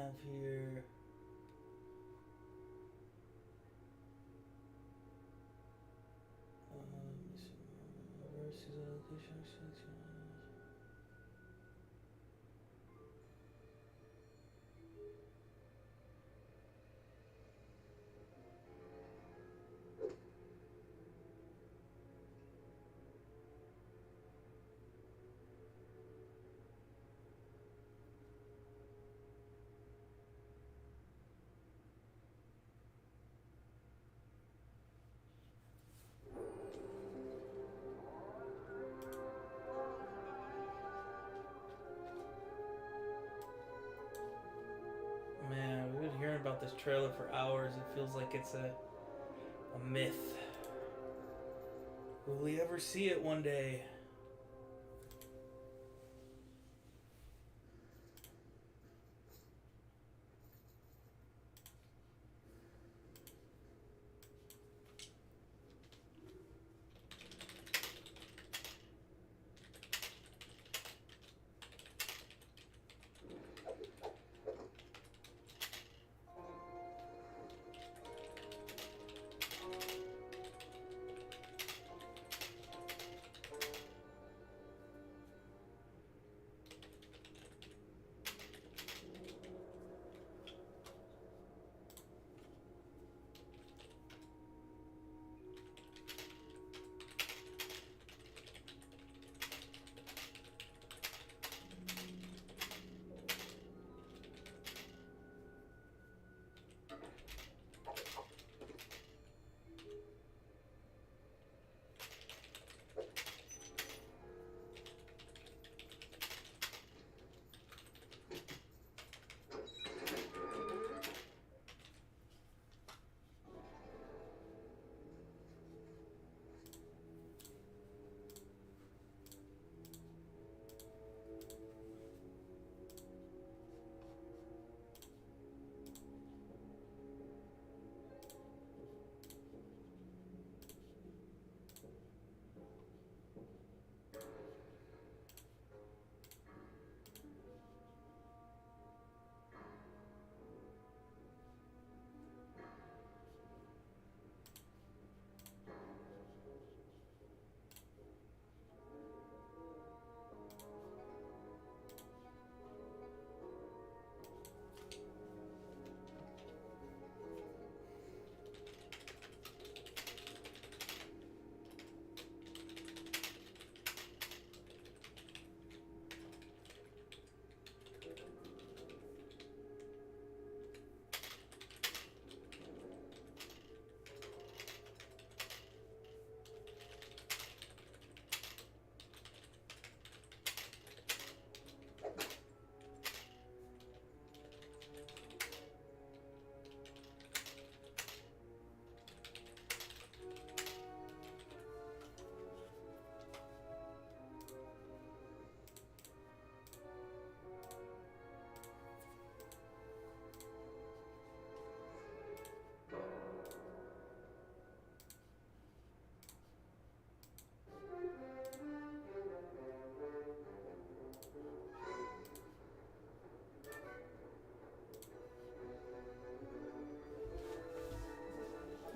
have here? Man, we've been hearing about this trailer for hours. It feels like it's a myth. Will we ever see it one day?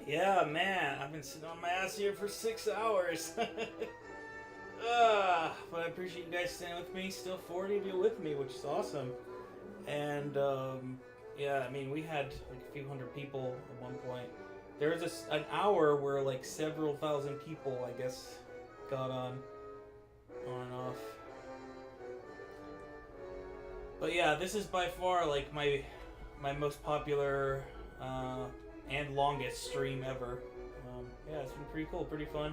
Yeah, man, I've been sitting on my ass here for 6 hours. But I appreciate you guys staying with me. Still 40 of you with me, which is awesome. And, yeah, I mean, we had like a few hundred people at one point. There was an hour where like several thousand people, I guess, got on and off. But yeah, this is by far like my most popular and longest stream ever. Yeah, it's been pretty cool, pretty fun.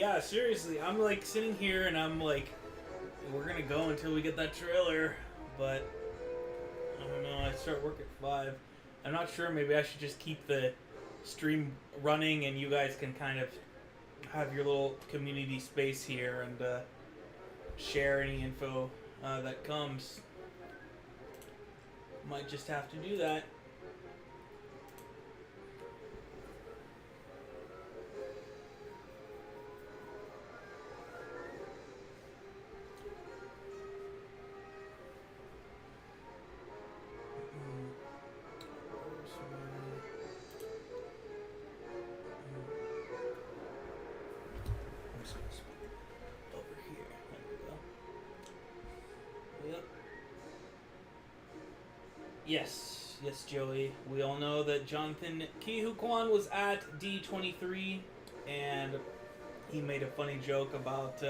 Yeah, seriously, I'm like sitting here and I'm like, we're gonna go until we get that trailer, but I don't know. I start work at 5. I'm not sure. Maybe I should just keep the stream running and you guys can kind of have your little community space here and share any info that comes. Might just have to do that. Over here. There we go. Yep. Yes, Joey. We all know that Jonathan Huy Quan was at D23, and he made a funny joke about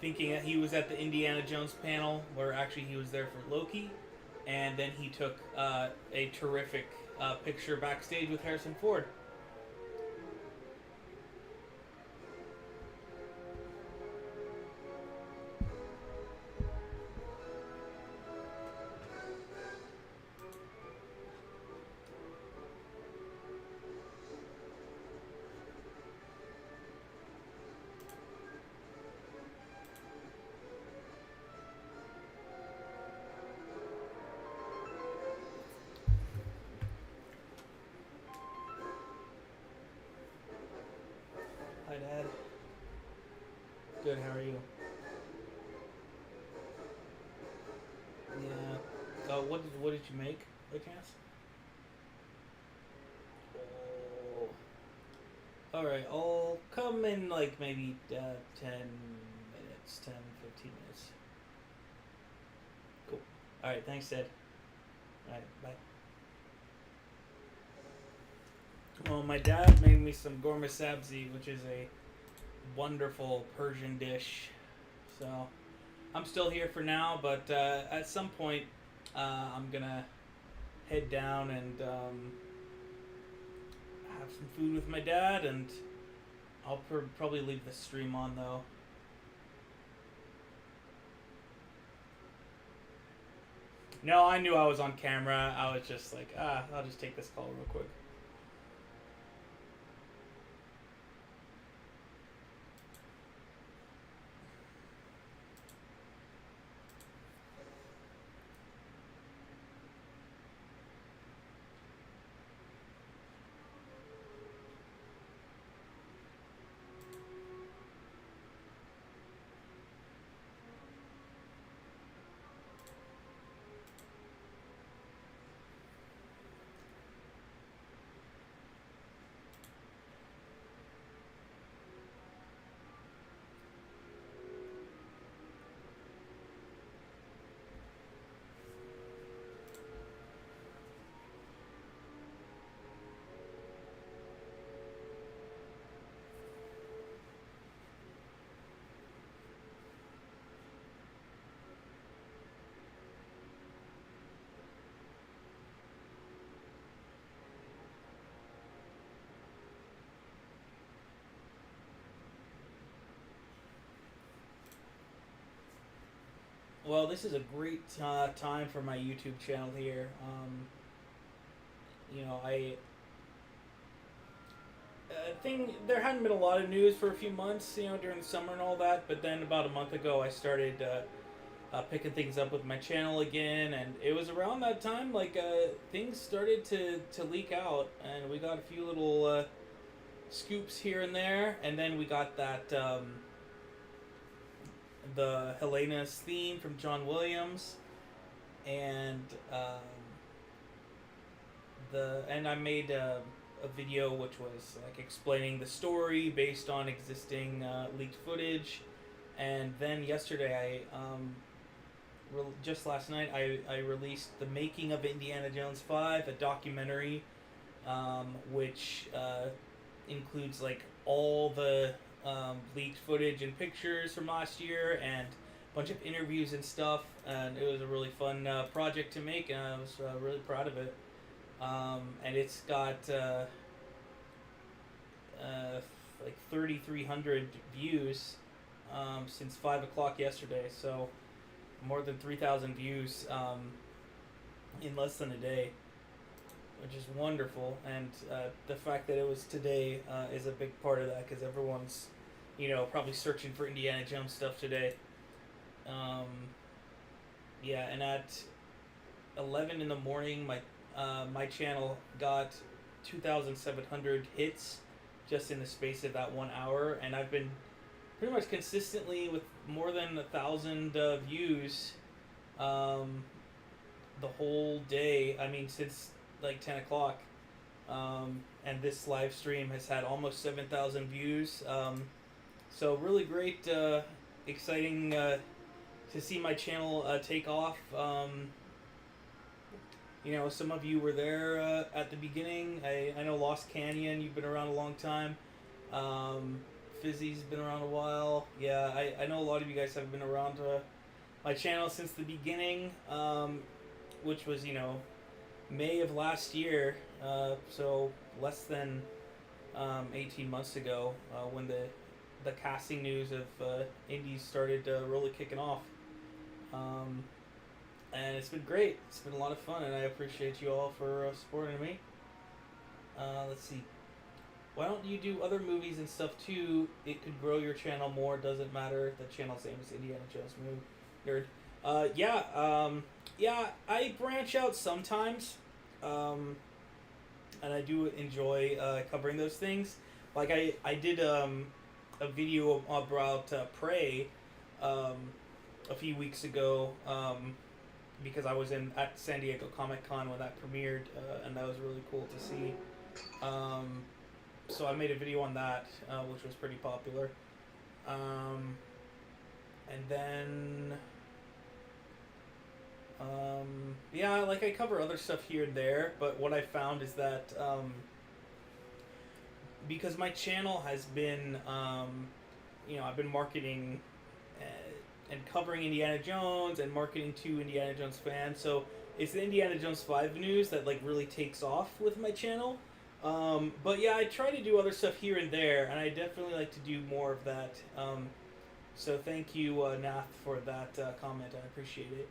thinking that he was at the Indiana Jones panel, where actually he was there for Loki, and then he took a terrific picture backstage with Harrison Ford. Hi, Dad. Good, how are you? Yeah. What did you make, by chance? Oh. Alright, I'll come in like maybe 10 minutes, 10, 15 minutes. Cool. Alright, thanks, Dad. Alright, bye. Well, my dad made me some gourmet sabzi, which is a wonderful Persian dish. So, I'm still here for now, but at some point, I'm gonna head down and have some food with my dad, and I'll probably leave the stream on, though. No, I knew I was on camera. I was just like, I'll just take this call real quick. Well, this is a great time for my YouTube channel here. I think there hadn't been a lot of news for a few months, during the summer and all that, but then about a month ago I started picking things up with my channel again, and it was around that time, things started to leak out, and we got a few little scoops here and there, and then we got that the Helena's theme from John Williams, and I made a video which was explaining the story based on existing leaked footage, and then yesterday just last night I released The Making of Indiana Jones 5, a documentary which includes all the leaked footage and pictures from last year and a bunch of interviews and stuff, and it was a really fun project to make, and I was really proud of it. And it's got like 3,300 views since 5 o'clock yesterday. So more than 3,000 views in less than a day, which is wonderful. And the fact that it was today is a big part of that, because everyone's, probably searching for Indiana Jones stuff today. Yeah, and at 11 in the morning, my channel got 2,700 hits just in the space of that 1 hour, and I've been pretty much consistently with more than 1,000 views the whole day. I mean, since like 10 o'clock. And this live stream has had almost 7,000 views. So really great, exciting to see my channel take off. Some of you were there at the beginning. I know Lost Canyon, you've been around a long time. Fizzy's been around a while. Yeah, I know a lot of you guys have been around my channel since the beginning, which was, May of last year, so less than 18 months ago, when the casting news of Indies started really kicking off. And it's been great. It's been a lot of fun, and I appreciate you all for supporting me. Let's see. Why don't you do other movies and stuff too? It could grow your channel more. Doesn't matter. The channel's name is Indiana Jones Nerd. Yeah, I branch out sometimes, and I do enjoy covering those things. Like I did a video about Prey a few weeks ago, because I was at San Diego Comic-Con when that premiered, and that was really cool to see. So I made a video on that, which was pretty popular. And then... yeah, like I cover other stuff here and there, but what I found is that because my channel has been, I've been marketing and covering Indiana Jones and marketing to Indiana Jones fans, so it's the Indiana Jones 5 news that like really takes off with my channel. But yeah, I try to do other stuff here and there, and I definitely like to do more of that. So thank you, Nath, for that comment. I appreciate it.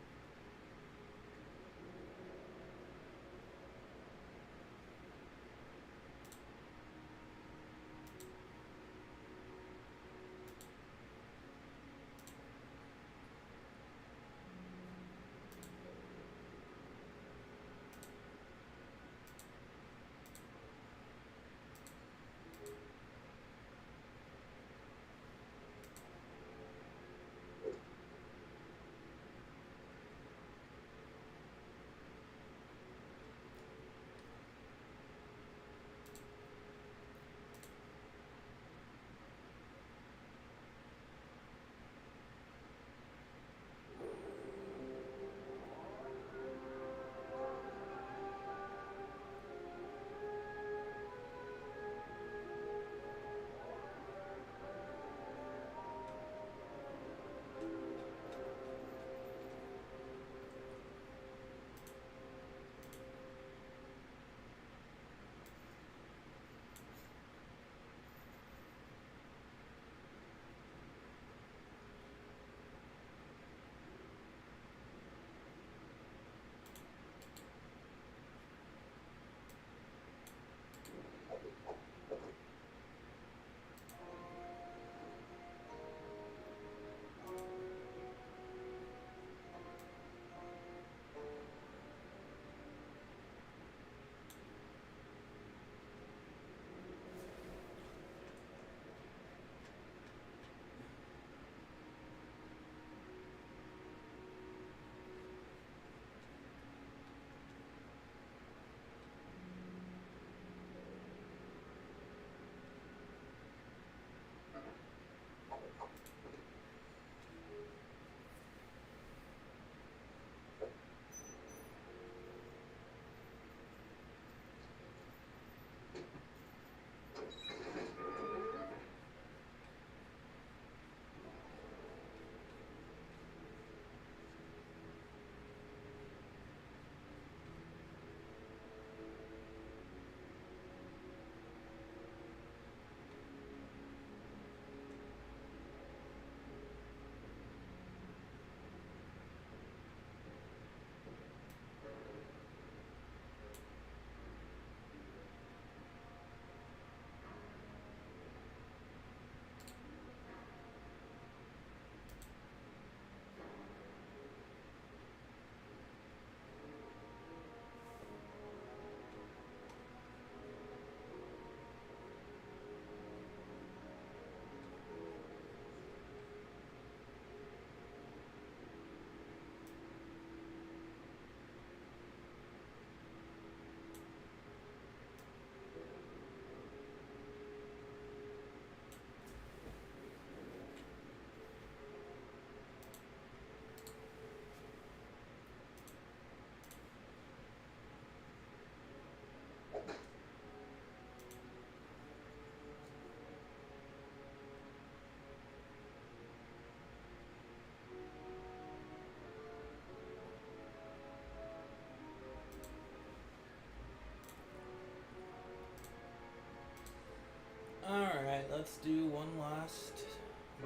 let's do one last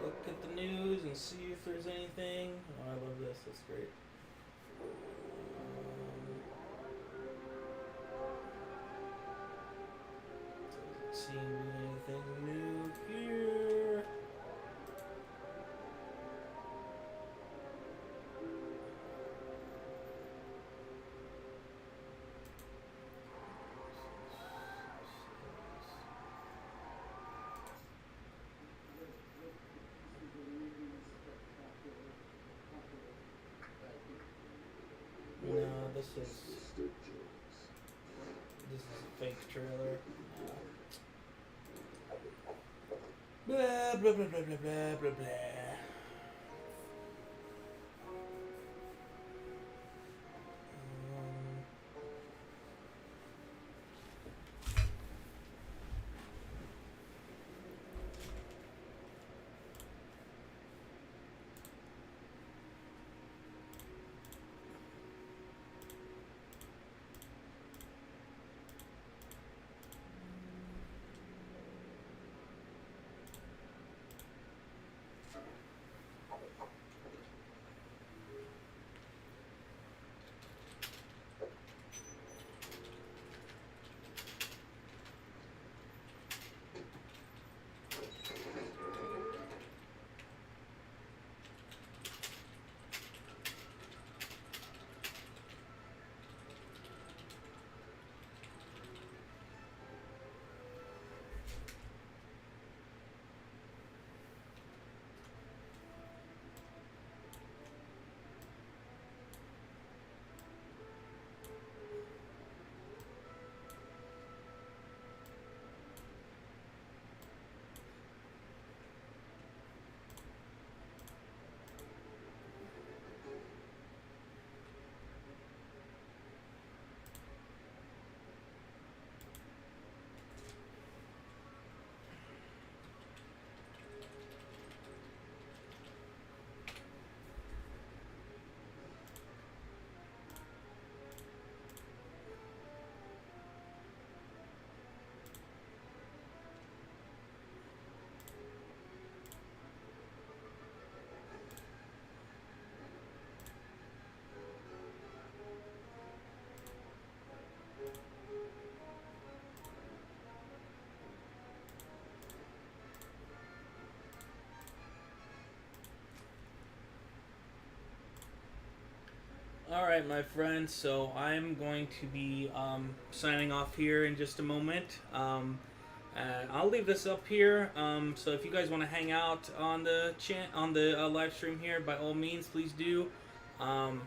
look at the news and see if there's anything. Oh, I love this. That's great. Doesn't seem to be anything new here. No, this is a fake trailer. Blah blah blah blah blah blah blah blah. Alright, my friends, so I'm going to be signing off here in just a moment. I'll leave this up here, so if you guys want to hang out on the live stream here, by all means, please do. And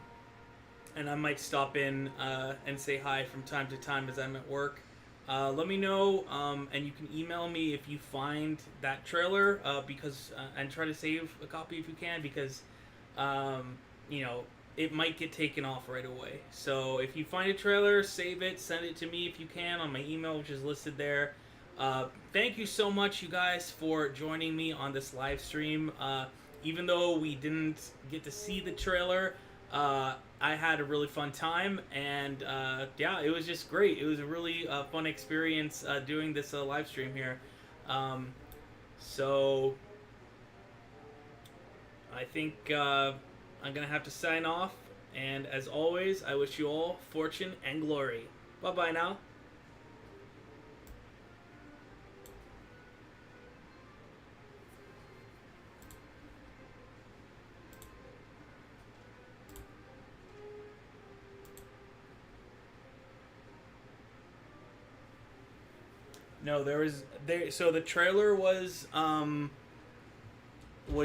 I might stop in and say hi from time to time as I'm at work. Let me know, and you can email me if you find that trailer, and try to save a copy if you can, because, you know, it might get taken off right away. So if you find a trailer, save it, send it to me if you can on my email, which is listed there. Thank you so much, you guys, for joining me on this live stream. Even though we didn't get to see the trailer, I had a really fun time, and yeah, it was just great. It was a really fun experience doing this live stream here. So I think I'm going to have to sign off, and as always, I wish you all fortune and glory. Bye-bye now. No, so the trailer was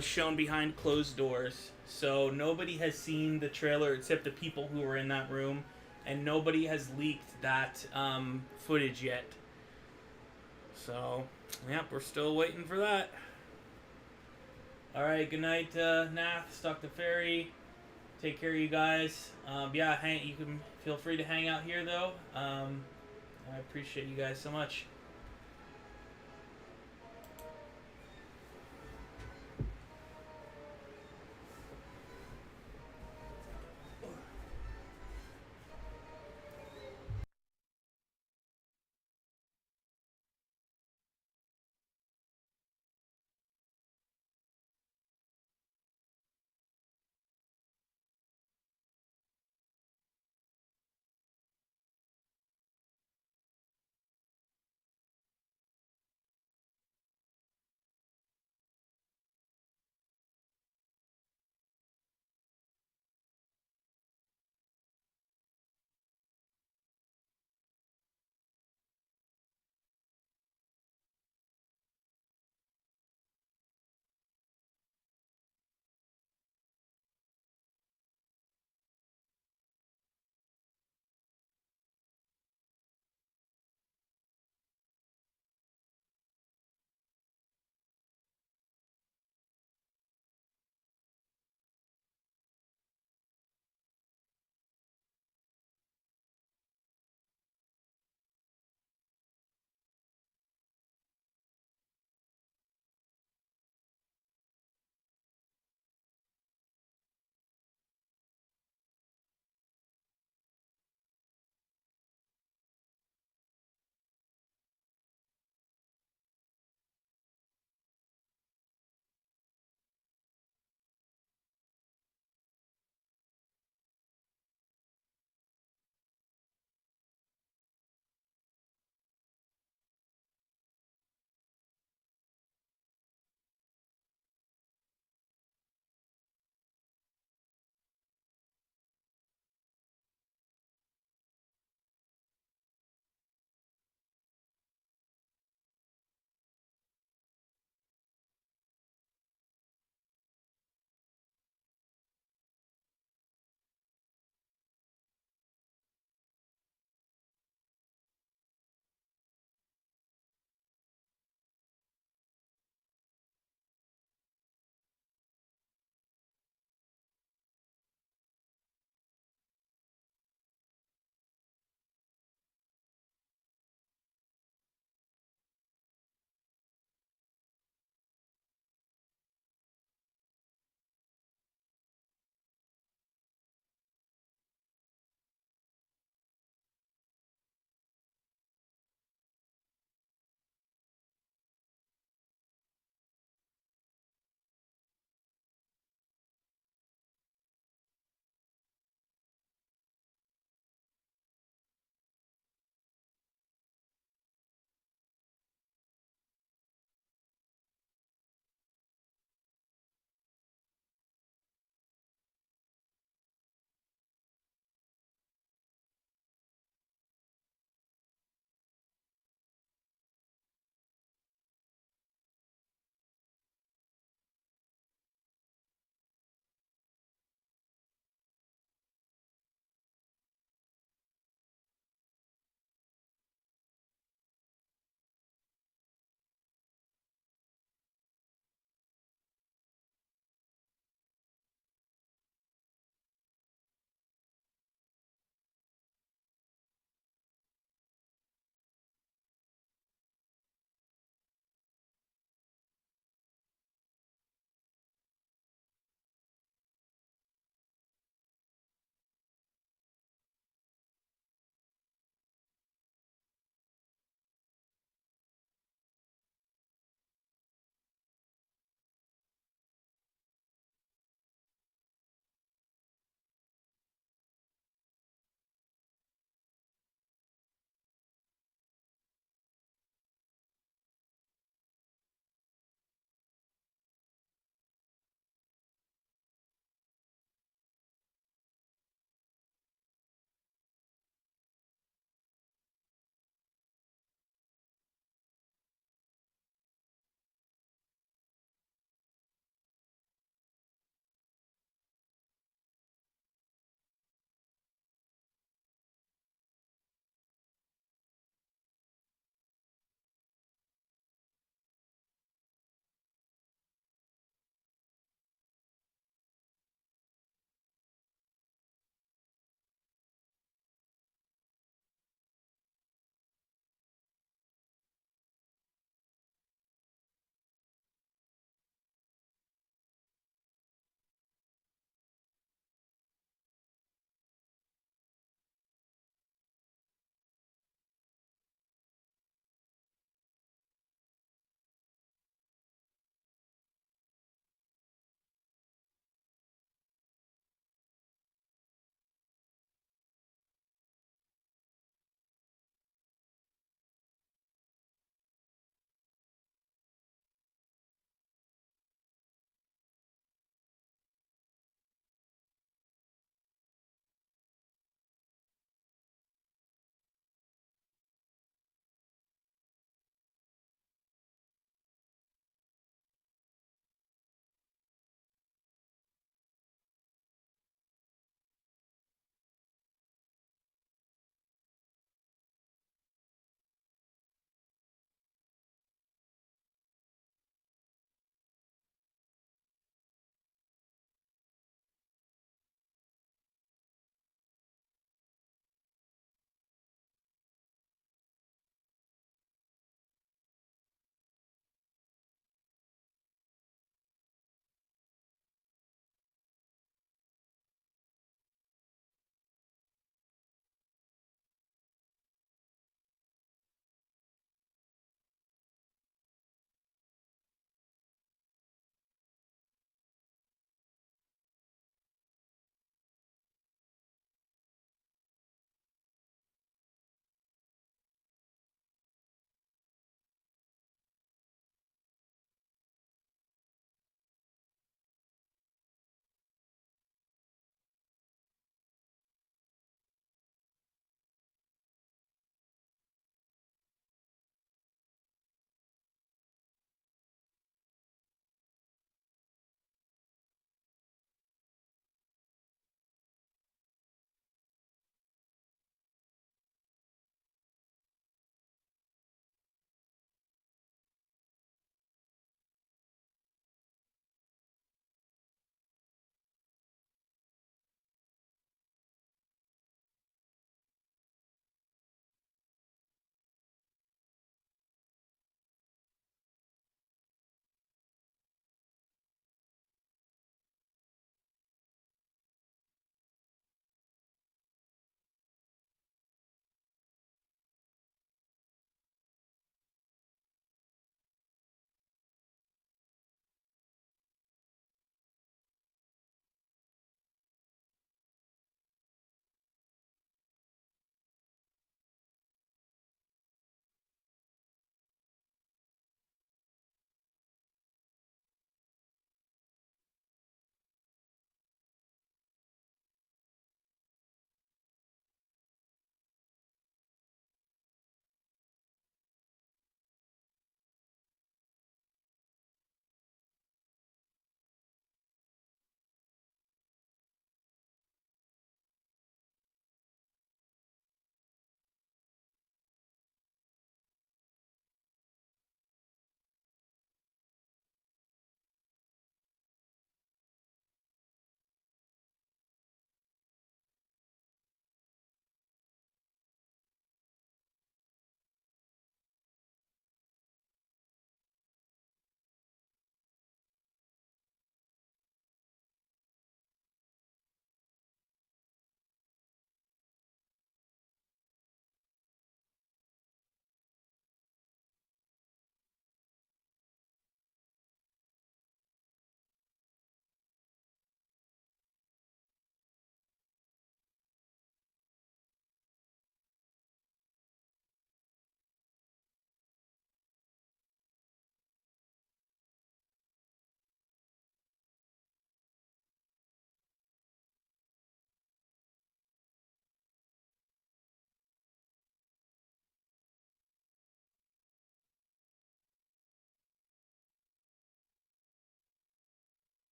shown behind closed doors. So nobody has seen the trailer except the people who were in that room, and nobody has leaked that footage yet. So, yep, we're still waiting for that. Alright, good night, Nath, Stock the Ferry. Take care of you guys. Yeah, you can feel free to hang out here, though. I appreciate you guys so much.